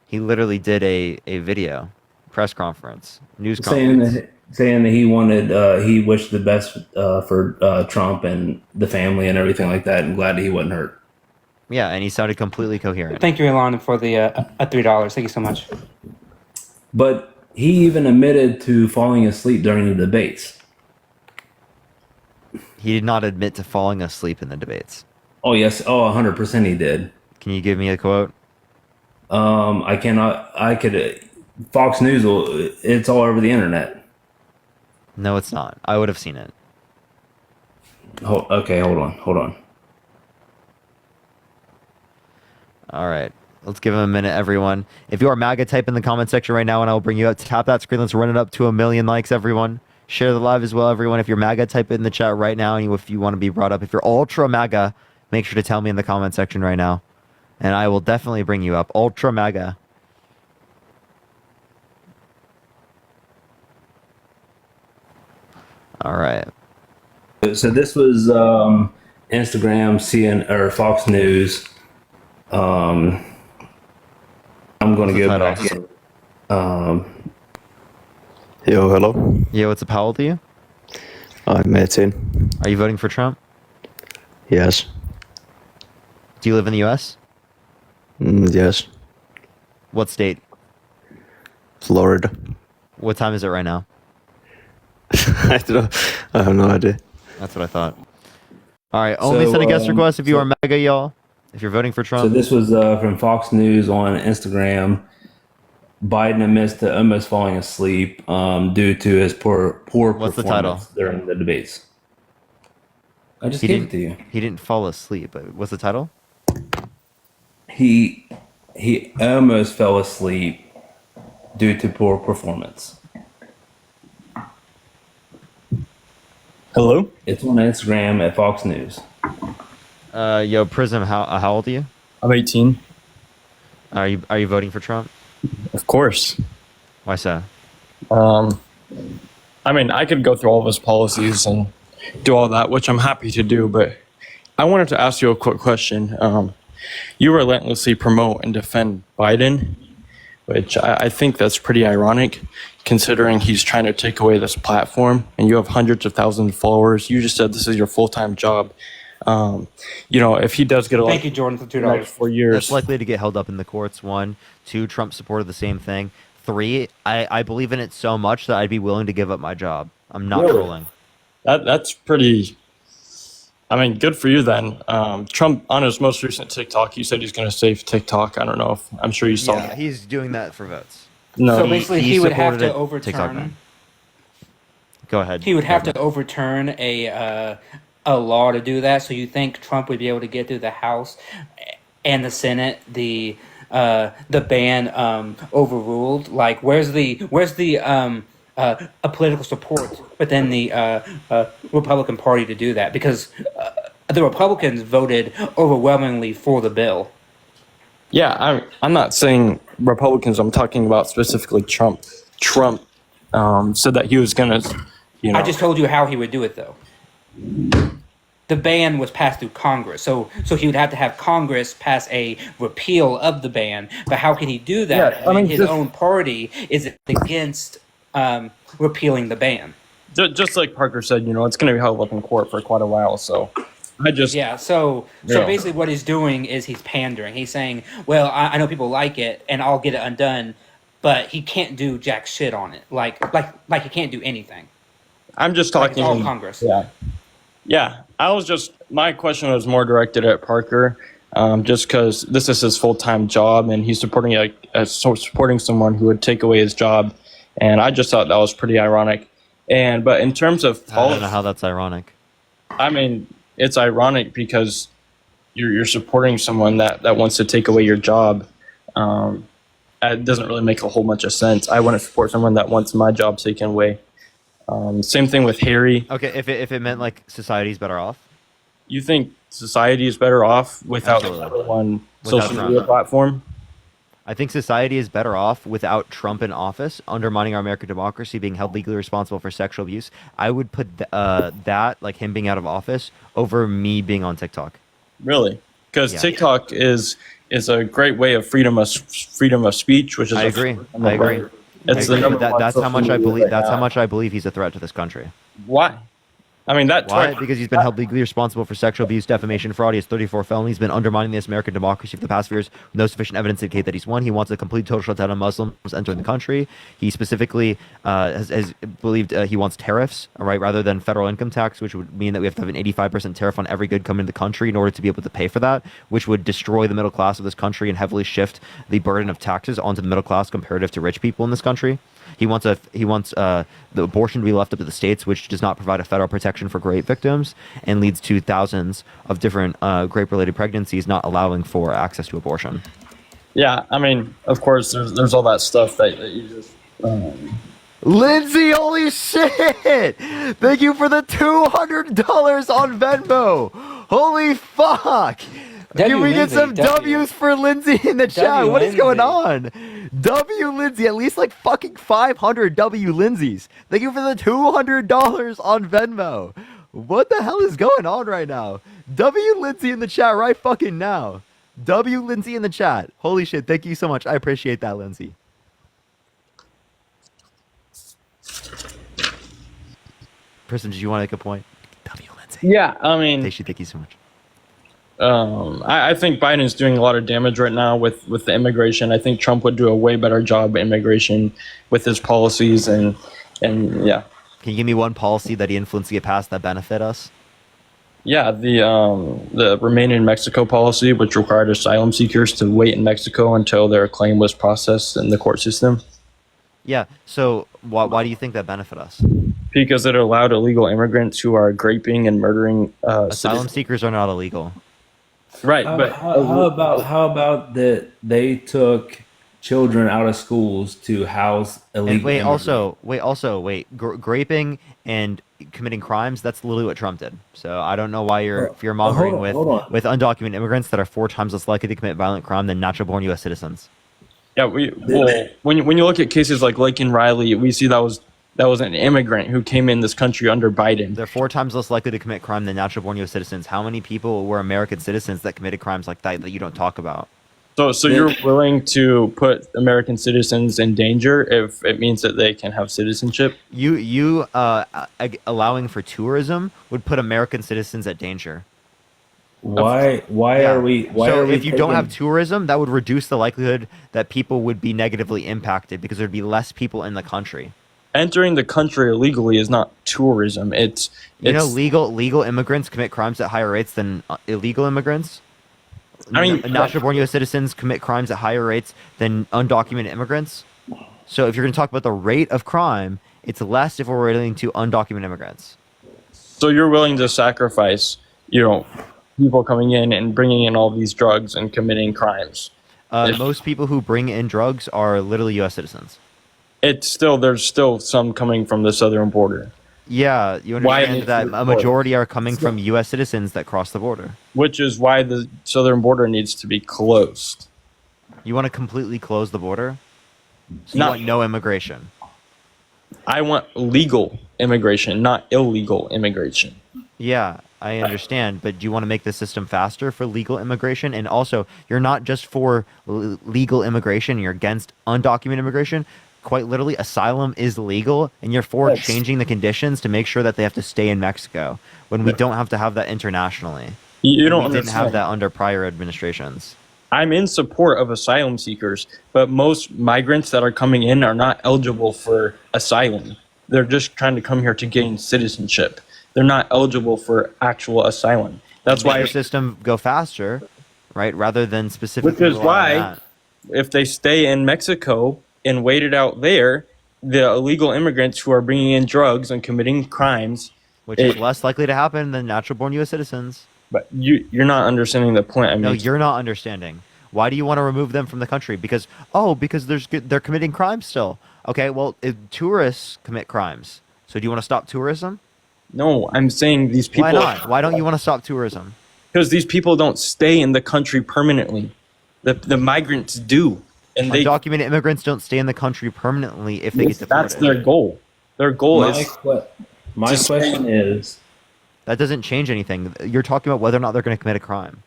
he literally did a video, press conference, news conference. Saying that he wished the best for Trump and the family and everything like that, and glad that he wasn't hurt. Yeah, and he sounded completely coherent. Thank you, Elon, for the $3. Thank you so much. But he even admitted to falling asleep during the debates. He did not admit to falling asleep in the debates. Oh, yes. Oh, 100% he did. Can you give me a quote? I cannot. I could. Fox News, it's all over the internet. No, it's not. I would have seen it. Okay, hold on. All right. Let's give him a minute, everyone. If you are MAGA, type in the comment section right now, and I will bring you up. Tap that screen. Let's run it up to 1 million likes, everyone. Share the live as well, everyone. If you're MAGA, type it in the chat right now, and if you want to be brought up. If you're ultra MAGA, make sure to tell me in the comment section right now, and I will definitely bring you up. Ultra MAGA. All right. So this was Instagram, CNN, or Fox News. I'm going to go back in. Yo, hello. Yeah, what's up? How old are you? I'm 18. Are you voting for Trump? Yes. Do you live in the U.S.? Yes. What state? Florida. What time is it right now? I don't know. I have no idea. That's what I thought. All right, only send a guest request if you are MAGA, y'all. If you're voting for Trump. So this was from Fox News on Instagram. Biden admits to almost falling asleep due to his poor What's the title? performance during the debates. I just He gave it didn't- to you. He didn't fall asleep. But what's the title? He almost fell asleep due to poor performance. Hello? It's on Instagram at Fox News. Yo, Prism, how old are you? I'm 18. Are you voting for Trump? Of course. Why so? I mean, I could go through all of his policies and do all that, which I'm happy to do, but I wanted to ask you a quick question. You relentlessly promote and defend Biden, which I think that's pretty ironic, considering he's trying to take away this platform, and you have hundreds of thousands of followers. You just said this is your full-time job. If he does get elected, Thank you, Jordan, for $2. in the next 4 years, That's likely to get held up in the courts. 1, 2, Trump supported the same thing. 3, I believe in it so much that I'd be willing to give up my job. I'm not Really? trolling. That's pretty. I mean, good for you then. Trump, on his most recent TikTok, he said he's going to save TikTok. I don't know if I'm sure you saw Yeah, that. he's doing that for votes. No. So basically, he would have supported to it. TikTok overturn. ban. Go ahead. He would have to overturn a law to do that. So you think Trump would be able to get through the House and the Senate the ban overruled? Like, where's the a political support within the Republican Party to do that? Because the Republicans voted overwhelmingly for the bill. Yeah, I'm not saying Republicans. I'm talking about specifically Trump. Trump said that he was going to, I just told you how he would do it, though. The ban was passed through Congress, so he would have to have Congress pass a repeal of the ban. But how can he do that? Yeah, I mean, his own party is against repealing the ban. Just like Parker said, it's going to be held up in court for quite a while. So So basically what he's doing is he's pandering. He's saying, well, I know people like it and I'll get it undone, but he can't do jack shit on it. Like he can't do anything. I'm just Like talking. it's all Congress. Yeah. My question was more directed at Parker, just because this is his full-time job and he's supporting someone who would take away his job. And I just thought that was pretty ironic. But in terms of I don't know how that's ironic. I mean, it's ironic because you're supporting someone that wants to take away your job. It doesn't really make a whole bunch of sense. I wouldn't support someone that wants my job taken away. Same thing with Harry. Okay, if it meant like society's better off. You think society is better off without one social media platform? I think society is better off without Trump in office, undermining our American democracy, being held legally responsible for sexual abuse. I would put that, like him being out of office, over me being on TikTok. Really? Because Yeah. TikTok is a great way of freedom of speech, which is I agree. It's the number one that's how much I social believe. media That's how app. much I believe he's a threat to this country. Why? I mean, Why? Because he's been held legally responsible for sexual abuse, defamation, fraud. He has 34 felonies. He's been undermining this American democracy for the past few years. No sufficient evidence to indicate that he's won. He wants a complete total shutdown of Muslims entering the country. He specifically has believed he wants tariffs, all right, rather than federal income tax, which would mean that we have to have an 85% tariff on every good coming into the country in order to be able to pay for that, which would destroy the middle class of this country and heavily shift the burden of taxes onto the middle class comparative to rich people in this country. He wants the abortion to be left up to the states, which does not provide a federal protection for rape victims and leads to thousands of different rape-related pregnancies, not allowing for access to abortion. Yeah, I mean, of course, there's all that stuff that you just. Lindsay, holy shit! Thank you for the $200 on Venmo. Holy fuck! Can we get some W's for Lindsay in the chat? What is going on? W Lindsay, at least like fucking 500 W Lindsays. Thank you for the $200 on Venmo. What the hell is going on right now? W Lindsay in the chat right fucking now. W Lindsay in the chat. Holy shit, thank you so much. I appreciate that, Lindsay. Person, did you want to make a point? W Lindsay. Yeah, I mean, thank you so much. I think Biden's doing a lot of damage right now with the immigration. I think Trump would do a way better job at immigration with his policies and yeah. Can you give me one policy that he influenced to get passed that benefit us? Yeah, the Remain in Mexico policy, which required asylum seekers to wait in Mexico until their claim was processed in the court system. Yeah. So why do you think that benefit us? Because it allowed illegal immigrants who are graping and murdering asylum seekers are not illegal. Right, How, but how about that they took children out of schools to house illegal immigrants? Graping and committing crimes, that's literally what Trump did. So I don't know why you're fear-mongering with undocumented immigrants that are 4 times less likely to commit violent crime than natural-born U.S. citizens. Yeah, when you look at cases like Laken Riley, we see that was an immigrant who came in this country under Biden. They're 4 times less likely to commit crime than natural-born U.S. citizens. How many people were American citizens that committed crimes like that you don't talk about? So you're willing to put American citizens in danger if it means that they can have citizenship? You allowing for tourism would put American citizens at danger. Why are we? If you don't have tourism, that would reduce the likelihood that people would be negatively impacted because there'd be less people in the country. Entering the country illegally is not tourism. It's legal immigrants commit crimes at higher rates than illegal immigrants. I mean, natural-born U.S. citizens commit crimes at higher rates than undocumented immigrants. So if you're going to talk about the rate of crime, it's less if we're relating to undocumented immigrants. So you're willing to sacrifice, people coming in and bringing in all these drugs and committing crimes. Most people who bring in drugs are literally U.S. citizens. There's still some coming from the southern border. Yeah, you understand that a majority are coming from U.S. citizens that cross the border. Which is why the southern border needs to be closed. You want to completely close the border? So you want no immigration? I want legal immigration, not illegal immigration. Yeah, I understand, but do you want to make the system faster for legal immigration? And also, you're not just for legal immigration, you're against undocumented immigration. Quite literally, asylum is legal, and you're for changing the conditions to make sure that they have to stay in Mexico when we don't have to have that internationally. You don't didn't have that under prior administrations. I'm in support of asylum seekers, but most migrants that are coming in are not eligible for asylum. They're just trying to come here to gain citizenship. They're not eligible for actual asylum. That's why your system go faster, right? Rather than specifically. Which is why, if they stay in Mexico and wait it out there, the illegal immigrants who are bringing in drugs and committing crimes, which is less likely to happen than natural-born U.S. citizens. But you're not understanding the point. No, you're not understanding. Why do you want to remove them from the country? Because they're committing crimes still. Okay, well, tourists commit crimes. So do you want to stop tourism? No, I'm saying these people. Why not? Why don't you want to stop tourism? Because these people don't stay in the country permanently. The migrants do. And undocumented immigrants don't stay in the country permanently if they get deported. That's their goal. Their goal is. My question is. That doesn't change anything. You're talking about whether or not they're going to commit a crime.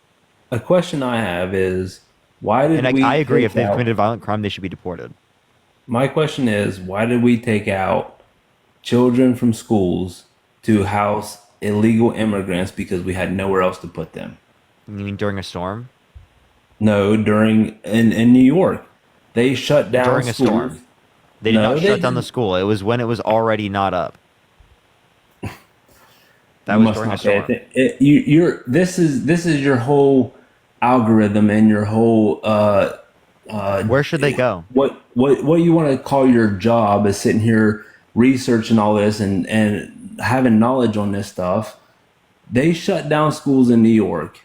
A question I have is, why did we? I agree. If they've committed a violent crime, they should be deported. My question is, why did we take out children from schools to house illegal immigrants because we had nowhere else to put them? You mean during a storm? No, in New York. They shut down during schools. A storm. They did not shut down the school. It was when it was already not up. That was during a storm. This is your whole algorithm and your whole. Where should they go? What you want to call your job is sitting here researching all this and having knowledge on this stuff. They shut down schools in New York,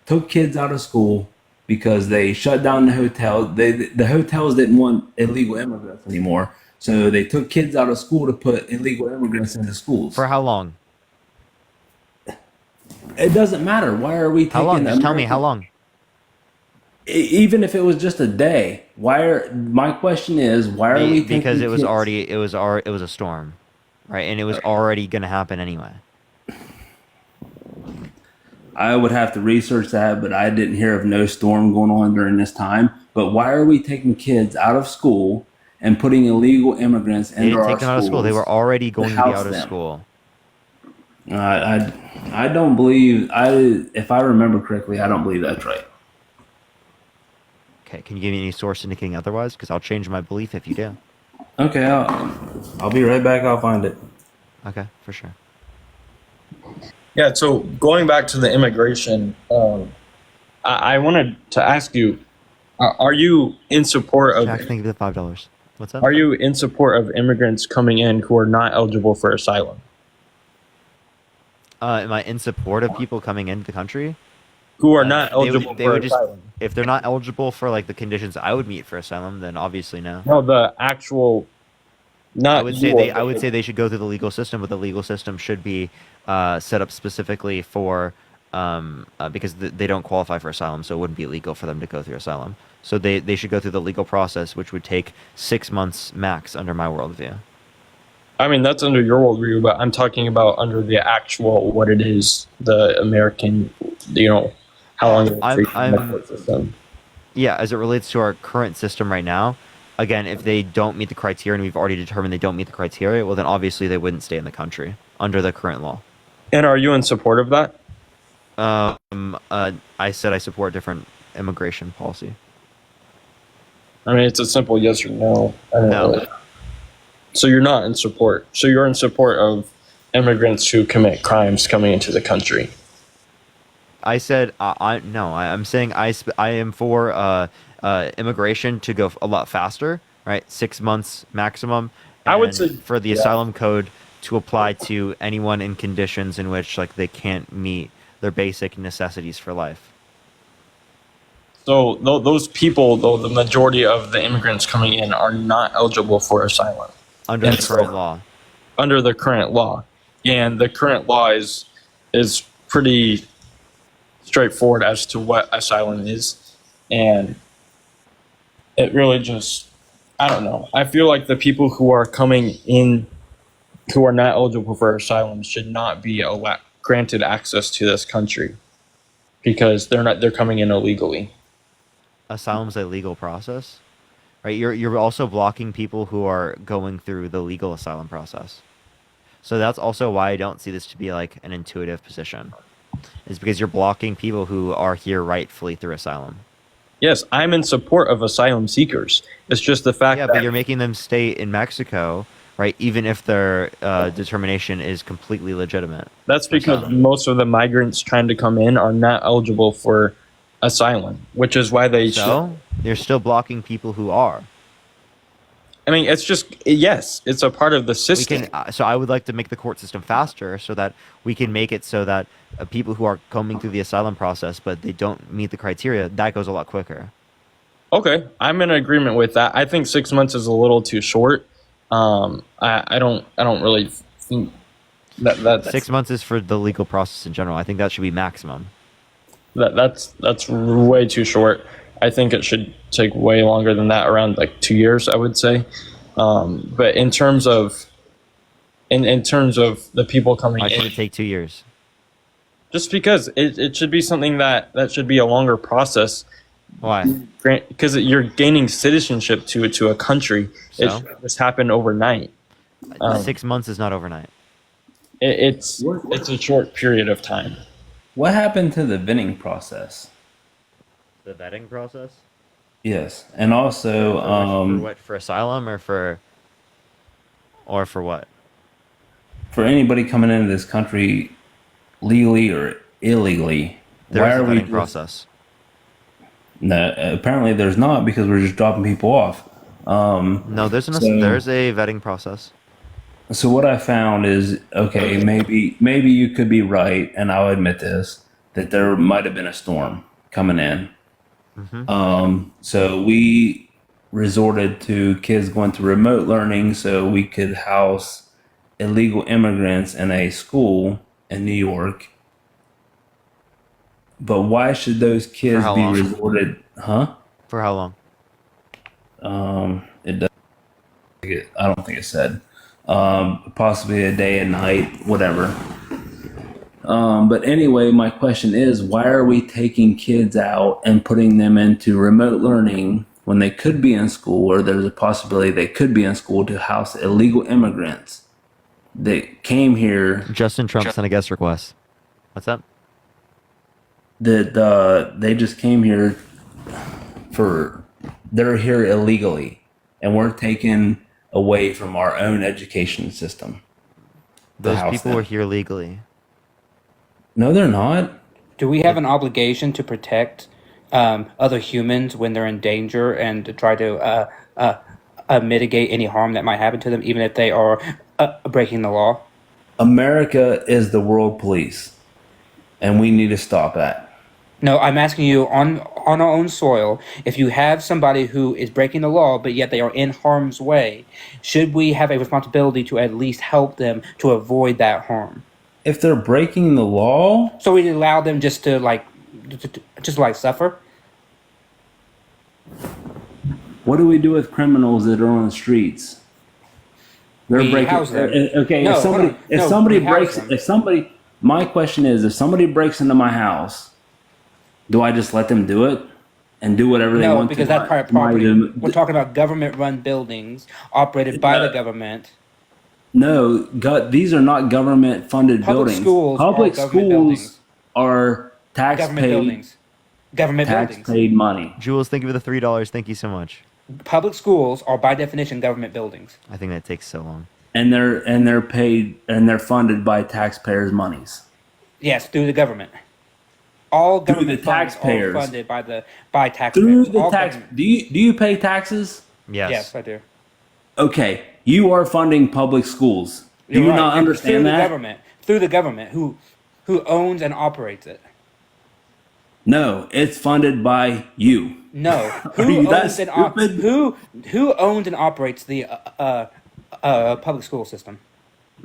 took kids out of school. Because they shut down the hotel. The hotels didn't want illegal immigrants anymore. So they took kids out of school to put illegal immigrants into schools. For how long? It doesn't matter. Why are we taking how long? Just tell me how long. Even if it was just a day. My question is, why are we taking because it was a storm. Right? And it was already gonna happen anyway. I would have to research that, but I didn't hear of no storm going on during this time. But why are we taking kids out of school and putting illegal immigrants They into didn't our take them out of school. They were schools already to going to be house out of them? school. I don't believe if I remember correctly, I don't believe that's right. Okay, can you give me any source indicating otherwise? Because I'll change my belief if you do. Okay, I'll be right back. I'll find it. Okay, for sure. Yeah, so going back to the immigration, I wanted to ask you, are you in support of... Jack, thank you for the $5. What's up? Are you in support of immigrants coming in who are not eligible for asylum? Am I in support of people coming into the country? Who are not eligible for asylum? If they're not eligible for like the conditions I would meet for asylum, then obviously no. No, the actual... Not I would say they should go through the legal system, but the legal system should be set up specifically for because they don't qualify for asylum, so it wouldn't be legal for them to go through asylum. So they should go through the legal process, which would take 6 months max under my worldview. I mean, that's under your worldview, but I'm talking about under the actual, what it is, the American, how long it takes the court system. Yeah, as it relates to our current system right now, again, if they don't meet the criteria, and we've already determined they don't meet the criteria, well, then obviously they wouldn't stay in the country under the current law. And are you in support of that? I said I support a different immigration policy. I mean, it's a simple yes or no. No. So you're not in support. So you're in support of immigrants who commit crimes coming into the country. I said I'm saying I am for immigration to go a lot faster, right? 6 months maximum. I would say for the asylum code to apply to anyone in conditions in which like they can't meet their basic necessities for life. So those people, though, the majority of the immigrants coming in are not eligible for asylum. Under the current law. Under the current law. And the current law is pretty straightforward as to what asylum is. And it really just, I don't know. I feel like the people who are coming in who are not eligible for asylum should not be granted access to this country because they're coming in illegally. Asylum's a legal process, right? You're also blocking people who are going through the legal asylum process. So that's also why I don't see this to be like an intuitive position. Is because you're blocking people who are here rightfully through asylum. Yes, I'm in support of asylum seekers. It's just the fact that... Yeah, but you're making them stay in Mexico, right? Even if their determination is completely legitimate. That's because most of the migrants trying to come in are not eligible for asylum, which is why they... So, you're still blocking people who are. I mean, it's just, yes, it's a part of the system. So I would like to make the court system faster so that we can make it so that people who are coming through the asylum process, but they don't meet the criteria, that goes a lot quicker. Okay, I'm in agreement with that. I think 6 months is a little too short. I don't really think that 6 months is for the legal process in general. I think that should be maximum. That's way too short. I think it should take way longer than that, around like 2 years, I would say. But in terms of the people coming in, why should it take 2 years? Just because it should be something that should be a longer process. Why? Because you're gaining citizenship to a country. So? It should just happen overnight. 6 months is not overnight. It's a short period of time. What happened to the vetting process? The vetting process? Yes, and also for what? For asylum or for what? For anybody coming into this country legally or illegally. There's a vetting process. No, apparently there's not, because we're just dropping people off. No, there's a vetting process. So what I found is, okay, maybe you could be right, and I'll admit this, that there might have been a storm coming in. Mm-hmm. So we resorted to kids going to remote learning so we could house illegal immigrants in a school in New York. But why should those kids be resorted? Huh? For how long? It doesn't. I don't think it said. Possibly a day and night, whatever. But anyway, my question is, why are we taking kids out and putting them into remote learning when they could be in school, or there's a possibility they could be in school, to house illegal immigrants that came here? Justin Trump sent a guest request. What's up? That they just came here they're here illegally, and we're taken away from our own education system. Those people were here legally. No, they're not. Do we have an obligation to protect other humans when they're in danger and to try to mitigate any harm that might happen to them, even if they are breaking the law? America is the world police, and we need to stop that. No, I'm asking you on our own soil, if you have somebody who is breaking the law, but yet they are in harm's way, should we have a responsibility to at least help them to avoid that harm? If they're breaking the law, so we allow them just to suffer. What do we do with criminals that are on the streets? They're breaking. Okay, No, if somebody, my question is, if somebody breaks into my house, do I just let them do it and do whatever they want? No, because that's private property. We're talking about government-run buildings operated by the government. No, these are not government-funded buildings. Public schools are tax-paid. Government buildings. Tax-paid money. Jules, thank you for the $3. Thank you so much. Public schools are by definition government buildings. I think that takes so long. And they're paid and they're funded by taxpayers' monies. Yes, through the government. All government taxpayers are funded by taxpayers. Do you pay taxes? Yes. Yes, I do. Okay, you are funding public schools. Do you not understand that? Through the government, who owns and operates it. No, it's funded by you. No, who owns and operates the public school system?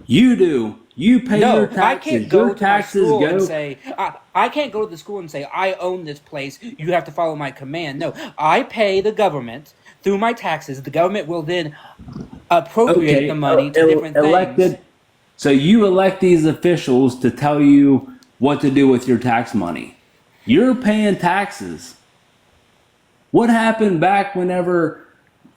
You do. You pay your taxes. I can't go your to taxes my school go. and say I can't go to the school and say I own this place. You have to follow my command. No, I pay the government through my taxes. The government will then appropriate the money to different things. So you elect these officials to tell you what to do with your tax money. You're paying taxes. What happened back whenever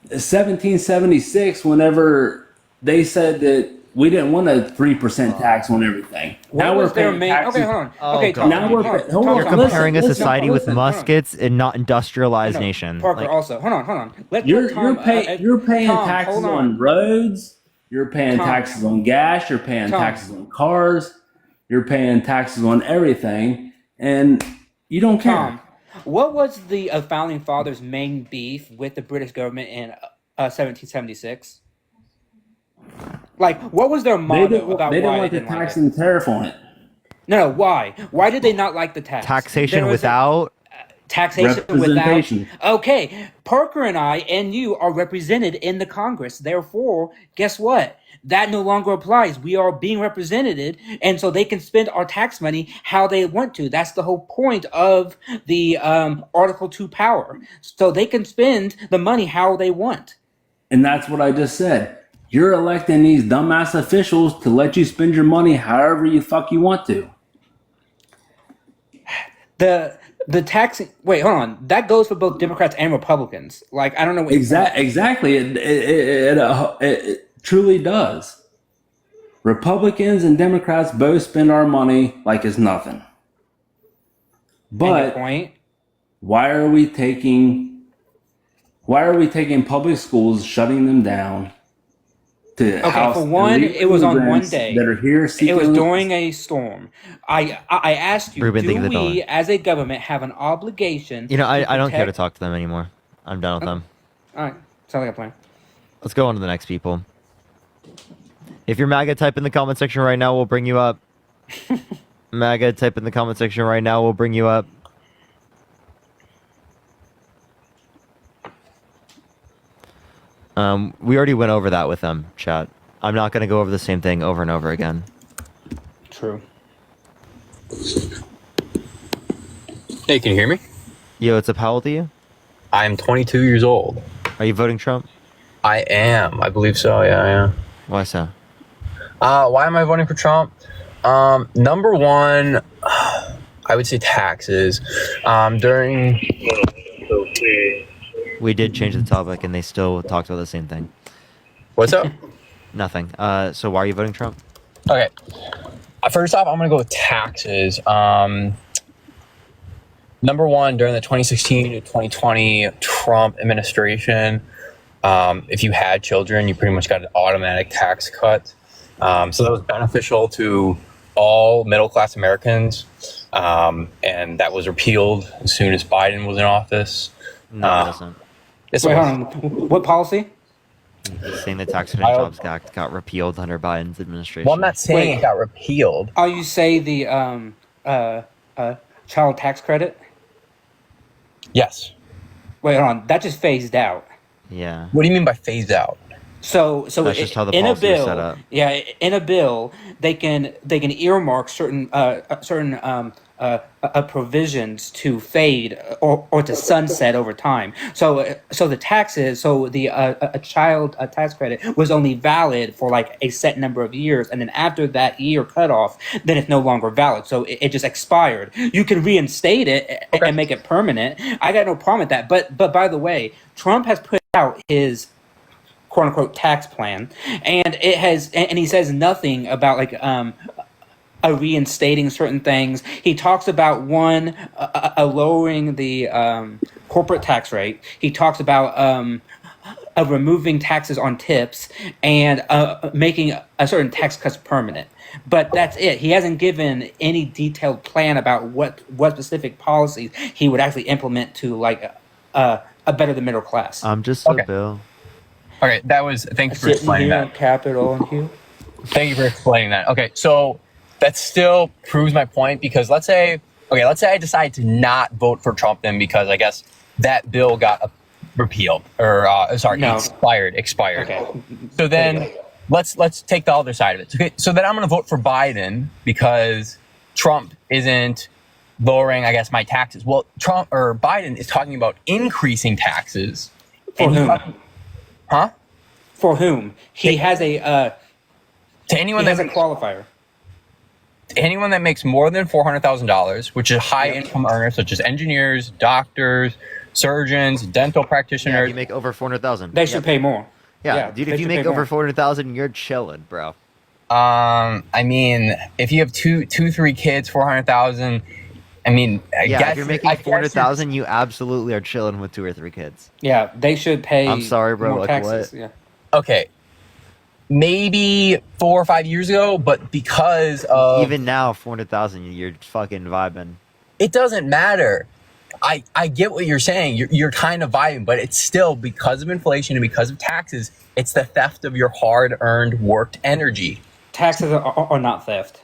1776, whenever they said that we didn't want a 3% tax on everything? Now we're paying taxes. Okay, hold on. Okay, now you're comparing a society with muskets and not industrialized nation. Parker, also, hold on. You're paying taxes on roads. You're paying taxes on gas. You're paying taxes on cars. You're paying taxes on everything, and you don't care. Tom, what was the founding fathers' main beef with the British government in 1776? Like, what was their motto about they didn't why want they the didn't tax like it? and tariff on it. No, why? Why did they not like the tax? Taxation without taxation without. Representation. Okay, Parker and I and you are represented in the Congress. Therefore, guess what? That no longer applies. We are being represented, and so they can spend our tax money how they want to. That's the whole point of the Article 2 power. So they can spend the money how they want. And that's what I just said. You're electing these dumbass officials to let you spend your money however you fuck you want to. The tax. Wait, hold on. That goes for both Democrats and Republicans. Like, I don't know what exactly. It truly does. Republicans and Democrats both spend our money like it's nothing. But why are we taking public schools, shutting them down? Okay, for one, it was on one day. That are here it was during a storm. I asked you, Ruben, do we, as a government, have an obligation? I don't care to talk to them anymore. I'm done with them. All right, sounds like a plan. Let's go on to the next people. If you're MAGA, type in the comment section right now. We'll bring you up. MAGA, type in the comment section right now. We'll bring you up. We already went over that with them, chat. I'm not going to go over the same thing over and over again. True. Hey, can you hear me? Yo, what's up? How old are you? I'm 22 years old. Are you voting Trump? I am. I believe so, yeah. Why so? Why am I voting for Trump? Number one, I would say taxes. During We did change the topic, and they still talked about the same thing. What's up? Nothing. So why are you voting Trump? Okay. First off, I'm gonna go with taxes. Number one, during the 2016 to 2020 Trump administration, if you had children, you pretty much got an automatic tax cut. So that was beneficial to all middle-class Americans, and that was repealed as soon as Biden was in office. No, it doesn't. Yes, Wait, it hold was. on. What policy? He's saying the Tax Cut and Jobs Act got repealed under Biden's administration. Well, I'm not saying it got repealed. Oh, you say the child tax credit? Yes. Wait, hold on. That just phased out. Yeah. What do you mean by phased out? So That's just how the in a policy is bill, set up. yeah, in a bill, they can earmark certain provisions to fade or to sunset over time. So the taxes, a child tax credit was only valid for like a set number of years, and then after that year cutoff, then it's no longer valid. So it just expired. You can reinstate it and make it permanent. I got no problem with that. But by the way, Trump has put out his quote unquote tax plan, and he says nothing about like reinstating certain things. He talks about lowering the corporate tax rate. He talks about removing taxes on tips and making a certain tax cuts permanent. But that's it. He hasn't given any detailed plan about what specific policies he would actually implement to like a better the middle class. Just a bill. Okay, thank you for explaining that. Capital and Hugh. Thank you for explaining that. Okay, so that still proves my point, because let's say I decide to not vote for Trump then, because I guess that bill got repealed or expired. Okay. So then let's take the other side of it. Okay, so then I'm going to vote for Biden because Trump isn't lowering, I guess, my taxes. Well, Biden is talking about increasing taxes. For whom? Huh? For whom? He has a to anyone he has a qualifier. Anyone that makes more than $400,000, which is high-income earners, such as engineers, doctors, surgeons, dental practitioners. Yeah, if you make over 400,000. They should pay more. Yeah, dude, if you make over 400,000, you're chilling, bro. I mean, if you have two, 3 kids, 400,000. I mean, I guess if you're making 400,000, you absolutely are chilling with 2 or 3 kids. Yeah, they should pay. I'm sorry, bro. More Like taxes. what? Yeah. Okay. Maybe 4 or 5 years ago, but because of even now, 400,000, you're fucking vibing. It doesn't matter. I get what you're saying. You're kind of vibing, but it's still because of inflation and because of taxes. It's the theft of your hard-earned, worked energy. Taxes are not theft,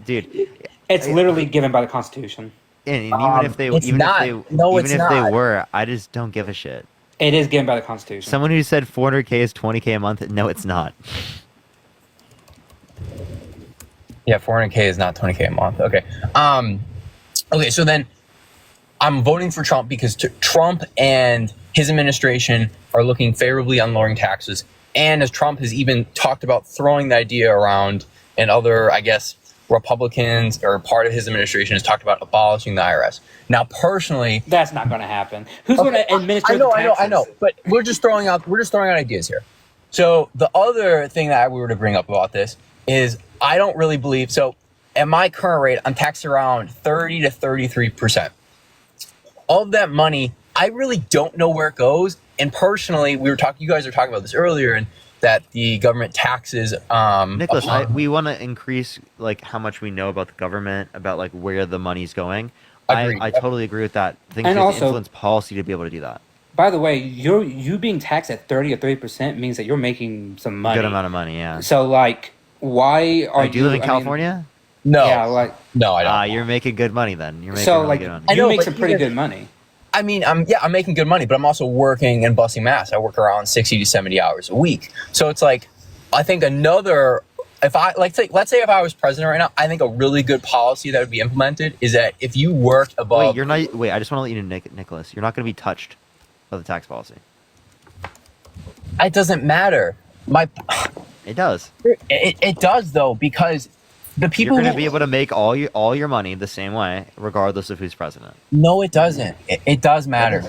dude. It's literally given by the Constitution. And even if they were, I just don't give a shit. It is given by the Constitution. Someone who said 400K is 20K a month, no, it's not. Yeah, 400K is not 20K a month. Okay. Okay, so then I'm voting for Trump because Trump and his administration are looking favorably on lowering taxes. And as Trump has even talked about throwing the idea around, and other, I guess, Republicans or part of his administration has talked about abolishing the IRS. Now, personally, that's not going to happen. Who's going to administer the taxes? I know, but we're just throwing out ideas here. So the other thing that we were to bring up about this is I don't really believe so. At my current rate, I'm taxed around 30 to 33%. All of that money, I really don't know where it goes. And personally, you guys were talking about this earlier, and that the government taxes. Nicholas, we want to increase like how much we know about the government, about like where the money's going. I totally agree with that. I think you have to influence policy to be able to do that. By the way, you being taxed at 30 or 30% means that you're making some money. Good amount of money, yeah. So like, why are you? Do you live in California? No. Yeah, no, I don't. You're making good money then. You're making good money. You make some pretty good money. I mean, I'm making good money, but I'm also working and busting mass. I work around 60 to 70 hours a week. So it's like, I think let's say if I was president right now, I think a really good policy that would be implemented is that if you work above. Wait, I just want to let you know, Nicholas, you're not going to be touched by the tax policy. It doesn't matter. It does. It does though, because the people You're going to who, be able to make all your money the same way, regardless of who's president. no, it doesn't. It does matter.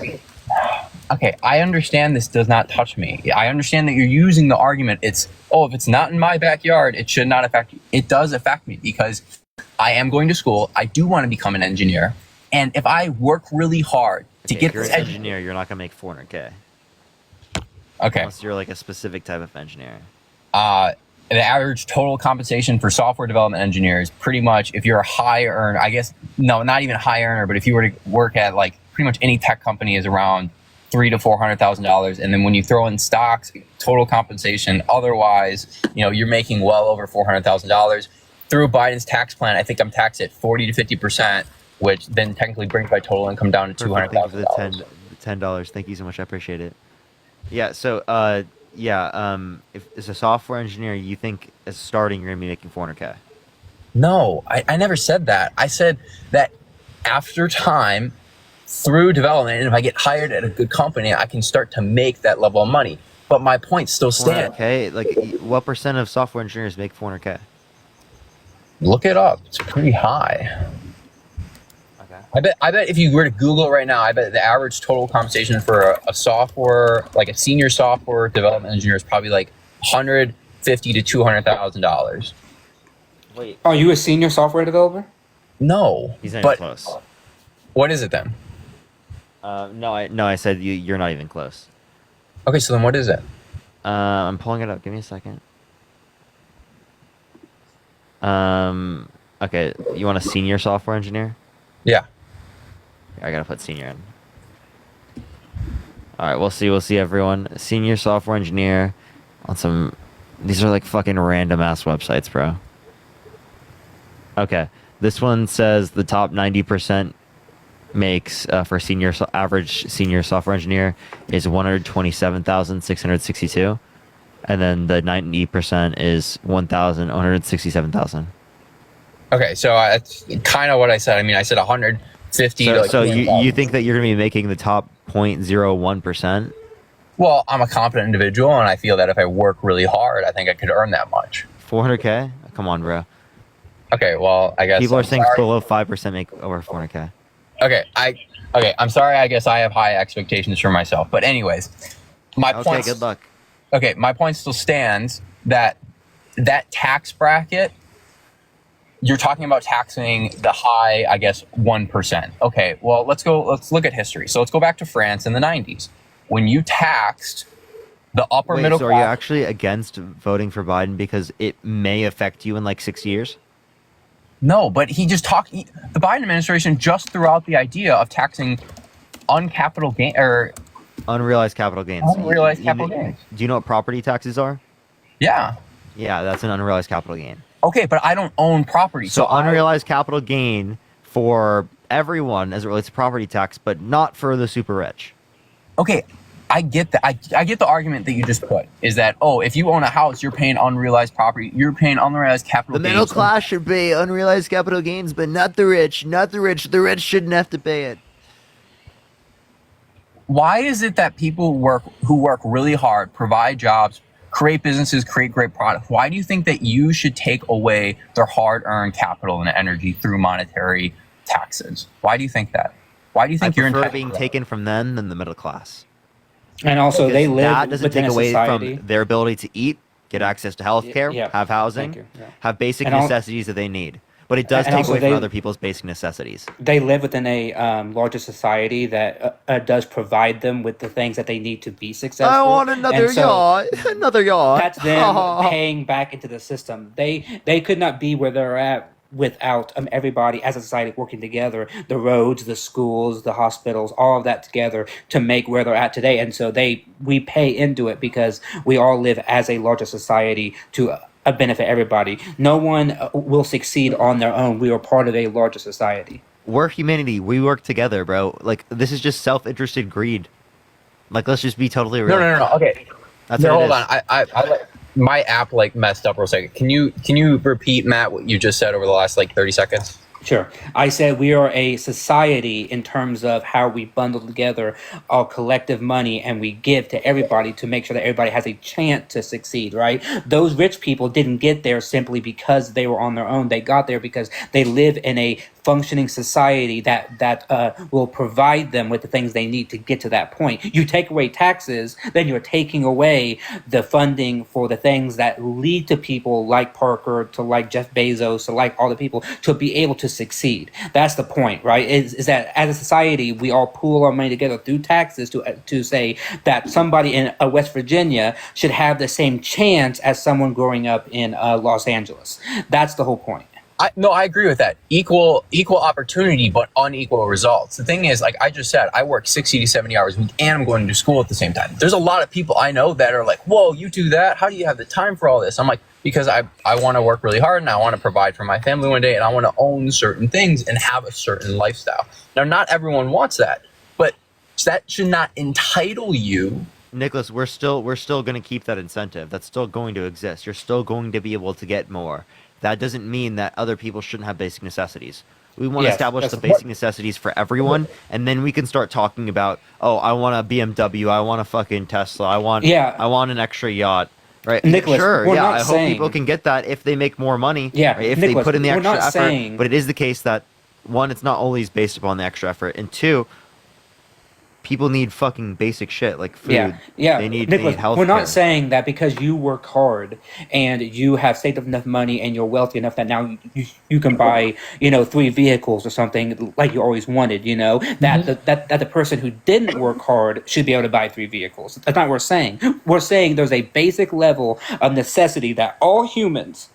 Okay, I understand this does not touch me. I understand that you're using the argument. It's, oh, if it's not in my backyard, it should not affect you. It does affect me because I am going to school. I do want to become an engineer. And if I work really hard to get if you're this an engineer, you're not going to make 400K. Okay. Unless you're like a specific type of engineer. The average total compensation for software development engineers, pretty much, if you're a high earner, I guess, no, not even high earner, but if you were to work at like pretty much any tech company is around $300,000 to $400,000, and then when you throw in stocks, total compensation, otherwise, you're making well over $400,000. Through Biden's tax plan, I think I'm taxed at 40 to 50%, which then technically brings my total income down to $200,000. Thank you for the $10. Thank you so much. I appreciate it. Yeah. So, if as a software engineer, you think as starting you're gonna be making 400K? No, I never said that. I said that after time, through development, and if I get hired at a good company, I can start to make that level of money. But my point still stands. 400K? Like, what percent of software engineers make 400K? Look it up. It's pretty high. Okay. I bet if you were to Google it right now, I bet the average total compensation for a software, like a senior software development engineer, is probably like $150,000 to $200,000. Wait. Are you a senior software developer? No. He's not but even close. What is it then? No, I said you're not even close. Okay, so then what is it? I'm pulling it up. Give me a second. Okay, you want a senior software engineer? Yeah. I gotta put senior in. All right, we'll see everyone. Senior software engineer on some. These are like fucking random ass websites, bro. Okay, this one says the top 90% makes for average senior software engineer is 127,662, and then the 90% is 1,167,000. Okay, so that's kind of what I said. I mean, I said 150. So you think that you're gonna be making the top 0.01%? Well, I'm a competent individual, and I feel that if I work really hard, I think I could earn that much. 400K? Come on, bro. Okay, well, I guess people are saying below 5% make over 400K. Okay, I'm sorry. I guess I have high expectations for myself. But anyways, my point. Okay, good luck. Okay, my point still stands that tax bracket. You're talking about taxing the high, I guess, 1%. Okay, well, let's look at history. So let's go back to France in the 90s. When you taxed the upper middle class. So are you actually against voting for Biden because it may affect you in like 6 years? No, but the Biden administration just threw out the idea of taxing unrealized capital gains. Unrealized capital gains. Do you know what property taxes are? Yeah. Yeah, that's an unrealized capital gain. Okay, but I don't own property. So unrealized capital gain for everyone as it relates to property tax, but not for the super rich. Okay, I get that. I get the argument that you just put is that, if you own a house, you're paying unrealized property. You're paying unrealized capital gains. The middle class should pay unrealized capital gains, but not the rich. Not the rich. The rich shouldn't have to pay it. Why is it that people who work really hard, provide jobs, create businesses, create great products, why do you think that you should take away their hard-earned capital and energy through monetary taxes? Why do you think that? Why do you think I you're prefer being taken from them than the middle class? And also, because they live that doesn't within take a away society. from their ability to eat, get access to health care, Yeah. have housing, Thank you. Yeah. have basic And necessities that they need. But it does and take also away from they- other people's basic necessities. They live within a larger society that does provide them with the things that they need to be successful. I want another And so yacht. Another yacht. That's them paying back into the system. They could not be where they're at without everybody as a society working together, the roads, the schools, the hospitals, all of that together to make where they're at today. And so we pay into it because we all live as a larger society to benefit everybody. No one will succeed on their own. We are part of a larger society. We're humanity. We work together, bro. Like, this is just self-interested greed. Like, let's just be totally real. No. Okay. That's no, what it hold on. I my app messed up for a second. Can you repeat, Matt, what you just said over the last 30 seconds? Sure. I said we are a society in terms of how we bundle together our collective money and we give to everybody to make sure that everybody has a chance to succeed, right? Those rich people didn't get there simply because they were on their own. They got there because they live in a functioning society that will provide them with the things they need to get to that point. You take away taxes, then you're taking away the funding for the things that lead to people like Parker, to like Jeff Bezos, to like all the people to be able to succeed. That's the point, right? Is that as a society, we all pool our money together through taxes to say that somebody in West Virginia should have the same chance as someone growing up in Los Angeles. That's the whole point. I agree with that. Equal opportunity, but unequal results. The thing is, like I just said, I work 60 to 70 hours a week and I'm going to school at the same time. There's a lot of people I know that are like, whoa, you do that? How do you have the time for all this? I'm like, because I want to work really hard and I want to provide for my family one day and I want to own certain things and have a certain lifestyle. Now, not everyone wants that, but that should not entitle you. Nicholas, we're still going to keep that incentive. That's still going to exist. You're still going to be able to get more. That doesn't mean that other people shouldn't have basic necessities. We want to establish the basic necessities for everyone, and then we can start talking about, oh, I want a BMW, I want a fucking Tesla, I want an extra yacht, right? Nicholas, sure, we're yeah, not I hope people can get that if they make more money, right? If they put in the extra effort. But it is the case that, one, it's not always based upon the extra effort, and two, people need fucking basic shit like food. They need health. We're not saying that because you work hard and you have saved up enough money and you're wealthy enough that now you can buy 3 vehicles or something like you always wanted. That the person who didn't work hard should be able to buy 3 vehicles. That's not what we're saying. We're saying there's a basic level of necessity that all humans,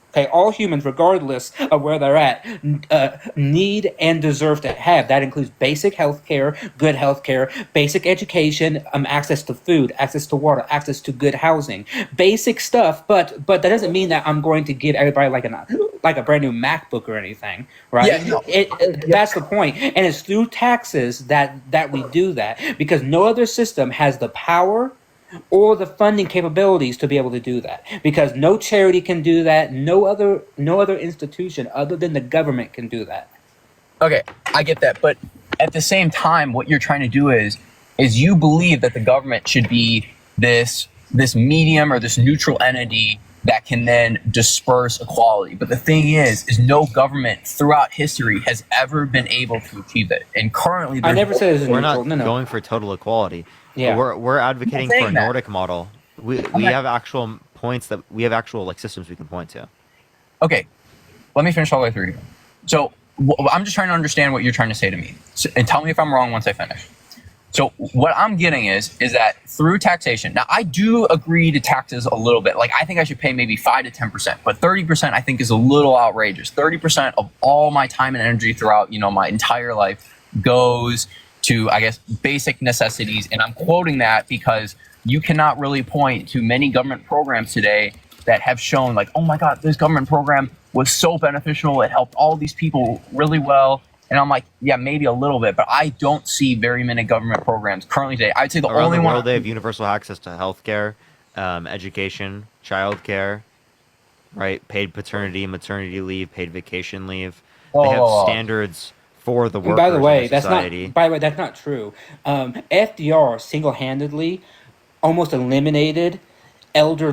regardless of where they're at, need and deserve to have. That includes basic health care, good health care, basic education, access to food, access to water, access to good housing. Basic stuff, but that doesn't mean that I'm going to give everybody like a brand new MacBook or anything, right? That's the point. And it's through taxes that we do that, because no other system has the power or the funding capabilities to be able to do that, because no charity can do that. No other institution other than the government can do that. Okay, I get that, but at the same time, what you're trying to do is you believe that the government should be this medium or this neutral entity that can then disperse equality. But the thing is no government throughout history has ever been able to achieve that. And currently, I never said it's we're not going for total equality. Yeah. We're advocating for a Nordic model. We have actual points that we have actual systems we can point to. Okay, let me finish all the way through. So I'm just trying to understand what you're trying to say to me, and tell me if I'm wrong once I finish. So what I'm getting is that through taxation. Now I do agree to taxes a little bit. Like I think I should pay maybe 5 to 10%, but 30% I think is a little outrageous. 30% of all my time and energy throughout my entire life goes to, I guess, basic necessities. And I'm quoting that because you cannot really point to many government programs today that have shown like, oh my God, this government program was so beneficial. It helped all these people really well. And I'm like, yeah, maybe a little bit, but I don't see very many government programs currently today. I'd say the only one. They have universal access to healthcare, education, childcare, right? Paid paternity, maternity leave, paid vacation leave. They have standards for the workers. By the way, in society. That's not true. FDR single-handedly almost eliminated elder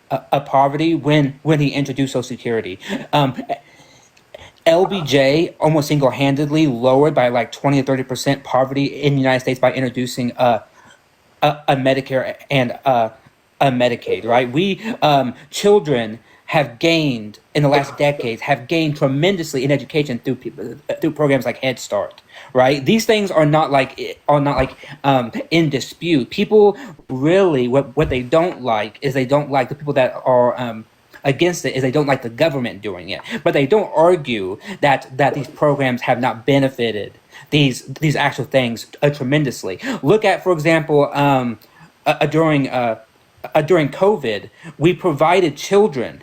poverty when he introduced Social Security. LBJ almost single-handedly lowered by like 20 or 30% poverty in the United States by introducing a Medicare and a Medicaid. Right? We children have gained in the last decades tremendously in education through programs like Head Start, right? These things are not in dispute. People really what they don't like is they don't like the people that are against it is they don't like the government doing it, but they don't argue that these programs have not benefited these actual things tremendously. Look at, for example, during COVID, we provided children,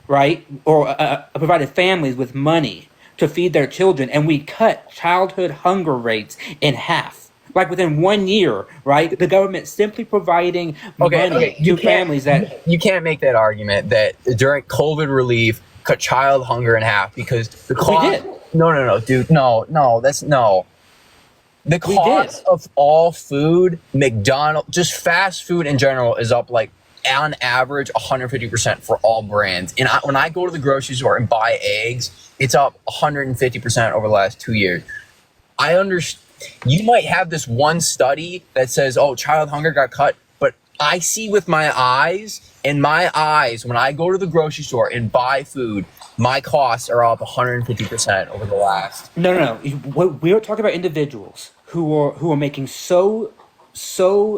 right, or provided families with money to feed their children, and we cut childhood hunger rates in half. Like within 1 year, right? The government simply providing money to families that... You can't make that argument that during COVID relief, cut child hunger in half because the We cost. did. No, dude. No. That's no. The cost of all food, McDonald's, just fast food in general, is up like on average 150% for all brands. And when I go to the grocery store and buy eggs, it's up 150% over the last 2 years. I understand. You might have this one study that says, "Oh, child hunger got cut," but I see with my eyes. In my eyes, when I go to the grocery store and buy food, my costs are up 150% over the last. No. We are talking about individuals who are making so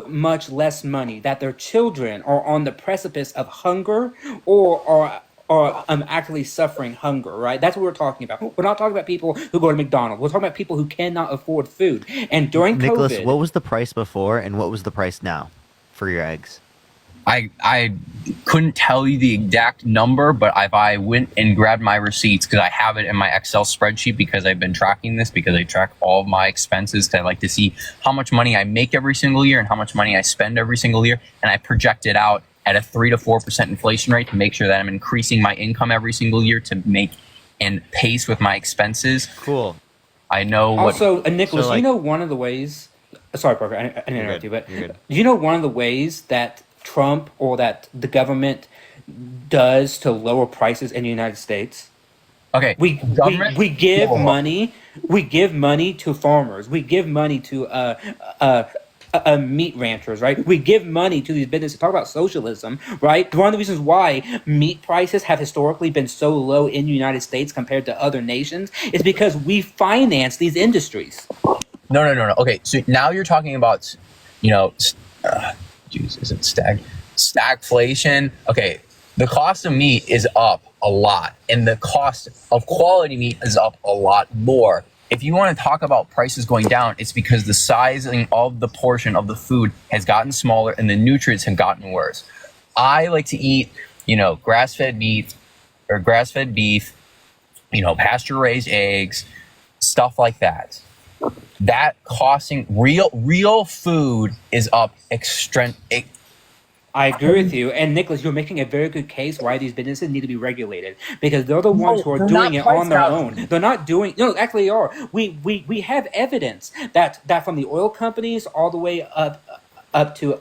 much less money that their children are on the precipice of hunger or actually suffering hunger, right? That's what we're talking about. We're not talking about people who go to McDonald's. We're talking about people who cannot afford food. And during Nicholas, COVID, what was the price before and what was the price now for your eggs? I couldn't tell you the exact number, but if I went and grabbed my receipts, because I have it in my Excel spreadsheet because I've been tracking this, because I track all of my expenses, because I like to see how much money I make every single year and how much money I spend every single year, and I project it out at a 3 to 4% inflation rate to make sure that I'm increasing my income every single year to make and pace with my expenses. Cool. I know also, Nicholas, So, like- you know one of the ways. Sorry, Parker, I didn't interrupt you, but You're good. you know one of the ways that Trump or that the government does to lower prices in the United States? Okay, we give money. We give money to farmers. We give money to meat ranchers, right? We give money to these businesses. Talk about socialism, right? One of the reasons why meat prices have historically been so low in the United States compared to other nations is because we finance these industries. No. Okay, so now you're talking about, is it stagflation? Okay, the cost of meat is up a lot, and the cost of quality meat is up a lot more. If you want to talk about prices going down, it's because the sizing of the portion of the food has gotten smaller and the nutrients have gotten worse. I like to eat, grass-fed meat or grass-fed beef, pasture-raised eggs, stuff like that. That costing real food is up I agree with you. And Nicholas, you're making a very good case why these businesses need to be regulated, because they're the ones who are doing it on their own. They're not doing, no, actually they are. We have evidence that from the oil companies all the way up to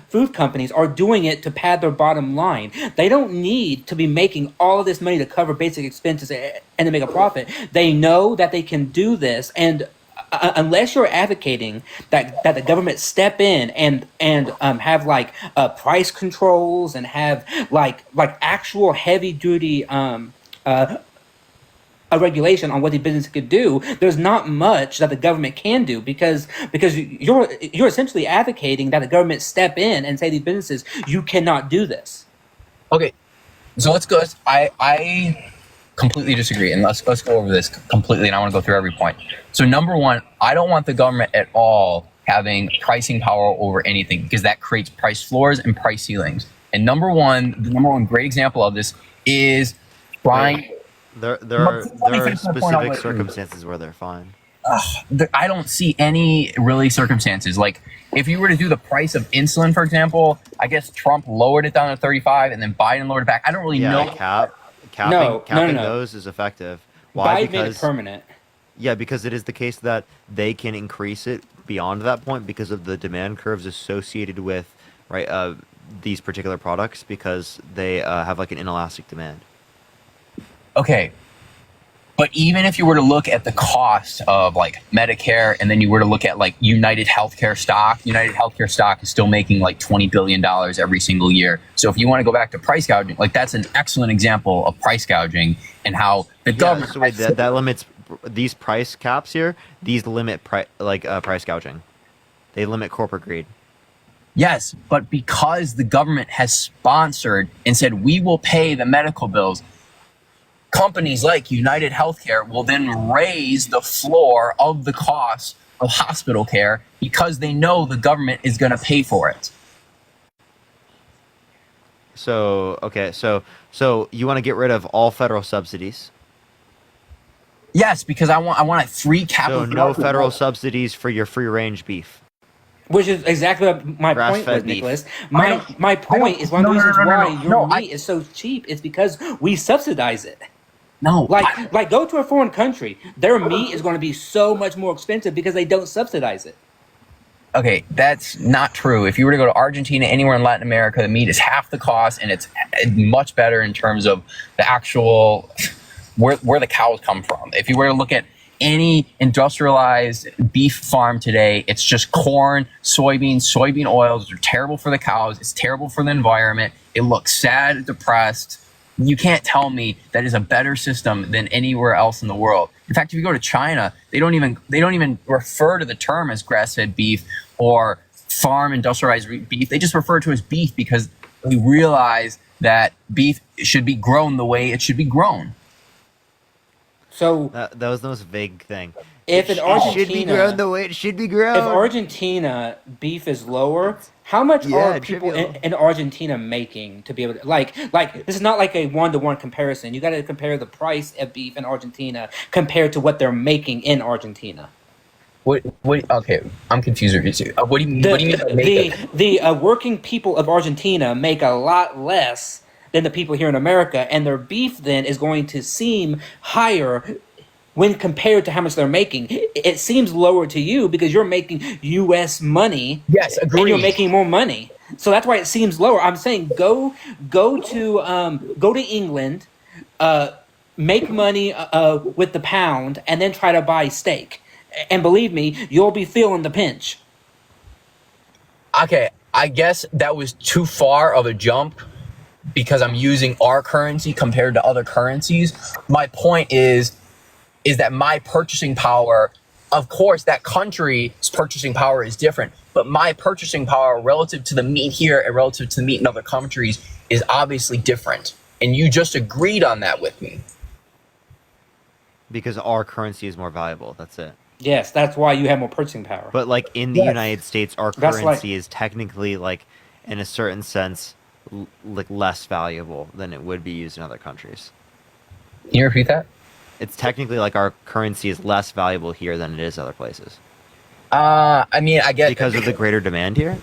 food companies are doing it to pad their bottom line. They don't need to be making all of this money to cover basic expenses and to make a profit. They know that they can do this, and unless you're advocating that the government step in and have like price controls and have like actual heavy duty a regulation on what the business could do, there's not much that the government can do because you're essentially advocating that the government step in and say to these businesses, you cannot do this. Okay, so let's go. I completely disagree, and let's go over this completely, and I want to go through every point. So number one, I don't want the government at all having pricing power over anything, because that creates price floors and price ceilings. And the number one great example of this is trying. There are specific circumstances where they're fine. I don't see any really circumstances. Like, if you were to do the price of insulin, for example, I guess Trump lowered it down to 35 and then Biden lowered it back. I don't really know. Capping those is effective. Why? Biden made it permanent. Yeah, because it is the case that they can increase it beyond that point because of the demand curves associated with these particular products, because they have like an inelastic demand. Okay, but even if you were to look at the cost of like Medicare, and then you were to look at like United Healthcare stock is still making like $20 billion every single year. So if you want to go back to price gouging, like that's an excellent example of price gouging and how the government. So wait, that limits these price caps here. These limit price gouging. They limit corporate greed. Yes, but because the government has sponsored and said we will pay the medical bills, companies like United Healthcare will then raise the floor of the cost of hospital care because they know the government is going to pay for it. So you want to get rid of all federal subsidies? Yes, because I want a free capital. So no federal subsidies for your free range beef. Which is exactly what my point was, beef. Nicholas. My point is one of the reasons why your meat is so cheap is because we subsidize it. No. Like go to a foreign country. Their meat is going to be so much more expensive because they don't subsidize it. Okay, that's not true. If you were to go to Argentina, anywhere in Latin America, the meat is half the cost, and it's much better in terms of the actual where the cows come from. If you were to look at any industrialized beef farm today, it's just corn, soybean oils. They're terrible for the cows. It's terrible for the environment. It looks sad, depressed. You can't tell me that is a better system than anywhere else in the world. In fact, if you go to China, they don't even refer to the term as grass-fed beef or farm industrialized beef. They just refer to it as beef because we realize that beef should be grown the way it should be grown. So that was the most vague thing. If in Argentina, should be grown the way it should be grown. If Argentina beef is lower, how much are people in Argentina making to be able to like this is not like a 1-to-1 comparison. You got to compare the price of beef in Argentina compared to what they're making in Argentina. What? Okay, I'm confused. What do you mean? The working people of Argentina make a lot less than the people here in America, and their beef then is going to seem higher when compared to how much they're making. It seems lower to you because you're making U.S. money. Yes, agreed. And you're making more money, so that's why it seems lower. I'm saying go to England, make money with the pound, and then try to buy steak. And believe me, you'll be feeling the pinch. Okay, I guess that was too far of a jump because I'm using our currency compared to other currencies. My point is that my purchasing power, of course, that country's purchasing power is different, but my purchasing power relative to the meat here and relative to the meat in other countries is obviously different. And you just agreed on that with me. Because our currency is more valuable. That's it. Yes, that's why you have more purchasing power. But like in the United States, our currency is technically like, in a certain sense, like less valuable than it would be used in other countries. Can you repeat that? It's technically like our currency is less valuable here than it is other places. I mean, I guess because of the greater demand here.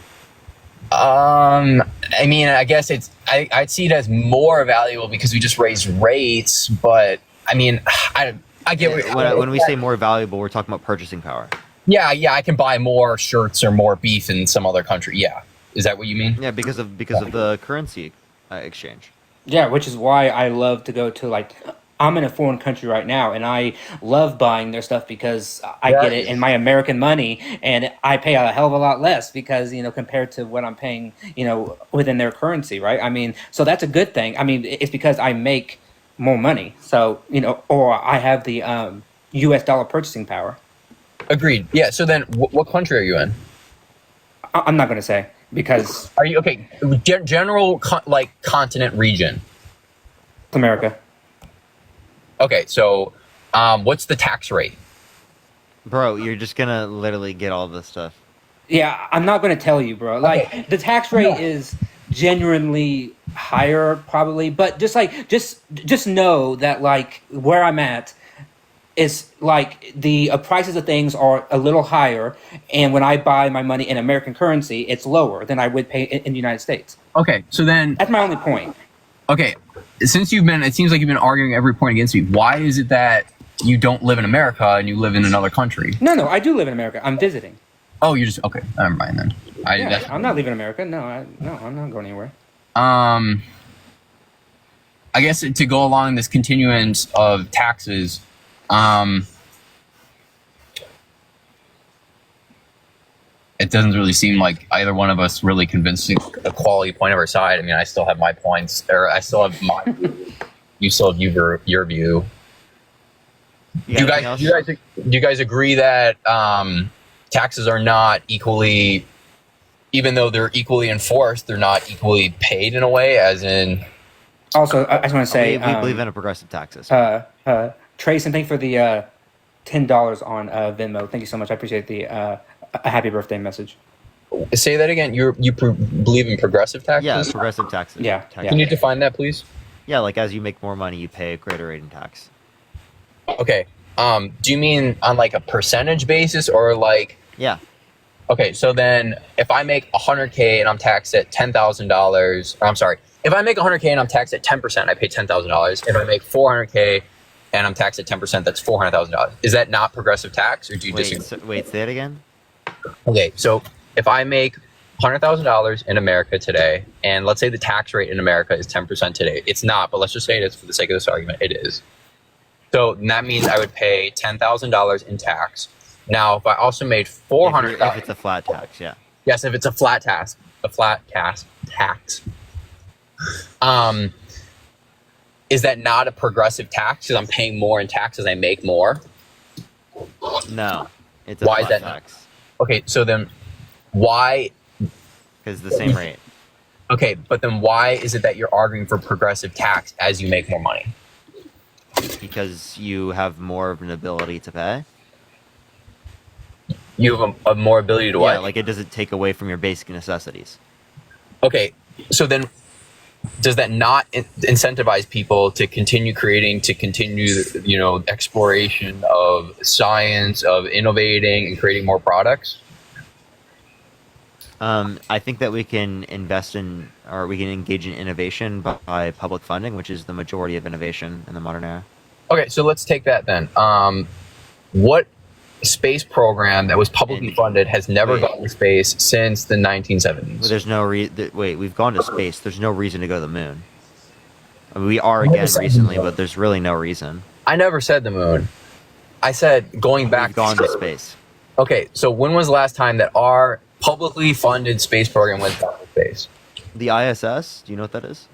I mean, I guess I'd see it as more valuable because we just raised rates. But I mean, I get when we say more valuable, we're talking about purchasing power. Yeah, I can buy more shirts or more beef in some other country. Yeah, is that what you mean? Yeah, because of the currency exchange. Yeah, which is why I love to go to I'm in a foreign country right now, and I love buying their stuff because I get it in my American money, and I pay a hell of a lot less because, compared to what I'm paying, within their currency, right? I mean, so that's a good thing. I mean, it's because I make more money, so, or I have the U.S. dollar purchasing power. Agreed. Yeah, so then what country are you in? I'm not going to say because... Are you, okay, general, continent region? America. Okay, so what's the tax rate? Bro, you're just gonna literally get all this stuff. Yeah, I'm not gonna tell you, bro. Like the tax rate is genuinely higher, probably, but just know that where I'm at is the prices of things are a little higher, and when I buy my money in American currency, it's lower than I would pay in the United States. Okay, so then that's my only point. Okay, it seems like you've been arguing every point against me. Why is it that you don't live in America and you live in another country? No, I do live in America. I'm visiting. Oh, you just okay. Never mind then. I'm not leaving America. No, I'm not going anywhere. I guess to go along this continuance of taxes, it doesn't really seem like either one of us really convincing a quality point of our side. I mean, I still have my points, or I still have my view. You still have your view. Do you guys agree that taxes are not equally, even though they're equally enforced, they're not equally paid in a way, as in... Also, I just want to say... we believe in a progressive taxes. Trace, and thank you for the $10 on Venmo. Thank you so much. I appreciate the... a happy birthday message. Say that again. You believe in progressive taxes? Yeah, progressive taxes. Yeah. Can you define that, please? Yeah, as you make more money, you pay a greater rate in tax. Okay. Do you mean on a percentage basis or Yeah. Okay, so then if I make 100K and I'm taxed at $10,000, or I'm sorry, if I make 100K and I'm taxed at 10%, I pay $10,000. If I make 400K and I'm taxed at 10%, that's $400,000. Is that not progressive tax, or do you disagree? Wait, say it again. Okay, so if I make $100,000 in America today, and let's say the tax rate in America is 10% today. It's not, but let's just say it is for the sake of this argument. It is. So that means I would pay $10,000 in tax. Now, if I also made $400,000, if it's a flat tax, yeah. Yes, if it's a flat tax, is that not a progressive tax? Because I'm paying more in taxes, I make more. No, it's a Why flat is that tax. Okay, so then why? Because the same rate. Okay, but then why is it that you're arguing for progressive tax as you make more money? Because you have more of an ability to pay. You have a more ability to what? Yeah, like it doesn't take away from your basic necessities. Okay, so then does that not incentivize people to continue creating, to continue, exploration of science, of innovating and creating more products? I think that we can invest in, or we can engage in innovation by public funding, which is the majority of innovation in the modern era. Okay, so let's take that then. What space program that was publicly funded has never gone to space since the 1970s? Well, there's no wait, we've gone to space. There's no reason to go to the moon. I mean, we are again recently, but there's really no reason. I never said the moon. I said going back. We've gone to space. Okay, so when was the last time that our publicly funded space program went down to space? The ISS. Do you know what that is?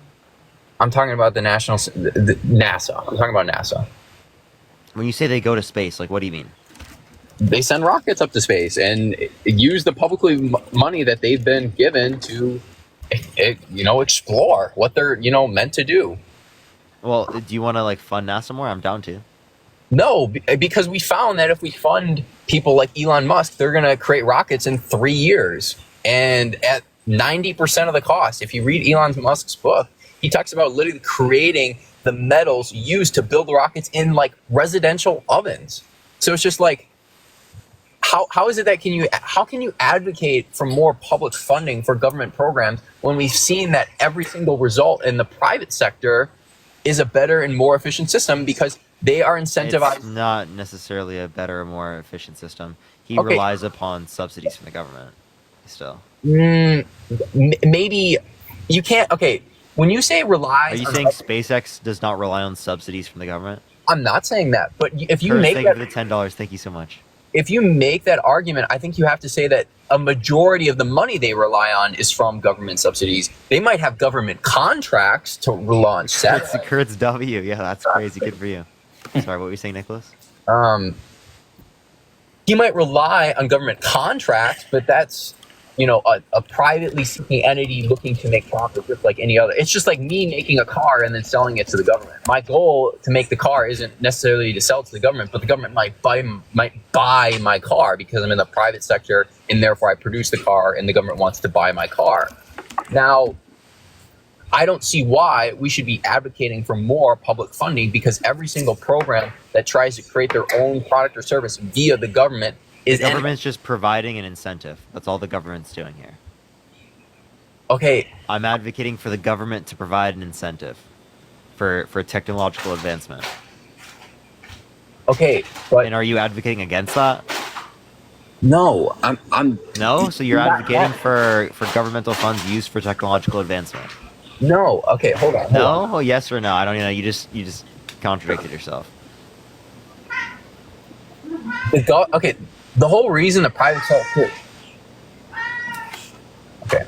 I'm talking about the NASA. I'm talking about NASA. When you say they go to space, like, what do you mean? They send rockets up to space and use the publicly money that they've been given to, explore what they're, meant to do. Well, do you want to like fund NASA more? I'm down to. No, because we found that if we fund people like Elon Musk, they're going to create rockets in 3 years. And at 90% of the cost, if you read Elon Musk's book, he talks about literally creating the metals used to build rockets in like residential ovens. So it's just like, how is it that how can you advocate for more public funding for government programs when we've seen that every single result in the private sector is a better and more efficient system because they are incentivized? It's not necessarily a better or more efficient system. He relies upon subsidies from the government still. Maybe you can't. Okay, when you say relies, are you saying SpaceX does not rely on subsidies from the government? I'm not saying that, but if you Curtis, make thank that, you for the $10, thank you so much. If you make that argument, I think you have to say that a majority of the money they rely on is from government subsidies. They might have government contracts to launch satellites. Kurt's W. Yeah, that's crazy. Good for you. Sorry, what were you saying, Nicholas? He might rely on government contracts, but that's, a privately seeking entity looking to make profit just like any other. It's just like me making a car and then selling it to the government. My goal to make the car isn't necessarily to sell it to the government, but the government might buy my car because I'm in the private sector and therefore I produce the car and the government wants to buy my car. Now, I don't see why we should be advocating for more public funding because every single program that tries to create their own product or service via the government is the government's just providing an incentive. That's all the government's doing here. Okay. I'm advocating for the government to provide an incentive for technological advancement. Okay, but and are you advocating against that? No, I'm No, so you're advocating for governmental funds used for technological advancement. No. Okay, hold on. No, yes or no? I don't know. You just contradicted yourself. Okay, the whole reason the private sector. Okay.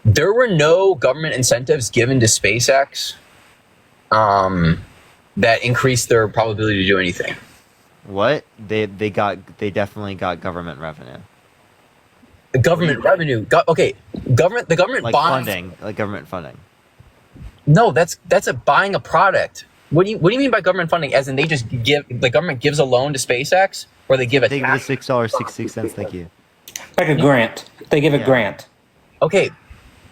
There were no government incentives given to SpaceX that increased their probability to do anything. What? They definitely got government revenue. The government revenue. The government like bonds. Funding, like government funding. No, that's buying a product. What do you mean by government funding? As in the government gives a loan to SpaceX, or they give a tax? $6.66. Thank you. Like a grant. They give a grant. Okay,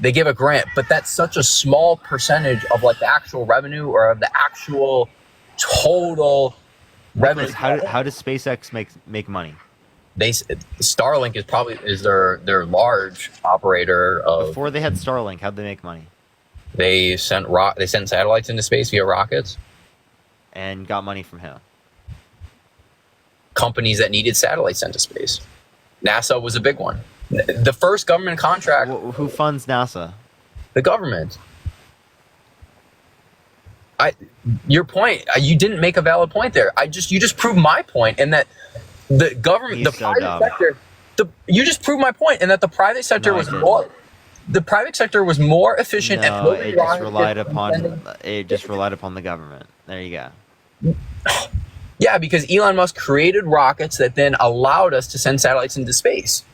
they give a grant, but that's such a small percentage of like the actual revenue or of the actual total revenue. How does SpaceX make money? Starlink is their large operator of. Before they had Starlink, how'd they make money? They sent satellites into space via rockets. And got money from who? Companies that needed satellites sent to space. NASA was a big one. The first government contract. Who funds NASA? The government. Your point. You didn't make a valid point there. You just proved my point, in that the government, private sector. You just proved my point, in that the private sector was more. The private sector was more efficient at it just relied upon the government. There you go. Yeah, because Elon Musk created rockets that then allowed us to send satellites into space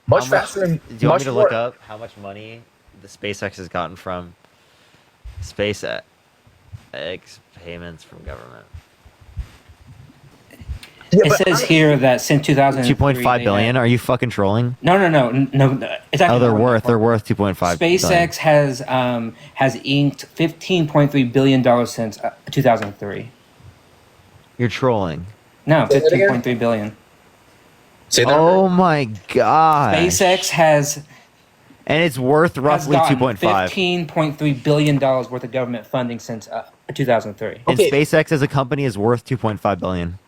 much faster. Do you want me to look up how much money the SpaceX has gotten from SpaceX payments from government? It says here that since 2003, 2.5 billion. Are you fucking trolling? No. It's actually they're worth 2.5. SpaceX has inked $15.3 billion since 2003. You're trolling. No, 15.3 billion. Oh my god. SpaceX has, and it's worth roughly 2.5. $15.3 billion worth of government funding since 2003. And SpaceX as a company is worth 2.5 billion.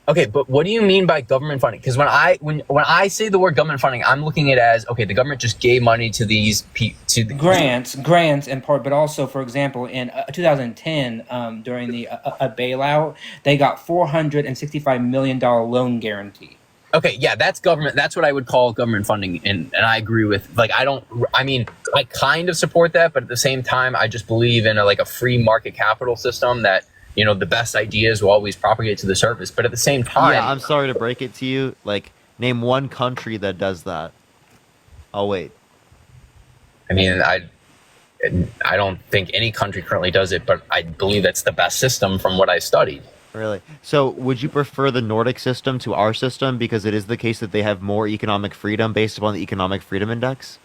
Okay, but what do you mean by government funding? Because when I say the word government funding, I'm looking at it as, okay, the government just gave money to these grants in part, but also, for example, in 2010, during the a bailout, they got $465 million loan guarantee. Okay, yeah, that's government. That's what I would call government funding, and I agree with. I kind of support that, but at the same time, I just believe in a free market capital system that. The best ideas will always propagate to the surface. But at the same time... Yeah, I'm sorry to break it to you. Name one country that does that. I'll wait. I mean, I don't think any country currently does it, but I believe that's the best system from what I studied. Really? So would you prefer the Nordic system to our system because it is the case that they have more economic freedom based upon the Economic Freedom Index?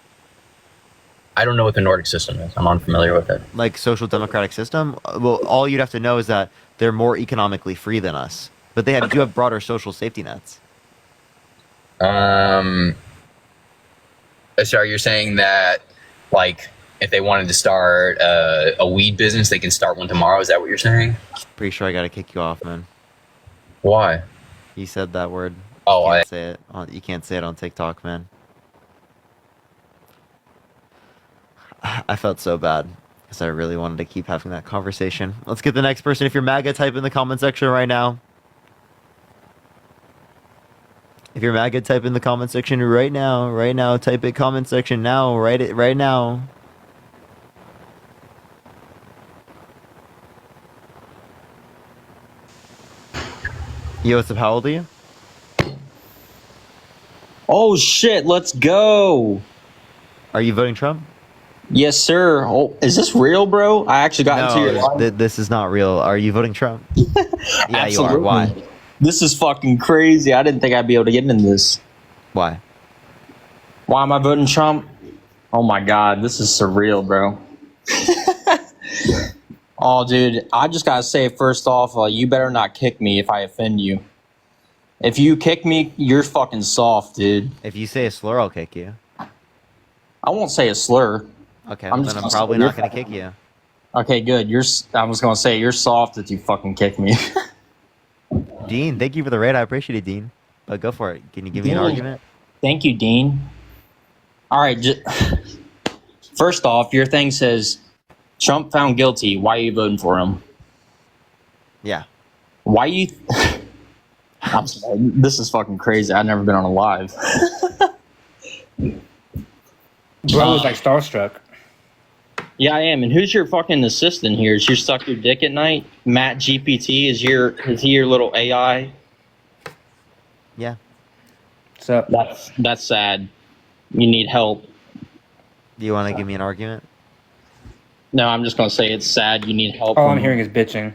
I don't know what the Nordic system is. I'm unfamiliar with it. Like social democratic system? Well, all you'd have to know is that they're more economically free than us. But they do have broader social safety nets. So you're saying that, if they wanted to start a weed business, they can start one tomorrow? Is that what you're saying? Pretty sure I gotta kick you off, man. Why? You said that word. Oh, you can't say it on TikTok, man. I felt so bad because I really wanted to keep having that conversation. Let's get the next person. If you're MAGA, type in the comment section right now. If you're MAGA, type in the comment section right now. Right now, type it comment section now. Write it right now. Yo, what's up? How old are you? Oh shit, let's go. Are you voting Trump? Yes, sir. Oh, is this real, bro? I actually got into your line. This is not real. Are you voting Trump? Yeah, you are. Why? This is fucking crazy. I didn't think I'd be able to get into this. Why? Why am I voting Trump? Oh my god, this is surreal, bro. Oh, dude, I just gotta say, first off, you better not kick me if I offend you. If you kick me, you're fucking soft, dude. If you say a slur, I'll kick you. I won't say a slur. Okay, then I'm probably not going to kick you. Okay, good. I was going to say, you're soft if you fucking kick me. Dean, thank you for the raid. I appreciate it, Dean. But go for it. Can you give me an argument? Thank you, Dean. All right. First off, your thing says, Trump found guilty. Why are you voting for him? Yeah. Why you... I'm sorry. This is fucking crazy. I've never been on a live. Bro was starstruck. Yeah, I am. And who's your fucking assistant here? Is you suck your dick at night? Matt GPT is he your little AI? Yeah. So that's sad. You need help. Do you want to give me an argument? No, I'm just gonna say it's sad. You need help. All I'm hearing is bitching.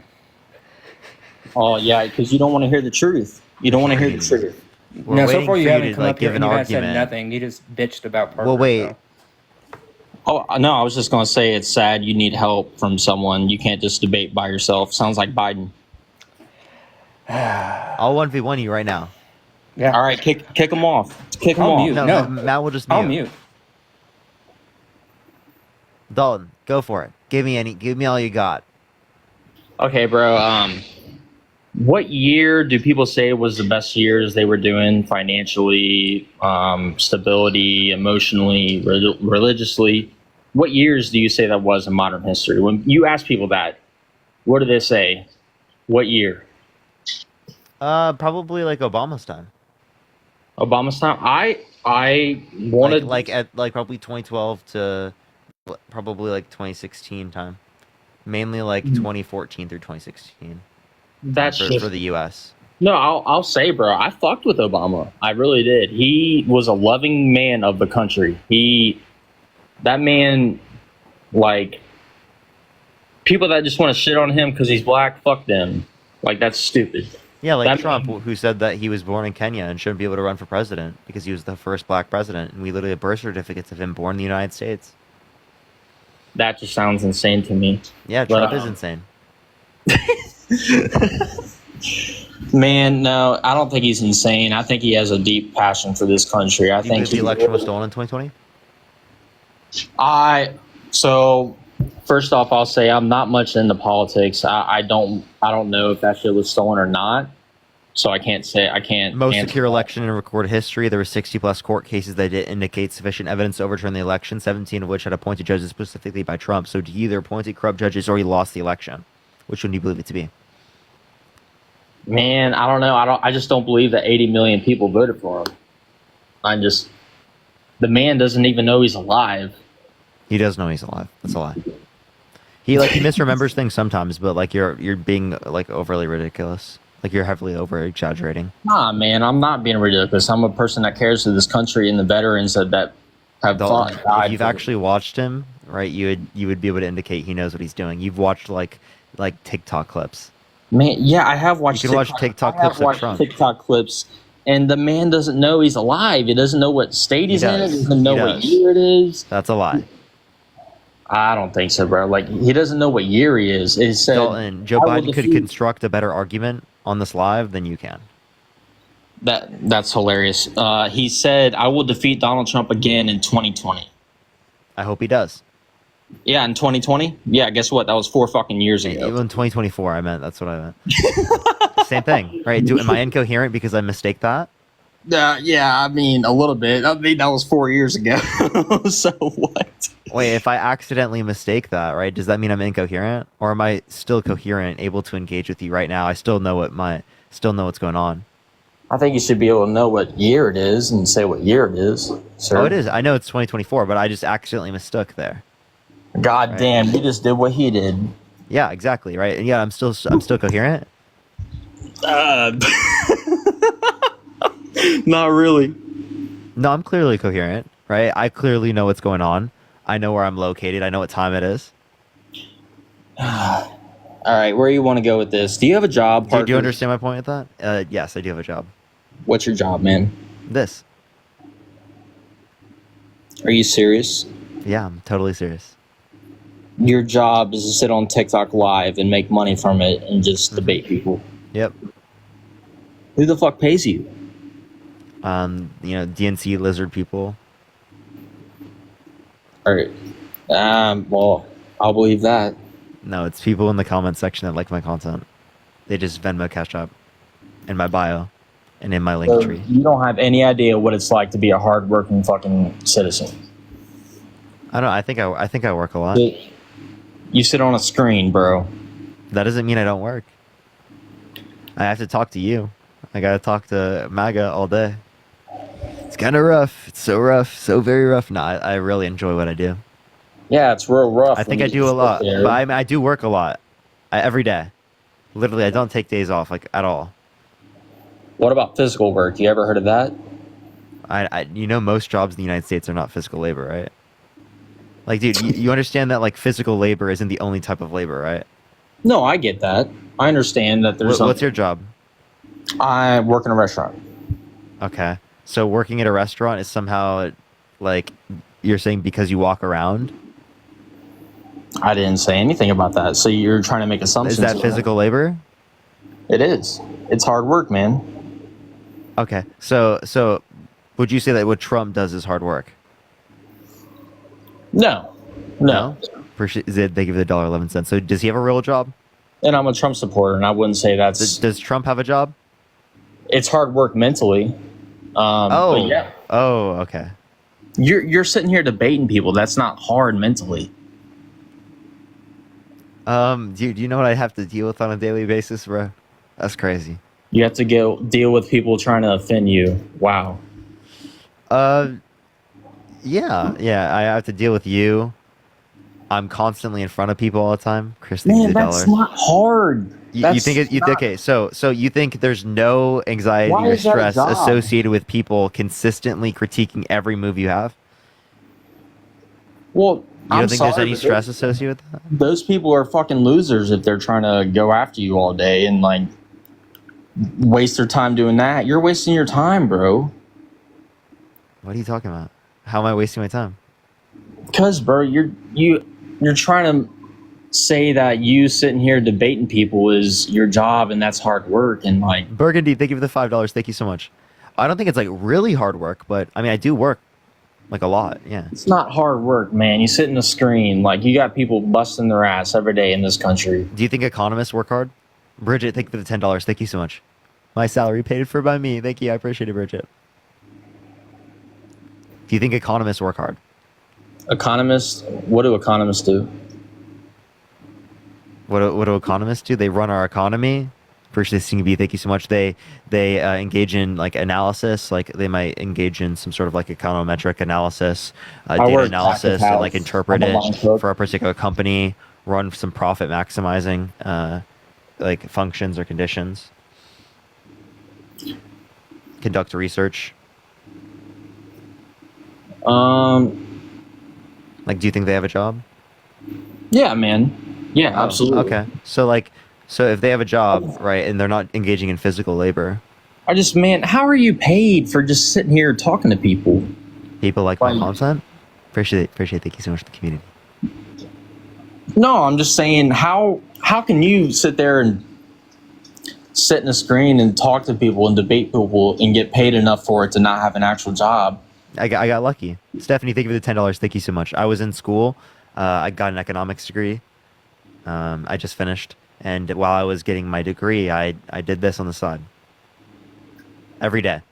Oh yeah, because you don't want to hear the truth. You don't want to hear the truth. No, so far you haven't come up here and you haven't said nothing. You just bitched about Parker. Well, wait. Oh, no, I was just going to say it's sad. You need help from someone. You can't just debate by yourself. Sounds like Biden. I'll 1v1 you right now. Yeah. All right, kick him off. Kick him I'll off. mute. No, No. Matt will just mute. I'll mute. Dalton, go for it. Give me all you got. Okay, bro. What year do people say was the best years they were doing financially, stability, emotionally, religiously? What years do you say that was in modern history? When you ask people that, what do they say? What year? Probably like Obama's time. Obama's time? I wanted like at probably 2012 to probably like 2016 time. Mainly like 2014 through 2016. That's just for the U.S. No, I'll say, bro, I fucked with Obama. I really did. He was a loving man of the country. That man, like, people that just want to shit on him because he's black, fuck them. Like, that's stupid. Yeah, like Trump, who said that he was born in Kenya and shouldn't be able to run for president because he was the first black president, and we literally have birth certificates of him born in the United States. That just sounds insane to me. Yeah, Trump is insane. Man, no, I don't think he's insane. I think he has a deep passion for this country. I think the election was stolen in 2020. So first off, I'll say I'm not much into politics. I don't know if that shit was stolen or not. So I can't say. Most secure election in recorded history. There were 60+ court cases that did indicate sufficient evidence to overturn the election, 17 of which had appointed judges specifically by Trump. So he either appointed corrupt judges or he lost the election. Which one do you believe it to be? Man, I don't know. I just don't believe that 80 million people voted for him. The man doesn't even know he's alive. He does know he's alive. That's a lie. He misremembers things sometimes, but like you're being like overly ridiculous. Like you're heavily over exaggerating. Nah, man, I'm not being ridiculous. I'm a person that cares for this country and the veterans that have fought and died. If you've actually watched him, right, you would be able to indicate he knows what he's doing. You've watched like TikTok clips. Man, yeah, I have watched. You can watch TikTok clips of Trump. TikTok clips, and the man doesn't know he's alive. He doesn't know what state he's in. He doesn't know what year it is. That's a lie. I don't think so, bro. Like he doesn't know what year he is. It said, Dalton, Joe Biden could construct a better argument on this live than you can. That's hilarious. He said, "I will defeat Donald Trump again in 2020." I hope he does. Yeah, in 2020. Yeah, guess what? That was 4 fucking years ago. In 2024, I meant. That's what I meant. Same thing, right? Am I incoherent because I mistake that? Yeah, I mean, a little bit. I mean, that was 4 years ago. So what? Wait, if I accidentally mistake that, right, does that mean I'm incoherent? Or am I still coherent, able to engage with you right now? I still know what's going on. I think you should be able to know what year it is and say what year it is, sir. Oh, it is. I know it's 2024, but I just accidentally mistook there. God damn, you just did what he did. Yeah, exactly, right? And yeah, I'm still coherent. Not really. No, I'm clearly coherent, right? I clearly know what's going on. I know where I'm located. I know what time it is. All right, where do you want to go with this? Do you have a job, Do you understand my point with that? Yes, I do have a job. What's your job, man? This. Are you serious? Yeah, I'm totally serious. Your job is to sit on TikTok live and make money from it and just debate people. Yep. Who the fuck pays you? DNC lizard people. All right. Well, I'll believe that. No, it's people in the comment section that like my content. They just Venmo, Cash App in my bio and in my link tree. You don't have any idea what it's like to be a hardworking fucking citizen. I don't know. I think I work a lot. You sit on a screen, bro. That doesn't mean I don't work. I have to talk to you. I gotta talk to MAGA all day. It's kind of rough. It's so rough. So very rough. No, I really enjoy what I do. Yeah, it's real rough. I think I do a lot. But I do work a lot. Every day. Literally, I don't take days off, like, at all. What about physical work? You ever heard of that? Most jobs in the United States are not physical labor, right? Like, dude, you understand that, like, physical labor isn't the only type of labor, right? No, I get that. I understand that there's What's your job? I work in a restaurant. Okay. So working at a restaurant is somehow, like, you're saying because you walk around? I didn't say anything about that. So you're trying to make assumptions. Is that physical labor? It is. It's hard work, man. Okay, so would you say that what Trump does is hard work? No. They give you the $1.11. So does he have a real job? And I'm a Trump supporter, and I wouldn't say that's. Does Trump have a job? It's hard work mentally. But yeah. Oh, okay. You're sitting here debating people. That's not hard mentally. Do you know what I have to deal with on a daily basis, bro? That's crazy. You have to deal with people trying to offend you. Wow. Yeah, I have to deal with you. I'm constantly in front of people all the time. Chris, man, that's not hard. You think okay? So you think there's no anxiety or stress associated with people consistently critiquing every move you have? Well, you don't think there's any stress associated with that? Those people are fucking losers if they're trying to go after you all day and like waste their time doing that. You're wasting your time, bro. What are you talking about? How am I wasting my time? Because, bro, you're trying to say that you sitting here debating people is your job and that's hard work and like Burgundy, thank you for the $5. Thank you so much. I don't think it's like really hard work, but I mean I do work like a lot. Yeah. It's not hard work, man. You sit in the screen, like you got people busting their ass every day in this country. Do you think economists work hard? Bridget, thank you for the $10. Thank you so much. My salary paid for by me. Thank you. I appreciate it, Bridget. Do you think economists work hard? Economists? What do economists do? What do economists do? They run our economy. Appreciate this, CB. Thank you so much. They engage in like analysis. Like they might engage in some sort of like econometric analysis, data analysis, and like interpret it for a particular company. Run some profit maximizing like functions or conditions. Conduct research. Like, do you think they have a job? Yeah, man. Yeah, absolutely. Okay. So if they have a job, right, and they're not engaging in physical labor. Man, how are you paid for just sitting here talking to people? People like my content? Appreciate it. Thank you so much to the community. No, I'm just saying, how can you sit there and sit in a screen and talk to people and debate people and get paid enough for it to not have an actual job? I got lucky. Stephanie, thank you for the $10. Thank you so much. I was in school. I got an economics degree. I just finished. And while I was getting my degree, I did this on the side. Every day.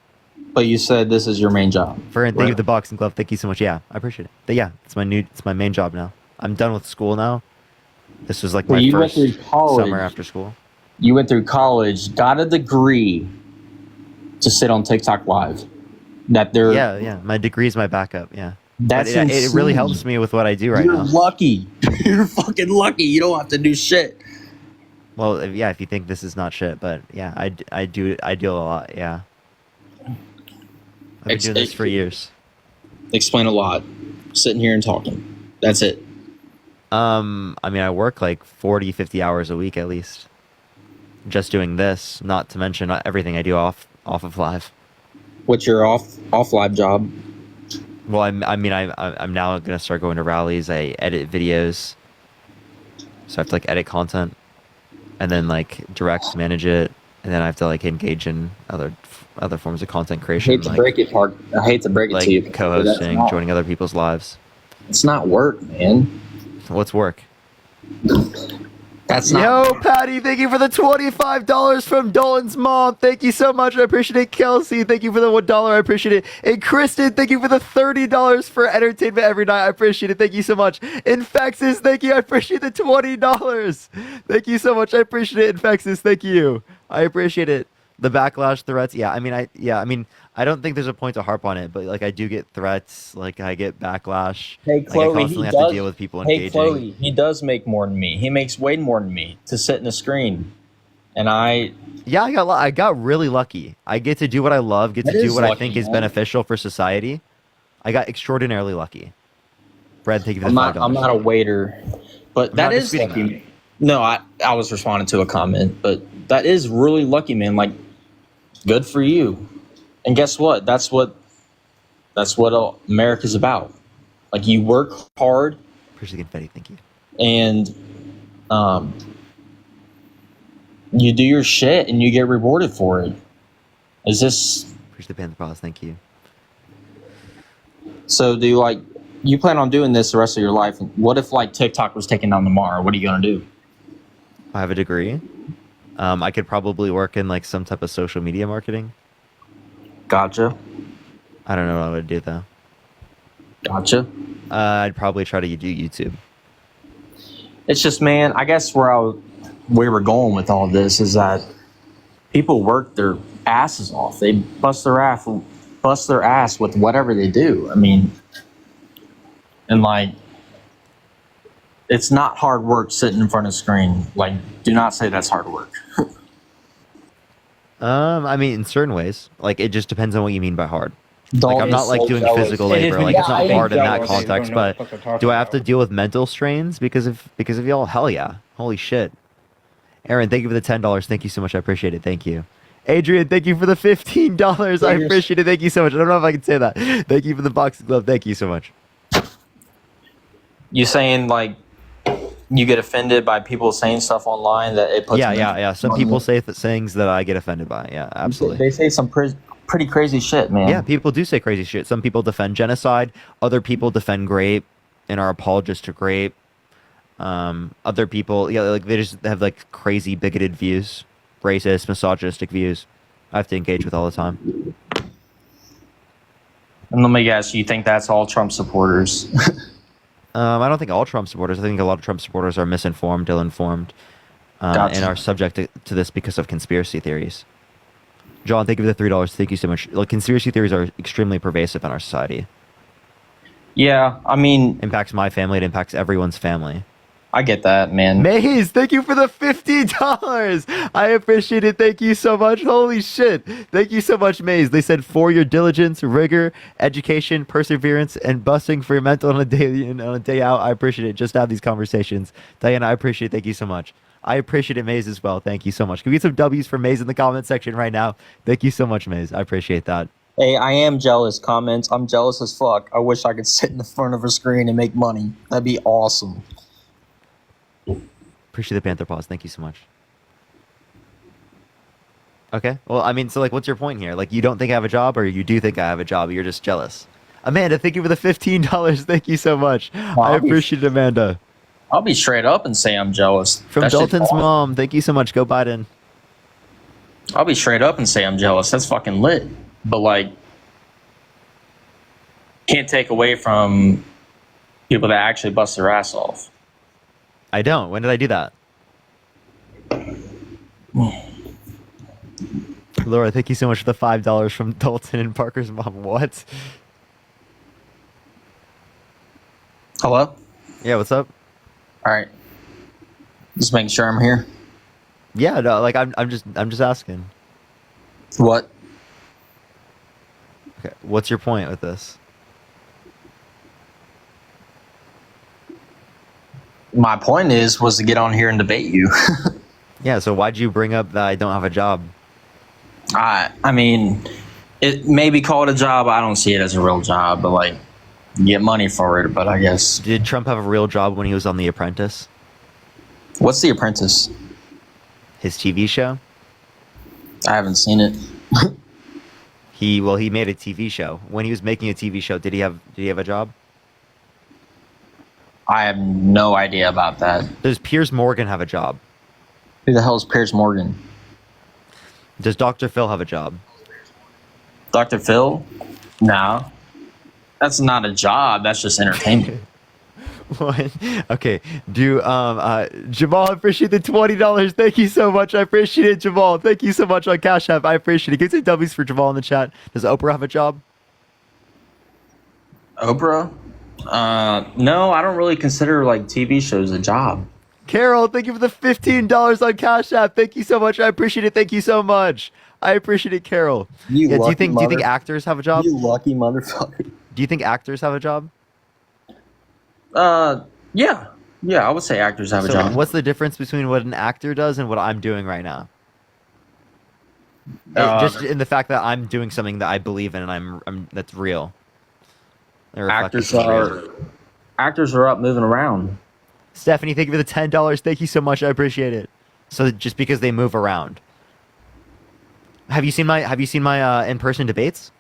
But you said this is your main job. Thank you for the boxing glove. Thank you so much. Yeah, I appreciate it. But yeah, it's my main job now. I'm done with school now. This was like my first summer after school. You went through college, got a degree to sit on TikTok Live. Yeah. My degree is my backup. Yeah. It really helps me with what I do now. You're lucky. You're fucking lucky. You don't have to do shit. Well, yeah, if you think this is not shit, but yeah, I deal a lot. Yeah. I've been doing this for years. Explain a lot. Sitting here and talking. That's it. I mean, I work like 40, 50 hours a week at least. Just doing this, not to mention everything I do off of live. What's your off live job? Well, I'm now gonna start going to rallies. I edit videos, so I have to like edit content, and then like direct, manage it, and then I have to like engage in other forms of content creation. I hate to break it to you. Co-hosting, joining other people's lives. It's not work, man. What's work? That's not. Yo, Patty, thank you for the $25 from Dolan's mom. Thank you so much. I appreciate it. Kelsey, thank you for the $1. I appreciate it. And Kristen, thank you for the $30 for entertainment every night. I appreciate it. Thank you so much. Infexus, thank you. I appreciate the $20. Thank you so much. I appreciate it. Infexus, thank you. I appreciate it. The backlash threats. Yeah, I mean, I don't think there's a point to harp on it, but like I do get threats, like I get backlash. Hey, Chloe, like, I constantly have to deal with people engaging. Hey, Chloe, he does make more than me. He makes way more than me to sit in the screen, and Yeah, I got really lucky. I get to do what I love, get to do what I think is beneficial for society. I got extraordinarily lucky. Brad, thank you for the $5. I'm not a waiter, but that is lucky. No, I was responding to a comment, but that is really lucky, man. Like, good for you. And guess what? That's what America's about. Like, you work hard. Appreciate the confetti, thank you. And you do your shit and you get rewarded for it. Is this Appreciate the Panther Pause. Thank you. so? Do you plan on doing this the rest of your life? What if like TikTok was taken down tomorrow? What are you gonna do? I have a degree. I could probably work in like some type of social media marketing. Gotcha. I don't know what I would do though. Gotcha. I'd probably try to do YouTube. It's just, man, I guess where we were going with all this is that people work their asses off. They bust their ass with whatever they do. I mean, and like, it's not hard work sitting in front of a screen. Like, do not say that's hard work. I mean, in certain ways, like it just depends on what you mean by hard. Like I'm not like doing physical labor. Like it's not hard in that context. But do I have to deal with mental strains because of y'all? Hell yeah! Holy shit! Aaron, thank you for the $10. Thank you so much. I appreciate it. Thank you. Adrian, thank you for the $15. I appreciate it. Thank you so much. I don't know if I can say that. Thank you for the boxing glove. Thank you so much. You saying like you get offended by people saying stuff online that it puts Yeah. Some people say things that I get offended by. Yeah, absolutely. They say some pretty crazy shit, man. Yeah, people do say crazy shit. Some people defend genocide. Other people defend rape and are apologists to rape. Other people, yeah, like they just have like crazy bigoted views, racist, misogynistic views. I have to engage with all the time. And let me guess, you think that's all Trump supporters? I don't think all Trump supporters. I think a lot of Trump supporters are misinformed, ill-informed, Gotcha. and are subject to this because of conspiracy theories. John, thank you for the $3. Thank you so much. Like conspiracy theories are extremely pervasive in our society. Yeah, I mean, impacts my family. It impacts everyone's family. I get that, man. Maze, thank you for the $50. I appreciate it. Thank you so much. Holy shit. Thank you so much, Maze. They said for your diligence, rigor, education, perseverance, and busting for your mental on a daily and on a day out. I appreciate it. Just to have these conversations. Diana, I appreciate it. Thank you so much. I appreciate it, Maze, as well. Thank you so much. Can we get some W's for Maze in the comment section right now? Thank you so much, Maze. I appreciate that. Hey, I am jealous. Comments. I'm jealous as fuck. I wish I could sit in the front of a screen and make money. That'd be awesome. Appreciate the Panther Pause. Thank you so much. Okay. Well, I mean, so like, what's your point here? Like, you don't think I have a job, or you do think I have a job, but you're just jealous. Amanda, thank you for the $15. Thank you so much. I appreciate it, Amanda. I'll be straight up and say I'm jealous. From That shit's Dalton's awesome. mom, thank you so much. Go Biden. I'll be straight up and say I'm jealous. That's fucking lit. But like, can't take away from people that actually bust their ass off. I don't. When did I do that? Laura, thank you so much for the $5 from Dalton and Parker's mom. What? Hello? Yeah, what's up? All right. Just making sure I'm here. Yeah, no, like I'm just asking. What? Okay, what's your point with this? My point was to get on here and debate you. Yeah, so why'd you bring up that I don't have a job? I mean, it may be called a job. I don't see it as a real job, but like, you get money for it. But I guess. Did Trump have a real job when he was on The Apprentice? What's The Apprentice? His TV show? I haven't seen it. He made a TV show. When he was making a TV show, did he have a job? I have no idea about that. Does Piers Morgan have a job? Who the hell is Piers Morgan? Does Dr. Phil have a job? Dr. Phil? No. That's not a job. That's just entertainment. What? Okay. Jamal, I appreciate the $20. Thank you so much. I appreciate it, Jamal. Thank you so much on Cash App. I appreciate it. Give me some W's for Jamal in the chat. Does Oprah have a job? Oprah? No, I don't really consider like TV shows a job. Carol, thank you for the $15 on Cash App. Thank you so much. I appreciate it. Thank you so much. I appreciate it, Carol. Do you think actors have a job? You lucky motherfucker. Do you think actors have a job? Yeah, I would say actors have a job. What's the difference between what an actor does and what I'm doing right now? Just in the fact that I'm doing something that I believe in and I'm that's real. Actors are up moving around. Stephanie, thank you for the $10. Thank you so much. I appreciate it. So just because they move around. Have you seen my in-person debates?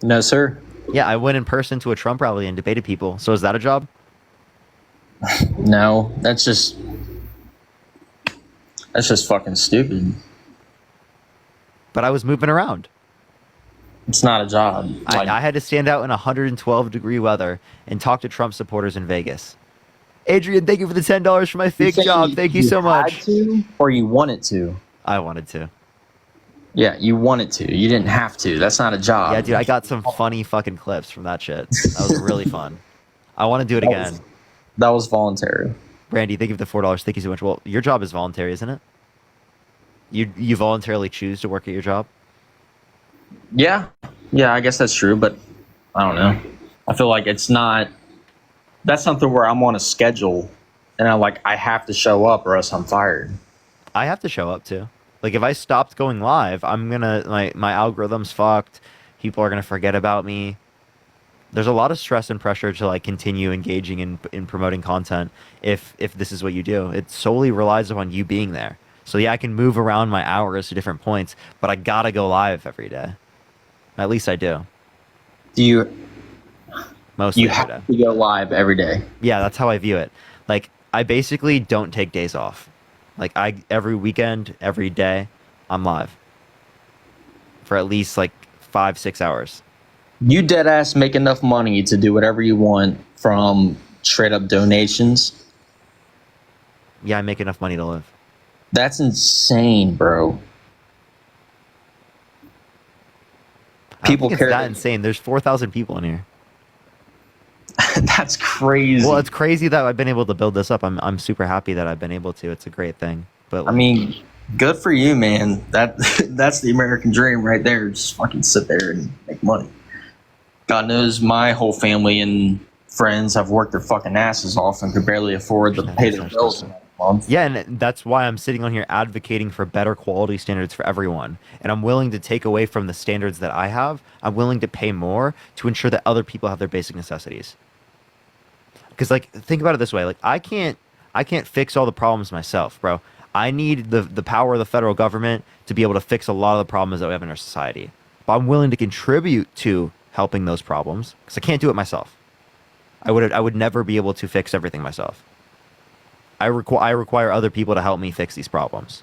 No, sir. Yeah, I went in person to a Trump rally and debated people. So is that a job? No, that's just fucking stupid. But I was moving around. It's not a job. I had to stand out in 112-degree weather and talk to Trump supporters in Vegas. Adrian, thank you for the $10 for my fake job. Thank you so much. Had to, or you wanted to? I wanted to. Yeah, you wanted to. You didn't have to. That's not a job. Yeah, dude, I got some funny fucking clips from that shit. That was really fun. I want to do it again. That was voluntary. Brandy, thank you for the $4. Thank you so much. Well, your job is voluntary, isn't it? You voluntarily choose to work at your job? Yeah, I guess that's true, but I don't know. I feel like it's not. That's something where I'm on a schedule, and I have to show up, or else I'm fired. I have to show up too. Like if I stopped going live, I'm gonna my algorithm's fucked. People are gonna forget about me. There's a lot of stress and pressure to continue engaging in promoting content if this is what you do. It solely relies upon you being there. So yeah, I can move around my hours to different points, but I gotta go live every day. At least I do. Do you? Mostly you have to go live every day. Yeah, that's how I view it. I basically don't take days off. Every weekend, every day, I'm live for at least 5-6 hours. You dead ass make enough money to do whatever you want from straight up donations. Yeah, I make enough money to live. That's insane, bro. People care. It's that insane. There's 4,000 people in here. That's crazy. Well, it's crazy that I've been able to build this up. I'm super happy that I've been able to. It's a great thing. But I mean, good for you, man. That's the American dream right there. Just fucking sit there and make money. God knows my whole family and friends have worked their fucking asses off and could barely afford to pay their bills in a month. Yeah, and that's why I'm sitting on here advocating for better quality standards for everyone. And I'm willing to take away from the standards that I have. I'm willing to pay more to ensure that other people have their basic necessities. Because think about it this way: I can't fix all the problems myself, bro. I need the power of the federal government to be able to fix a lot of the problems that we have in our society. But I'm willing to contribute to helping those problems because I can't do it myself. I would never be able to fix everything myself. I require other people to help me fix these problems.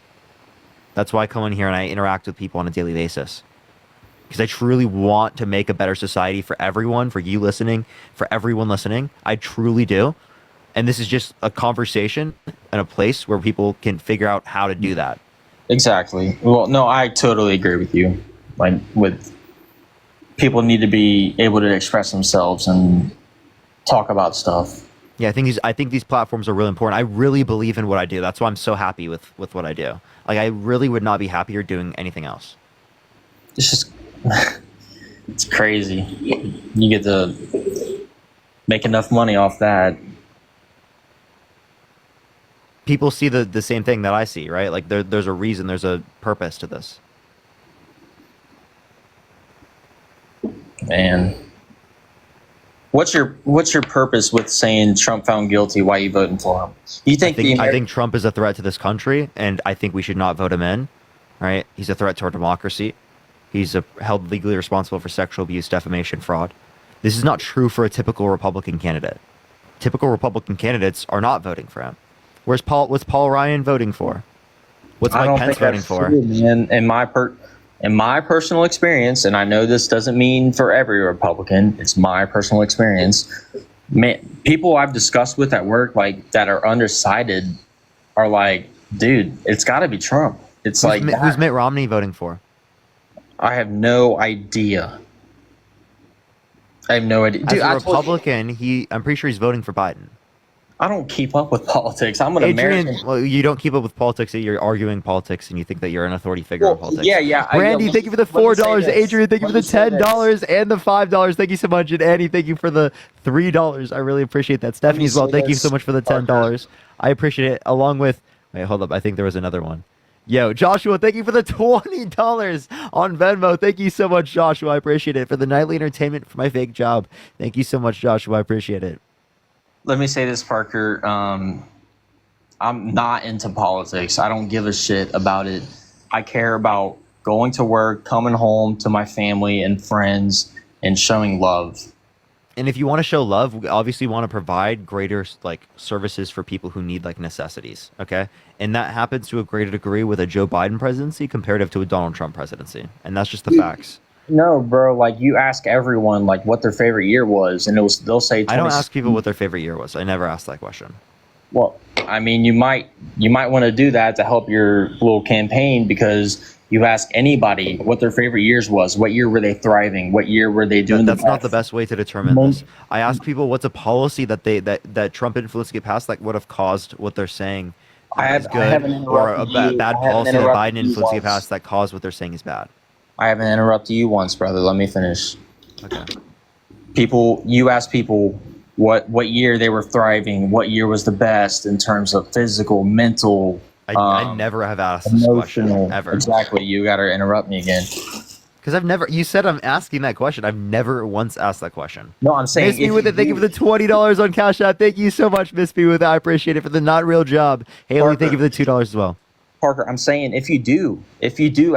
That's why I come in here and I interact with people on a daily basis. Because I truly want to make a better society for everyone, for you listening, for everyone listening. I truly do. And this is just a conversation and a place where people can figure out how to do that. Exactly. Well, no, I totally agree with you. With people need to be able to express themselves and talk about stuff. Yeah, I think these platforms are really important. I really believe in what I do. That's why I'm so happy with what I do. I really would not be happier doing anything else. It's just it's crazy. You get to make enough money off that. People see the same thing that I see, right? There's a reason, there's a purpose to this. Man. What's your purpose with saying Trump found guilty? Why are you voting for him? You think I think Trump is a threat to this country, and I think we should not vote him in. Right? He's a threat to our democracy. He's held legally responsible for sexual abuse, defamation, fraud. This is not true for a typical Republican candidate. Typical Republican candidates are not voting for him. What's Paul Ryan voting for? What's Mike Pence voting for? True, man. In my personal experience, and I know this doesn't mean for every Republican, it's my personal experience. Man, people I've discussed with at work, that are undecided, are dude, it's got to be Trump. It's who's Mitt Romney voting for? I have no idea. Dude, as a Republican, I'm pretty sure he's voting for Biden. I don't keep up with politics. I'm an Adrian, American. Well, you don't keep up with politics. You're arguing politics, and you think that you're an authority figure in politics. Yeah. Brandy, thank you for the $4. Adrian, thank you for the $10 and the $5. Thank you so much. And Annie, thank you for the $3. I really appreciate that. Stephanie as well, thank you so much for the $10. I appreciate it. Along with, wait, hold up. I think there was another one. Yo, Joshua, thank you for the $20 on Venmo. Thank you so much, Joshua. I appreciate it. For the nightly entertainment for my fake job. Thank you so much, Joshua. I appreciate it. Let me say this, Parker. I'm not into politics. I don't give a shit about it. I care about going to work, coming home to my family and friends, and showing love. And if you want to show love, we obviously want to provide greater like services for people who need like necessities. Okay, and that happens to a greater degree with a Joe Biden presidency comparative to a Donald Trump presidency, and that's just the facts. No, bro. Like you ask everyone like what their favorite year was, and they'll say. I don't ask people what their favorite year was. I never asked that question. Well, I mean, you might want to do that to help your little campaign, because you ask anybody what their favorite years was. What year were they thriving? What year were they doing? That's not the best way to determine this. I ask people what's a policy that Trump influence to get passed that would have caused what they're saying is good, or a bad policy that Biden influence to get passed that caused what they're saying is bad. I haven't interrupted you once, brother. Let me finish. Okay. You ask people what year they were thriving, what year was the best in terms of physical, mental. I never have asked this question ever. Exactly. You got to interrupt me again. Because I've never. You said I'm asking that question. I've never once asked that question. No, I'm saying. Miss Me With It. Thank you for the $20 on Cash App. Thank you so much, Miss Me With It. I appreciate it for the not real job. Haley, Parker, thank you for the $2 as well. Parker, I'm saying if you do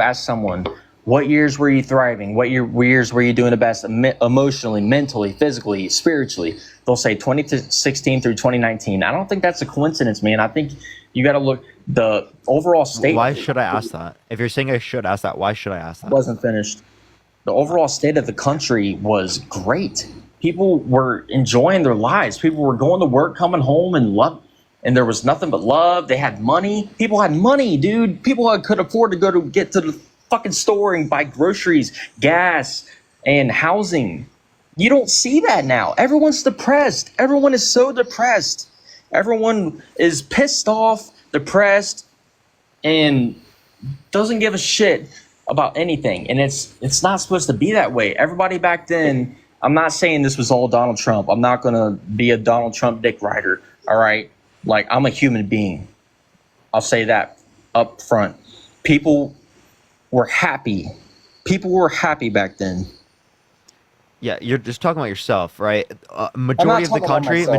ask someone, what years were you thriving? What years were you doing the best emotionally, mentally, physically, spiritually? They'll say 2016 through 2019. I don't think that's a coincidence, man. I think you got to look the overall state. Why should I ask that? If you're saying I should ask that, why should I ask that? Wasn't finished. The overall state of the country was great. People were enjoying their lives. People were going to work, coming home, and and there was nothing but love. They had money. People had money, dude. People could afford to get to the fucking store and buy groceries, gas, and housing. You don't see that now. Everyone's depressed. Everyone is so depressed. Everyone is pissed off, depressed, and doesn't give a shit about anything. And it's not supposed to be that way. Everybody back then, I'm not saying this was all Donald Trump. I'm not going to be a Donald Trump dick rider. All right. Like, I'm a human being. I'll say that up front. People were happy. People were happy back then. Yeah, you're just talking about yourself, right? Majority of the country at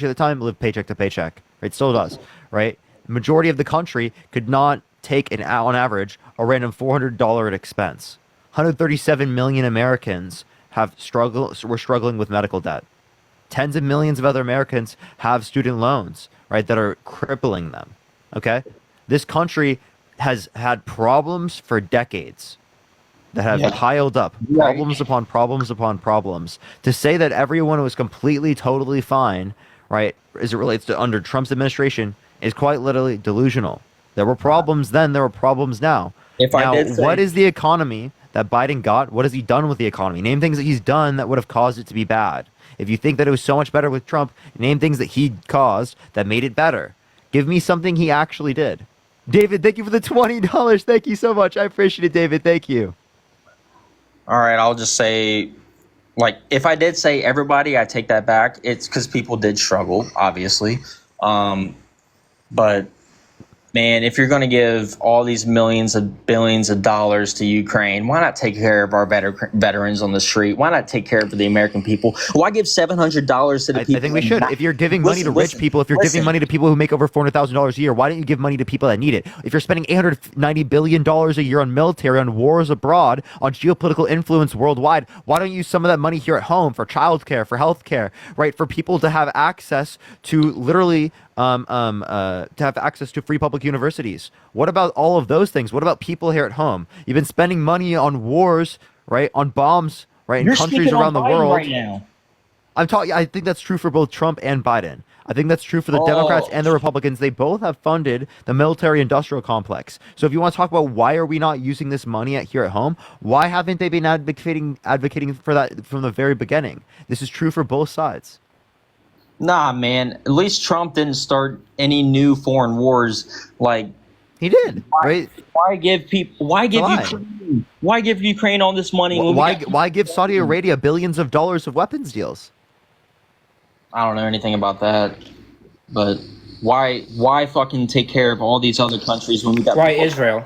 the time lived paycheck to paycheck. Right, still does, right? Majority of the country could not take on average a random $400 expense. 137 million Americans were struggling with medical debt. Tens of millions of other Americans have student loans, right, that are crippling them. Okay, this country has had problems for decades that have piled up, problems upon problems upon problems. To say that everyone was completely, totally fine, right, as it relates to under Trump's administration, is quite literally delusional. There were problems then, there were problems now. What is the economy that Biden got? What has he done with the economy? Name things that he's done that would have caused it to be bad. If you think that it was so much better with Trump, name things that he caused that made it better. Give me something he actually did. David, thank you for the $20. Thank you so much. I appreciate it, David. Thank you. All right, I'll just say, like, if I did say everybody, I take that back. It's because people did struggle, obviously. But, man, if you're going to give all these millions of billions of dollars to Ukraine, why not take care of our veterans on the street? Why not take care of the American people? Why give $700 to the people? I think we should. If you're giving money to rich people, if you're giving money to people who make over $400,000 a year, why don't you give money to people that need it? If you're spending $890 billion a year on military, on wars abroad, on geopolitical influence worldwide, why don't you use some of that money here at home for childcare, for healthcare, right? For people to have access to literally to have access to free public universities. What about all of those things? What about people here at home? You've been spending money on wars, right? On bombs, right? In countries around the world. Right now. I think that's true for both Trump and Biden. I think that's true for the Democrats and the Republicans. They both have funded the military-industrial complex. So if you want to talk about why are we not using this money here at home, why haven't they been advocating for that from the very beginning? This is true for both sides. Nah, man. At least Trump didn't start any new foreign wars. Like he did, right? Why give Ukraine all this money? Why give Saudi Arabia billions of dollars of weapons deals? I don't know anything about that, but why fucking take care of all these other countries when we got Israel?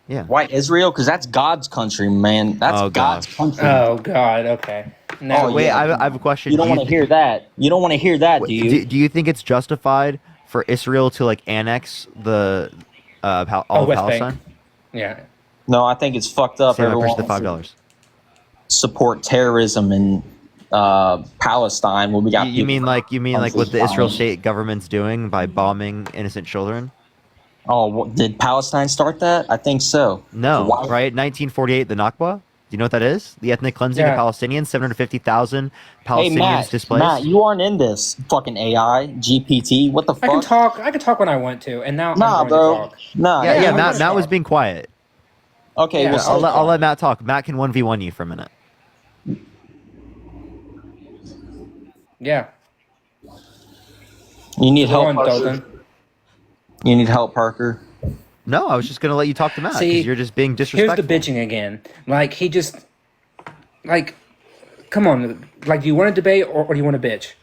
Yeah. Why Israel? Because that's God's country, man. That's God's country. Oh God. Okay. Now, Wait, I have a question. You don't want to hear that. You don't want to hear that, do you? Do you think it's justified for Israel to like annex the all of West Palestine? Bank. Yeah. No, I think it's fucked up. Save my Everyone push the wants to $5. support terrorism in Palestine when we got. You mean like what the Israel dying. state government's doing by bombing innocent children? Oh, did Palestine start that? I think so. No, Why- right? 1948, the Nakba. Do you know what that is? The ethnic cleansing Yeah. of Palestinians. 750,000 Palestinians Hey Matt, displaced. Matt, you aren't in this fucking AI GPT. What the I can fuck? talk when I want to, and now Nah, I'm going bro. to talk. Nah. yeah, yeah, Matt was being quiet. Okay, Yeah, well, I'll let Matt talk. Matt can 1v1 you for a minute. Yeah. you need Go help, on, Parker. Dalton. You need help, Parker. No, I was just gonna let you talk to Matt See, because you're just being Here's disrespectful. the bitching again. Like, he just... Like, come on. Like, do you want to debate or do you want to bitch?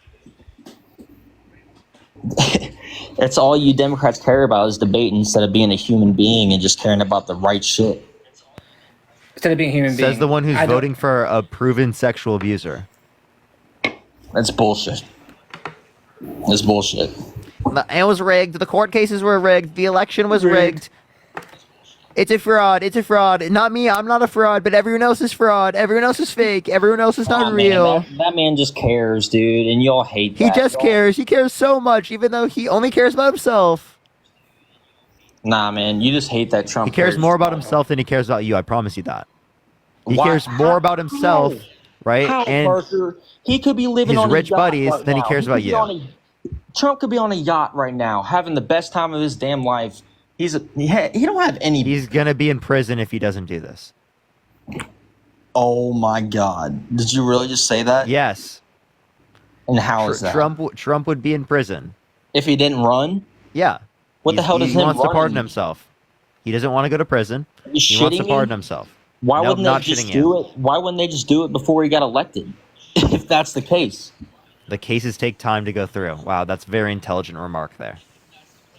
That's all you Democrats care about is debate instead of being a human being and just caring about the right shit. Instead of being a human being. Says the one who's I don't- voting for a proven sexual abuser. That's bullshit. That's bullshit. It was rigged. The court cases were rigged. The election was rigged. It's a fraud. It's a fraud. Not me. I'm not a fraud, but everyone else is fraud. Everyone else is fake. Everyone else is not Aw, man, real. that man just cares, dude, and y'all hate that. He just Y'all- cares. He cares so much, even though he only cares about himself. Nah, man, you just hate that Trump. He cares more about himself than he cares about you. I promise you that. He Why- cares more about himself, right? How, And Parker? He could be living his on rich a yacht buddies right than he now. cares could about be you. on a- Trump could be on a yacht right now, having the best time of his damn life. He don't have any. He's gonna be in prison if he doesn't do this. Oh my God! Did you really just say that? Yes. And how is that? Trump would be in prison if he didn't run. Yeah. What the hell does he him wants to running- pardon himself? He doesn't want to go to prison. You He wants to shitting pardon me? himself. Why Nope, wouldn't they not just shitting do you. it? Why wouldn't they just do it before he got elected? If that's the case. The cases take time to go through. Wow, that's a very intelligent remark there.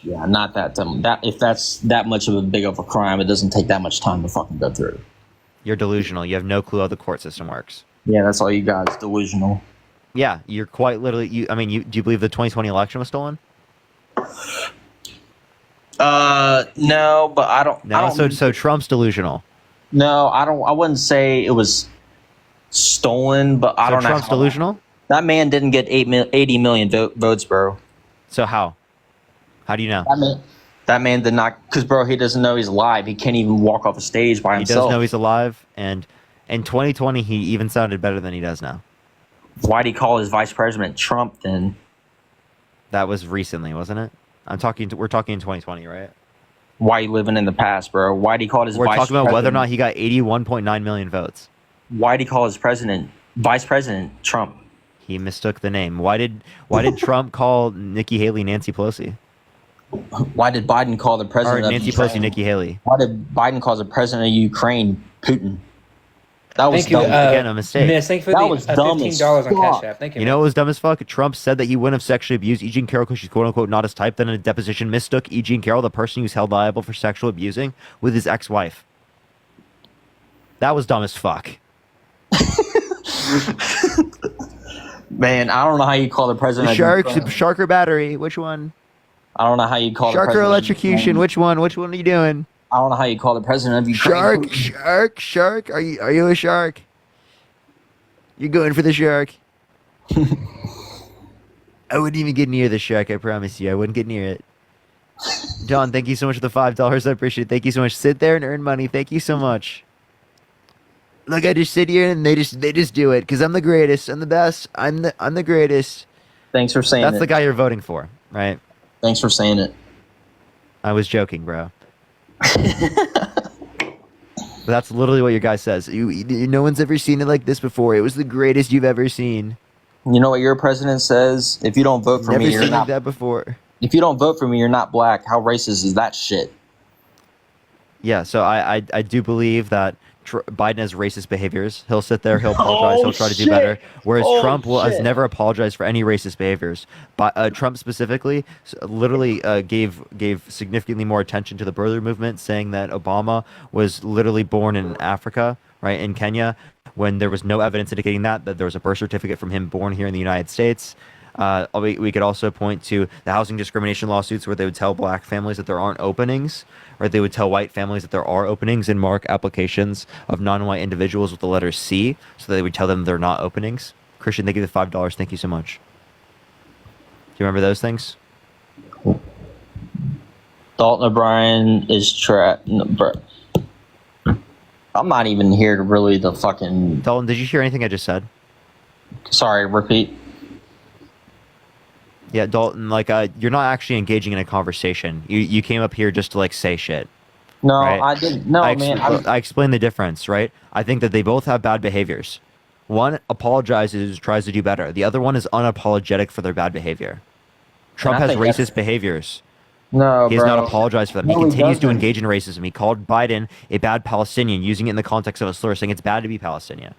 Yeah, not that dumb. If that's that much of a big of a crime, it doesn't take that much time to fucking go through. You're delusional. You have no clue how the court system works. Yeah, that's all you got is delusional. Yeah, you're quite literally. Do you believe the 2020 election was stolen? No, but I don't. No. I don't, So Trump's delusional. no, I don't. I wouldn't say it was stolen, but I So don't know. Trump's how- delusional. That man didn't get 80 million votes, bro. So how? How do you know? That man did not, because bro, he doesn't know he's alive. He can't even walk off a stage by He himself. does know he's alive, and in 2020 he even sounded better than he does now. Why'd he call his vice president Trump then? That was recently, wasn't it? We're talking in 2020, right? Why you living in the past, bro? Why'd he call his We're vice talking about whether or president- not he got 81.9 million votes. Why'd he call his vice president Trump? He mistook the name. Why did Trump call Nikki Haley Nancy Pelosi? Why did Biden call the Or president Nancy of Ukraine? Pelosi Nikki Haley? Why did Biden call the president of Ukraine Putin? That was Thank you. dumb. Again, a mistake. Miss, thank you for That the was dumb as $15 on fuck. Cash App. Thank you. You know what was dumb as fuck? Trump said that he wouldn't have sexually abused E. Jean Carroll because she's quote unquote not his type. Then in a deposition mistook E. Jean Carroll, the person he was held liable for sexual abusing, with his ex-wife. That was dumb as fuck. Man, I don't know how you call the president of Ukraine. Shark or battery? Which one? I don't know how you call the Shark or president of electrocution? Ukraine. Which one? Which one are you doing? I don't know how you call the president of Ukraine. Shark. Are you a shark? You're going for the shark. I wouldn't even get near the shark. I promise you, I wouldn't get near it. Don, thank you so much for the $5. I appreciate it. Thank you so much. Sit there and earn money. Thank you so much. Look, I just sit here and they just do it because I'm the greatest. I'm the best. I'm the greatest. Thanks for saying That's it. the guy you're voting for, right? Thanks for saying it. I was joking, bro. But that's literally what your guy says. No one's ever seen it like this before. It was the greatest you've ever seen. You know what your president says? If you don't vote for Never me, you're seen not. like that before. If you don't vote for me, you're not black. How racist is that shit? Yeah, so I do believe that Biden has racist behaviors. He'll sit there, he'll apologize, he'll try to do better. Whereas Trump has never apologized for any racist behaviors. But Trump specifically, literally gave significantly more attention to the birther movement, saying that Obama was literally born in Africa, right, in Kenya, when there was no evidence indicating that there was a birth certificate from him born here in the United States. We could also point to the housing discrimination lawsuits where they would tell black families that there aren't openings, or they would tell white families that there are openings and mark applications of non-white individuals with the letter C, so they would tell them they're not openings. Christian, thank you for the $5. Thank you so much. Do you remember those things? Dalton O'Brien is trapped. I'm not even here to really the fucking... Dalton, did you hear anything I just said? Sorry, repeat. Yeah, Dalton, like, you're not actually engaging in a conversation. You came up here just to, like, say shit. No, right? I didn't. No, man. I explained the difference, right? I think that they both have bad behaviors. One apologizes, tries to do better. The other one is unapologetic for their bad behavior. Trump has racist behaviors. No, he has not apologized for them. No, he continues to doesn't. engage in racism. He called Biden a bad Palestinian, using it in the context of a slur, saying it's bad to be Palestinian.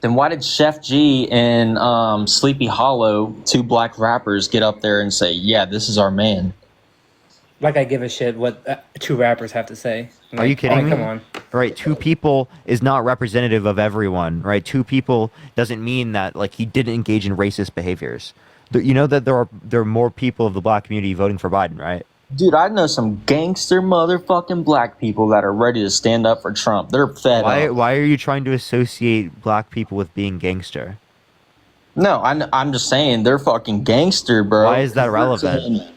Then why did Chef G and Sleepy Hollow, two black rappers, get up there and say, "Yeah, this is our man"? Like I give a shit what two rappers have to say. Like, Are you kidding me? Come on. Right, two people is not representative of everyone, right? Two people doesn't mean that, like, he didn't engage in racist behaviors. You know that there are more people of the black community voting for Biden, right? Dude, I know some gangster motherfucking black people that are ready to stand up for Trump. They're fed up. Why are you trying to associate black people with being gangster? No, I'm just saying they're fucking gangster, bro. Why is that relevant?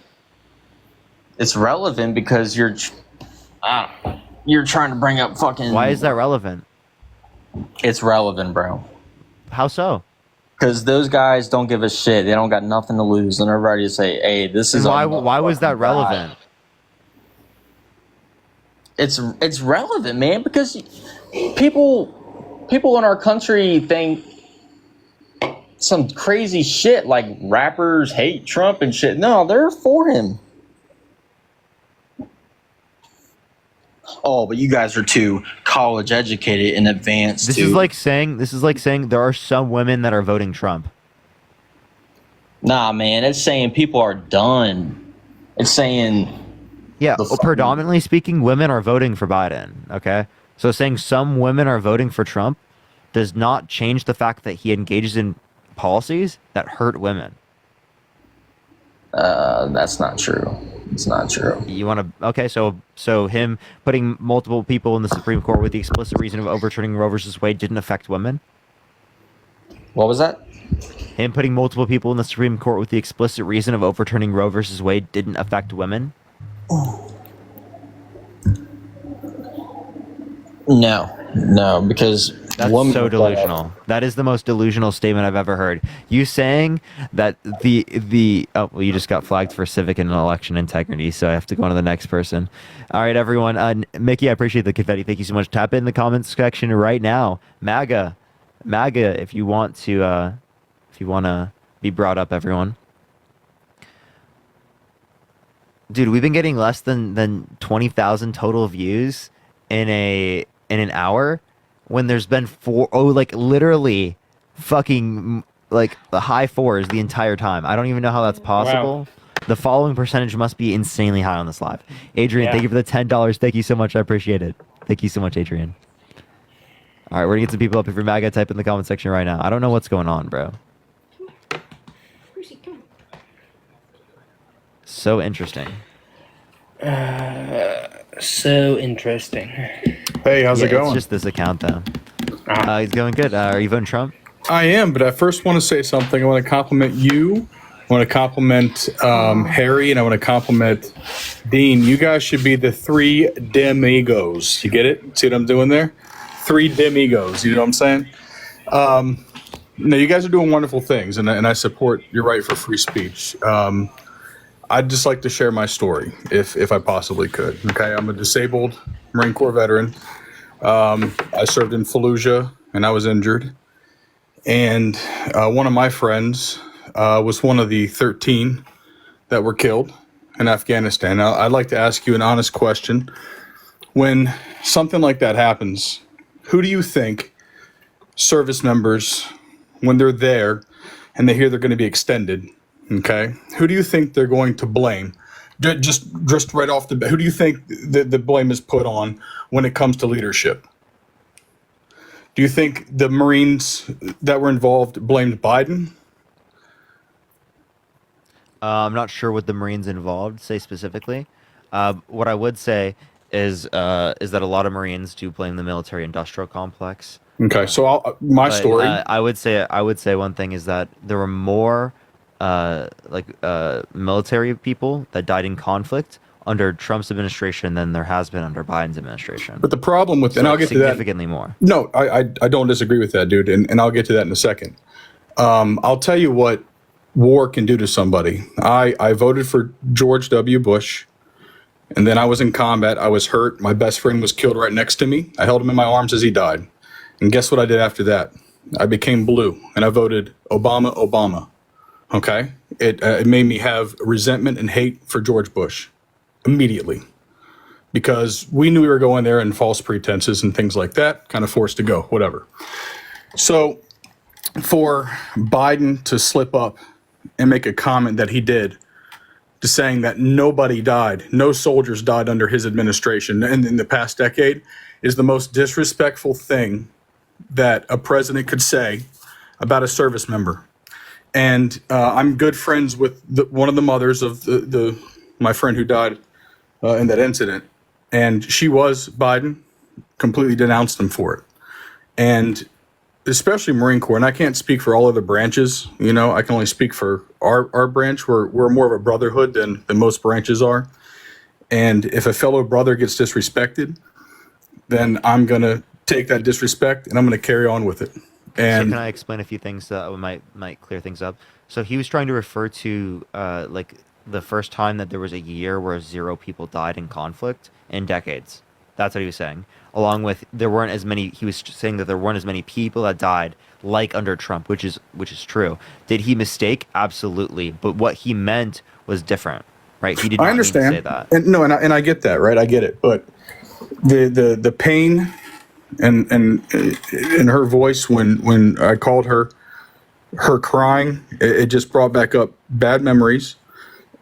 It's relevant because you're trying to bring up fucking... Why is that relevant? It's relevant, bro. How so? Because those guys don't give a shit. They don't got nothing to lose, and they're ready to say, "Hey, this is." Why was that relevant? It's relevant, man, because people in our country think some crazy shit like rappers hate Trump and shit. No, they're for him. Oh, but you guys are too college educated and advanced. This is like saying there are some women that are voting Trump. Nah, man, it's saying people are done. It's saying predominantly speaking, women are voting for Biden. Okay, so saying some women are voting for Trump does not change the fact that he engages in policies that hurt women. That's not true. It's not true. You want to... Okay, so him putting multiple people in the Supreme Court with the explicit reason of overturning Roe versus Wade didn't affect women? What was that? Him putting multiple people in the Supreme Court with the explicit reason of overturning Roe versus Wade didn't affect women? No, because that's so delusional. That is the most delusional statement I've ever heard. You saying that you just got flagged for civic and election integrity, so I have to go on to the next person. All right, everyone. Mickey, I appreciate the confetti. Thank you so much. Tap in the comments section right now. MAGA, if you want to be brought up, everyone. Dude, we've been getting less than 20,000 total views in an hour, when there's been literally fucking the high fours the entire time. I don't even know how that's possible. Wow. The following percentage must be insanely high on this live. Adrian, thank you for the $10. Thank you so much. I appreciate it. Thank you so much, Adrian. All right, we're gonna get some people up. If you're MAGA, type in the comment section right now. I don't know what's going on, bro. So interesting. So interesting. Hey, how's it going? It's just this account, though. He's going good. Are you voting Trump? I am, but I first want to say something. I want to compliment you. I want to compliment Harry, and I want to compliment Dean. You guys should be the three demigos. You get it? See what I'm doing there? Three demigos. You know what I'm saying? No, you guys are doing wonderful things, and I support your right for free speech. I'd just like to share my story, if I possibly could. Okay, I'm a disabled Marine Corps veteran. I served in Fallujah, and I was injured. And one of my friends was one of the 13 that were killed in Afghanistan. Now, I'd like to ask you an honest question. When something like that happens, who do you think service members, when they're there and they hear they're going to be extended, okay, who do you think they're going to blame? Just right off the bat, who do you think the blame is put on when it comes to leadership? Do you think the Marines that were involved blamed Biden? I'm not sure what the Marines involved say specifically. What I would say is that a lot of Marines do blame the military-industrial complex. Okay, so my story. I would say one thing is that there were more military people that died in conflict under Trump's administration than there has been under Biden's administration. But the problem with, and I'll get to that significantly more. No, I don't disagree with that, dude, and I'll get to that in a second. I'll tell you what war can do to somebody. I voted for George W. Bush, and then I was in combat. I was hurt. My best friend was killed right next to me. I held him in my arms as he died. And guess what I did after that? I became blue, and I voted Obama. Okay? It made me have resentment and hate for George Bush immediately, because we knew we were going there in false pretenses and things like that, kind of forced to go, whatever. So for Biden to slip up and make a comment that he did, to saying that nobody died, no soldiers died under his administration in the past decade, is the most disrespectful thing that a president could say about a service member. And I'm good friends with one of the mothers of my friend who died in that incident. And she was Biden, completely denounced him for it. And especially Marine Corps, and I can't speak for all other branches, I can only speak for our branch. We're more of a brotherhood than most branches are. And if a fellow brother gets disrespected, then I'm going to take that disrespect and I'm going to carry on with it. And so can I explain a few things that might clear things up? So he was trying to refer to the first time that there was a year where 0 people died in conflict in decades. That's what he was saying. Along with he was saying that there weren't as many people that died like under Trump, which is true. Did he mistake? Absolutely. But what he meant was different, right? He did not understand. mean to say that. And I get that, right? I get it. But the pain and in her voice when I called her crying, it just brought back up bad memories.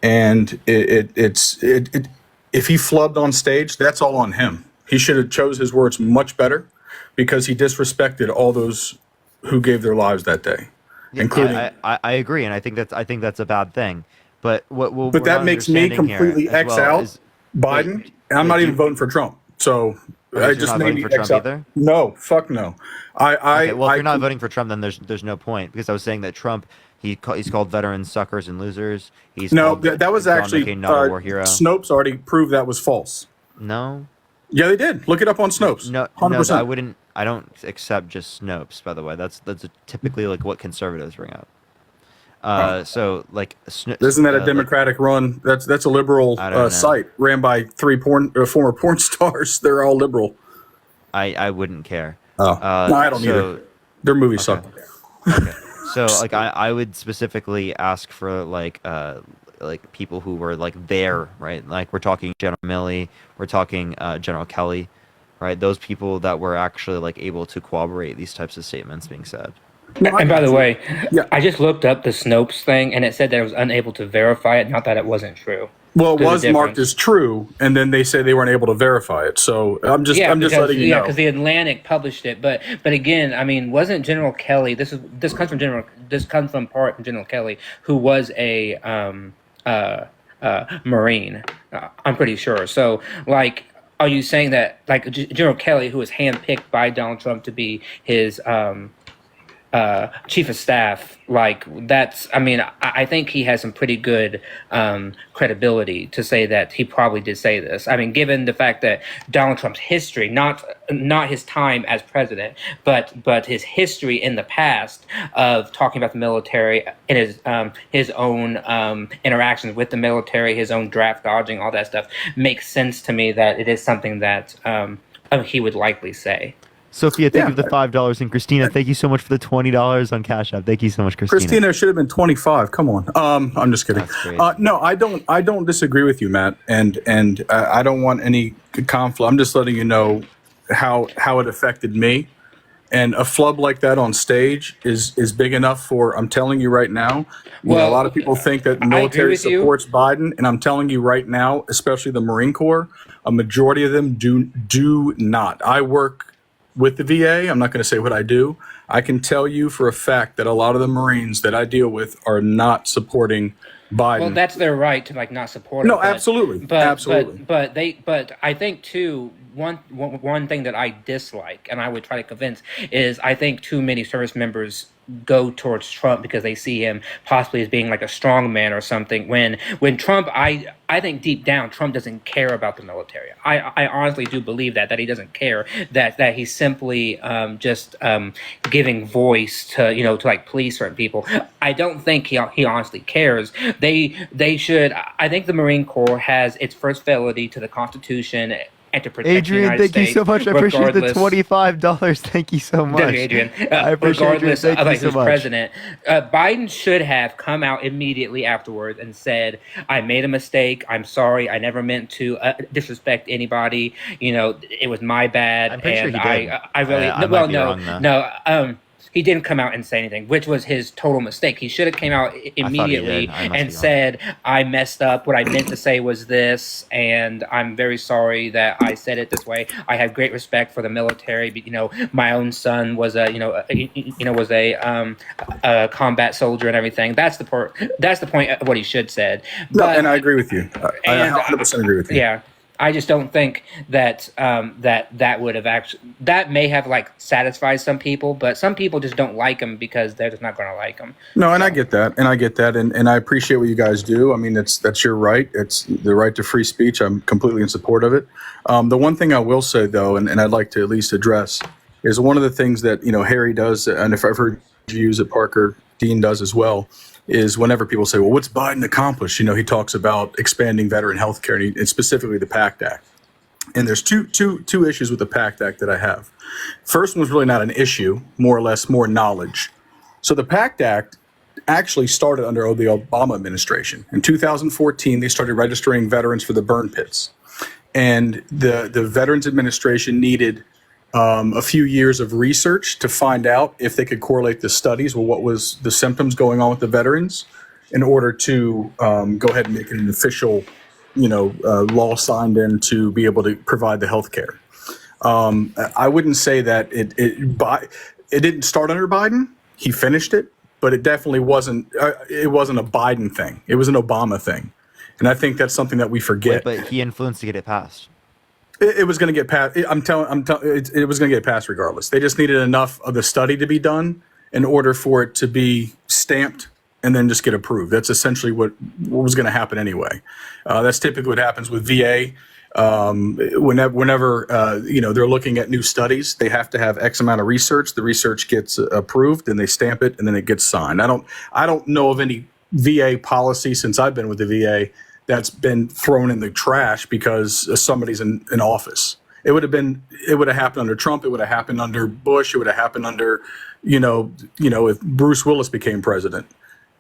And if he flubbed on stage, that's all on him. He should have chose his words much better, because he disrespected all those who gave their lives that day, including. I agree, and I think that's a bad thing. But but that makes me completely X out Biden, and I'm not even voting for Trump. So I just made me X out. Either? No, fuck no. Okay, well, if you're not voting for Trump, then there's no point, because I was saying that Trump. He's called veterans suckers and losers. That was actually not a war hero. Snopes already proved that was false. No. Yeah, they did. Look it up on Snopes. No, 100%. I don't accept just Snopes. By the way, that's typically like what conservatives bring up. So like, isn't that a Democratic run? That's a liberal site ran by 3 former porn stars. They're all liberal. I wouldn't care. No, I don't either. Their movies suck. Okay. So like I would specifically ask for like people who were like there, right? Like we're talking General Milley, we're talking General Kelly, right? Those people that were actually like able to corroborate these types of statements being said. And by the way, I just looked up the Snopes thing, and it said that it was unable to verify it, not that it wasn't true. Well, it was marked as true, and then they say they weren't able to verify it. So I'm just letting you know. Yeah, because the Atlantic published it, but again, I mean, wasn't General Kelly? This comes from part from General Kelly, who was a Marine. I'm pretty sure. So, like, are you saying that like General Kelly, who was handpicked by Donald Trump to be his chief of staff, like that's, I mean, I think he has some pretty good credibility to say that he probably did say this. I mean, given the fact that Donald Trump's history, not his time as president, but his history in the past of talking about the military and his own interactions with the military, his own draft dodging, all that stuff, makes sense to me that it is something that he would likely say. Sophia, thank you for the $5, and Christina, thank you so much for the $20 on Cash App. Thank you so much, Christina. Christina should have been 25. Come on. I'm just kidding. No, I don't disagree with you, Matt, and I don't want any conflict. I'm just letting you know how it affected me. And a flub like that on stage is big enough for, I'm telling you right now, a lot of people think that the military supports Biden, and I'm telling you right now, especially the Marine Corps, a majority of them do not. I work with the VA. I'm not going to say what I do. I can tell you for a fact that a lot of the Marines that I deal with are not supporting Biden. Well, that's their right to like not support it. No, absolutely, absolutely. But I think too, one thing that I dislike, and I would try to convince, is I think too many service members go towards Trump because they see him possibly as being like a strong man or something. When Trump, I think deep down Trump doesn't care about the military. I honestly do believe that he doesn't care, that he's simply just giving voice to to like police certain people. I don't think he honestly cares. They should. I think the Marine Corps has its first fidelity to the Constitution and to protect Adrian, the United thank you so much. I appreciate the $25. Thank you so much. Adrian, I appreciate regardless it. Thank of you like, so who's much. president, Biden should have come out immediately afterwards and said, "I made a mistake. I'm sorry. I never meant to disrespect anybody. It was my bad." I'm pretty and sure he did. I really I might be wrong, though. He didn't come out and say anything, which was his total mistake. He should have came out immediately and said, "I messed up. What I meant to say was this, and I'm very sorry that I said it this way. I have great respect for the military. But, my own son was a combat soldier and everything." That's the point of what he should said. No, and I agree with you. I 100% agree with you. Yeah. I just don't think that that would have that may have like satisfied some people, but some people just don't like him because they're just not going to like him. No, and I get that, and I appreciate what you guys do. I mean, that's your right. It's the right to free speech. I'm completely in support of it. The one thing I will say though, and I'd like to at least address, is one of the things that Harry does, and if I've heard you use it, Parker, Dean does as well, is whenever people say, well, what's Biden accomplished? He talks about expanding veteran health care, and specifically the PACT Act. And there's two issues with the PACT Act that I have. First one was really not an issue, more or less more knowledge. So the PACT Act actually started under the Obama administration. In 2014, they started registering veterans for the burn pits. And the Veterans Administration needed a few years of research to find out if they could correlate the studies with what was the symptoms going on with the veterans in order to go ahead and make it an official, law signed in to be able to provide the health care. I wouldn't say that it didn't start under Biden. He finished it, but it definitely wasn't. It wasn't a Biden thing. It was an Obama thing, and I think that's something that we forget. But he influenced to get it passed. It was going to get passed. It was going to get passed regardless. They just needed enough of the study to be done in order for it to be stamped and then just get approved. That's essentially what was going to happen anyway. That's typically what happens with VA. Whenever they're looking at new studies, they have to have X amount of research. The research gets approved, and they stamp it, and then it gets signed. I don't know of any VA policy since I've been with the VA that's been thrown in the trash because somebody's in office. It would have happened under Trump. It would have happened under Bush. It would have happened under, if Bruce Willis became president.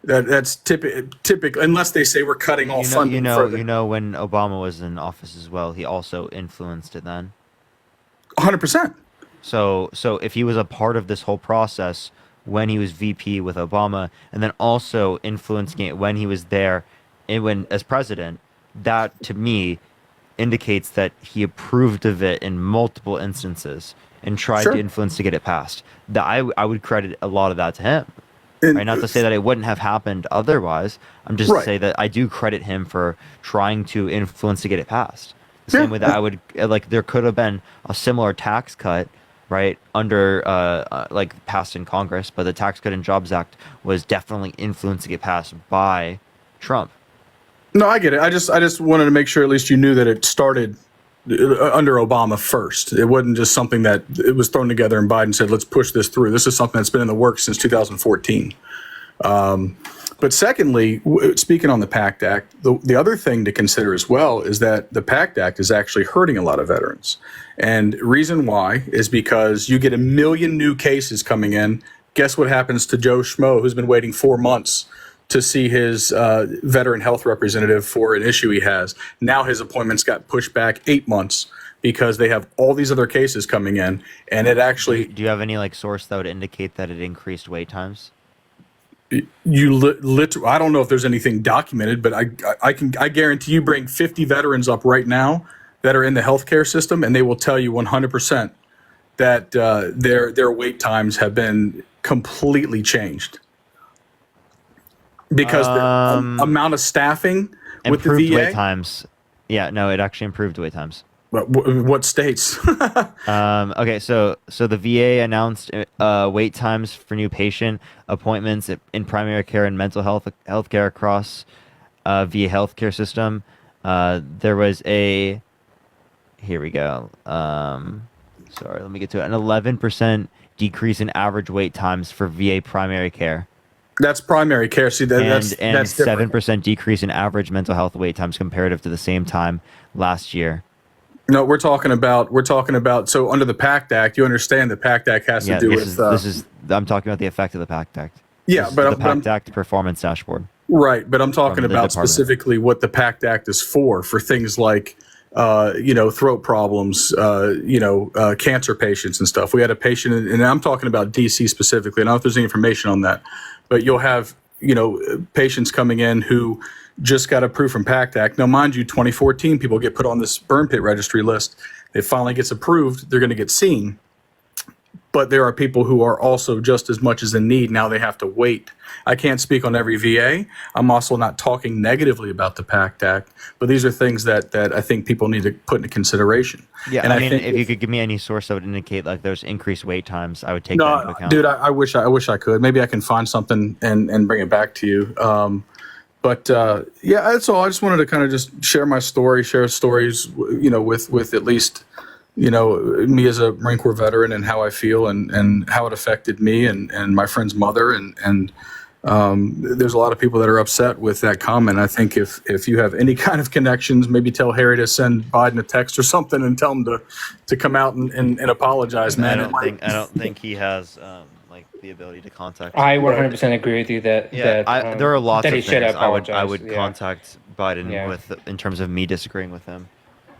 That's typical, unless they say we're cutting all funding. When Obama was in office as well, he also influenced it then. 100%. So if he was a part of this whole process when he was VP with Obama, and then also influencing it when he was there, as president, that to me indicates that he approved of it in multiple instances and tried to influence to get it passed. That I would credit a lot of that to him. Right? Not to say that it wouldn't have happened otherwise. I'm just to say that I do credit him for trying to influence to get it passed. The same way that I would there could have been a similar tax cut, right, under passed in Congress, but the Tax Cut and Jobs Act was definitely influenced to get passed by Trump. No, I get it. I just wanted to make sure at least you knew that it started under Obama first. It wasn't just something that it was thrown together and Biden said, let's push this through. This is something that's been in the works since 2014. But secondly, speaking on the PACT Act, the other thing to consider as well is that the PACT Act is actually hurting a lot of veterans. And reason why is because you get 1 million new cases coming in. Guess what happens to Joe Schmo, who's been waiting 4 months to see his veteran health representative for an issue he has. Now his appointments got pushed back 8 months because they have all these other cases coming in, and it actually. Do you have any like source that would indicate that it increased wait times? I don't know if there's anything documented, but I guarantee you bring 50 veterans up right now that are in the healthcare system, and they will tell you 100% that their wait times have been completely changed because the amount of staffing with the VA. Wait times. Yeah, no, it actually improved wait times. What states? Okay, so the VA announced wait times for new patient appointments in primary care and mental health care across VA healthcare system. There was a here we go. Sorry, let me get to it. An 11% decrease in average wait times for VA primary care. That's primary care. See, that's 7% decrease in average mental health wait times comparative to the same time last year. No, we're talking about. So under the PACT Act, you understand the PACT Act has to do with. I'm talking about the effect of the PACT Act. Yeah, but the PACT Act performance dashboard. Right, but I'm talking about specifically what the PACT Act is for things like, throat problems, cancer patients and stuff. We had a patient, and I'm talking about DC specifically. I don't know if there's any information on that, but you'll have, patients coming in who just got approved from PACT Act. Now, mind you, 2014, people get put on this burn pit registry list. It finally gets approved. They're going to get seen. But there are people who are also just as much as in need. Now they have to wait. I can't speak on every VA. I'm also not talking negatively about the PACT Act. But these are things that I think people need to put into consideration. Yeah, and I mean, if you could give me any source that would indicate like there's increased wait times, I would take that into account. Dude, I wish I could. Maybe I can find something and bring it back to you. But that's all. I just wanted to kind of just share my story, share stories, with at least, me as a Marine Corps veteran and how I feel and how it affected me and my friend's mother. And there's a lot of people that are upset with that comment. I think if you have any kind of connections, maybe tell Harry to send Biden a text or something and tell him to come out and apologize, man. I don't think he has the ability to contact. I 100% agree with you that there are lots that of he should things apologize. I would contact Biden with in terms of me disagreeing with him,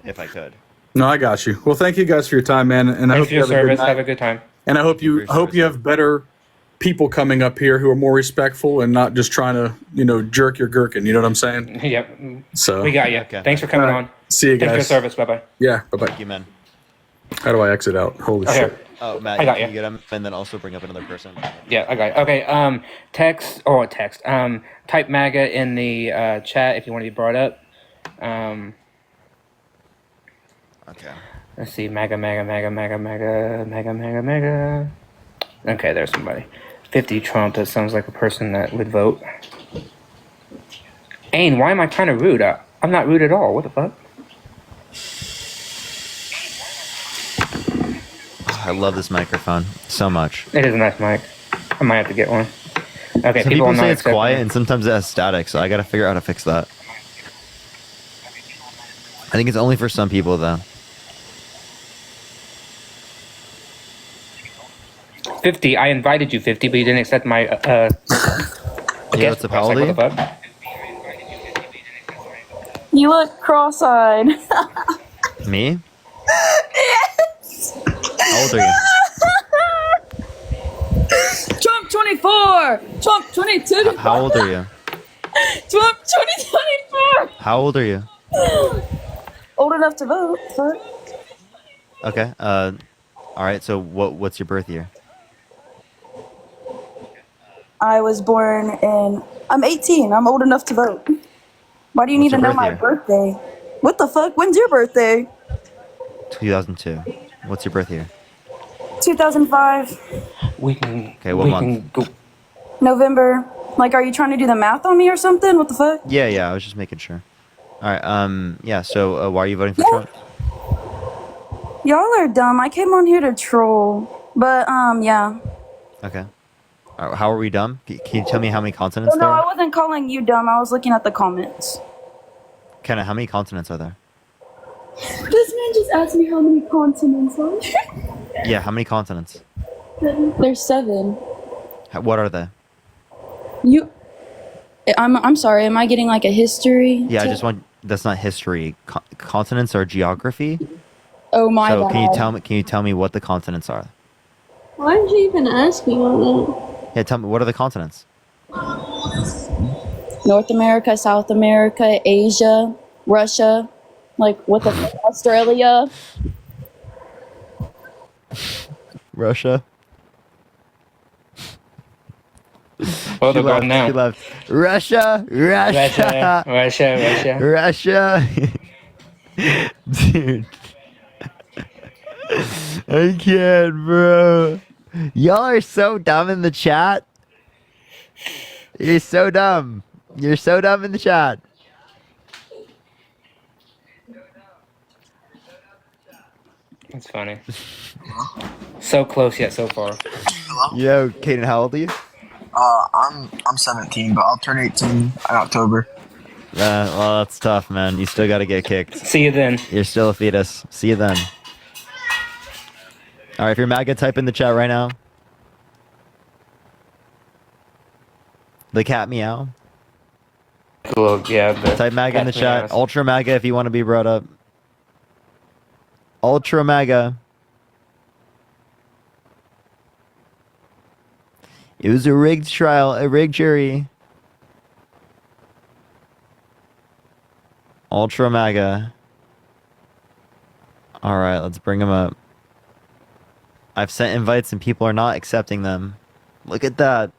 if I could. No, I got you. Well, thank you guys for your time, man, and I hope you have a good time. And I hope you have better people coming up here who are more respectful and not just trying to jerk your gherkin. You know what I'm saying? Yep. So we got you. Okay. Thanks for coming on. See you guys. Thanks for your service. Bye bye. Yeah. Bye bye. Thank you, man. How do I exit out? Holy shit. Oh, Matt, I got you. Get him, and then also bring up another person. Yeah, I got it. Okay, text. Type MAGA in the chat if you want to be brought up. Okay. Let's see, MAGA. Okay, there's somebody. 50 Trump. That sounds like a person that would vote. Ain, why am I kind of rude? I'm not rude at all. What the fuck? I love this microphone so much. It is a nice mic. I might have to get one. Okay, Some people say it's quiet, and sometimes it has static, so I gotta figure out how to fix that. I think it's only for some people, though. 50, I invited you, 50, but you didn't accept my yeah, what's up, how old are you? You look cross-eyed. Me? Yes! How old are you? Trump 24! Trump 22! How old are you? Trump 2024! How old are you? Old enough to vote. Fuck. Okay, alright, so what's your birth year? I was born in... I'm 18. I'm old enough to vote. Why do you need to know my birthday? What the fuck? When's your birthday? 2002. What's your birth year? 2005. Okay, what month? November. Like, are you trying to do the math on me or something? What the fuck? Yeah, I was just making sure. Alright, yeah, so why are you voting for Trump? Y'all are dumb. I came on here to troll. But, yeah. Okay. How are we dumb? Can you tell me how many consonants Oh, there no, I are? wasn't calling you dumb. I was looking at the comments. Kenna, how many consonants are there? This man just asked me how many consonants are there. Yeah, how many consonants? There's 7. What are they? I'm sorry. Am I getting like a history? Yeah, I just want... That's not history. Consonants are geography? Oh my So god. can you tell me what the continents are? Why did you even ask me all that? Yeah, tell me what are the continents? North America, South America, Asia, Russia, like what the fuck, Australia. Russia. Well, She they're going left. She now. left. Russia. Russia. Dude. I can't, bro. Y'all are so dumb in the chat. You're so dumb. You're so dumb in the chat. It's funny. So close yet so far. Yo, Kaden, how old are you? I'm 17, but I'll turn 18 in October. Well, that's tough, man. You still gotta get kicked. See you then. You're still a fetus. See you then. Alright, if you're MAGA, type in the chat right now. The cat meow. Well, yeah. Type MAGA in the chat. Ultra MAGA if you want to be brought up. Ultra MAGA. It was a rigged trial, a rigged jury. Ultra MAGA. Alright, let's bring him up. I've sent invites and people are not accepting them. Look at that.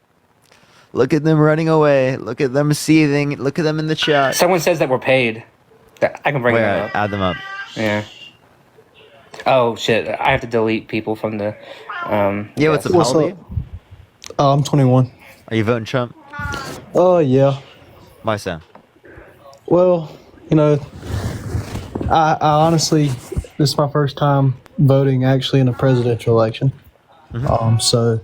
Look at them running away. Look at them seething. Look at them in the chat. Someone says that we're paid. I can bring them up. Add them up. Yeah. Oh shit! I have to delete people from the. Yeah, what's up? How old are you? I'm 21. Are you voting Trump? Oh, yeah. Why so? Well, you know, I honestly, this is my first time voting actually in a presidential election. So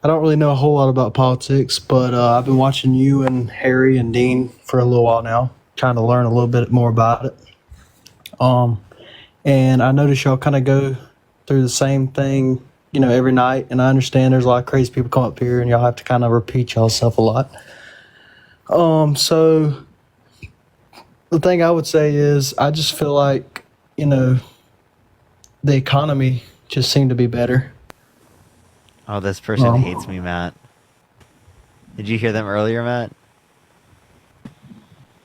I don't really know a whole lot about politics, but I've been watching you and Harry and Dean for a little while now, trying to learn a little bit more about it. And I notice y'all kind of go through the same thing, you know, every night. And I understand there's a lot of crazy people come up here and y'all have to kind of repeat yourself a lot. So the thing I would say is I just feel like, you know, the economy just seemed to be better. Oh, this person hates me, Matt. Did you hear them earlier, Matt?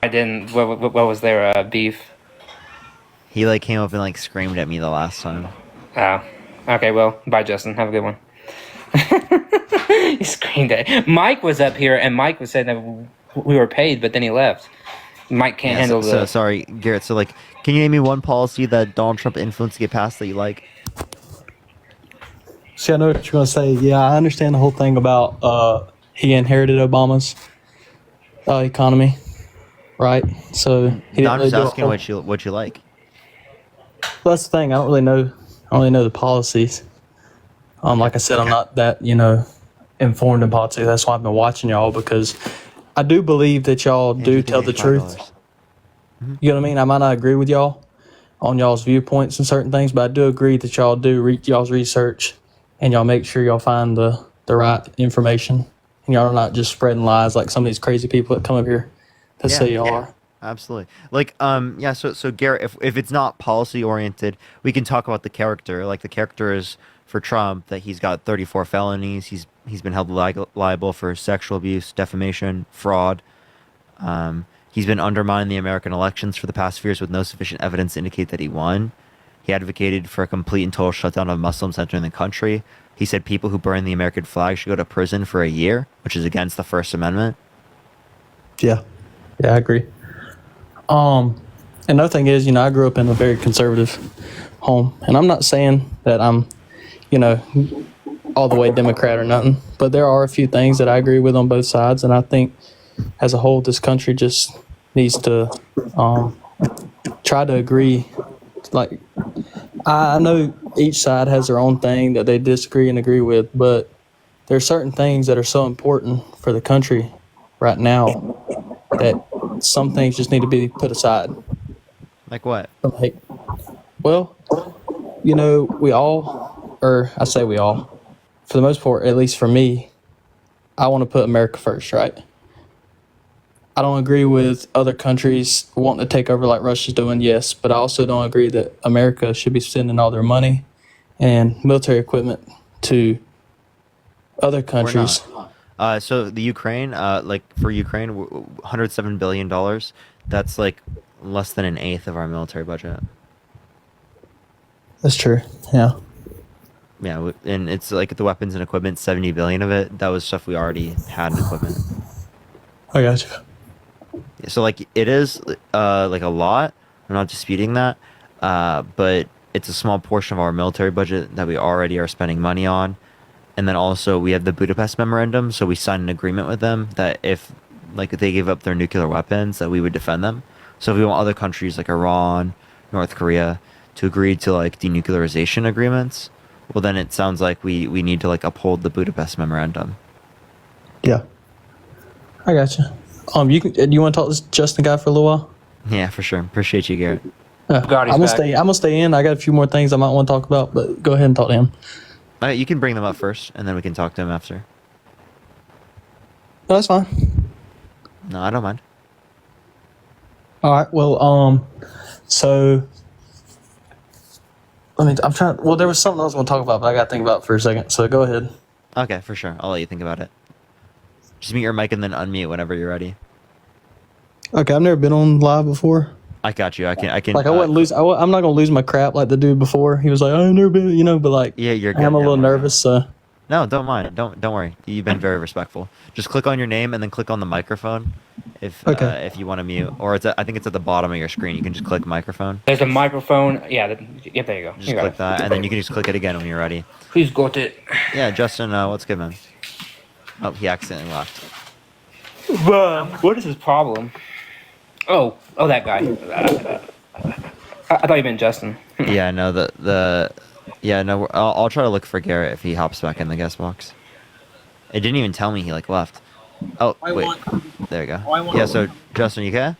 I didn't. What was their beef? He like came up and like screamed at me the last time. Oh. Okay, well, bye, Justin. Have a good one. He screamed at Mike was up here, and Mike was saying that we were paid, but then he left. Mike can't handle So sorry, Garrett. So like, can you name me one policy that Donald Trump influenced to get passed that you like? See, I know what you're going to say. Yeah, I understand the whole thing about he inherited Obama's economy, right? So he didn't I'm really just do asking what you like. Well, that's the thing. I don't really know. I only know the policies. Like I said, I'm not that, you know, informed in politics. That's why I've been watching y'all, because I do believe that y'all do tell the truth. You know what I mean? I might not agree with y'all on y'all's viewpoints and certain things, but I do agree that y'all do y'all's research and y'all make sure y'all find the right information. And y'all are not just spreading lies like some of these crazy people that come up here that say y'all are. Absolutely. Like, so Garrett, if it's not policy oriented, we can talk about the character. Like the character is for Trump that he's got 34 felonies. He's been held liable for sexual abuse, defamation, fraud. He's been undermining the American elections for the past few years with no sufficient evidence to indicate that he won. He advocated for a complete and total shutdown of Muslims entering the country. He said people who burn the American flag should go to prison for a year, which is against the First Amendment. Yeah, I agree. Another thing is, you know, I grew up in a very conservative home, and I'm not saying that I'm, you know, all the way Democrat or nothing, but there are a few things that I agree with on both sides, and I think as a whole, this country just needs to try to agree. Like, I know each side has their own thing that they disagree and agree with, but there are certain things that are so important for the country right now that some things just need to be put aside. Like what? Like, well, you know, we all, or I say we all, for the most part, at least for me, I want to put America first, right? I don't agree with other countries wanting to take over like Russia's doing, yes, but I also don't agree that America should be sending all their money and military equipment to other countries. So the Ukraine, like for Ukraine, $107 billion, that's like less than an eighth of our military budget. That's true, yeah. Yeah, and it's like the weapons and equipment, 70 billion of it, that was stuff we already had in equipment. I got you. So like it is like a lot. I'm not disputing that, but it's a small portion of our military budget that we already are spending money on. And then also we have the Budapest Memorandum, so we signed an agreement with them that if like they gave up their nuclear weapons, that we would defend them. So if we want other countries like Iran, North Korea to agree to like denuclearization agreements, well then it sounds like we need to like uphold the Budapest Memorandum. Yeah, I got you. Do you want to talk to Justin guy for a little while? Yeah, for sure. Appreciate you, Garrett. I'm gonna stay in. I got a few more things I might want to talk about, but go ahead and talk to him. You can bring them up first, and then we can talk to him after. No, that's fine. No, I don't mind. All right. Well, so I'm trying. Well, there was something I was going to talk about, but I got to think about it for a second. So go ahead. Okay, for sure. I'll let you think about it. Just mute your mic and then unmute whenever you're ready. Okay, I've never been on live before. I got you. I can. Like I wouldn't lose. I'm not gonna lose my crap like the dude before. He was like, "I've never been," but like, yeah, you're good. I'm a little nervous. So no, don't mind. Don't worry. You've been very respectful. Just click on your name and then click on the microphone, if you want to mute, or I think it's at the bottom of your screen. You can just click microphone. There's a microphone. Yeah, yeah, there you go. Just click that, and then you can just click it again when you're ready. Please got it. Yeah, Justin, what's good, man? Oh, he accidentally left. What is his problem? Oh, that guy. I thought you meant Justin. Yeah, no, yeah, no. I'll try to look for Garrett if he hops back in the guest box. It didn't even tell me he like left. Oh wait, there you go. Yeah, so Justin, you okay?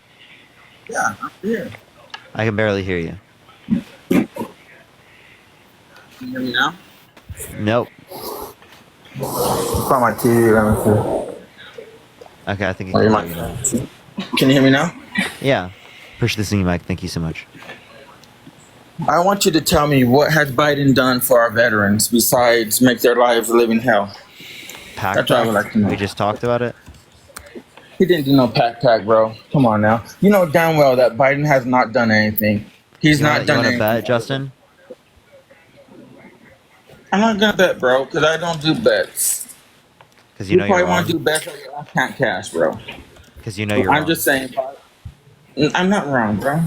Yeah, I'm here. I can barely hear you. Can you hear me now? Nope. It's on my TV. Let me see. Okay, I think you can hear me now. Can you hear me now? Yeah. Push the singing mic. Thank you so much. I want you to tell me, what has Biden done for our veterans besides make their lives a living hell? That's what I would like to know. We just talked about it. He didn't do no pack, bro. Come on now. You know damn well that Biden has not done anything. He's not done anything. You want to bet, Justin? I'm not gonna bet, bro, because I don't do bets. Because you know probably you're wrong. want to do bets like I can't cash, bro. Because you know you're wrong. I'm just saying. I'm not wrong, bro.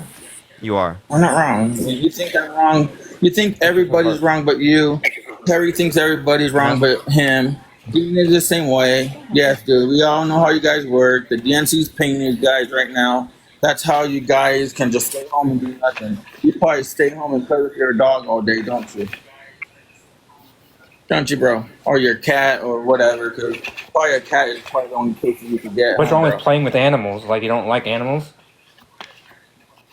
You are. I'm not wrong. You think I'm wrong? You think everybody's wrong but you? Terry thinks everybody's wrong but him. Dean is the same way. Yes, dude. We all know how you guys work. The DNC's paying you guys right now. That's how you guys can just stay home and do nothing. You probably stay home and play with your dog all day, don't you? Don't you, bro? Or your cat or whatever, because probably a cat is probably the only place you could get. What's wrong with playing with animals? Like, you don't like animals?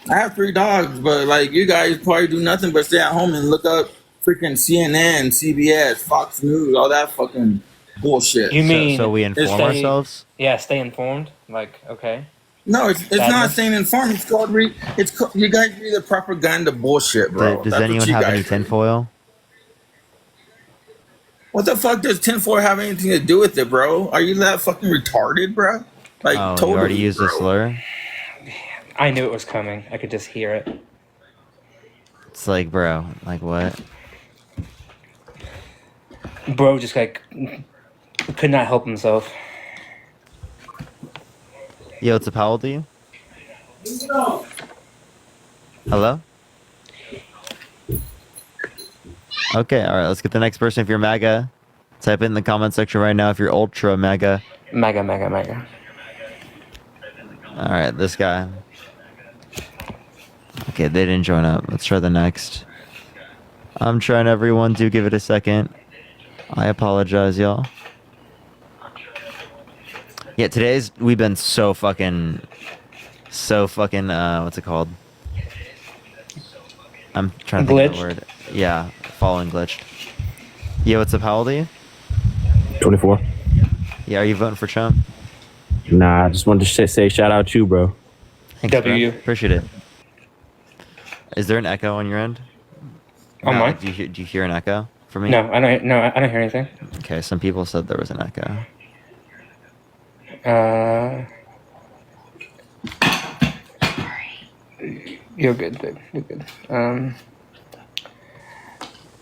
I have 3 dogs, but like you guys probably do nothing but stay at home and look up freaking CNN, CBS, Fox News, all that fucking bullshit. You mean so we inform ourselves? Yeah, stay informed. Like, okay. No, it's not staying informed. It's called you guys read the propaganda bullshit, bro. Does anyone have any tinfoil? What the fuck does tinfoil have anything to do with it, bro? Are you that fucking retarded, bro? Like, totally, you already used a slur? I knew it was coming. I could just hear it. It's like, bro, like what? Bro just like could not help himself. Yo, what's up? How old are you? Hello? Okay, alright, let's get the next person. If you're MAGA, type it in the comment section right now if you're ultra MAGA. MAGA. Alright, this guy. Okay, they didn't join up. Let's try the next. I'm trying, everyone. Do give it a second. I apologize, y'all. Yeah, we've been so fucking, what's it called? I'm trying to think of the word. Yeah, fallen glitched. Yeah, what's up? How old are you? 24. Yeah, are you voting for Trump? Nah, I just wanted to say shout out to you, bro. Thanks, W. bro. Appreciate it. Is there an echo on your end? On Matt, mine? like, do you hear an echo for me? No, I don't. No, I don't hear anything. Okay, some people said there was an echo. You're good, babe. You're good.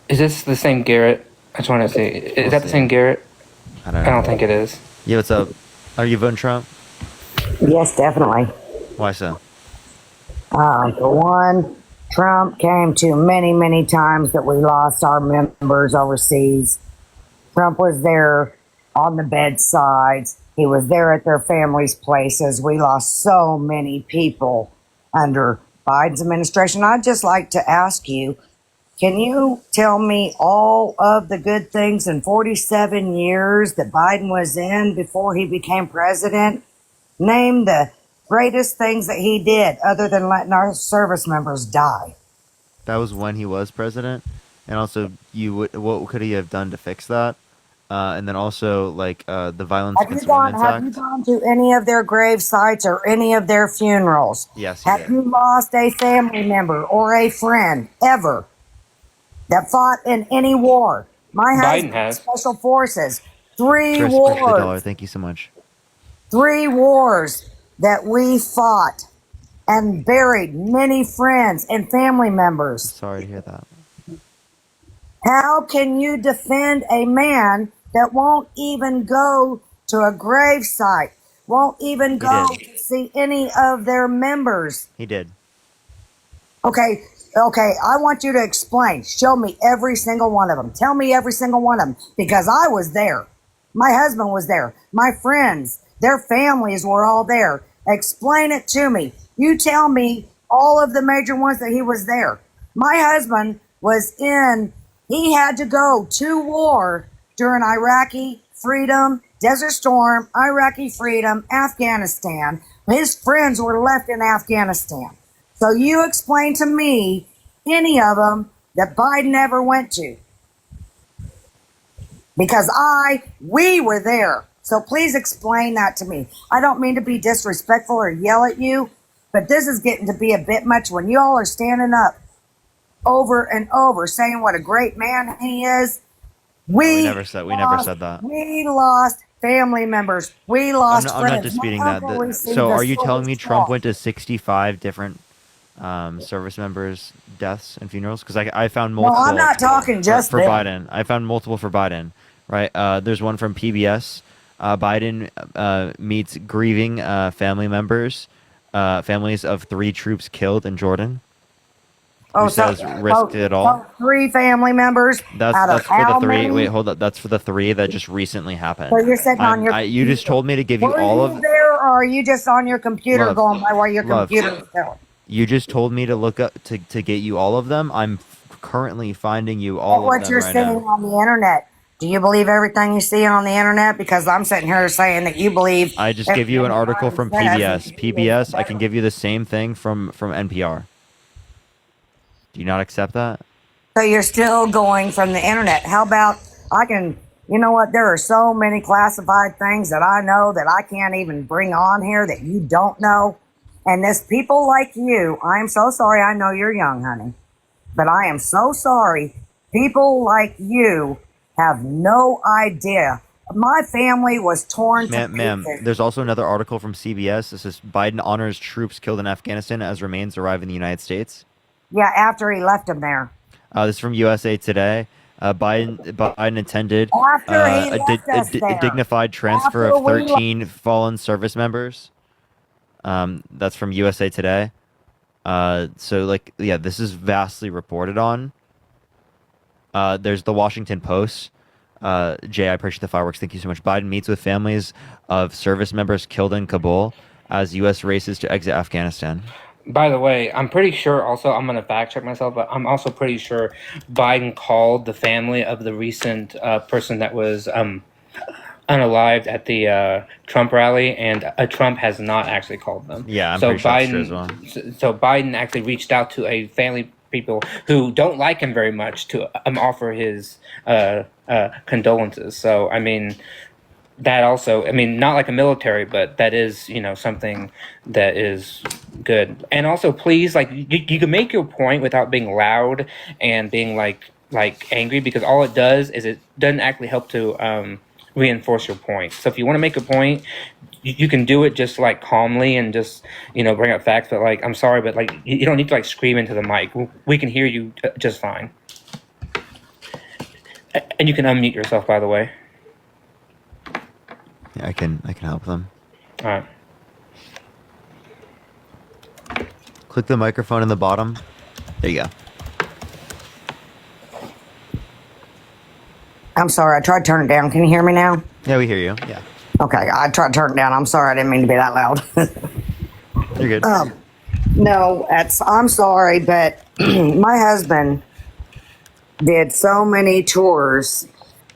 Is this the same Garrett? I just want to say, is that the same Garrett? I don't know. I don't think it is. Yeah, what's up? Are you voting Trump? Yes, definitely. Why so? For one, Trump came to many, many times that we lost our members overseas. Trump was there on the bedsides. He was there at their families' places. We lost so many people under Biden's administration. I'd just like to ask you, can you tell me all of the good things in 47 years that Biden was in before he became president? Name the greatest things that he did other than letting our service members die. That was when he was president, and also what could he have done to fix that? And then also like the Violence Against Women's Have you Act. gone to any of their grave sites or any of their funerals? Yes, he Have did. you lost a family member or a friend ever that fought in any war? My husband, has. Special Forces, three Chris, wars. $1, thank you so much. 3 wars that we fought and buried many friends and family members. Sorry to hear that. How can you defend a man that won't even go to a grave site, won't even go to see any of their members? He did. Okay, I want you to explain. Show me every single one of them. Tell me every single one of them, because I was there. My husband was there. My friends, their families were all there. Explain it to me. You tell me all of the major ones that he was there. My husband he had to go to war during Iraqi freedom, Desert Storm, Iraqi freedom, Afghanistan. His friends were left in Afghanistan. So you explain to me any of them that Biden ever went to. Because we were there. So please explain that to me. I don't mean to be disrespectful or yell at you, but this is getting to be a bit much when you all are standing up over and over saying what a great man he is. We never said that. We lost family members. We lost I'm not friends. disputing My that. uncle received So a are you silver telling me star. Trump went to 65 different service members' deaths and funerals? Because I found multiple. No, I'm not talking just for them. Biden. I found multiple for Biden. Right. There's one from PBS. Biden meets grieving family members, families of 3 troops killed in Jordan. Who says risked it all? 3 family members. That's for how the 3. many? Wait, hold up. That's for the 3 that just recently happened. So you're sitting on your. You just told me to give you Were all you of. there, or are you just on your computer Love. going by what your Love. computer is telling? You just told me to look up to get you all of them. I'm currently finding you all of What them you're right seeing now. on the internet. Do you believe everything you see on the internet? Because I'm sitting here saying that you believe. I just give you an everything article from Biden says. PBS. PBS. I can give you the same thing from NPR. Do you not accept that? So you're still going from the internet. How about you know what? There are so many classified things that I know that I can't even bring on here that you don't know. And there's people like you. I'm so sorry. I know you're young, honey. But I am so sorry. People like you have no idea. My family was torn to Ma'am, pieces. there's also another article from CBS. This is Biden honors troops killed in Afghanistan as remains arrive in the United States. Yeah, after he left them there. This is from USA Today. Biden attended After he left us there. dignified transfer After of 13 fallen service members. That's from USA Today. This is vastly reported on. There's the Washington Post. Jay, I appreciate the fireworks. Thank you so much. Biden meets with families of service members killed in Kabul as U.S. races to exit Afghanistan. By the way, I'm pretty sure also, I'm going to fact check myself, but I'm also pretty sure Biden called the family of the recent person that was unalived at the Trump rally, and Trump has not actually called them. Yeah, I'm so pretty sure that's Biden, true as well. So Biden actually reached out to a family people who don't like him very much to offer his condolences. So, I mean, that also, I mean, not like a military, but that is, something that is good. And also, please, like, you can make your point without being loud and being like angry, because all it does is it doesn't actually help to reinforce your point. So if you want to make a point, you can do it just like calmly and just bring up facts. But like, I'm sorry, but like, you don't need to like scream into the mic. We can hear you just fine. And you can unmute yourself, by the way. Yeah, I can help them. All right. Click the microphone in the bottom. There you go. I'm sorry, I tried to turn it down. Can you hear me now? Yeah, we hear you. Yeah. Okay, I tried to turn it down. I'm sorry, I didn't mean to be that loud. You're good. No, I'm sorry, but my husband did so many tours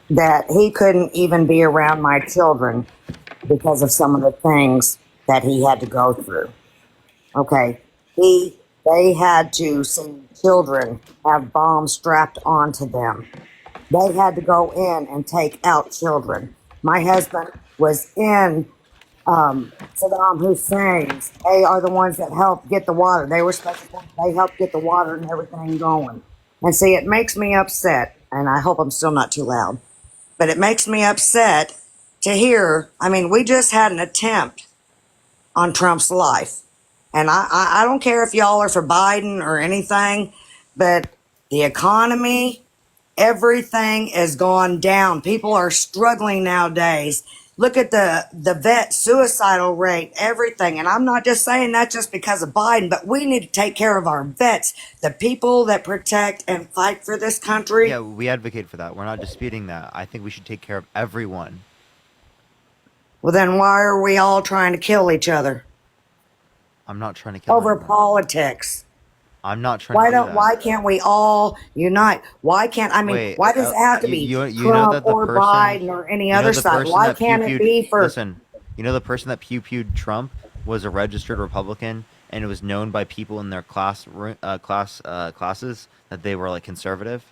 that he couldn't even be around my children because of some of the things that he had to go through. Okay, they had to see children have bombs strapped onto them. They had to go in and take out children. My husband was in Saddam Hussein's. They are the ones that helped get the water. They were special. They helped get the water and everything going. And see, it makes me upset, and I hope I'm still not too loud, but it makes me upset to hear. I mean, we just had an attempt on Trump's life. And I don't care if y'all are for Biden or anything, but the economy, everything has gone down. People are struggling nowadays. Look at the vet suicidal rate, everything. And I'm not just saying that just because of Biden, but we need to take care of our vets, the people that protect and fight for this country. Yeah, we advocate for that. We're not disputing that. I think we should take care of everyone. Well, then why are we all trying to kill each other? I'm not trying to kill over anyone. politics. I'm not trying to do that. Why can't we all unite? Why can't, I mean, Wait, why does it have to be you Trump know that the or person, Biden or any you know other the side? person Why that can't it pew-pewed- be for... Listen, you know the person that pew-pewed Trump was a registered Republican, and it was known by people in their classes that they were like conservative.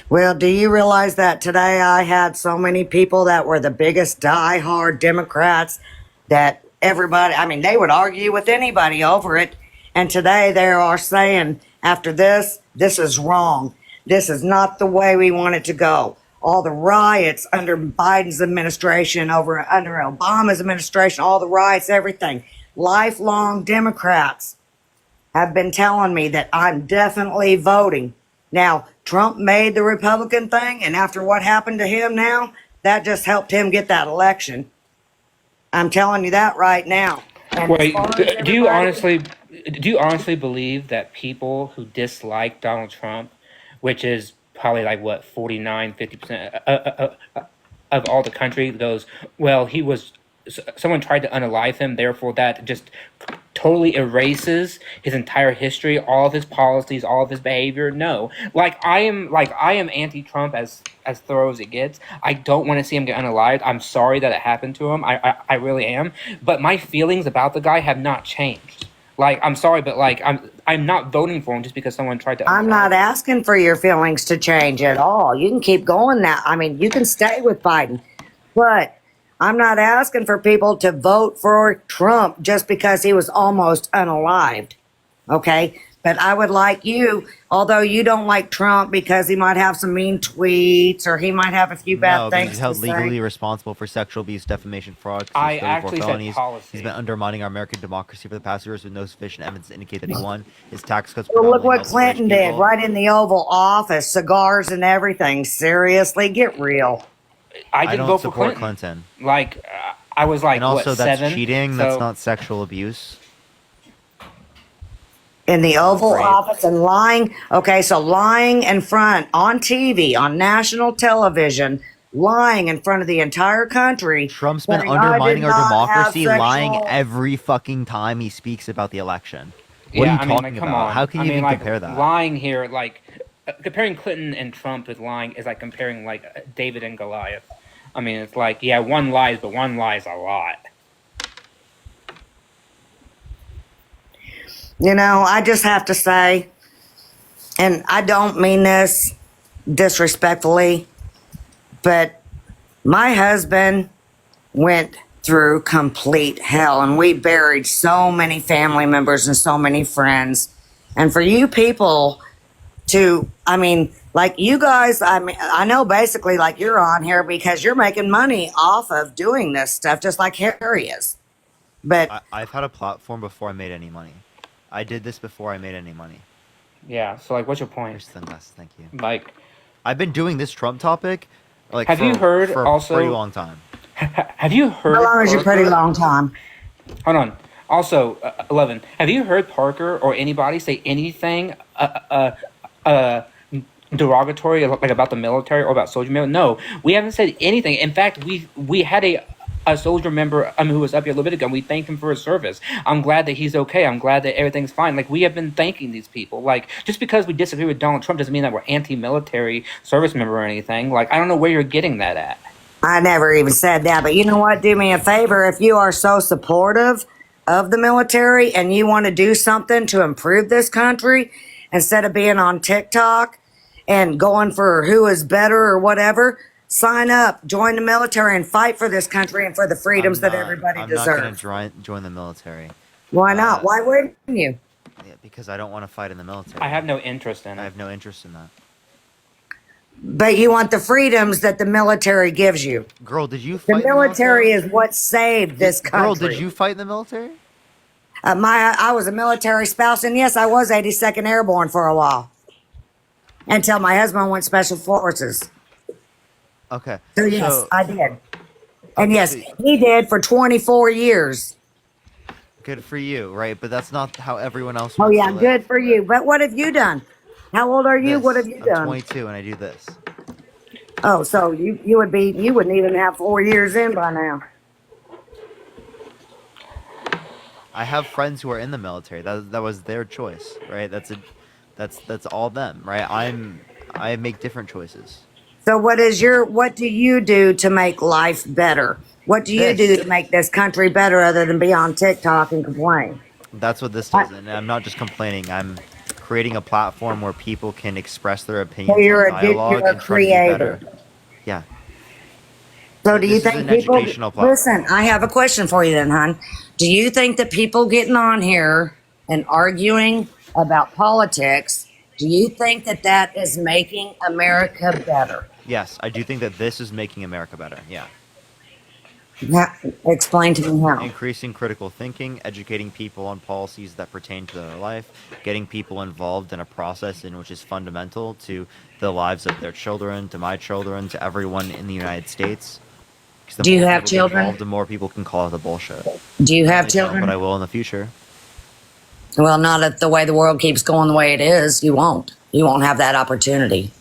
Well, do you realize that today I had so many people that were the biggest diehard Democrats that everybody, I mean, they would argue with anybody over it. And today they are saying, after this is wrong. This is not the way we want it to go. All the riots under Biden's administration, under Obama's administration, all the riots, everything. Lifelong Democrats have been telling me that I'm definitely voting. Now, Trump made the Republican thing, and after what happened to him now, that just helped him get that election. I'm telling you that right now. And Wait, do you honestly believe that people who dislike Donald Trump, which is probably like what 49-50% of all the country, goes, well, someone tried to unalive him, therefore that just totally erases his entire history, all of his policies, all of his behavior? No, I am anti-Trump as thorough as it gets. I don't want to see him get unalived. I'm sorry that it happened to him. I really am. But my feelings about the guy have not changed. I'm sorry, but I'm not voting for him just because someone tried to. I'm not asking for your feelings to change at all. You can keep going now. I mean, you can stay with Biden, but I'm not asking for people to vote for Trump just because he was almost unalived. Okay? But I would like you, although you don't like Trump because he might have some mean tweets or he might have a few bad things he's to held say. legally responsible for sexual abuse, defamation, fraud, I 34 actually felonies. said policy. He's been undermining our American democracy for the past years with no sufficient evidence to indicate that he won. His tax cuts. Well, look what predominantly helped Clinton rich did people. right in the Oval Office, cigars and everything. Seriously, get real. I didn't don't vote for support Clinton. Clinton. I was like, and also what, that's 7? cheating. So, that's not sexual abuse. In the Oval Office and lying. Okay, so lying in front on TV, on national television, lying in front of the entire country. Trump's been saying, "I undermining did our not democracy, have lying sexual-" every fucking time he speaks about the election. What yeah, are you I mean, talking come about? on. How can you even compare that? Lying here, comparing Clinton and Trump with lying is like comparing David and Goliath. I mean, it's like, yeah, one lies, but one lies a lot. You know, I just have to say, and I don't mean this disrespectfully, but My husband went through complete hell, and we buried so many family members and so many friends. And for you people to, I mean, like you guys, I mean, I know basically like you're on here because you're making money off of doing this stuff, just like Harry is. But I've had a platform before I made any money. I did this before I made any money. Yeah. So like, what's your point? Thank you. Like, I've been doing this Trump topic, like, have you heard for also? a pretty long time. Have you heard? How long is your pretty Parker? long time? Hold on. Also, 11. Have you heard Parker or anybody say anything derogatory, like about the military or about soldier member? No, we haven't said anything. In fact, we had a soldier member who was up here a little bit ago, and we thanked him for his service. I'm glad that he's okay. I'm glad that everything's fine. Like, we have been thanking these people. Like, just because we disagree with Donald Trump doesn't mean that we're anti-military service member or anything. Like, I don't know where you're getting that at. I never even said that, but you know what? Do me a favor. If you are so supportive of the military and you want to do something to improve this country, instead of being on TikTok and going for who is better or whatever, sign up, join the military, and fight for this country and for the freedoms that everybody deserves. I'm not going to join the military. Why not? Why wouldn't you? Yeah, because I don't want to fight in the military. I have no interest in it. I have no interest in that. But you want the freedoms that the military gives you. Girl, did you The fight military is what saved this country. Girl, did you fight in the military? I was a military spouse, and yes, I was 82nd Airborne for a while. Until my husband went Special Forces. Okay. So yes, I did. And yes, he did for 24 years. Good for you, right? But that's not how everyone else Oh wants yeah, to live. good for you. But what have you done? How old are you? What have you I'm done? 22 and I do this. Oh, so you wouldn't even have 4 years in by now. I have friends who are in the military. That was their choice, right? That's all them, right? I make different choices. So what do you do to make life better? What do you do to make this country better other than be on TikTok and complain? That's what this does, and I'm not just complaining. I'm creating a platform where people can express their opinions you're on dialogue you're a and try to get better. creator. Yeah. So do you This is think an people educational platform. listen? I have a question for you then, hon. Do you think that people getting on here and arguing about politics? Do you think that that is making America better? Yes, I do think that this is making America better. Yeah. Explain to me how. Increasing critical thinking, educating people on policies that pertain to their life, getting people involved in a process in which is fundamental to the lives of their children, to my children, to everyone in the United States. The Do you more have people get children? involved, the more people can call it the bullshit. Do you have I don't, children? but I will in the future. Well, not if the way the world keeps going the way it is. You won't. You won't have that opportunity.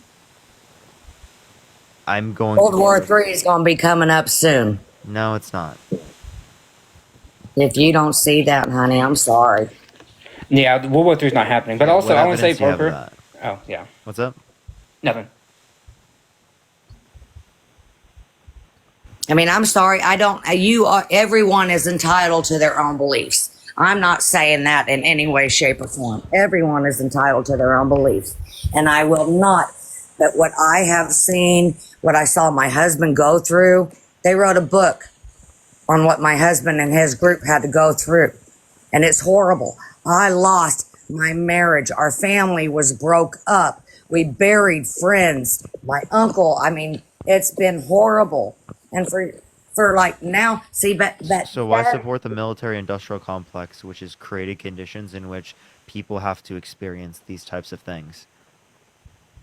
I'm going. World War III is going to be coming up soon. No, it's not. If you don't see that, honey, I'm sorry. Yeah, World War III is not happening. But also, What I want to say, evidence do you have of Parker. that? Oh, yeah. What's up? Nothing. I mean, I'm sorry. I don't. Everyone is entitled to their own beliefs. I'm not saying that in any way, shape, or form. Everyone is entitled to their own beliefs, and I will not. But what I have seen, what I saw my husband go through, they wrote a book on what my husband and his group had to go through, and it's horrible. I lost my marriage. Our family was broke up. We buried friends. My uncle. I mean, it's been horrible. And for like now, see, but So why support the military-industrial complex, which has created conditions in which people have to experience these types of things?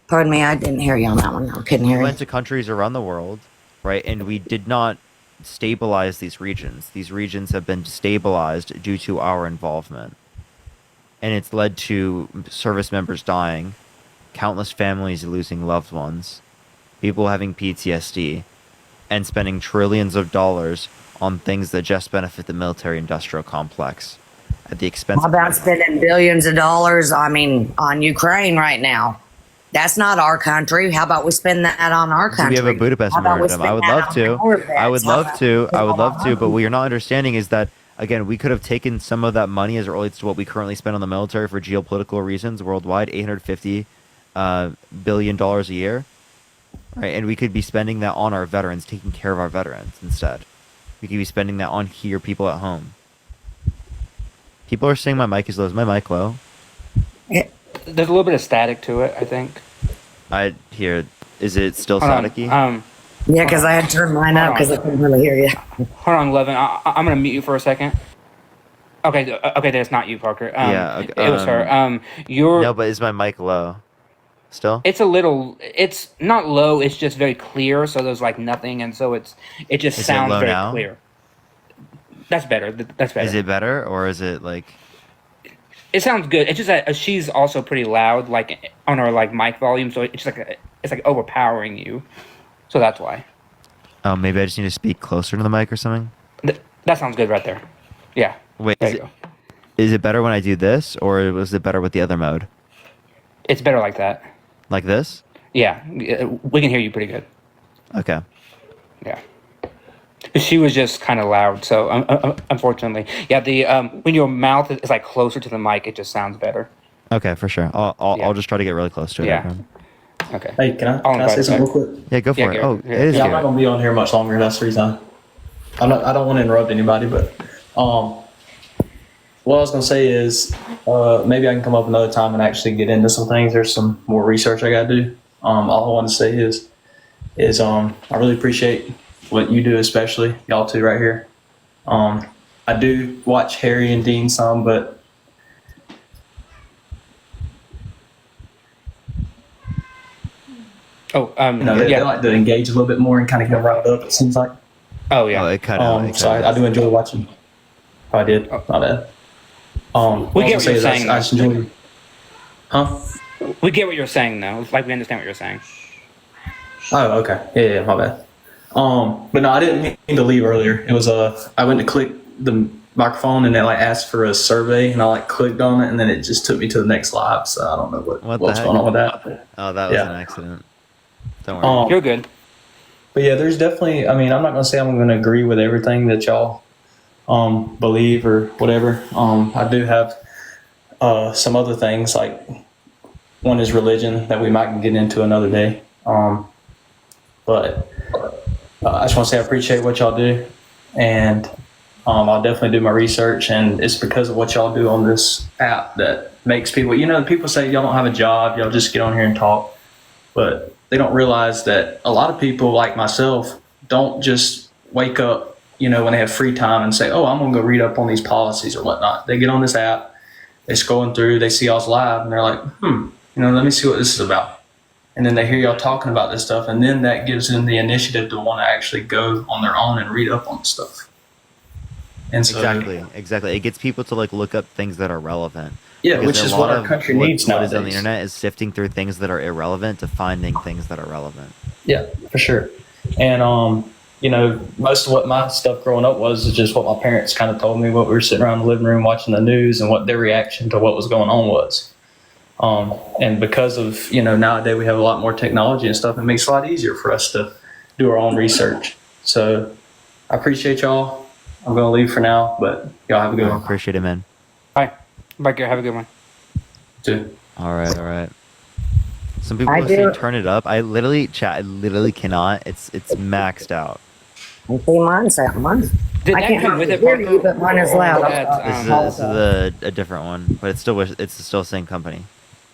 Pardon me, I didn't hear you on that one. I couldn't hear We you. went to countries around the world, right, and we did not stabilize these regions. These regions have been destabilized due to our involvement. And it's led to service members dying, countless families losing loved ones, people having PTSD, and spending trillions of dollars on things that just benefit the military-industrial complex at the expense How of about spending billions of dollars, on Ukraine right now? That's not our country. How about we spend that on our Do country? we have a Budapest How about we memorandum? spend I would that love on to. our vets? I would How love about- to. I would love to. But what you're not understanding is that, again, we could have taken some of that money as it relates to what we currently spend on the military for geopolitical reasons worldwide, $850 billion a year, right? And we could be spending that on our veterans, taking care of our veterans instead. We could be spending that on here, people at home. People are saying my mic is low. Is my mic low? There's a little bit of static to it, I think. I hear. Is it still Hold on, staticky? Yeah, because I had turned mine up because I couldn't really hear you. Hold on, Levin. I'm gonna mute you for a second. Okay, that's not you, Parker. Yeah, okay, it was her. You're. No, but is my mic low? Still? It's a little. It's not low. It's just very clear. So there's like nothing, and so it just Is it sounds low very now? clear. That's better. That's better. Is it better, or is it like? It sounds good. It's just that she's also pretty loud, like on her like mic volume. So it's like overpowering you. So that's why. Oh, maybe I just need to speak closer to the mic or something. That sounds good right there. Yeah. Wait, There you go. is it better when I do this, or was it better with the other mode? It's better like that. Like this? Yeah, we can hear you pretty good. Okay. Yeah. She was just kind of loud, so unfortunately, yeah. The when your mouth is like closer to the mic, it just sounds better. Okay, for sure. I'll just try to get really close to it. Yeah. everyone. Okay. Hey, can I'll I invite say her something back. real quick? Yeah, go for it. Oh, it is Yeah, I'm good. not gonna be on here much longer. That's the reason. I don't want to interrupt anybody, but what I was gonna say is maybe I can come up another time and actually get into some things. There's some more research I gotta do. All I want to say is I really appreciate what you do, especially y'all two right here. I do watch Harry and Dean some, but they like to engage a little bit more and kind of get riled up. It seems like. Oh yeah. Oh, it cut out. So I do enjoy watching. Oh, I did. My bad. We get what you're saying. I just enjoy. Huh? We get what you're saying, though. Like we understand what you're saying. Oh, okay. Yeah, my bad. But no, I didn't mean to leave earlier. It was I went to click the microphone and it like asked for a survey and I like clicked on it and then it just took me to the next live. So I don't know what's going on with that. Oh, that was Yeah. an accident. Don't worry. You're good. But yeah, there's definitely. I mean, I'm not gonna say I'm gonna agree with everything that y'all believe or whatever. I do have some other things like one is religion that we might get into another day. But I just want to say I appreciate what y'all do, and I'll definitely do my research. And it's because of what y'all do on this app that makes people. People say y'all don't have a job, y'all just get on here and talk, but they don't realize that a lot of people like myself don't just wake up, when they have free time and say, oh, I'm going to go read up on these policies or whatnot. They get on this app, they scrolling through, they see y'all's live and they're like, let me see what this is about. And then they hear y'all talking about this stuff. And then that gives them the initiative to want to actually go on their own and read up on stuff. And so, Exactly. It gets people to look up things that are relevant. Yeah, Because which a is lot what our of country needs What is on the nowadays. internet is sifting through things that are irrelevant to finding things that are relevant. Yeah, for sure. And most of what my stuff growing up was just what my parents kind of told me, what we were sitting around the living room watching the news and what their reaction to what was going on was. And because of, nowadays we have a lot more technology and stuff, it makes it a lot easier for us to do our own research. So I appreciate y'all. I'm going to leave for now, but y'all have a good one. Appreciate it, man. Bye. Bye, Gary. Have a good one. Too. All right. Some people I are saying do- turn it up. I literally cannot. It's maxed out. I see mine's out. Mine. Did I that can't come with it, hear you, but mine is loud. This is a different one, but it's still the same company.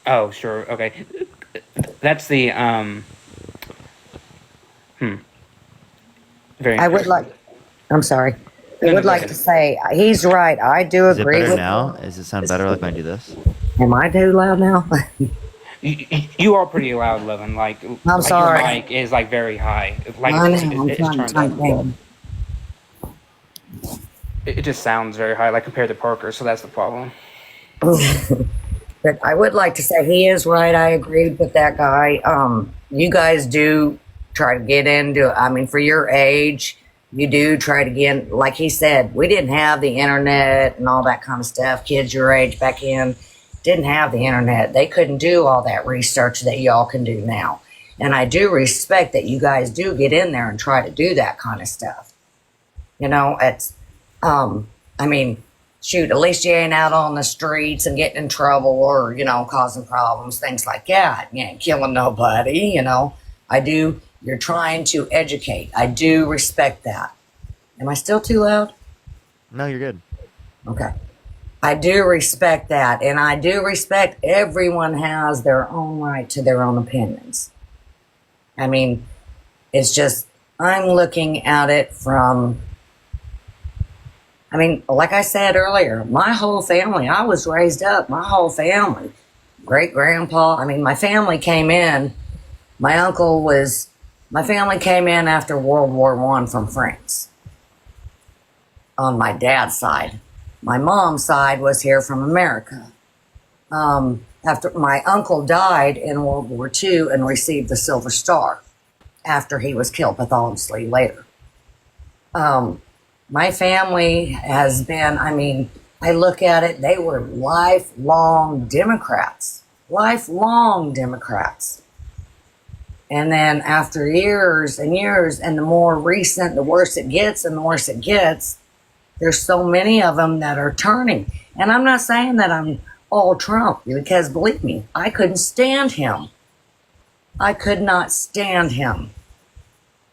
Oh, sure. Okay. That's the Very. I would like. I'm sorry. I No, would go like ahead. to say he's right. I do Is it agree better with. now? Does it sound better like when I do this? Am I too loud now? You are pretty loud, Levin. Like sorry. Your mic is like very high. Like I know. it's I'm trying to turned type up. down. It just sounds very high, like compared to Parker. So that's the problem. But I would like to say he is right. I agreed with that guy. You guys do try to get into. I mean, for your age, you do try to get. Like he said, we didn't have the internet and all that kind of stuff. Kids your age back in didn't have the internet. They couldn't do all that research that y'all can do now. And I do respect that you guys do get in there and try to do that kind of stuff. It's. I mean, shoot, at least you ain't out on the streets and getting in trouble or, causing problems, things like that. You ain't killing nobody, I do You're trying to educate. I do respect that. Am I still too loud? No, you're good. Okay. I do respect that. And I do respect everyone has their own right to their own opinions. I mean, it's just, I'm looking at it from, I mean, like I said earlier, my whole family, I was raised up, my whole family, great grandpa, I mean, my family came in, my family came in after World War I from France on my dad's side. My mom's side was here from America. After my uncle died in World War II and received the Silver Star after he was killed pathologically later. My family has been, I mean, I look at it, they were lifelong Democrats. Lifelong Democrats. And then after years and years, and the more recent, the worse it gets and the worse it gets, there's so many of them that are turning. And I'm not saying that I'm all Trump, because believe me, I couldn't stand him. I could not stand him.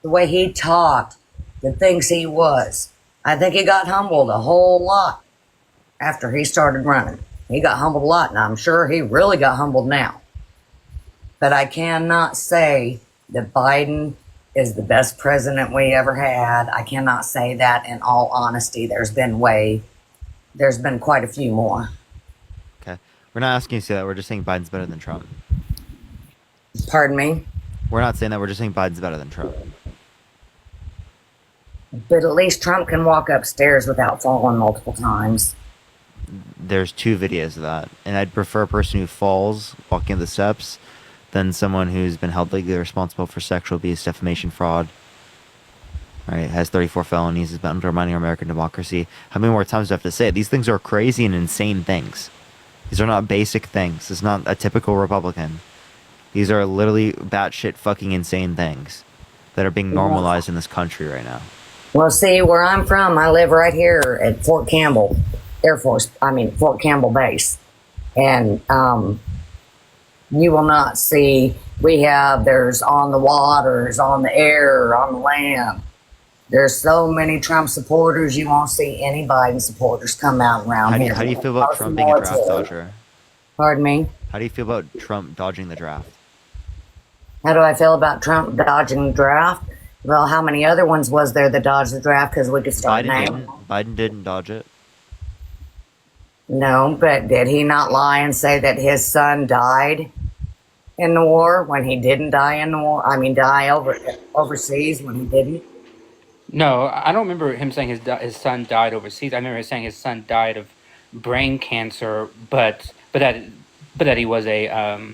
The way he talked, the things he was. I think he got humbled a whole lot after he started running. He got humbled a lot, and I'm sure he really got humbled now. But I cannot say that Biden is the best president we ever had. I cannot say that in all honesty. There's been quite a few more. Okay. We're not asking you to say that. We're just saying Biden's better than Trump. Pardon me? We're not saying that. We're just saying Biden's better than Trump. But at least Trump can walk upstairs without falling multiple times. There's 2 videos of that. And I'd prefer a person who falls walking up the steps than someone who's been held legally responsible for sexual abuse, defamation, fraud. Right? Has 34 felonies, has been undermining our American democracy. How many more times do I have to say it? These things are crazy and insane things. These are not basic things. It's not a typical Republican. These are literally batshit fucking insane things that are being normalized in this country right now. Well, see, where I'm from, I live right here at Fort Campbell Fort Campbell Base. And you will not see, there's on the waters, on the air, on the land. There's so many Trump supporters, you won't see any Biden supporters come out around here. How do you feel about Trump being a draft dodger? Pardon me? How do you feel about Trump dodging the draft? How do I feel about Trump dodging the draft? Well, how many other ones was there that dodged the draft? Because we could start naming. Biden didn't dodge it. No, but did he not lie and say that his son died in the war when he didn't die in the war? I mean, die overseas when he didn't? No, I don't remember him saying his son died overseas. I remember him saying his son died of brain cancer, but that he was a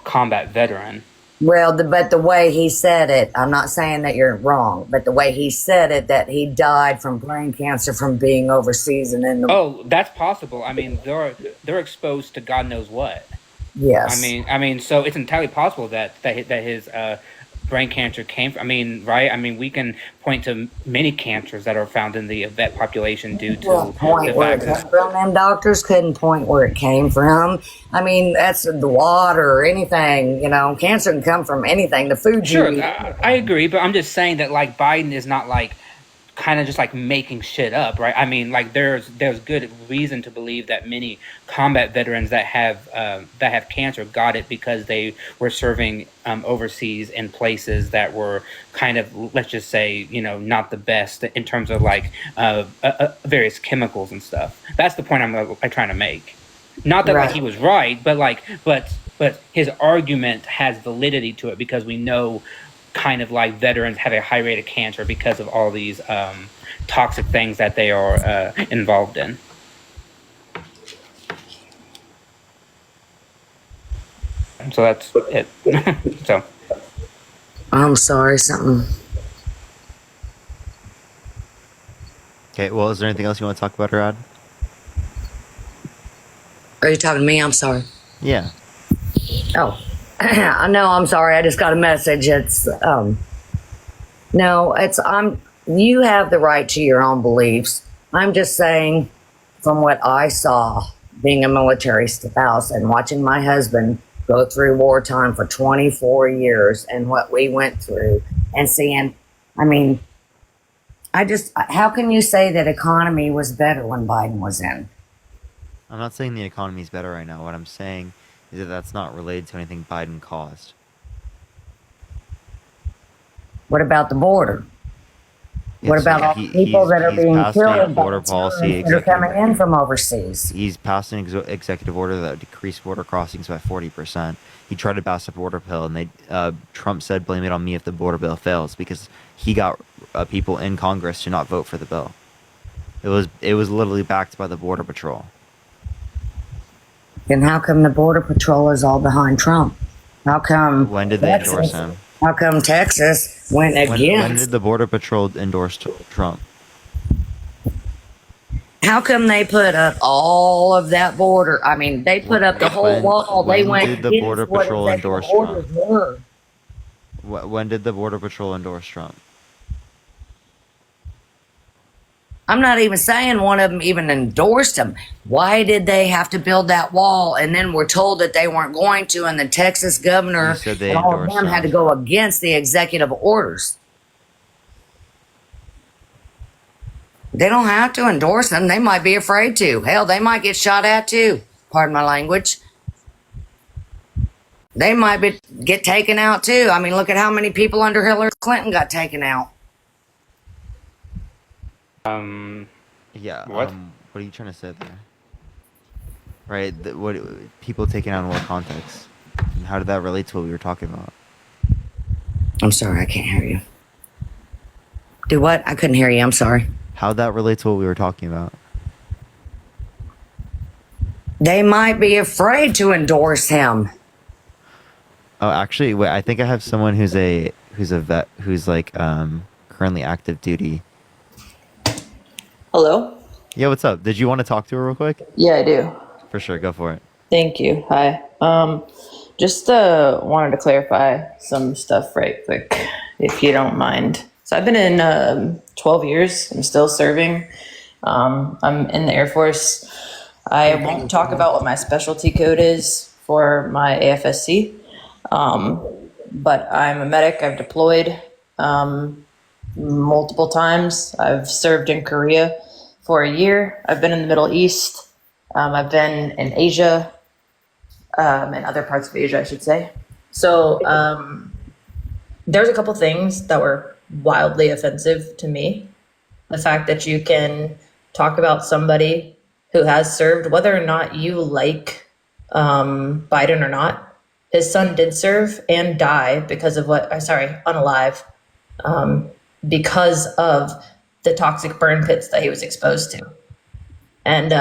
combat veteran. Well, but the way he said it, I'm not saying that you're wrong, but the way he said it, that he died from brain cancer from being overseas and in the. Oh, that's possible. I mean, they're exposed to God knows what. Yes. I mean, so it's entirely possible that his brain cancer came from, right? I mean, we can point to many cancers that are found in the vet population due to the fact that them doctors couldn't point where it came from. I mean, that's the water or anything, cancer can come from anything, the food you eat. I agree, but I'm just saying that, like, Biden is not, like, kind of just, like, making shit up, right? I mean, like, there's good reason to believe that many combat veterans that have cancer got it because they were serving overseas in places that were kind of, let's just say, not the best in terms of, like, various chemicals and stuff. That's the point I'm trying to make. Not that like he was right, but his argument has validity to it because we know kind of like veterans have a high rate of cancer because of all these toxic things that they are involved in. So that's it. So I'm sorry, something. Okay, well, is there anything else you want to talk about, Rod? Are you talking to me? I'm sorry. Yeah. Oh. No, I'm sorry. I just got a message. It's you have the right to your own beliefs. I'm just saying from what I saw being a military spouse and watching my husband go through wartime for 24 years and what we went through and seeing, I mean, how can you say that economy was better when Biden was in? I'm not saying the economy is better right now. What I'm saying is that that's not related to anything Biden caused. What about the border? What about all the people that are being killed by the tourists that are coming in from overseas? He's passed an executive order that would decrease border crossings by 40%. He tried to pass a border bill, and Trump said, "Blame it on me if the border bill fails," because he got people in Congress to not vote for the bill. It was literally backed by the Border Patrol. Then how come the Border Patrol is all behind Trump? How come? When did they endorse him? How come Texas went against? When did the Border Patrol endorse Trump? How come they put up all of that border? I mean, they put up the whole wall. They went against the Border Patrol what endorse orders Trump? were. When did the Border Patrol endorse Trump? I'm not even saying one of them even endorsed him. Why did they have to build that wall? And then we're told that they weren't going to, and the Texas governor and all of them had to go against the executive orders. They don't have to endorse them. They might be afraid to. Hell, they might get shot at too. Pardon my language. They might get taken out too. I mean, look at how many people under Hillary Clinton got taken out. Yeah. What? What are you trying to say there? Right. What people taken out in what context? And how did that relate to what we were talking about? I'm sorry, I can't hear you. Do what? I couldn't hear you. I'm sorry. How'd that relate to what we were talking about? They might be afraid to endorse him. Oh, actually, wait. I think I have someone who's a vet who's like currently active duty. Hello? Yeah, what's up? Did you want to talk to her real quick? Yeah, I do. For sure, go for it. Thank you. Hi. Just wanted to clarify some stuff right quick, if you don't mind. So I've been in 12 years. I'm still serving. I'm in the Air Force. I won't talk about what my specialty code is for my AFSC, but I'm a medic. I've deployed multiple times. I've served in Korea for a year. I've been in the Middle East. I've been in Asia, and other parts of Asia, I should say. So there's a couple things that were wildly offensive to me. The fact that you can talk about somebody who has served, whether or not you like Biden or not. His son did serve and die because of unalive, because of the toxic burn pits that he was exposed to. And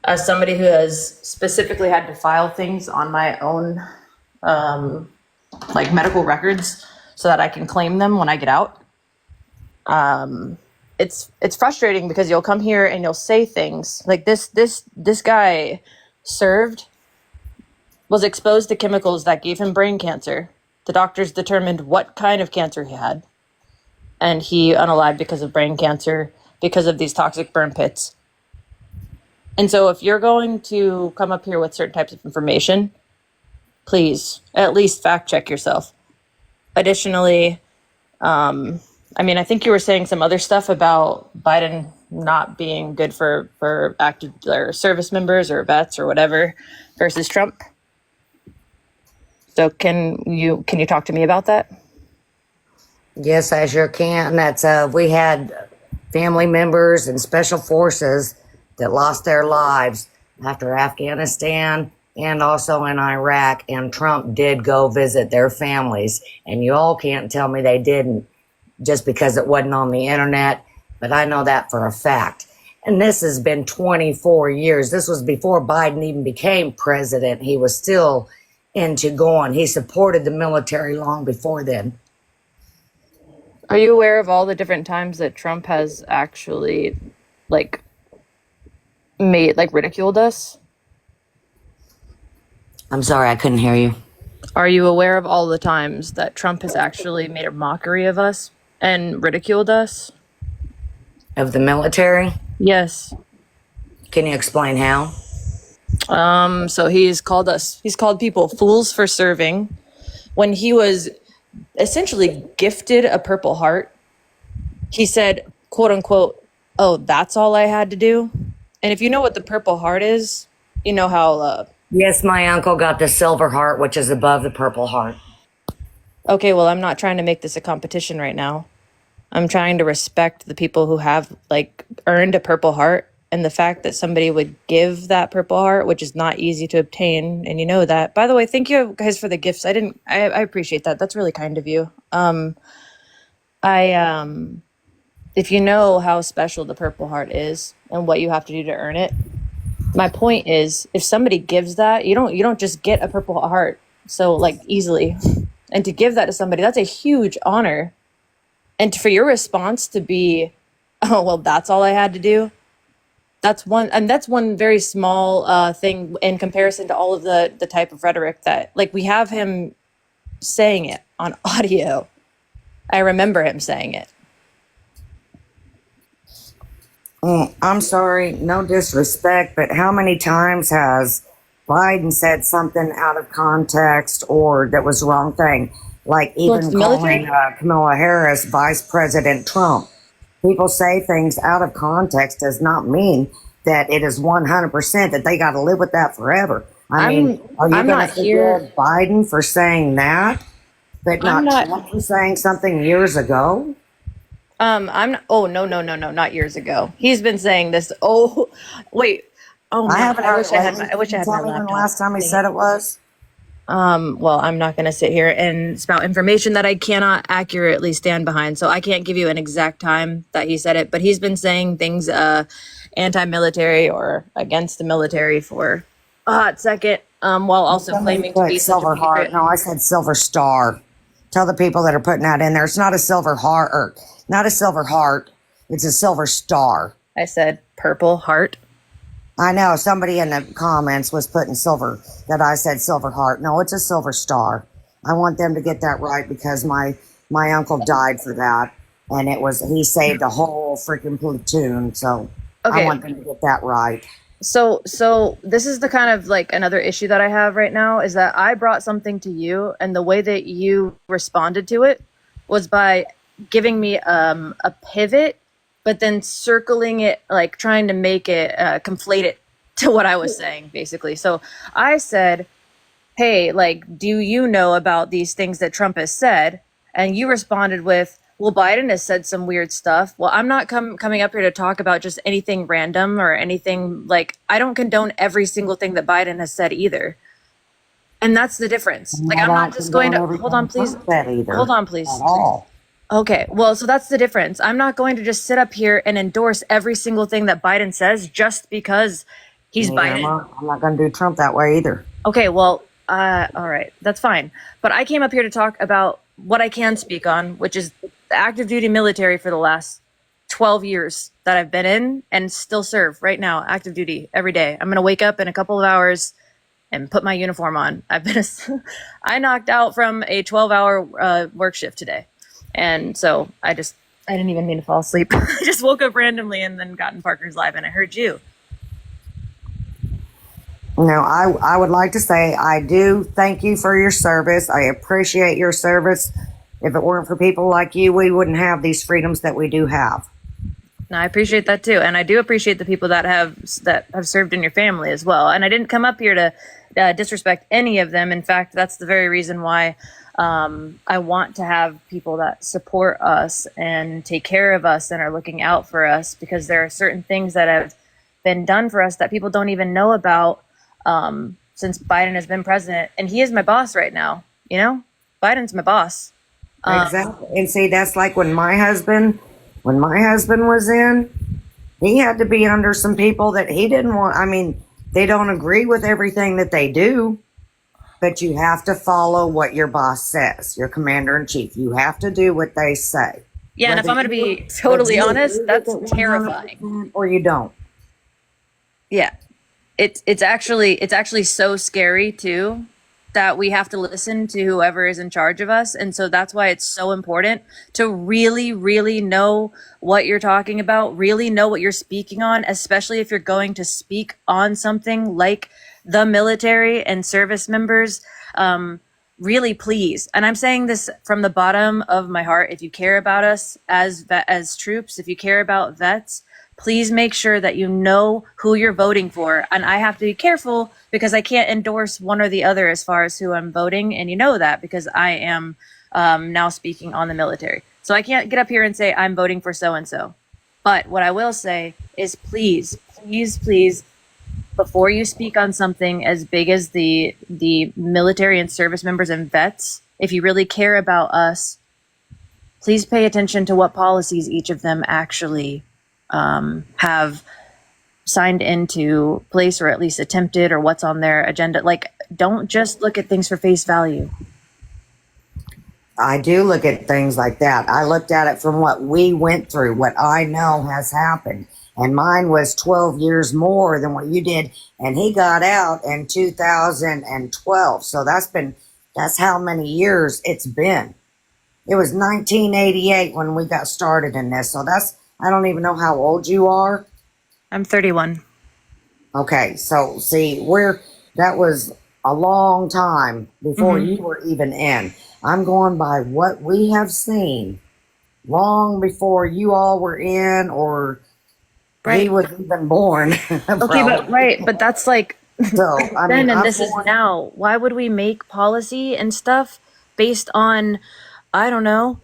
as somebody who has specifically had to file things on my own, like medical records, so that I can claim them when I get out, it's frustrating because you'll come here and you'll say things like this guy served, was exposed to chemicals that gave him brain cancer. The doctors determined what kind of cancer he had, and he unalived because of brain cancer, because of these toxic burn pits. And so if you're going to come up here with certain types of information, please at least fact check yourself. Additionally, I think you were saying some other stuff about Biden not being good for active or service members or vets or whatever versus Trump. So can you talk to me about that? Yes, I sure can. That's we had family members and special forces that lost their lives after Afghanistan and also in Iraq, and Trump did go visit their families, and you all can't tell me they didn't just because it wasn't on the internet, but I know that for a fact. And this has been 24 years. This was before Biden even became president. He was still into going. He supported the military long before then. Are you aware of all the different times that Trump has actually ridiculed us? I'm sorry, I couldn't hear you. Are you aware of all the times that Trump has actually made a mockery of us and ridiculed us? Of the military? Yes. Can you explain how? So he's called people fools for serving. When he was essentially gifted a Purple Heart, he said, quote unquote, "Oh, that's all I had to do." And if you know what the Purple Heart is, you know how. Yes, my uncle got the Silver Heart, which is above the Purple Heart. Okay, well, I'm not trying to make this a competition right now. I'm trying to respect the people who have like earned a Purple Heart, and the fact that somebody would give that Purple Heart, which is not easy to obtain, and you know that. By the way, thank you guys for the gifts. I appreciate that. That's really kind of you. If you know how special the Purple Heart is and what you have to do to earn it, my point is, if somebody gives that, you don't just get a Purple Heart so like easily, and to give that to somebody, that's a huge honor. And for your response to be, "Oh, well, that's all I had to do." That's one very small thing in comparison to all of the type of rhetoric that, like, we have him saying it on audio. I remember him saying it. I'm sorry, no disrespect, but how many times has Biden said something out of context or that was the wrong thing? Like even calling Kamala Harris Vice President Trump. People say things out of context does not mean that it is 100% that they got to live with that forever. I mean, are you going to forgive Biden for saying that, but not Trump for saying something years ago? Oh, no, not years ago. He's been saying this. Oh, wait. Oh, I haven't. I wish I had my Tell me when the last time he said it was. Well, I'm not going to sit here and spout information that I cannot accurately stand behind. So I can't give you an exact time that he said it, but he's been saying things anti-military or against the military for a hot second, while also claiming to be Silver Heart. No, I said Silver Star. Tell the people that are putting that in there. It's not a Silver Heart, or not a Silver Heart. It's a Silver Star. I said Purple Heart. I know somebody in the comments was putting silver, that I said Silver Heart. No, it's a Silver Star. I want them to get that right because my uncle died for that, and he saved a whole freaking platoon. So I want them to get that right. So this is the kind of like another issue that I have right now, is that I brought something to you, and the way that you responded to it was by giving me a pivot, but then circling it, like trying to make it conflate it to what I was saying, basically. So I said, "Hey, like, do you know about these things that Trump has said?" And you responded with, "Well, Biden has said some weird stuff." Well, I'm not coming up here to talk about just anything random or anything. Like, I don't condone every single thing that Biden has said either. And that's the difference. Like, I'm not just going to hold on, please. Hold on, please. At all. Okay, well, so that's the difference. I'm not going to just sit up here and endorse every single thing that Biden says just because he's Biden. I'm not going to do Trump that way either. Okay, well, all right, that's fine. But I came up here to talk about what I can speak on, which is the active duty military for the last 12 years that I've been in and still serve right now, active duty every day. I'm going to wake up in a couple of hours and put my uniform on. I knocked out from a 12-hour work shift today. And so I didn't even mean to fall asleep. I just woke up randomly and then got in Parker's Live and I heard you. No, I would like to say I do thank you for your service. I appreciate your service. If it weren't for people like you, we wouldn't have these freedoms that we do have. No, I appreciate that too. And I do appreciate the people that have served in your family as well. And I didn't come up here to disrespect any of them. In fact, that's the very reason why I want to have people that support us and take care of us and are looking out for us, because there are certain things that have been done for us that people don't even know about since Biden has been president. And he is my boss right now. You know, Biden's my boss. Exactly. And see, that's like when my husband was in, he had to be under some people that he didn't want. I mean, they don't agree with everything that they do. But you have to follow what your boss says, your commander in chief. You have to do what they say. Yeah, and if I'm going to be totally honest, that's terrifying. Or you don't. Yeah, it's actually so scary too, that we have to listen to whoever is in charge of us. And so that's why it's so important to really, really know what you're talking about, really know what you're speaking on, especially if you're going to speak on something like the military and service members. Really, please. And I'm saying this from the bottom of my heart. If you care about us as troops, if you care about vets, please make sure that you know who you're voting for. And I have to be careful because I can't endorse one or the other as far as who I'm voting. And you know that because I am now speaking on the military. So I can't get up here and say I'm voting for so-and-so. But what I will say is please, please, please, before you speak on something as big as the military and service members and vets, if you really care about us, please pay attention to what policies each of them actually have signed into place or at least attempted or what's on their agenda. Like, don't just look at things for face value. I do look at things like that. I looked at it from what we went through, what I know has happened. And mine was 12 years more than what you did. And he got out in 2012. So that's how many years it's been. It was 1988 when we got started in this. So I don't even know how old you are. I'm 31. Okay. So see, that was a long time before you were even in. I'm going by what we have seen long before you all were in or he was even born. Okay, but that's like so, then and this is now. Why would we make policy and stuff based on, I don't know,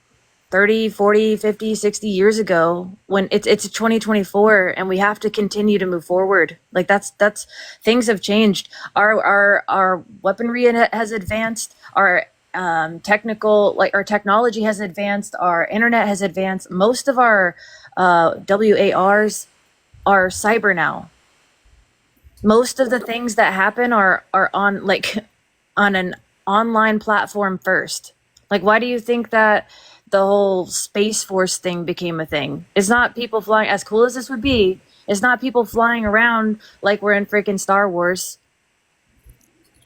30, 40, 50, 60 years ago when it's 2024 and we have to continue to move forward. Like that's things have changed. Our weaponry has advanced, our our technology has advanced, our internet has advanced. Most of our WARs are cyber now. Most of the things that happen are on an online platform first. Like, why do you think that the whole Space Force thing became a thing? It's not people flying, as cool as this would be, it's not people flying around like we're in freaking Star Wars.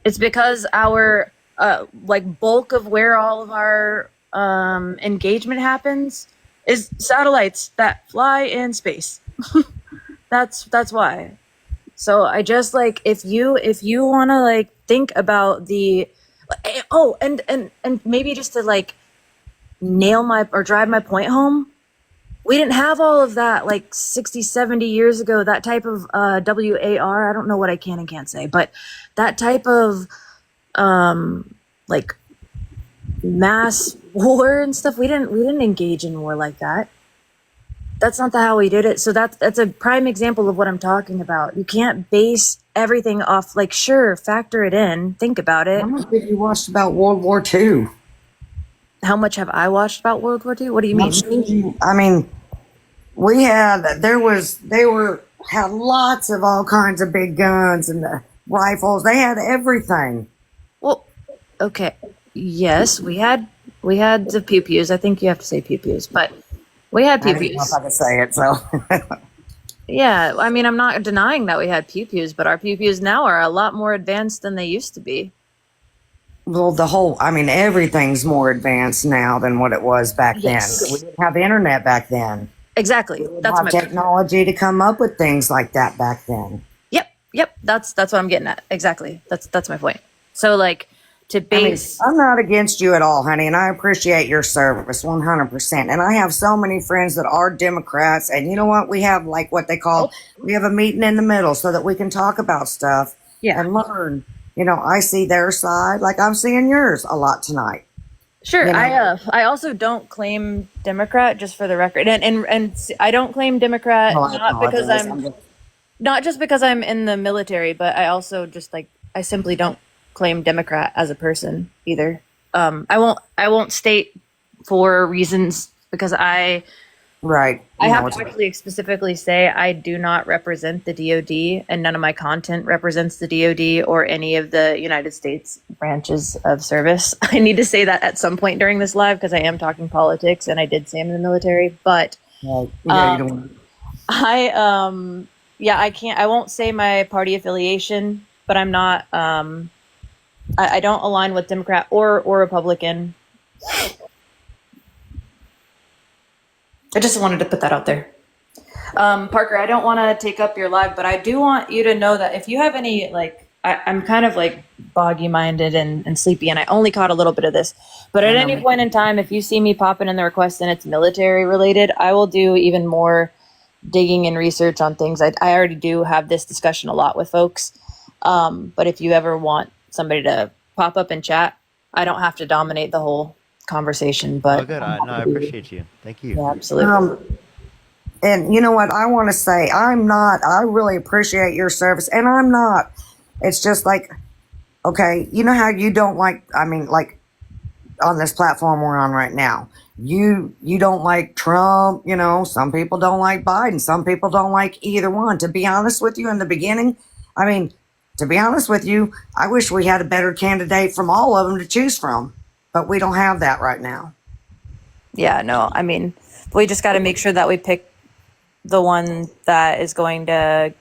It's because our bulk of where all of our engagement happens is satellites that fly in space. That's why. So I just if you want to think about the and maybe just to drive my point home, we didn't have all of that 60, 70 years ago, that type of WAR. I don't know what I can and can't say, but that type of mass war and stuff. We didn't engage in war like that. That's not how we did it. So that's a prime example of what I'm talking about. You can't base everything off sure, factor it in, think about it. How much have you watched about World War II? How much have I watched about World War II? What do you mean? I mean, they had lots of all kinds of big guns and rifles. They had everything. Well, okay. Yes, we had the pew-pews. I think you have to say pew-pews, but we had pew-pews. I don't know if I can say it, so. Yeah, I mean, I'm not denying that we had pew-pews, but our pew-pews now are a lot more advanced than they used to be. Well, everything's more advanced now than what it was back then. We didn't have internet back then. Exactly. That's my technology to come up with things like that back then. Yep. That's what I'm getting at. Exactly. That's my point. So to base. I'm not against you at all, honey, and I appreciate your service 100%. And I have so many friends that are Democrats, and you know what? We have what they call, we have a meeting in the middle so that we can talk about stuff and learn. I see their side like I'm seeing yours a lot tonight. Sure. I also don't claim Democrat, just for the record. And I don't claim Democrat not just because I'm in the military, but I also just I simply don't claim Democrat as a person either. I won't state for reasons because I have to actually specifically say I do not represent the DoD, and none of my content represents the DoD or any of the United States branches of service. I need to say that at some point during this live because I am talking politics and I did say I'm in the military, but I won't say my party affiliation, but I'm not I don't align with Democrat or Republican. I just wanted to put that out there. Parker, I don't want to take up your live, but I do want you to know that if you have any, like, I'm kind of like boggy minded and sleepy, and I only caught a little bit of this. But at any point in time, if you see me popping in the request and it's military related, I will do even more digging and research on things. I already do have this discussion a lot with folks. But if you ever want somebody to pop up and chat, I don't have to dominate the whole conversation. But oh, good. I appreciate you. Thank you. Yeah, absolutely. And you know what I want to say? I really appreciate your service, and I'm not. It's just like, okay, you know how you don't like, I mean, like on this platform we're on right now, you don't like Trump, you know, some people don't like Biden, some people don't like either one. To be honest with you, in the beginning, I mean, to be honest with you, I wish we had a better candidate from all of them to choose from, but we don't have that right now. Yeah, no, I mean, we just got to make sure that we pick the one that is going to,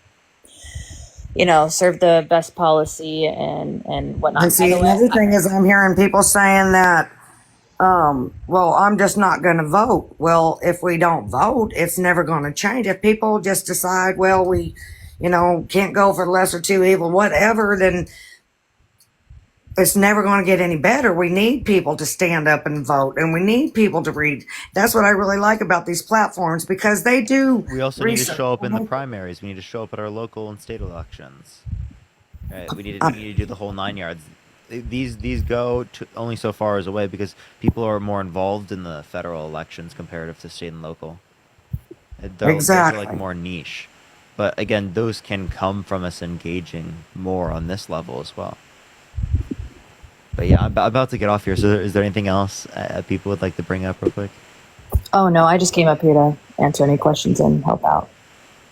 you know, serve the best policy and whatnot. And see, another thing is I'm hearing people saying that, well, I'm just not going to vote. Well, if we don't vote, it's never going to change. If people just decide, well, we, you know, can't go for the lesser two evil, whatever, then it's never going to get any better. We need people to stand up and vote, and we need people to read. That's what I really like about these platforms, because they do. We also need to show up in the primaries. We need to show up at our local and state elections. Right? We need to do the whole 9 yards. These go to only so far as away because people are more involved in the federal elections comparative to state and local. Those are like more niche. But again, those can come from us engaging more on this level as well. But yeah, I'm about to get off here. So is there anything else people would like to bring up real quick? Oh, no, I just came up here to answer any questions and help out.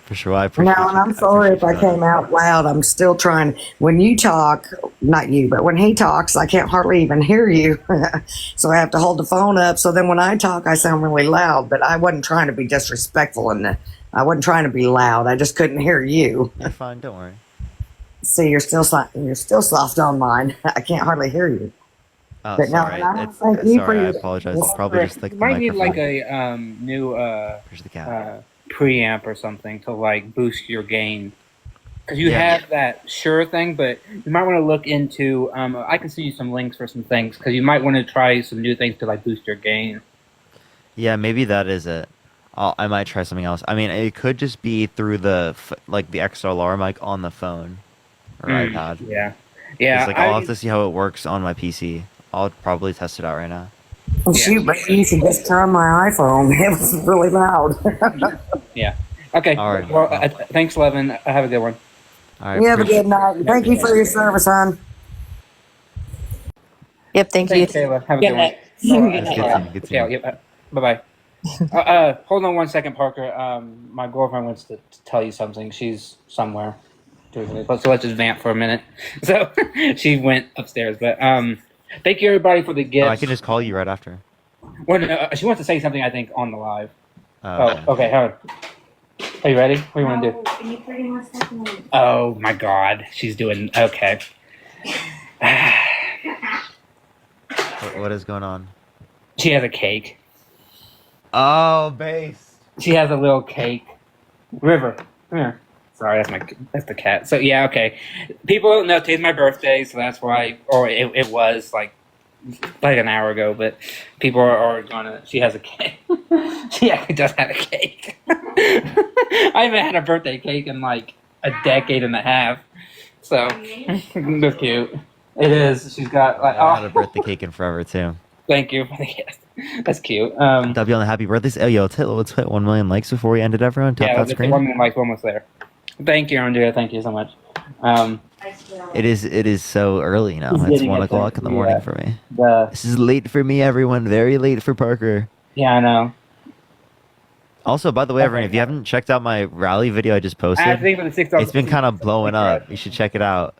For sure, I appreciate No, and I'm sorry if I came out loud. I'm still trying. When you talk, not you, but when he talks, I can't hardly even hear you. So I have to hold the phone up. So then when I talk, I sound really loud. But I wasn't trying to be disrespectful, and I wasn't trying to be loud. I just couldn't hear you. You're fine. Don't worry. See, you're still soft on mine. I can't hardly hear you. Oh, but sorry. No, thank you for I your. apologize. It's probably just like You the might need microphone. like a new preamp or something to like boost your gain, because you have that Shure thing, but you might want to look into. I can send you some links for some things, because you might want to try some new things to like boost your gain. Yeah, maybe that is it. I might try something else. I mean, it could just be through the like the XLR mic on the phone or iPad. Yeah. It's like I'll have to see how it works on my PC. I'll probably test it out right now. Oh, shoot, but you should just turn my iPhone. It was really loud. Yeah. Okay. All right. Well, thanks, Levin. Have a good one. All right. You have a good night. Thank you for your service, hon. Yep, thank Thanks, you. Kayla. Have a good one. Good night. Good to Yeah. Yep. Bye bye. Hold on one second, Parker. My girlfriend wants to tell you something. She's somewhere. So let's just vamp for a minute. So she went upstairs, but thank you everybody for the gifts. Oh, I can just call you right after. Well, no, she wants to say something, I think, on the live. Okay. Okay. Hold on. Are you ready? What do you want to do? Can you pretty much second? Oh my God, she's doing okay. What is going on? She has a cake. Oh, base. She has a little cake. River, come here. Sorry, that's the cat. So yeah, okay. People don't know today's my birthday, so that's why. Or it was like an hour ago, but people are gonna. She has a cake. She actually does have a cake. I haven't had a birthday cake in like a decade and a half. So that's cute. It is. She's got like. I had a birthday cake in forever too. Thank you. That's cute. W on the happy birthdays. Oh, yo, let's hit 1 million likes before we end it, everyone. Tap that screen. 1 million likes, almost there. Thank you, Andrea. Thank you so much. It is so early now. It's 1 o'clock in the morning for me. This is late for me, everyone. Very late for Parker. Yeah, I know. Also, by the way, everyone, if you haven't checked out my rally video I just posted, it's been kind of blowing up. You should check it out.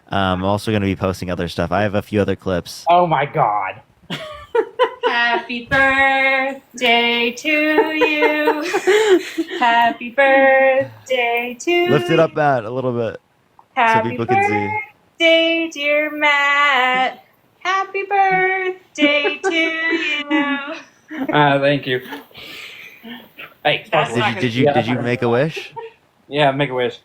I'm also going to be posting other stuff. I have a few other clips. Oh my God. Happy birthday to you. Happy birthday to you. Lift it up, Matt, a little bit so people can see. birthday, dear Matt. Happy birthday to you. Thank you. Hey, Sparkler. Did you make a wish? Yeah, make a wish.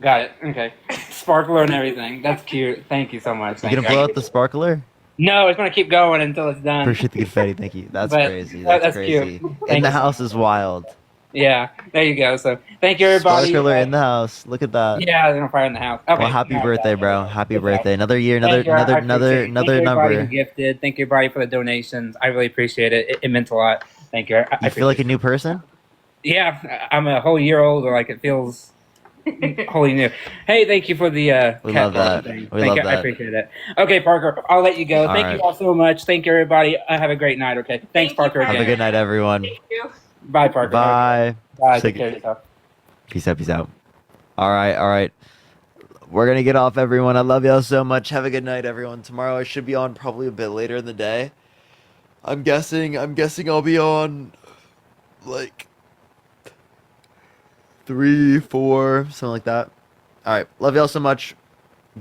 Got it. Okay. Sparkler and everything. That's cute. Thank you so much. You Thank gonna you. blow out the sparkler? No, it's gonna keep going until it's done. Appreciate the confetti. Thank you. That's But crazy. that's crazy. cute. In Thank the you. house is wild. Yeah, there you go. So thank you, everybody. Sparkler in the house. Look at that. Yeah, they're on fire in the house. Okay. Well, happy birthday, bro. Happy birthday. Another year, Thank you, I appreciate it. Thank another everybody who number. gifted. Thank you, everybody, for the donations. I really appreciate it. It meant a lot. Thank you. I You feel like a new person? Yeah, I'm a whole year older. Like it feels wholly new. Hey, thank you for the. We cat love that. thing. We Thank love you. I that. appreciate it. Okay, Parker, I'll let you go. All Thank right. you all so much. Thank you, everybody. Have a great night. Okay. Thanks, Parker. Have a Again. good night, everyone. Bye, Parker. Bye. Bye. Take care of yourself. Peace out. Peace out. All right. We're gonna get off, everyone. I love y'all so much. Have a good night, everyone. Tomorrow I should be on probably a bit later in the day. I'm guessing I'll be on like 3, 4, something like that. All right. Love y'all so much.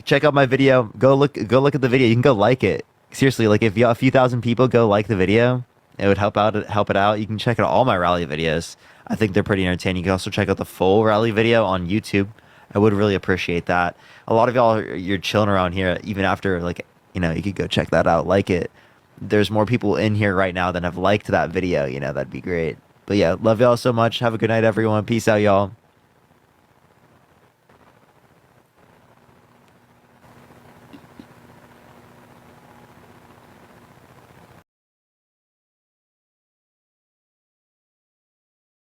Check out my video. Go look at the video. You can go like it. Seriously, like if a few thousand people go like the video, it would help it out. You can check out all my rally videos. I think they're pretty entertaining. You can also check out the full rally video on YouTube. I would really appreciate that. A lot of y'all, you're chilling around here, even after, like, you could go check that out, like it. There's more people in here right now than have liked that video, that'd be great. But yeah, love y'all so much. Have a good night, everyone. Peace out, y'all.